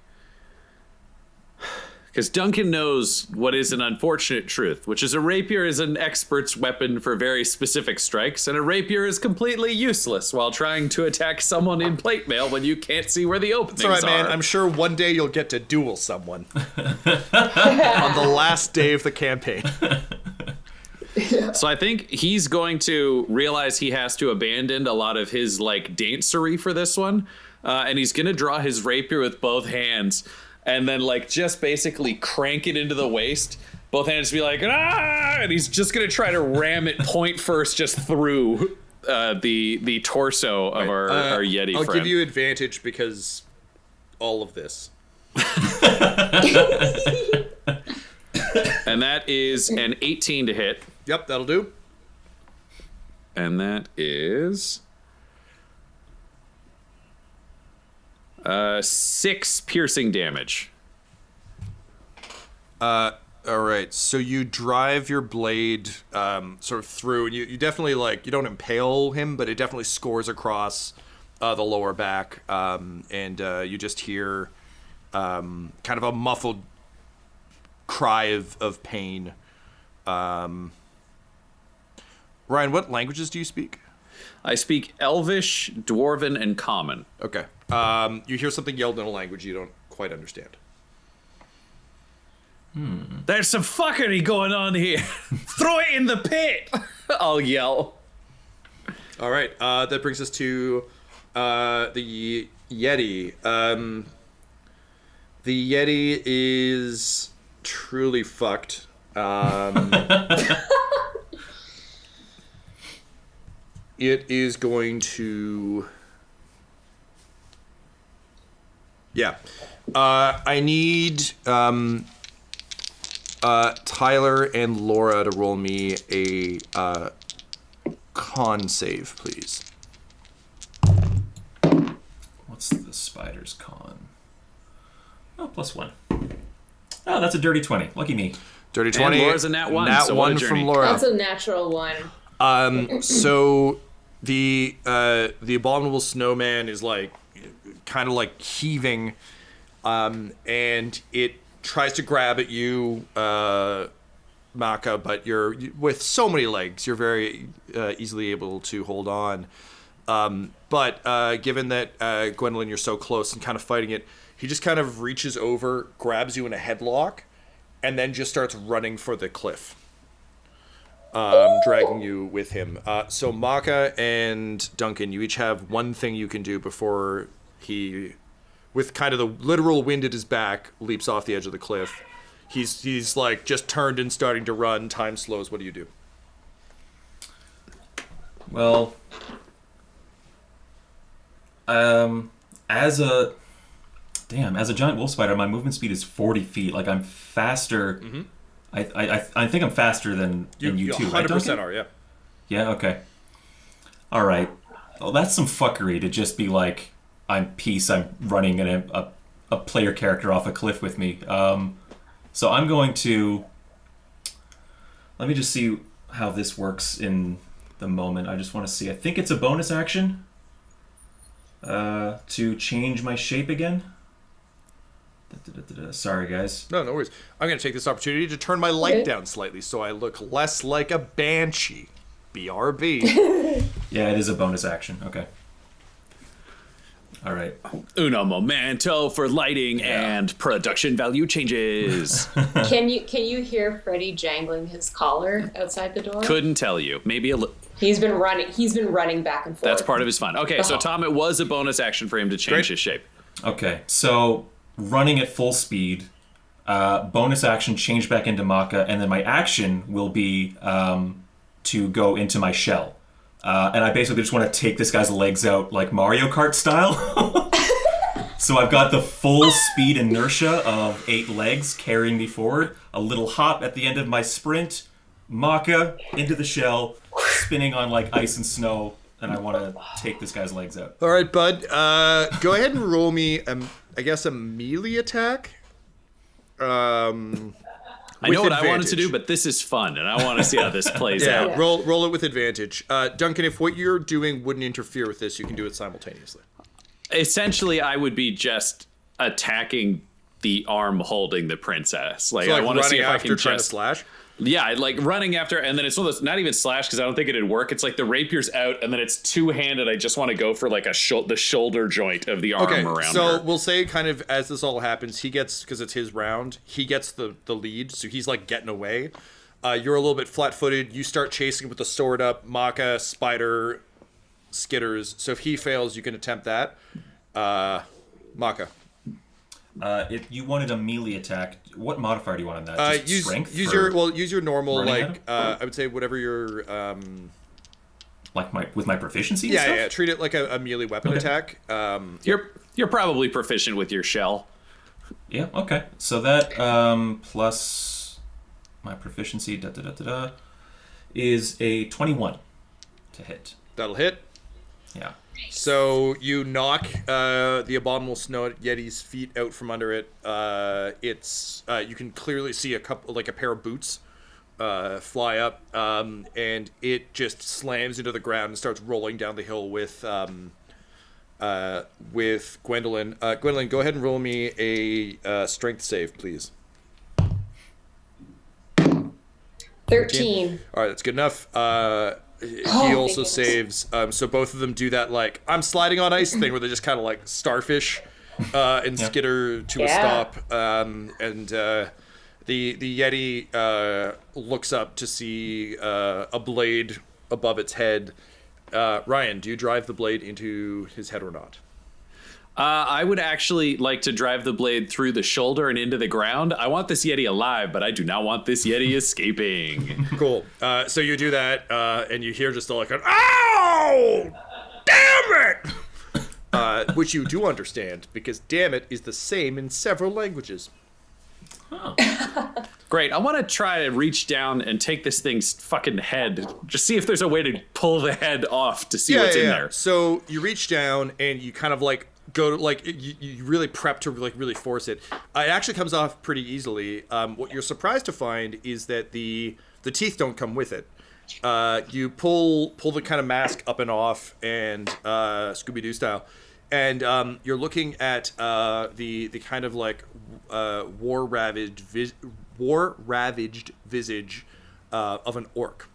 Speaker 3: Because Duncan knows what is an unfortunate truth, which is a rapier is an expert's weapon for very specific strikes, and a rapier is completely useless while trying to attack someone in plate mail when you can't see where the openings
Speaker 2: That's all right,
Speaker 3: are.
Speaker 2: man. I'm sure one day you'll get to duel someone. On the last day of the campaign.
Speaker 3: So I think he's going to realize he has to abandon a lot of his like dancery for this one, and he's going to draw his rapier with both hands, and then like just basically crank it into the waist. Both hands be like ah, and he's just going to try to ram it point first just through the torso of our Yeti
Speaker 2: I'll
Speaker 3: friend.
Speaker 2: give you advantage because all of this.
Speaker 3: And that is an 18 to hit.
Speaker 2: Yep, that'll do.
Speaker 3: And that is 6 piercing damage.
Speaker 2: All right, so you drive your blade sort of through, and you definitely, like, you don't impale him, but it definitely scores across the lower back, and you just hear kind of a muffled cry of pain. Ryan, what languages do you speak?
Speaker 3: I speak Elvish, Dwarven, and Common.
Speaker 2: Okay. You hear something yelled in a language you don't quite understand.
Speaker 3: There's some fuckery going on here. Throw it in the pit. I'll yell.
Speaker 2: All right. That brings us to the Yeti. The Yeti is truly fucked. It is going to... Yeah. I need Tyler and Laura to roll me a con save, please.
Speaker 5: What's the spider's con? Oh, +1. Oh, that's a dirty 20. Lucky me.
Speaker 2: Dirty 20.
Speaker 3: And Laura's a nat 1.
Speaker 2: Nat
Speaker 3: so
Speaker 2: 1
Speaker 3: what a
Speaker 2: from
Speaker 3: journey.
Speaker 2: Laura.
Speaker 4: That's a natural one.
Speaker 2: So the abominable snowman is like kind of like heaving, and it tries to grab at you, Makka, but you're with so many legs, you're very easily able to hold on. But given that Gwendolyn, you're so close and kind of fighting it, he just kind of reaches over, grabs you in a headlock, and then just starts running for the cliff. Dragging you with him. So Makka and Duncan, you each have one thing you can do before he, with kind of the literal wind at his back, leaps off the edge of the cliff. He's like just turned and starting to run. Time slows. What do you do?
Speaker 5: Well, as a giant wolf spider, my movement speed is 40 feet. Like, I'm faster. Mm-hmm. I think I'm faster than you two, right,
Speaker 2: 100% are, yeah.
Speaker 5: Yeah, okay. All right. Well, that's some fuckery to just be like, I'm running a player character off a cliff with me. So I'm going to... Let me just see how this works in the moment. I just want to see. I think it's a bonus action to change my shape again. Sorry, guys.
Speaker 2: No worries. I'm going to take this opportunity to turn my light down slightly so I look less like a banshee. BRB.
Speaker 5: Yeah, it is a bonus action. Okay. All right.
Speaker 3: Uno momento for lighting and production value changes.
Speaker 4: Can you hear Freddy jangling his collar outside the door?
Speaker 3: Couldn't tell you. Maybe a little.
Speaker 4: He's been running back and forth.
Speaker 3: That's part of his fun. Okay, so Tom, it was a bonus action for him to change his shape.
Speaker 5: Okay, so running at full speed, bonus action, change back into Makka, and then my action will be to go into my shell. And I basically just want to take this guy's legs out like Mario Kart style. So I've got the full speed inertia of 8 legs carrying me forward, a little hop at the end of my sprint, Makka into the shell, spinning on like ice and snow, and I want to take this guy's legs out.
Speaker 2: All right, bud. Go ahead and roll me, I guess, a melee attack.
Speaker 3: I know what I wanted to do, but this is fun, and I want to see how this plays out.
Speaker 2: Yeah, roll it with advantage. Duncan, if what you're doing wouldn't interfere with this, you can do it simultaneously.
Speaker 3: Essentially, I would be just attacking the arm holding the princess. Like,
Speaker 2: So,
Speaker 3: I want to see if I
Speaker 2: after
Speaker 3: can
Speaker 2: trying
Speaker 3: just
Speaker 2: to slash.
Speaker 3: Yeah, like running after, and then it's one of those, not even slash because I don't think it'd work. It's like the rapier's out, and then it's two-handed. I just want to go for like the shoulder joint of the arm around
Speaker 2: so
Speaker 3: her.
Speaker 2: we'll say kind of as this all happens, he gets, because it's his round, he gets the lead, so he's like getting away. You're a little bit flat-footed. You start chasing with the sword up. Makka, spider, skitters. So if he fails, you can attempt that. Makka.
Speaker 5: You wanted a melee attack. What modifier do you want on that? Just strength?
Speaker 2: Use your normal, like,
Speaker 5: okay.
Speaker 2: I would say whatever your...
Speaker 5: Like with my proficiency and
Speaker 2: yeah,
Speaker 5: stuff?
Speaker 2: yeah, treat it like a melee weapon attack.
Speaker 3: You're probably proficient with your shell.
Speaker 5: Yeah, okay. So that plus my proficiency, is a 21 to hit.
Speaker 2: That'll hit.
Speaker 5: Yeah.
Speaker 2: So you knock the abominable snow yeti's feet out from under it. It's you can clearly see a pair of boots fly up, and it just slams into the ground and starts rolling down the hill with Gwendolyn. Gwendolyn, go ahead and roll me a strength save, please.
Speaker 4: 13.
Speaker 2: All right, that's good enough. He also saves. So both of them do that I'm sliding on ice thing where they just kind of starfish and skitter to a stop. And the Yeti looks up to see a blade above its head. Ryan, do you drive the blade into his head or not?
Speaker 3: I would actually like to drive the blade through the shoulder and into the ground. I want this Yeti alive, but I do not want this Yeti escaping.
Speaker 2: Cool. So you do that, and you hear just an "Ow! Damn it!" Which you do understand, because "damn it" is the same in several languages.
Speaker 5: Oh.
Speaker 3: Great. I want to try to reach down and take this thing's fucking head. Just see if there's a way to pull the head off to see what's in there.
Speaker 2: So you reach down and you kind of go to you really prep to really force it. It actually comes off pretty easily. What you're surprised to find is that the teeth don't come with it. You pull the kind of mask up and off, and Scooby-Doo style, and you're looking at the kind of war ravaged visage of an orc.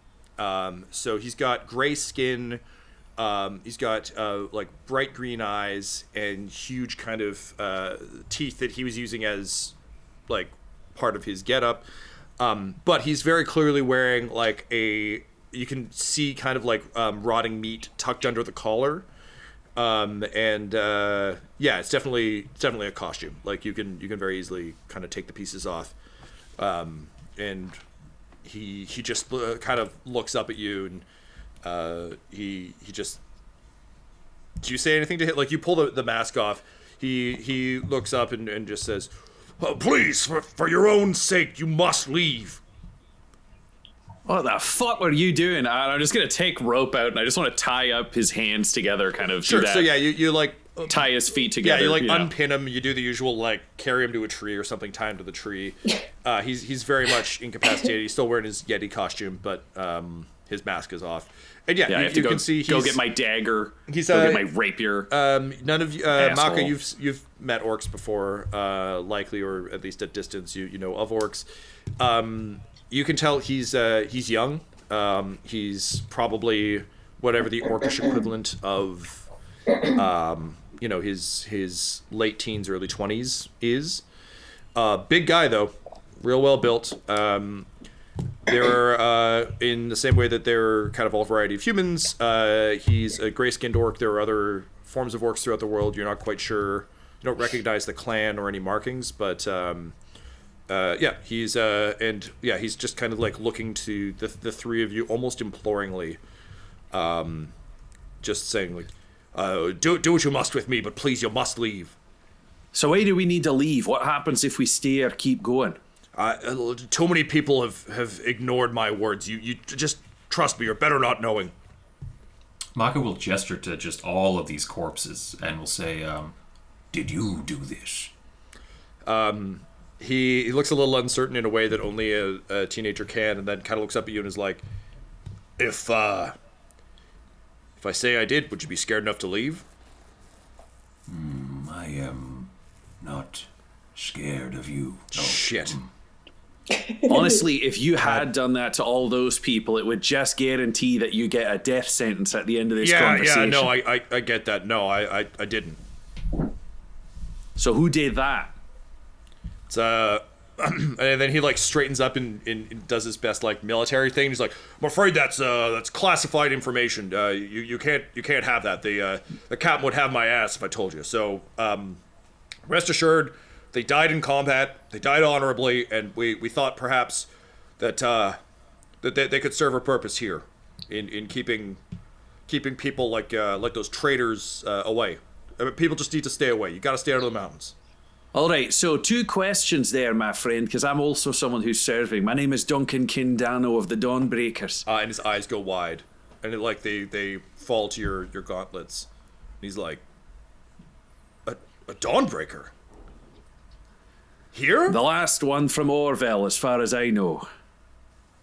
Speaker 2: So he's got gray skin. He's got bright green eyes and huge kind of teeth that he was using as part of his getup. But he's very clearly wearing you can see kind of rotting meat tucked under the collar. It's definitely a costume. You can very easily kind of take the pieces off. And he just kind of looks up at you and he just, do you say anything to him? You pull the mask off. He looks up and just says, "Oh, please, for your own sake, you must leave."
Speaker 3: What the fuck are you doing? I'm just gonna take rope out and I just want to tie up his hands together, kind of.
Speaker 2: Sure.
Speaker 3: Do that.
Speaker 2: So yeah, you
Speaker 3: tie his feet together.
Speaker 2: Yeah, you unpin him. You do the usual carry him to a tree or something, tie him to the tree. He's very much incapacitated. He's still wearing his Yeti costume, but his mask is off. And
Speaker 3: I have to go get my dagger. Go get my rapier.
Speaker 2: None of you, Makka, you've met orcs before, likely, or at least at distance. You know of orcs. You can tell he's young. He's probably whatever the orcish equivalent of, his late teens, early 20s is. Big guy though, real well built. They're in the same way that they're kind of all variety of humans. He's a gray-skinned orc. There are other forms of orcs throughout the world. You're not quite sure. You don't recognize the clan or any markings, but he's just kind of looking to the three of you almost imploringly, just saying do what you must with me, but please, you must leave.
Speaker 3: So why do we need to leave? What happens if we stay or keep going?
Speaker 2: Too many people have ignored my words. You just trust me, or better not knowing.
Speaker 5: Makka will gesture to just all of these corpses and will say,
Speaker 6: "Did you do this?"
Speaker 2: He looks a little uncertain in a way that only a teenager can, and then kind of looks up at you and is like, If I say I did, would you be scared enough to leave?"
Speaker 6: I am not scared of you. No.
Speaker 2: Shit.
Speaker 3: Honestly, if you had done that to all those people, it would just guarantee that you get a death sentence at the end of this conversation.
Speaker 2: Yeah, no, I get that. No, I didn't.
Speaker 3: So who did that?
Speaker 2: It's and then he straightens up and does his best military thing. He's like, "I'm afraid that's classified information. You can't have that. The captain would have my ass if I told you. So rest assured, they died in combat. They died honorably, and we thought perhaps that they could serve a purpose here in keeping people like those traitors away. People just need to stay away. You got to stay out of the mountains."
Speaker 3: All right, so 2 questions there, my friend, because I'm also someone who's serving. My name is Duncan Danno of the Dawnbreakers.
Speaker 2: And his eyes go wide, and they fall to your gauntlets. And he's like, a Dawnbreaker? Here?
Speaker 3: The last one from Orville, as far as I know.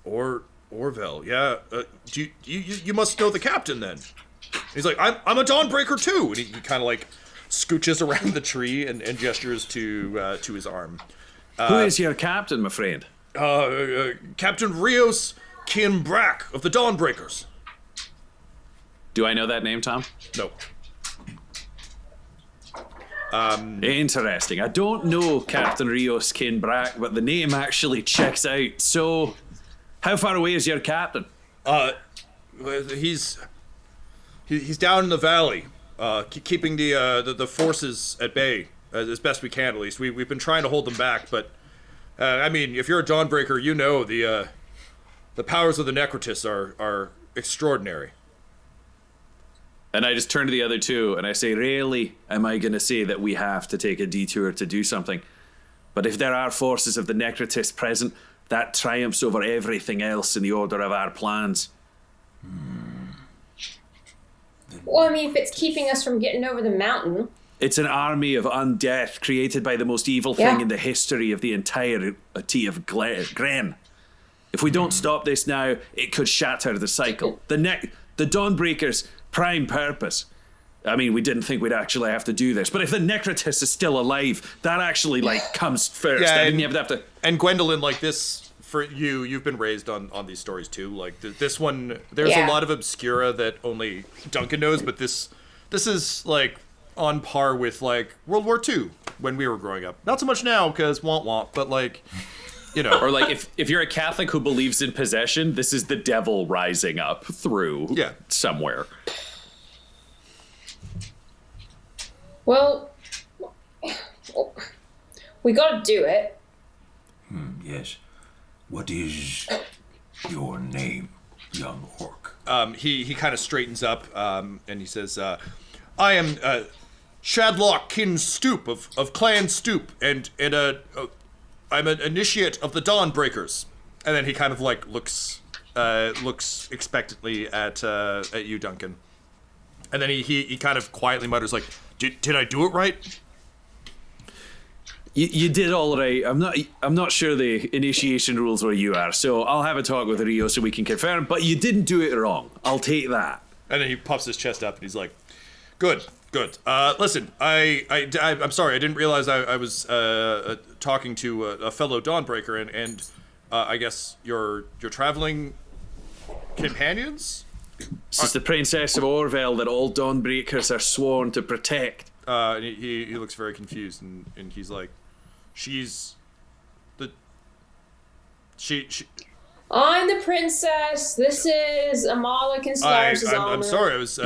Speaker 2: Orville, yeah. You must know the captain then. He's like, I'm a Dawnbreaker too, and he kind of like scooches around the tree and gestures to his arm.
Speaker 3: Who is your captain, my friend?
Speaker 2: Captain Rios Kinbrack of the Dawnbreakers.
Speaker 3: Do I know that name, Tom?
Speaker 2: No.
Speaker 3: Interesting. I don't know Captain Rios Kinbrack, but the name actually checks out. So, how far away is your captain?
Speaker 2: He's down in the valley, keeping the forces at bay as best we can. At least we've been trying to hold them back, but I mean, if you're a Dawnbreaker, you know the powers of the Necrotis are extraordinary.
Speaker 3: And I just turn to the other 2 and I say, rarely am I going to say that we have to take a detour to do something. But if there are forces of the Necrotis present, that triumphs over everything else in the order of our plans.
Speaker 4: Well, I mean, if it's keeping us from getting over the mountain.
Speaker 3: It's an army of undeath created by the most evil thing in the history of the entirety of Gren. If we don't stop this now, it could shatter the cycle. The Dawnbreakers' prime purpose. I mean, we didn't think we'd actually have to do this, but if the Necrotis is still alive, that actually, comes first.
Speaker 2: Yeah,
Speaker 3: I didn't even have to...
Speaker 2: And Gwendolyn, this, for you've been raised on these stories too. Like, this one, there's a lot of obscura that only Duncan knows, but this is, on par with, World War II when we were growing up. Not so much now, because womp, but,
Speaker 3: Or if you're a Catholic who believes in possession, this is the devil rising up through somewhere.
Speaker 4: Well, we gotta do it.
Speaker 6: Yes. What is your name, young orc?
Speaker 2: He kind of straightens up, and he says, I am Shadlock Kin Stoop of Clan Stoop, and I'm an initiate of the Dawnbreakers. And then he kind of looks expectantly at you, Duncan. And then he kind of quietly mutters did I do it right?
Speaker 3: You did all right. I'm not sure the initiation rules where you are, so I'll have a talk with Rio so we can confirm. But you didn't do it wrong. I'll take that.
Speaker 2: And then he puffs his chest up and he's like, "Good. Listen, I'm sorry. I didn't realize I was talking to a fellow Dawnbreaker, and I guess your traveling companions."
Speaker 3: This is the Princess of Orville that all Dawnbreakers are sworn to protect.
Speaker 2: And he looks very confused, and he's like, she's the... She...
Speaker 4: I'm the princess. This is Amala Kinslaris'
Speaker 2: I'm sorry, I was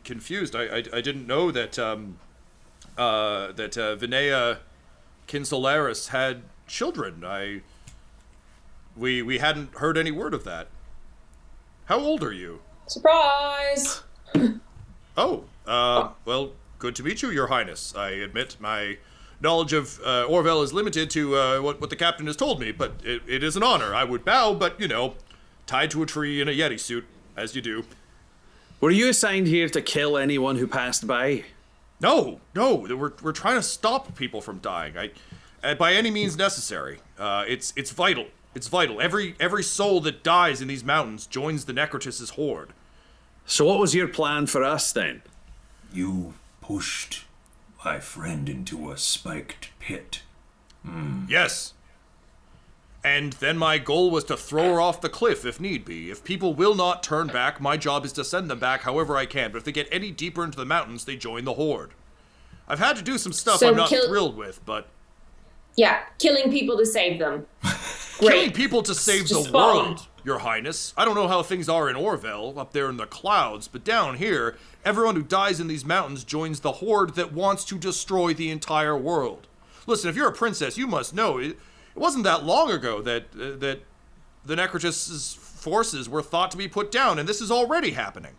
Speaker 2: confused. I didn't know that Vinea Kinsolaris had children. We hadn't heard any word of that. How old are you?
Speaker 4: Surprise!
Speaker 2: Oh, well, good to meet you, Your Highness. I admit my knowledge of Orville is limited to what the captain has told me, but it is an honor. I would bow, but, tied to a tree in a Yeti suit, as you do.
Speaker 3: Were you assigned here to kill anyone who passed by?
Speaker 2: No, we're trying to stop people from dying. By any means necessary. It's vital. It's vital. Every soul that dies in these mountains joins the Necrotis' horde.
Speaker 3: So what was your plan for us, then?
Speaker 6: You pushed my friend into a spiked pit.
Speaker 2: Yes. And then my goal was to throw her off the cliff if need be. If people will not turn back, my job is to send them back however I can. But if they get any deeper into the mountains, they join the horde. I've had to do some stuff I'm not thrilled with, but...
Speaker 4: Yeah, killing people to save them.
Speaker 2: Killing people to save the world, Your Highness. I don't know how things are in Orville, up there in the clouds, but down here, everyone who dies in these mountains joins the horde that wants to destroy the entire world. Listen, if you're a princess, you must know, it wasn't that long ago that the Necrotis' forces were thought to be put down, and this is already happening.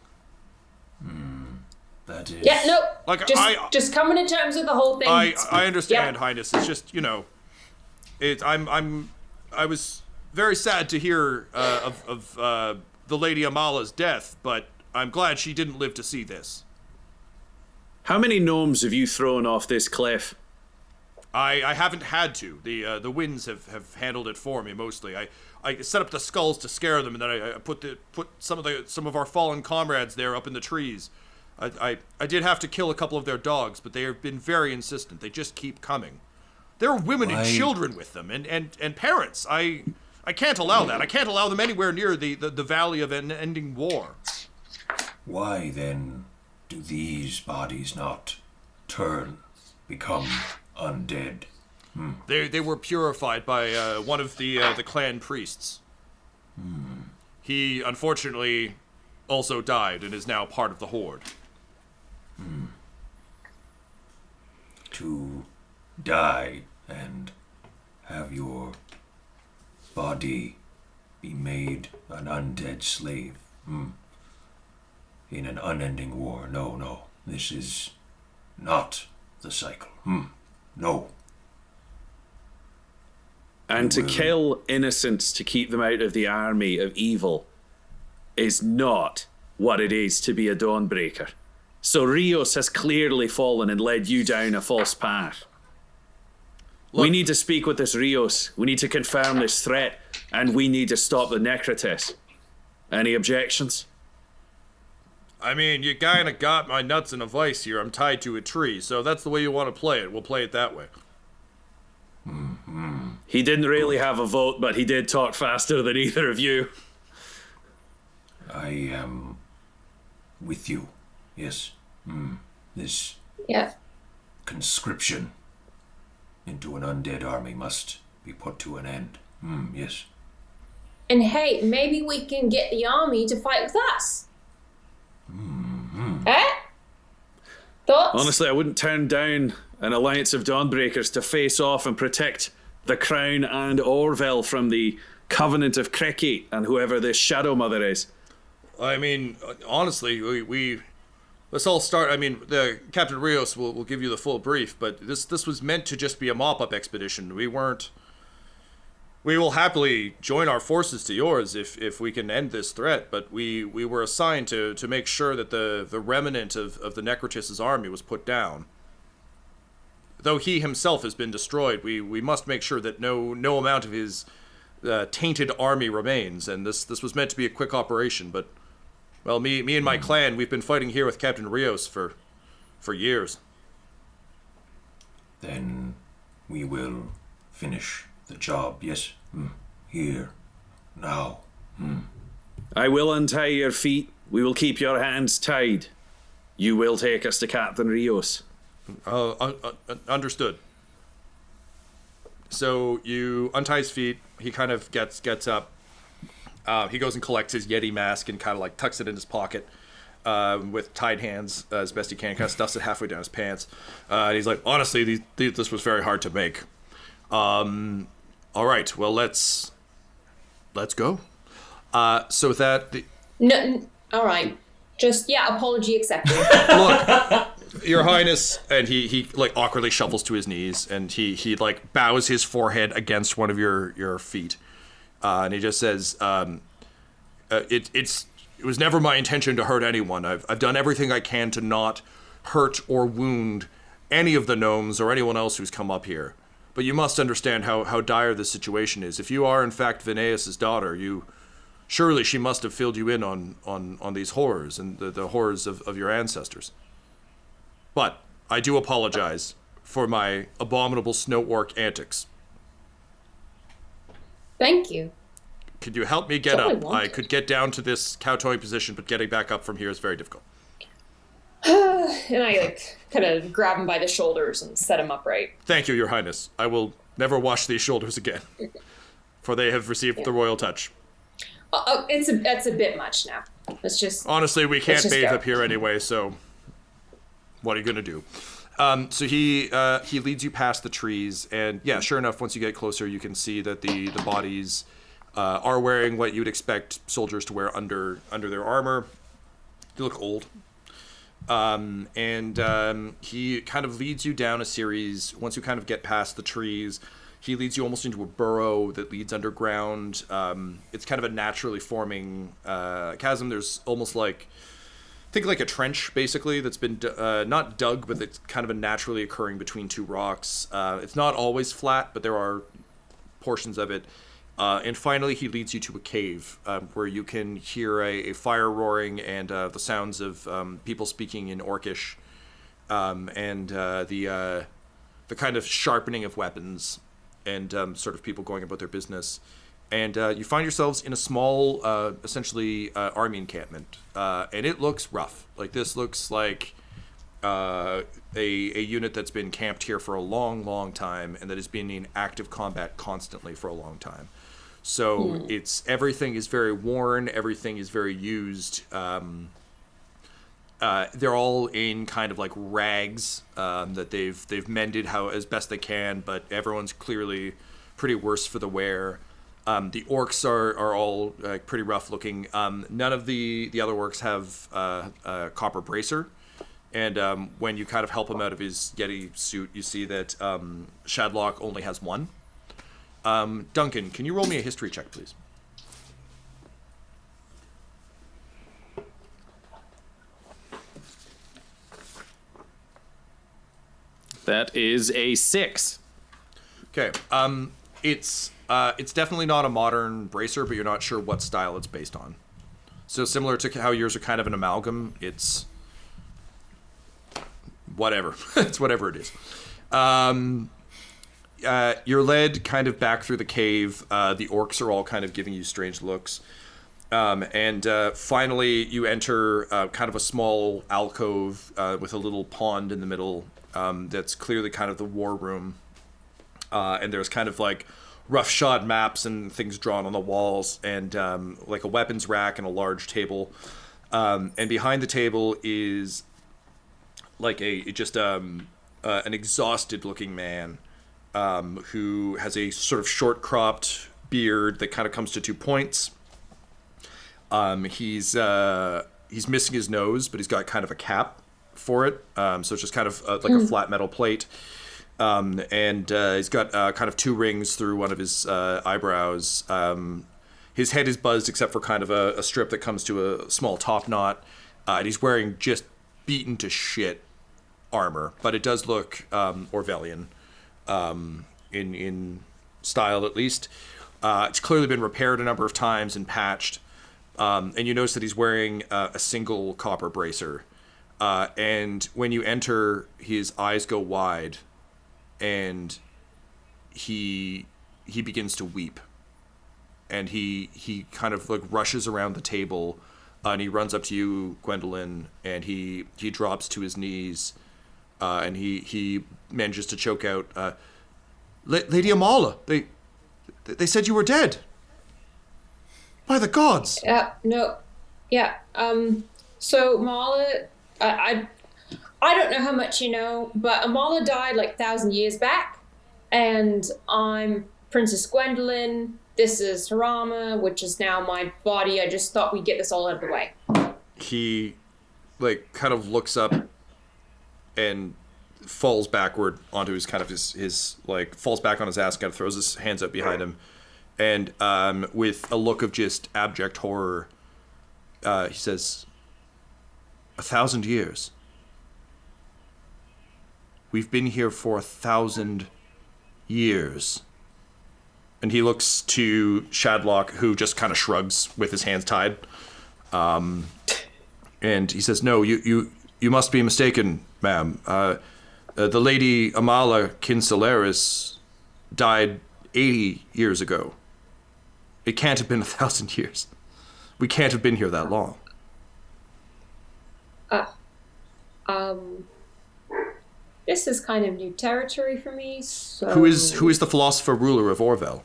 Speaker 6: That is...
Speaker 4: Yeah, no.
Speaker 2: Like,
Speaker 4: just coming to terms with the whole thing.
Speaker 2: I understand,
Speaker 4: Yep.
Speaker 2: Highness. It's just, I was very sad to hear of the Lady Amala's death, but I'm glad she didn't live to see this.
Speaker 3: How many gnomes have you thrown off this cliff?
Speaker 2: I haven't had to. The winds have handled it for me mostly. I set up the skulls to scare them, and then I put some of our fallen comrades there up in the trees. I did have to kill a couple of their dogs, but they have been very insistent. They just keep coming. There are women and children with them, and parents. I can't allow that. I can't allow them anywhere near the valley of an ending war.
Speaker 6: Why then do these bodies not become undead?
Speaker 2: They were purified by one of the clan priests. He unfortunately also died and is now part of the horde.
Speaker 6: To die and have your body be made an undead slave. In an unending war. No. This is not the cycle. No.
Speaker 3: And to kill innocents to keep them out of the army of evil is not what it is to be a Dawnbreaker. So Rios has clearly fallen and led you down a false path. We need to speak with this Rios. We need to confirm this threat, and we need to stop the Necrotis. Any objections?
Speaker 2: I mean, you kinda got my nuts in a vice here. I'm tied to a tree, so that's the way you want to play it. We'll play it that way.
Speaker 3: He didn't really have a vote, but he did talk faster than either of you.
Speaker 6: I am with you. Yes. This conscription into an undead army must be put to an end. Yes.
Speaker 4: And hey, maybe we can get the army to fight with us. Eh? Thoughts?
Speaker 3: Honestly, I wouldn't turn down an alliance of Dawnbreakers to face off and protect the Crown and Orville from the Covenant of Cricket and whoever this Shadow Mother is.
Speaker 2: I mean, honestly, we let's all start. I mean, the Captain Rios will give you the full brief, but this was meant to just be a mop-up expedition. We will happily join our forces to yours if we can end this threat, but we were assigned to make sure that the remnant of the Necrotis' army was put down. Though he himself has been destroyed, we must make sure that no amount of his tainted army remains, and this was meant to be a quick operation, but, well, me and my clan, we've been fighting here with Captain Rios for years.
Speaker 6: Then we will finish the job, yes? Here. Now.
Speaker 3: I will untie your feet. We will keep your hands tied. You will take us to Captain Rios.
Speaker 2: Understood. So you untie his feet. He kind of gets up. He goes and collects his Yeti mask and kind of like tucks it in his pocket with tied hands as best he can. Kind of stuffs it halfway down his pants. And he's like, honestly, this was very hard to make. All right. Well, let's go. So with that,
Speaker 4: No, all right. Just, apology accepted.
Speaker 2: look, Your Highness, and he like awkwardly shuffles to his knees, and he like bows his forehead against one of your feet, and he just says, it was never my intention to hurt anyone. I've done everything I can to not hurt or wound any of the gnomes or anyone else who's come up here. But you must understand how dire this situation is. If you are in fact Vineus's daughter, surely she must have filled you in on these horrors and the horrors of your ancestors. But I do apologize for my abominable snow orc antics.
Speaker 4: Thank you.
Speaker 2: Could you help me get
Speaker 4: That's all
Speaker 2: up?
Speaker 4: I wanted.
Speaker 2: I could get down to this kowtowing position, but getting back up from here is very difficult.
Speaker 4: And I like kind of grab him by the shoulders and set him upright.
Speaker 2: Thank you, Your Highness. I will never wash these shoulders again, for they have received the royal touch.
Speaker 4: It's a bit much now. Let's just.
Speaker 2: Honestly, we can't
Speaker 4: just
Speaker 2: bathe
Speaker 4: go.
Speaker 2: up here anyway, so what are you gonna do? So he leads you past the trees, and yeah, sure enough, once you get closer, you can see that the bodies are wearing what you would expect soldiers to wear under their armor. They look old. He kind of leads you down a series. Once you kind of get past the trees, he leads you almost into a burrow that leads underground. It's kind of a naturally forming chasm. There's almost like, think like a trench, basically, that's been not dug, but it's kind of a naturally occurring between two rocks. It's not always flat, but there are portions of it. And finally, he leads you to a cave where you can hear a fire roaring and the sounds of people speaking in Orcish, and the kind of sharpening of weapons and sort of people going about their business. And you find yourselves in a small, essentially, army encampment. And it looks rough. Like, this looks like a unit that's been camped here for a long, long time and that has been in active combat constantly for a long time. So everything is very worn, everything is very used. They're all in kind of like rags that they've mended as best they can, but everyone's clearly pretty worse for the wear. The orcs are all pretty rough looking. None of the other orcs have a copper bracer. And when you kind of help him out of his Yeti suit, you see that Shadlock only has one. Duncan, can you roll me a history check, please?
Speaker 3: That is a 6.
Speaker 2: Okay. It's definitely not a modern bracer, but you're not sure what style it's based on. So similar to how yours are kind of an amalgam, it's whatever. It's whatever it is. You're led kind of back through the cave. The orcs are all kind of giving you strange looks. And finally, you enter kind of a small alcove with a little pond in the middle that's clearly kind of the war room. And there's kind of like roughshod maps and things drawn on the walls and like a weapons rack and a large table. And behind the table is like an exhausted looking man who has a sort of short cropped beard that kind of comes to 2 points. He's missing his nose, but he's got kind of a cap for it. So it's just kind of like a flat metal plate. And he's got kind of 2 rings through one of his eyebrows. His head is buzzed except for kind of a strip that comes to a small top knot. And he's wearing just beaten to shit armor, but it does look Orwellian in style, at least. It's clearly been repaired a number of times and patched. And you notice that he's wearing a single copper bracer. And when you enter, his eyes go wide, and he begins to weep. And he kind of like rushes around the table, and he runs up to you, Gwendolyn, and he drops to his knees, and he manages to choke out, Lady Amala, they said you were dead. By the gods.
Speaker 4: No. Yeah. So Amala, I don't know how much you know, but Amala died like 1,000 years back, and I'm Princess Gwendolyn. This is Harama, which is now my body. I just thought we'd get this all out of the way.
Speaker 2: He, like, kind of looks up and falls backward onto his kind of his like, falls back on his ass, kind of throws his hands up behind him. And with a look of just abject horror, he says, 1,000 years. We've been here for 1,000 years. And he looks to Shadlock, who just kind of shrugs with his hands tied. And he says, no, you must be mistaken, ma'am. The Lady Amala Kinsaleris died 80 years ago. It can't have been 1,000 years. We can't have been here that long.
Speaker 4: This is kind of new territory for me, so...
Speaker 2: Who is the philosopher ruler of Orwell?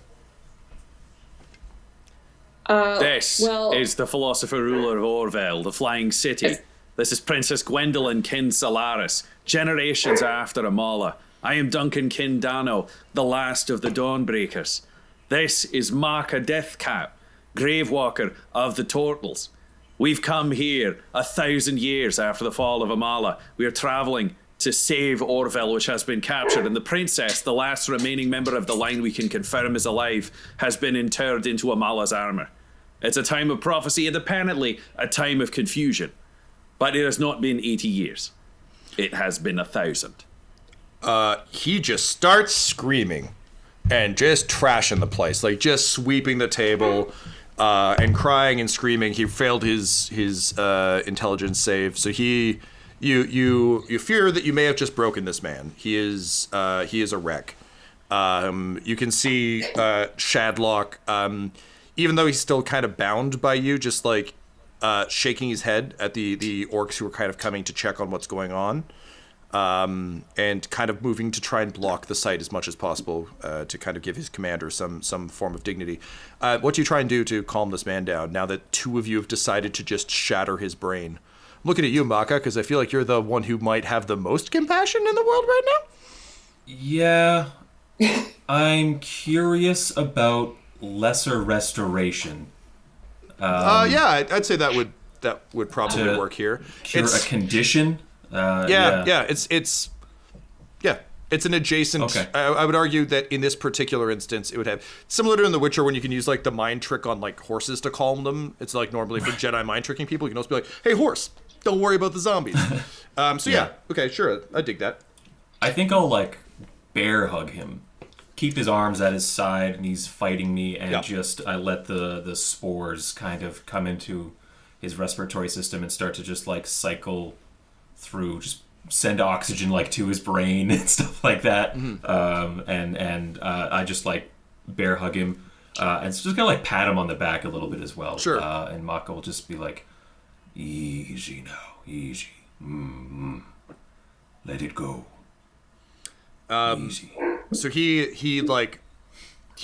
Speaker 3: This is the philosopher ruler of Orwell, the Flying City. This is Princess Gwendolyn Kinsalaris, generations after Amala. I am Duncan Danno, the last of the Dawnbreakers. This is Makka Deathcap, Gravewalker of the Turtles. We've come here 1,000 years after the fall of Amala. We are traveling to save Orville, which has been captured, and the princess, the last remaining member of the line we can confirm is alive, has been interred into Amala's armor. It's a time of prophecy and apparently a time of confusion. But it has not been 80 years. It has been 1,000.
Speaker 2: He just starts screaming and just trashing the place, like just sweeping the table and crying and screaming. He failed his intelligence save, so you fear that you may have just broken this man. He is a wreck. You can see Shadlock, even though he's still kind of bound by you, just like shaking his head at the orcs who are kind of coming to check on what's going on. And kind of moving to try and block the sight as much as possible to kind of give his commander some form of dignity. What do you try and do to calm this man down now that two of you have decided to just shatter his brain? I'm looking at you, Makka, because I feel like you're the one who might have the most compassion in the world right now.
Speaker 5: Yeah. I'm curious about lesser restoration.
Speaker 2: Yeah, I'd say that would probably work here.
Speaker 5: Cure a condition?
Speaker 2: It's an adjacent.
Speaker 5: Okay.
Speaker 2: I would argue that in this particular instance, it would have similar to in The Witcher when you can use like the mind trick on like horses to calm them. It's like normally for Jedi mind tricking people, you can also be like, "Hey, horse, don't worry about the zombies." Okay, sure, I dig that.
Speaker 5: I think I'll like bear hug him, keep his arms at his side, and he's fighting me, and I let the spores kind of come into his respiratory system and start to just like cycle through, just send oxygen like to his brain and stuff like that. Mm-hmm. I just like bear hug him and just gonna like pat him on the back a little bit as well.
Speaker 2: Sure.
Speaker 5: And Makka will just be like, "Easy now, easy.
Speaker 6: Let it go. Easy."
Speaker 2: So he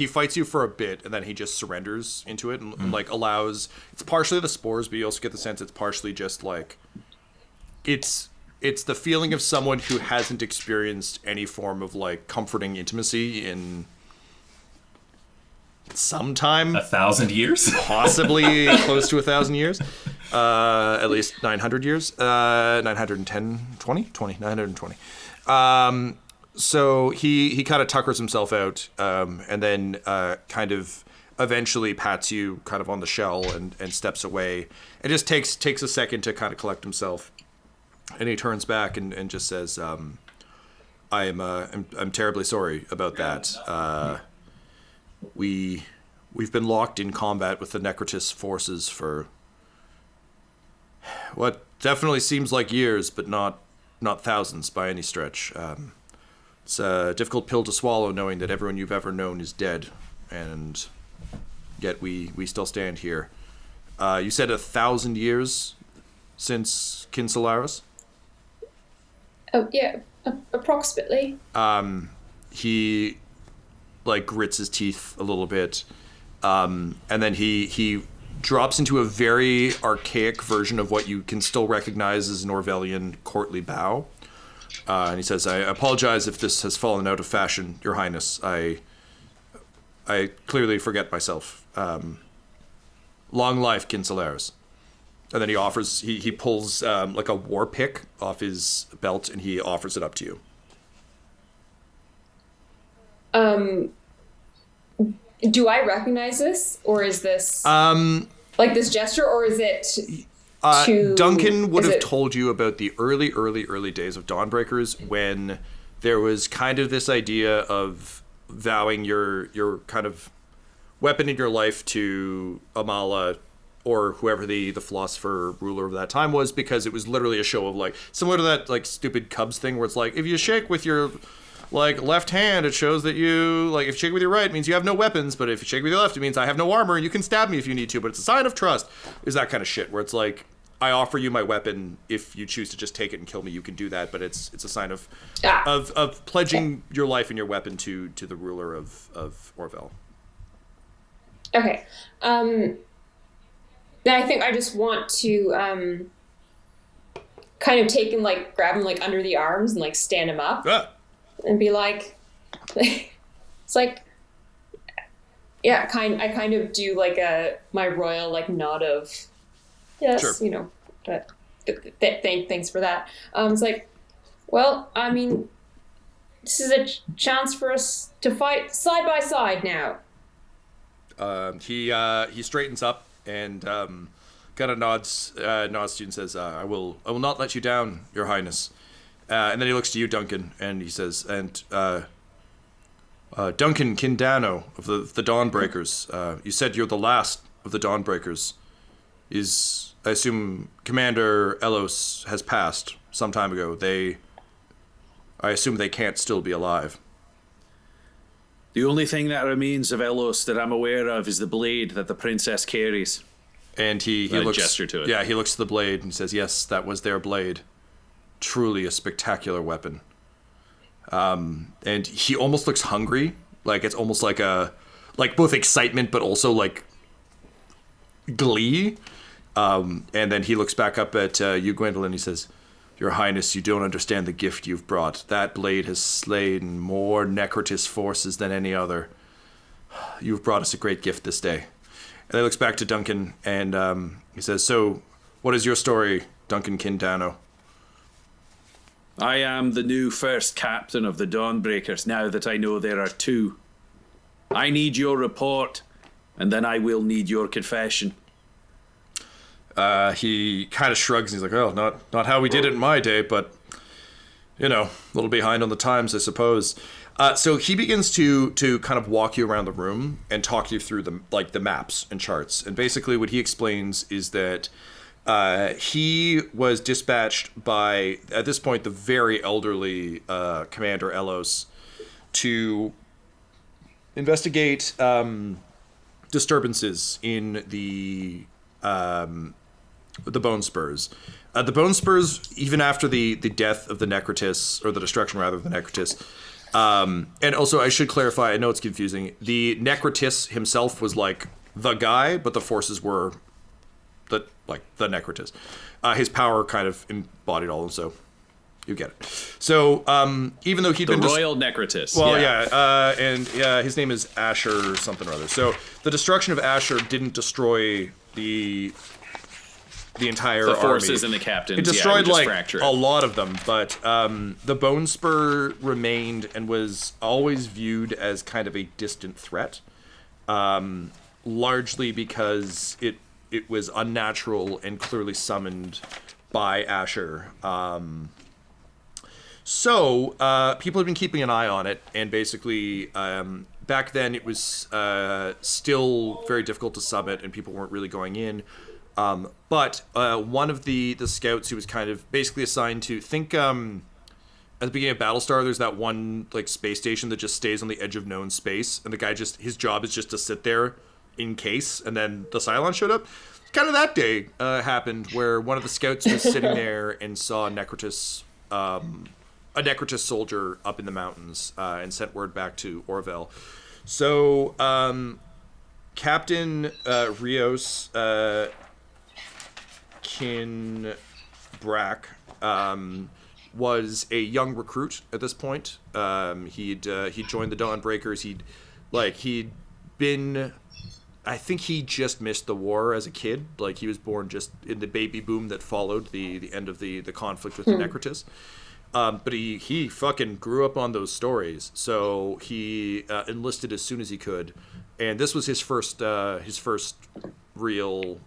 Speaker 2: fights you for a bit, and then he just surrenders into it and like allows. It's partially the spores, but you also get the sense it's partially just like it's the feeling of someone who hasn't experienced any form of like comforting intimacy in some time.
Speaker 5: 1,000 years?
Speaker 2: Possibly close to 1,000 years. At least 900 years. 910, 920. So he kind of tuckers himself out, and then kind of eventually pats you kind of on the shell and steps away. It just takes a second to kind of collect himself. And he turns back and just says, I'm terribly sorry about that. We've been locked in combat with the Necrotis forces for what definitely seems like years, but not thousands by any stretch. It's a difficult pill to swallow, knowing that everyone you've ever known is dead, and yet we still stand here. You said 1,000 years since Kinsalaris?
Speaker 4: Oh, yeah, approximately.
Speaker 2: He like grits his teeth a little bit, and then he drops into a very archaic version of what you can still recognize as an Orwellian courtly bow. And he says, "I apologize if this has fallen out of fashion, Your Highness. I clearly forget myself. Long life, Kinsalaris." And then he pulls like a war pick off his belt, and he offers it up to you.
Speaker 4: Do I recognize this, or is this like this gesture, or is it?
Speaker 2: Duncan would have told you about the early days of Dawnbreakers, when there was kind of this idea of vowing your kind of weapon in your life to Amala or whoever the philosopher ruler of that time was, because it was literally a show of like similar to that like stupid Cubs thing where it's like, if you shake with your like left hand, it shows that you like, if you shake with your right, it means you have no weapons, but if you shake with your left, it means I have no armor and you can stab me if you need to, but it's a sign of trust. Is that kind of shit where it's like, I offer you my weapon, if you choose to just take it and kill me, you can do that, but it's a sign of pledging your life and your weapon to the ruler of Orville.
Speaker 4: Okay. Then I think I just want to kind of take him, like grab him like under the arms and like stand him up and be like, it's like, yeah, I kind of do like my royal like nod of yes,
Speaker 2: Sure.
Speaker 4: but thanks for that. It's like, well, I mean, this is a chance for us to fight side by side now.
Speaker 2: He straightens up and kind of nods to you and says, I will not let you down, Your Highness. And then he looks to you, Duncan, and he says, and Duncan Danno of the Dawnbreakers, you said you're the last of the Dawnbreakers. I assume Commander Elos has passed some time ago. I assume they can't still be alive.
Speaker 3: The only thing that remains of Elos that I'm aware of is the blade that the princess carries.
Speaker 2: And he looks,
Speaker 3: gesture to it.
Speaker 2: Yeah, he looks to the blade and says, yes, that was their blade. Truly a spectacular weapon. And he almost looks hungry. Like, it's almost like both excitement, but also like glee. And then he looks back up at you, Gwendolyn, and he says, Your Highness, you don't understand the gift you've brought. That blade has slain more Necrotis forces than any other. You've brought us a great gift this day. And he looks back to Duncan, and he says, so, what is your story, Duncan Danno?
Speaker 3: I am the new first captain of the Dawnbreakers, now that I know there are two. I need your report, and then I will need your confession.
Speaker 2: He kind of shrugs, and he's like, oh, not how we did it in my day, but, a little behind on the times, I suppose. So he begins to kind of walk you around the room and talk you through the maps and charts. And basically what he explains is that he was dispatched by, at this point, the very elderly Commander Elos to investigate disturbances in the Bone Spurs. The Bone Spurs, even after the death of the Necrotis, or the destruction rather of the Necrotis, and also I should clarify, I know it's confusing, the Necrotis himself was like the guy, but the forces were the Necrotis. His power kind of embodied all of them, so you get it. So even though he'd been
Speaker 3: royal Necrotis.
Speaker 2: Well, yeah, and his name is Asher something or other. So the destruction of Asher didn't destroy the entire
Speaker 3: the
Speaker 2: army.
Speaker 3: Forces and the captains.
Speaker 2: It destroyed
Speaker 3: a
Speaker 2: lot of them, but the Bone Spur remained and was always viewed as kind of a distant threat, largely because it was unnatural and clearly summoned by Asher. So people have been keeping an eye on it, and basically back then it was still very difficult to summit, and people weren't really going in. But one of the scouts who was kind of basically assigned to think at the beginning of Battlestar, there's that one space station that just stays on the edge of known space, and the guy his job is just to sit there in case, and then the Cylon showed up. Kind of that day happened where one of the scouts was sitting there and saw a Necrotis soldier up in the mountains and sent word back to Orville. So Captain Rios Brack was a young recruit at this point. He'd joined the Dawnbreakers. He'd been, I think he just missed the war as a kid. He was born just in the baby boom that followed the end of the conflict with the Necrotis. But he fucking grew up on those stories. So he enlisted as soon as he could, and this was his first real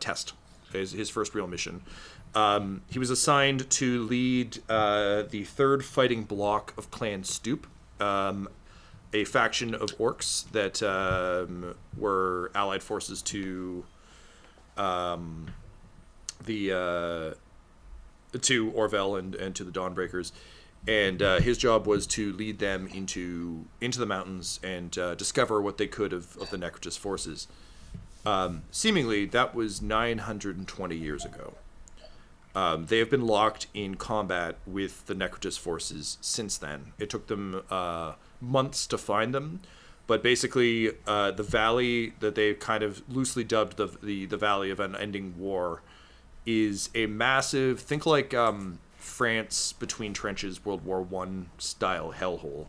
Speaker 2: test. His first real mission. He was assigned to lead the 3rd Fighting Block of Clan Stoop, a faction of orcs that were allied forces to Orville and to the Dawnbreakers. And his job was to lead them into the mountains and discover what they could of the Necrotis forces. Seemingly, that was 920 years ago. They have been locked in combat with the Necrotis forces since then. It took them months to find them, but basically, the valley that they kind of loosely dubbed the Valley of Unending War is a massive, think like France between trenches, World War I style hellhole.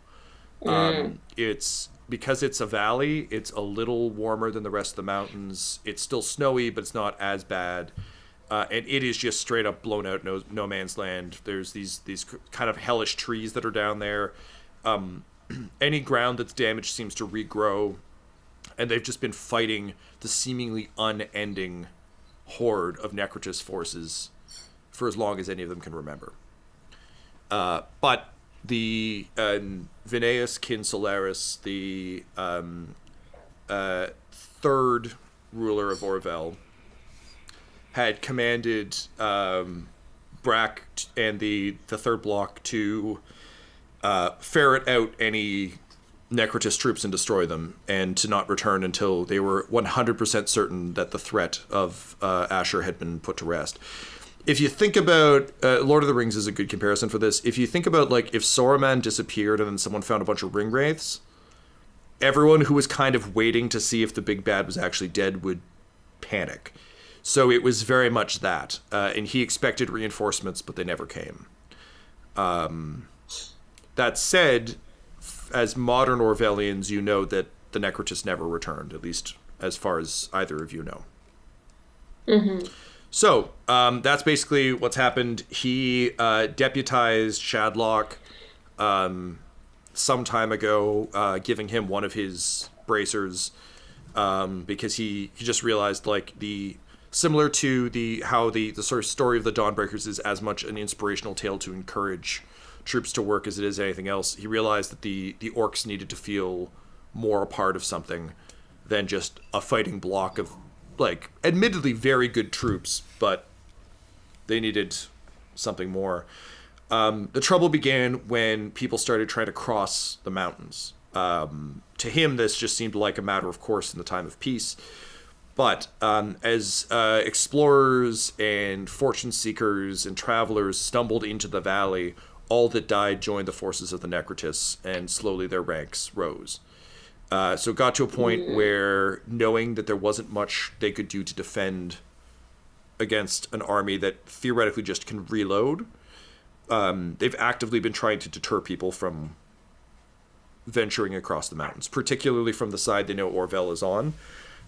Speaker 2: Because it's a valley, it's a little warmer than the rest of the mountains. It's still snowy, but it's not as bad. and it is just straight up blown out no man's land. There's these kind of hellish trees that are down there. Any ground that's damaged seems to regrow, and they've just been fighting the seemingly unending horde of Necrotus forces for as long as any of them can remember. But the Vineus Kinsolaris, the third ruler of Orvel, had commanded Brack and the third block to ferret out any Necrotus troops and destroy them, and to not return until they were 100% certain that the threat of Asher had been put to rest. If you think about Lord of the Rings is a good comparison for this. If you think about like if Saruman disappeared and then someone found a bunch of ring wraiths, everyone who was kind of waiting to see if the big bad was actually dead would panic. So it was very much that, and he expected reinforcements, but they never came. That said, as modern Orvelians, you know that the Necrotus never returned, at least as far as either of you know.
Speaker 4: Mm-hmm.
Speaker 2: So that's basically what's happened. He deputized Shadlock some time ago, giving him one of his bracers, because he just realized, like, similar to how the sort of story of the Dawnbreakers is as much an inspirational tale to encourage troops to work as it is anything else. He realized that the orcs needed to feel more a part of something than just a fighting block of, like, admittedly very good troops, but they needed something more. The trouble began when people started trying to cross the mountains. To him, this just seemed like a matter of course in the time of peace. But as explorers and fortune seekers and travelers stumbled into the valley, all that died joined the forces of the Necrotus, and slowly their ranks rose. So it got to a point where, knowing that there wasn't much they could do to defend against an army that theoretically just can reload, they've actively been trying to deter people from venturing across the mountains, particularly from the side they know Orvel is on.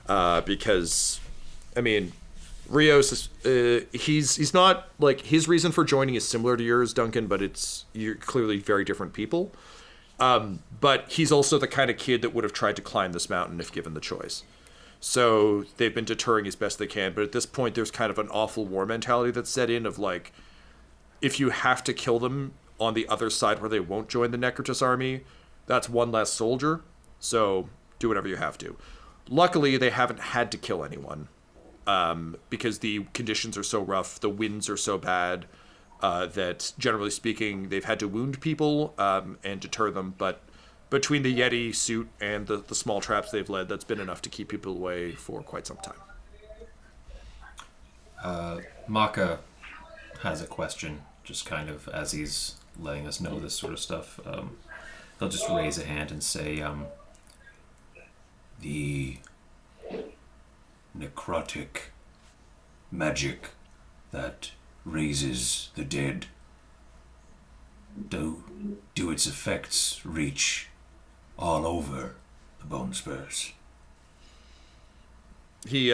Speaker 2: Because, I mean, Rios is, he's not, like, his reason for joining is similar to yours, Duncan, but you're clearly very different people. But he's also the kind of kid that would have tried to climb this mountain if given the choice. So they've been deterring as best they can, but at this point there's kind of an awful war mentality that's set in of, like, if you have to kill them on the other side where they won't join the Necrotus army, that's one less soldier, so do whatever you have to. Luckily, they haven't had to kill anyone, because the conditions are so rough, the winds are so bad, that generally speaking, they've had to wound people and deter them, but between the Yeti suit and the small traps they've led, that's been enough to keep people away for quite some time.
Speaker 5: Makka has a question, just kind of as he's letting us know this sort of stuff. He'll just raise a hand and say,
Speaker 6: the necrotic magic that raises the dead, do its effects reach all over the Bone Spurs?
Speaker 2: He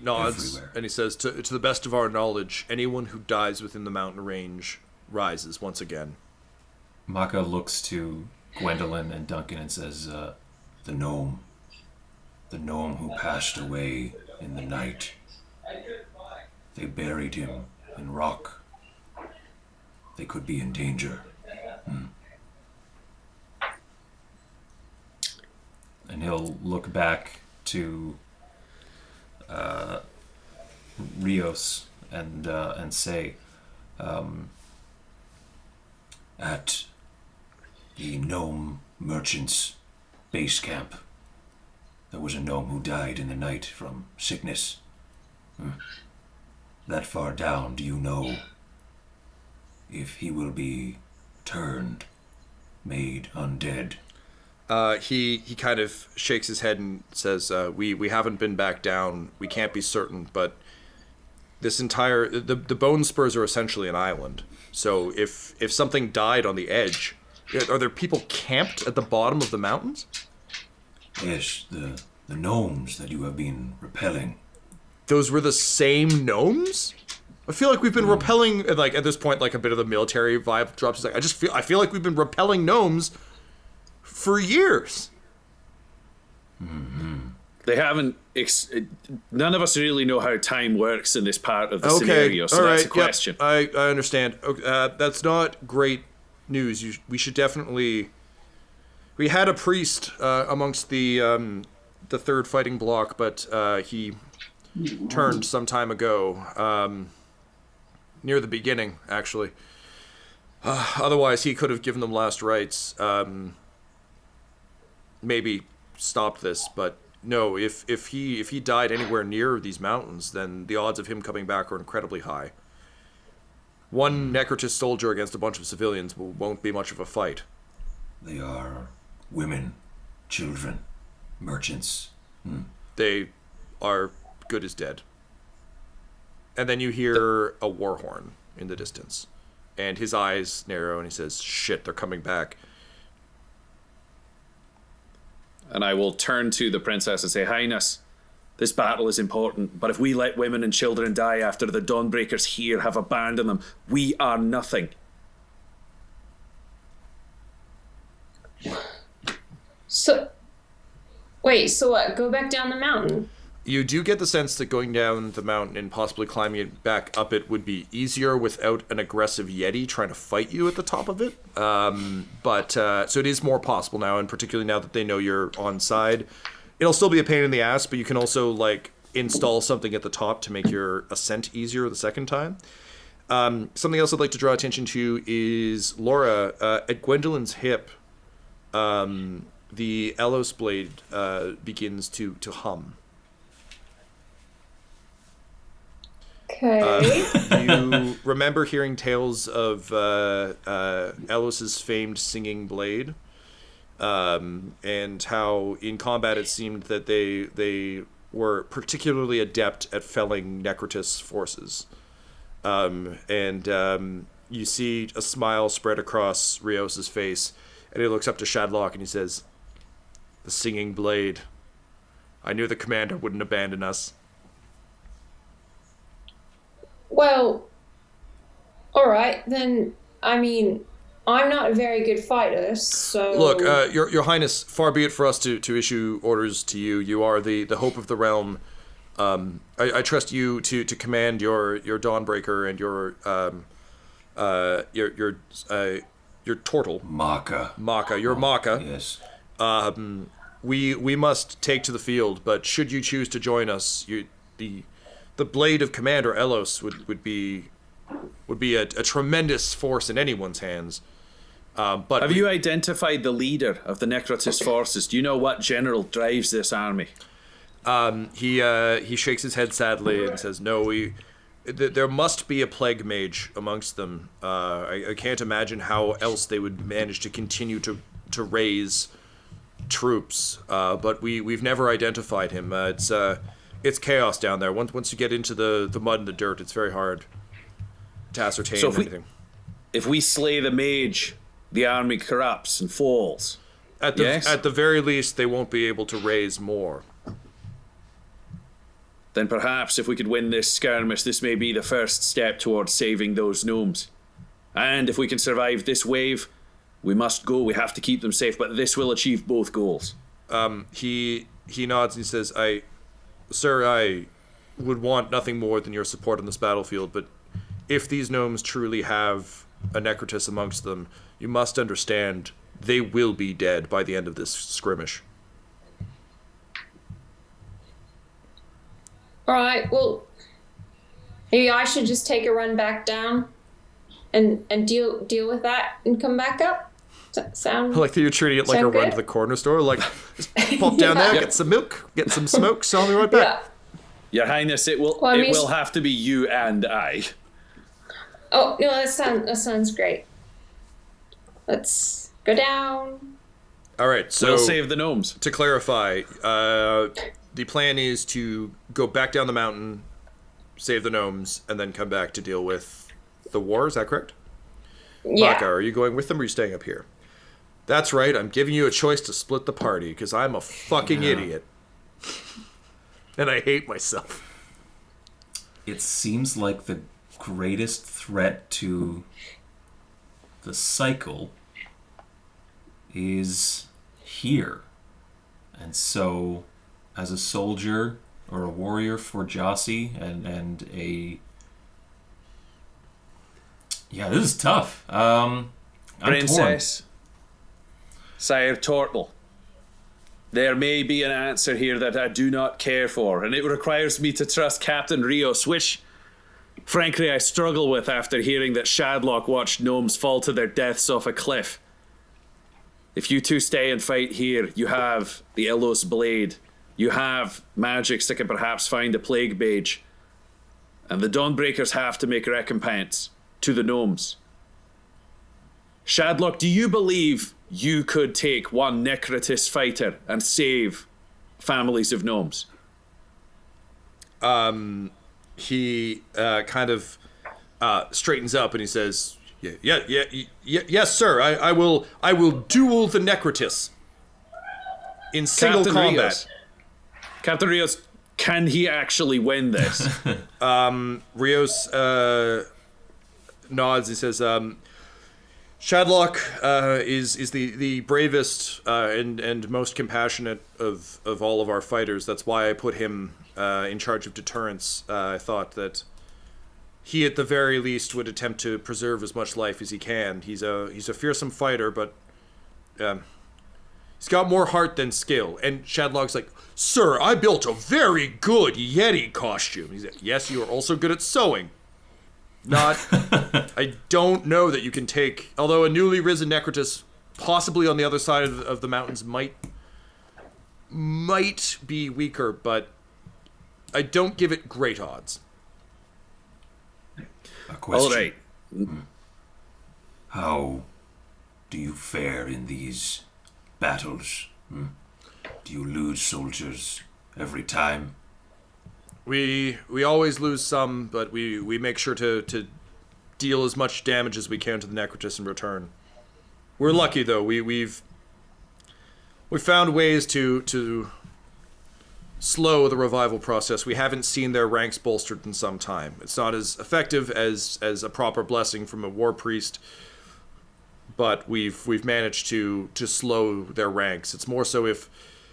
Speaker 2: nods
Speaker 6: Everywhere.
Speaker 2: and he says, to the best of our knowledge, anyone who dies within the mountain range rises once again.
Speaker 5: Makka looks to Gwendolyn and Duncan and says,
Speaker 6: The gnome who passed away in the night. They buried him in rock. They could be in danger.
Speaker 5: and he'll look back to Rios and say,
Speaker 6: at the gnome merchant's base camp, there was a gnome who died in the night from sickness. That far down, do you know if he will be turned, made undead?
Speaker 2: He kind of shakes his head and says, we haven't been back down. We can't be certain, but this entire... The Bone Spurs are essentially an island. So if something died on the edge, are there people camped at the bottom of the mountains?
Speaker 6: Yes, the gnomes that you have been repelling.
Speaker 2: Those were the same gnomes? I feel like we've been repelling, and like at this point, like a bit of the military vibe drops. He's like, I feel like we've been repelling gnomes for years.
Speaker 3: They haven't. None of us really know how time works in this part of the scenario, so that's a question.
Speaker 2: Yep. I understand. Okay, that's not great news. We should definitely. We had a priest amongst the third fighting block, but he turned some time ago, near the beginning, actually. Otherwise, he could have given them last rites. Maybe stopped this, but no. If he died anywhere near these mountains, then the odds of him coming back are incredibly high. One Necrotist soldier against a bunch of civilians won't be much of a fight.
Speaker 6: They are women, children, merchants.
Speaker 2: They are good as dead. And then you hear a war horn in the distance. And his eyes narrow and he says, "Shit, they're coming back."
Speaker 3: And I will turn to the princess and say, "Highness, this battle is important, but if we let women and children die after the Dawnbreakers here have abandoned them, we are nothing."
Speaker 4: So, wait, so what? Go back down the mountain?
Speaker 2: You do get the sense that going down the mountain and possibly climbing it back up it would be easier without an aggressive Yeti trying to fight you at the top of it. So it is more possible now, and particularly now that they know you're on side. It'll still be a pain in the ass, but you can also like install something at the top to make your ascent easier the second time. Something else I'd like to draw attention to is Laura, at Gwendolyn's hip. The Elos blade begins to hum.
Speaker 4: Okay.
Speaker 2: You remember hearing tales of Elos's famed singing blade, and how in combat it seemed that they were particularly adept at felling Necrotist forces. You see a smile spread across Rios's face, and he looks up to Shadlock and he says, "The singing blade. I knew the commander wouldn't abandon us."
Speaker 4: Well, alright, then, I mean, I'm not a very good fighter, so...
Speaker 2: Look, Your Highness, far be it for us to issue orders to you. You are the hope of the realm. I trust you to command your Dawnbreaker and your turtle.
Speaker 6: Makka.
Speaker 2: Your Makka.
Speaker 6: Yes.
Speaker 2: We must take to the field, but should you choose to join us, the blade of Commander Elos would be a tremendous force in anyone's hands. But
Speaker 3: have you identified the leader of the Necrotist forces? Do you know what general drives this army?
Speaker 2: He shakes his head sadly and says, "No, there must be a plague mage amongst them. I can't imagine how else they would manage to continue to raise troops. But we've never identified him. It's chaos down there. Once you get into the mud and the dirt, it's very hard to ascertain anything.
Speaker 3: If we slay the mage, the army corrupts and falls.
Speaker 2: At the very least, they won't be able to raise more.
Speaker 3: Then perhaps if we could win this skirmish, this may be the first step towards saving those gnomes. And if we can survive this wave, we must go. We have to keep them safe, but this will achieve both goals."
Speaker 2: He nods and he says, Sir, I would want nothing more than your support on this battlefield, but if these gnomes truly have a Necrotist amongst them, you must understand they will be dead by the end of this skirmish.
Speaker 4: Alright, well, maybe I should just take a run back down and deal with that and come back up? Sound
Speaker 2: like you're treating it like a run to the corner store, like just pop down there, get some milk, get some smoke, so I'll be right back.
Speaker 3: Your Highness, it will will have to be you and I.
Speaker 4: Oh no, that sounds great. Let's go down.
Speaker 2: All right, so
Speaker 3: we'll save the gnomes.
Speaker 2: To clarify, the plan is to go back down the mountain, save the gnomes, and then come back to deal with the war. Is that correct?
Speaker 4: Yeah.
Speaker 2: Makka, are you going with them or are you staying up here? That's right, I'm giving you a choice to split the party, because I'm a fucking idiot. And I hate myself.
Speaker 5: It seems like the greatest threat to the cycle is here. And so, as a soldier or a warrior for Jossie and a... Yeah, this is tough. I'm
Speaker 3: Princess, Sire Turtle, there may be an answer here that I do not care for, and it requires me to trust Captain Rios, which, frankly, I struggle with after hearing that Shadlock watched gnomes fall to their deaths off a cliff. If you two stay and fight here, you have the Illos Blade, you have magics that can perhaps find a plague mage, and the Dawnbreakers have to make recompense to the gnomes. Shadlock, do you believe you could take one Necrotis fighter and save families of gnomes?
Speaker 2: He kind of straightens up and he says, yes, sir. I will duel the Necrotis in single
Speaker 3: Captain
Speaker 2: combat.
Speaker 3: Rios. Captain Rios, can he actually win this?
Speaker 2: Rios nods. He says, Shadlock is the bravest and most compassionate of all of our fighters. That's why I put him in charge of deterrence. I thought that he, at the very least, would attempt to preserve as much life as he can. He's a fearsome fighter, but he's got more heart than skill. And Shadlock's like, sir, I built a very good Yeti costume. He's like, yes, you are also good at sewing. I don't know that you can take, although a newly risen Necrotis, possibly on the other side of the mountains, might be weaker, but I don't give it great odds.
Speaker 6: A question.
Speaker 3: All right.
Speaker 6: How do you fare in these battles? Do you lose soldiers every time?
Speaker 2: We always lose some, but we make sure to deal as much damage as we can to the Necrotis in return. We're lucky though. We've found ways to slow the revival process. We haven't seen their ranks bolstered in some time. It's not as effective as a proper blessing from a war priest, but we've managed to slow their ranks. It's more so if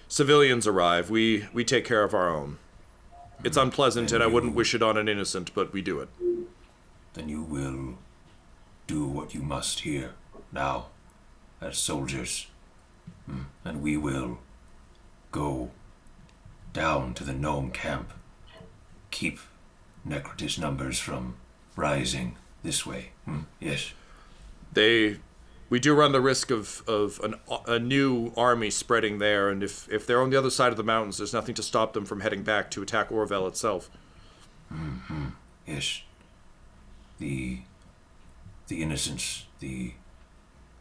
Speaker 2: civilians arrive, we take care of our own. It's unpleasant, and I wouldn't wish it on an innocent, but we do it.
Speaker 6: Then you will do what you must here, now, as soldiers. And we will go down to the gnome camp. Keep Necrotis numbers from rising this way. Yes.
Speaker 2: We do run the risk of a new army spreading there, and if they're on the other side of the mountains, there's nothing to stop them from heading back to attack Orvel itself.
Speaker 6: Yes. The innocents,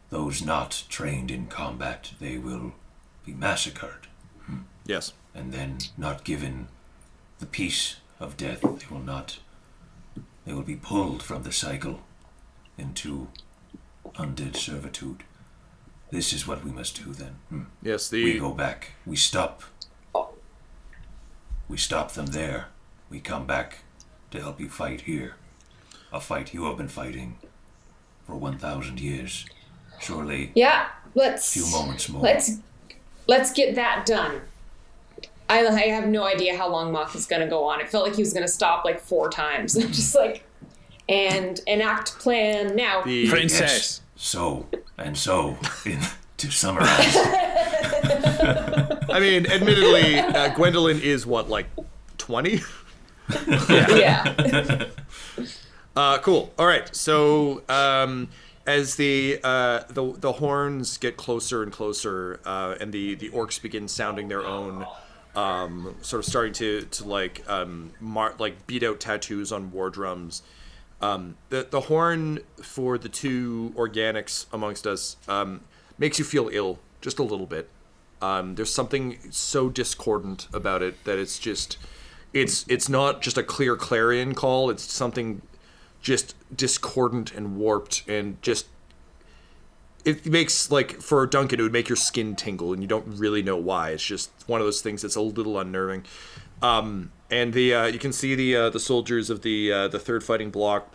Speaker 6: those not trained in combat, they will be massacred.
Speaker 2: Yes.
Speaker 6: And then not given the peace of death. They will be pulled from the cycle into undead servitude. This is what we must do then.
Speaker 2: Yes,
Speaker 6: we go back. We stop them there. We come back to help you fight here. A fight you have been fighting for 1,000 years. Surely.
Speaker 4: Yeah,
Speaker 6: a few moments more.
Speaker 4: Let's get that done. I have no idea how long Makka's gonna go on. It felt like he was gonna stop like 4 times. Just like, and enact plan now.
Speaker 3: The princess.
Speaker 6: Yes. So, to summarize.
Speaker 2: I mean, admittedly, Gwendolyn is what, like 20?
Speaker 4: Yeah.
Speaker 2: Cool. All right. So, as the horns get closer and closer, and the orcs begin sounding their own, sort of starting to beat out tattoos on war drums. The horn for the two organics amongst us makes you feel ill just a little bit. There's something so discordant about it that it's not just a clear clarion call. It's something just discordant and warped, and just it makes, like, for Duncan, it would make your skin tingle, and you don't really know why. It's just one of those things that's a little unnerving. And you can see the soldiers of the third fighting block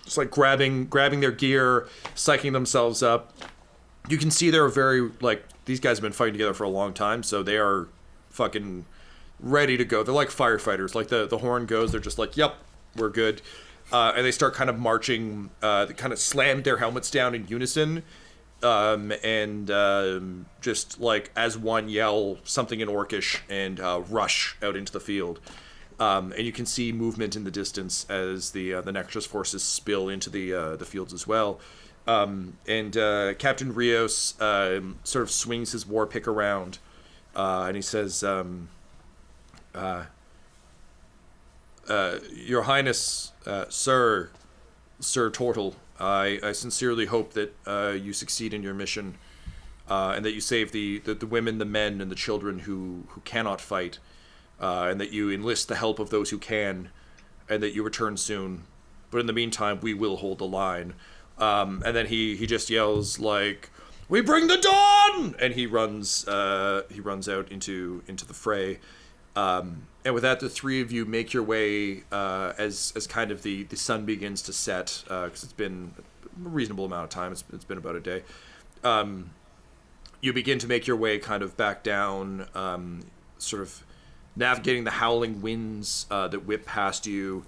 Speaker 2: just like grabbing their gear, psyching themselves up. You can see they're very, like, these guys have been fighting together for a long time, so they are fucking ready to go. They're like firefighters. Like, the horn goes, they're just like, yep, we're good. And they start kind of marching, they kind of slam their helmets down in unison, and just, like, as one yell something in Orcish and rush out into the field. And you can see movement in the distance as the Nexus forces spill into the fields as well. And Captain Rios sort of swings his war pick around, and he says, Your Highness, Sir Tortle, I sincerely hope that you succeed in your mission, and that you save the women, the men, and the children who cannot fight, and that you enlist the help of those who can, and that you return soon. But in the meantime, we will hold the line. And then he just yells like, "We bring the dawn!" And he runs out into the fray. And with that, the three of you make your way as kind of the sun begins to set, because it's been a reasonable amount of time. It's been about a day. You begin to make your way kind of back down, sort of navigating the howling winds that whip past you.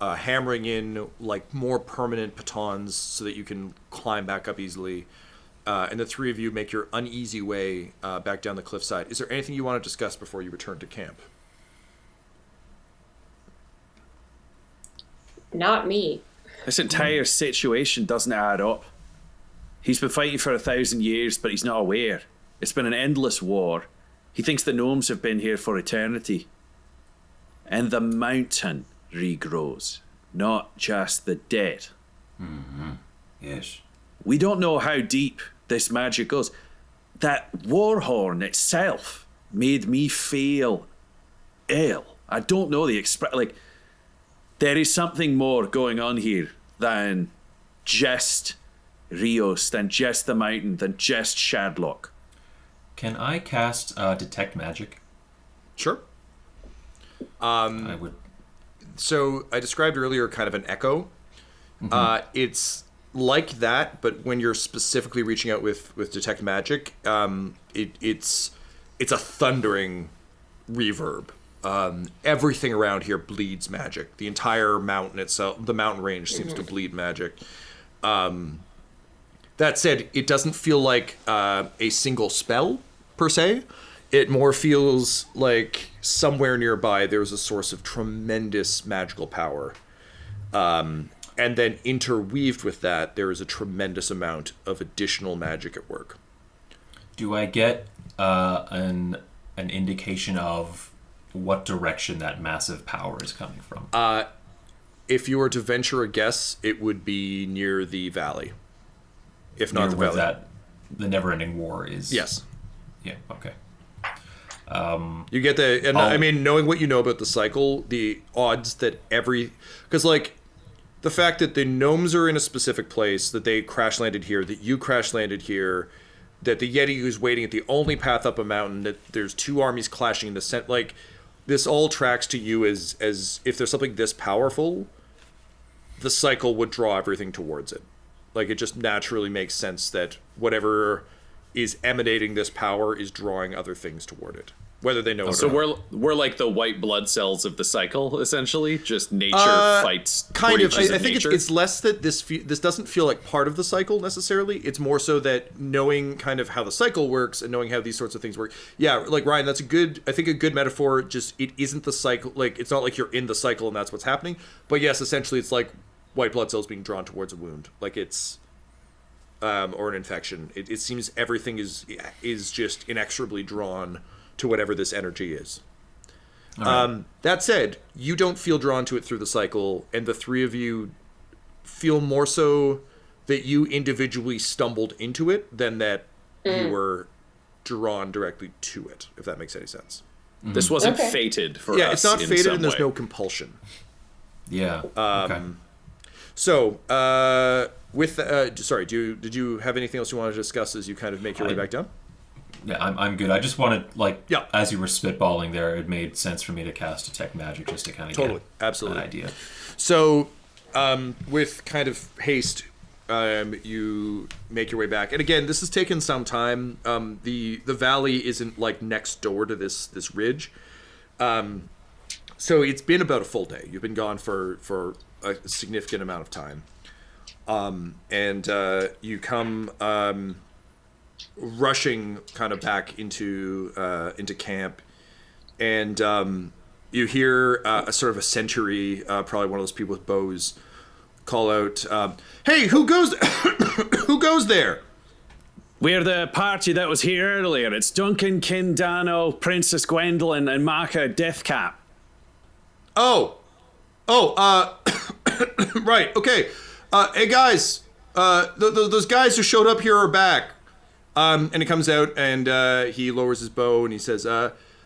Speaker 2: Hammering in like more permanent pitons so that you can climb back up easily. And the three of you make your uneasy way back down the cliffside. Is there anything you want to discuss before you return to camp?
Speaker 4: Not me.
Speaker 3: This entire situation doesn't add up. He's been fighting for 1,000 years, but he's not aware. It's been an endless war. He thinks the gnomes have been here for eternity. And the mountain regrows, not just the dead.
Speaker 6: Mm-hmm. Yes.
Speaker 3: We don't know how deep this magic goes. That war horn itself made me feel ill. I don't know the like, there is something more going on here than just Rios, than just the mountain, than just Shadlock.
Speaker 5: Can I cast Detect Magic?
Speaker 2: Sure.
Speaker 5: I would.
Speaker 2: So I described earlier kind of an echo. Mm-hmm. It's like that, but when you're specifically reaching out with Detect Magic, it's a thundering reverb. Everything around here bleeds magic. The entire mountain itself, the mountain range, seems to bleed magic. That said, it doesn't feel like a single spell per se. It more feels like somewhere nearby there's a source of tremendous magical power. And then interweaved with that, there is a tremendous amount of additional magic at work.
Speaker 5: Do I get an indication of what direction that massive power is coming from?
Speaker 2: If you were to venture a guess, it would be near the valley. If not the valley.
Speaker 5: That the never-ending war is...
Speaker 2: Yes.
Speaker 5: Yeah, okay.
Speaker 2: You get I mean, knowing what you know about the cycle, the odds that because like the fact that the gnomes are in a specific place, that they crash landed here, that you crash landed here, that the Yeti who's waiting at the only path up a mountain, that there's two armies clashing in the center, like this all tracks to you as if there's something this powerful, the cycle would draw everything towards it. Like it just naturally makes sense that whatever is emanating this power is drawing other things toward it, whether they know it or not.
Speaker 3: So we're like the white blood cells of the cycle, essentially. Just nature fights.
Speaker 2: Kind of. I think it's less that this doesn't feel like part of the cycle necessarily. It's more so that knowing kind of how the cycle works and knowing how these sorts of things work. Yeah, like Ryan, that's a good metaphor. Just it isn't the cycle. Like it's not like you're in the cycle and that's what's happening. But yes, essentially, it's like white blood cells being drawn towards a wound. Like it's. Or an infection. It seems everything is just inexorably drawn to whatever this energy is. Right. That said, you don't feel drawn to it through the cycle, and the three of you feel more so that you individually stumbled into it than that you were drawn directly to it, if that makes any sense.
Speaker 3: Mm-hmm. This wasn't fated for us.
Speaker 2: Yeah, it's not fated and there's no compulsion.
Speaker 5: Yeah. Okay.
Speaker 2: So, did you have anything else you wanted to discuss as you kind of make your way back down?
Speaker 5: Yeah, I'm good. I just wanted,
Speaker 2: Yeah.
Speaker 5: as you were spitballing there, it made sense for me to cast Detect Magic just to kind of
Speaker 2: Totally.
Speaker 5: get
Speaker 2: Absolutely.
Speaker 5: an idea.
Speaker 2: So, with kind of haste, you make your way back. And again, this has taken some time. The valley isn't like next door to this ridge. So it's been about a full day. You've been gone for a significant amount of time. And you come rushing kind of back into camp, and you hear a sort of a sentry, probably one of those people with bows, call out, "Hey, who goes who goes there?"
Speaker 3: We're the party that was here earlier. It's Duncan, Danno, Princess Gwendolyn, and Makka, Deathcap.
Speaker 2: Right, okay. Hey guys, those guys who showed up here are back. And he comes out and he lowers his bow and he says,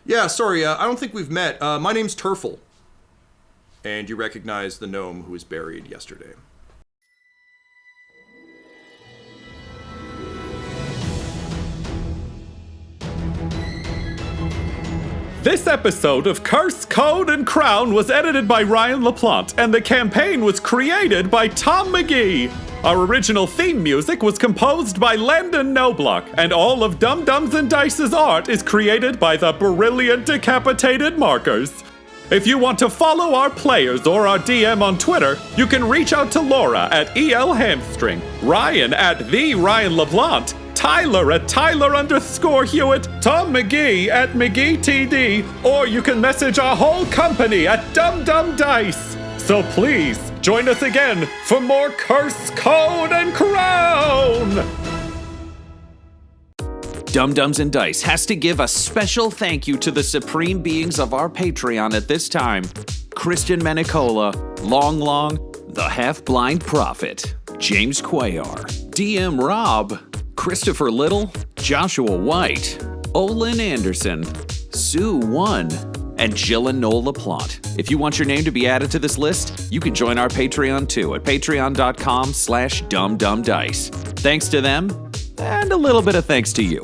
Speaker 2: "Yeah, sorry, I don't think we've met. My name's Turfle." And you recognize the gnome who was buried yesterday.
Speaker 1: This episode of Curse, Code, and Crown was edited by Ryan LaPlante, and the campaign was created by Tom McGee. Our original theme music was composed by Landon Knoblock, and all of Dum Dums and Dice's art is created by the brilliant Decapitated Markers. If you want to follow our players or our DM on Twitter, you can reach out to Laura at EL Hamstring, Ryan at the Ryan LaPlante, Tyler at Tyler_Hewitt, Tom McGee at McGeeTD, or you can message our whole company at Dum Dum Dice. So please, join us again for more Curse, Code, and Crown!
Speaker 3: Dum Dums and Dice has to give a special thank you to the supreme beings of our Patreon at this time. Christian Menicola, Long, The Half-Blind Prophet, James Cuellar, DM Rob, Christopher Little, Joshua White, Olin Anderson, Sue One, and Jill and Noel LaPlante. If you want your name to be added to this list, you can join our Patreon too at patreon.com/dumdumdice. Thanks to them, and a little bit of thanks to you.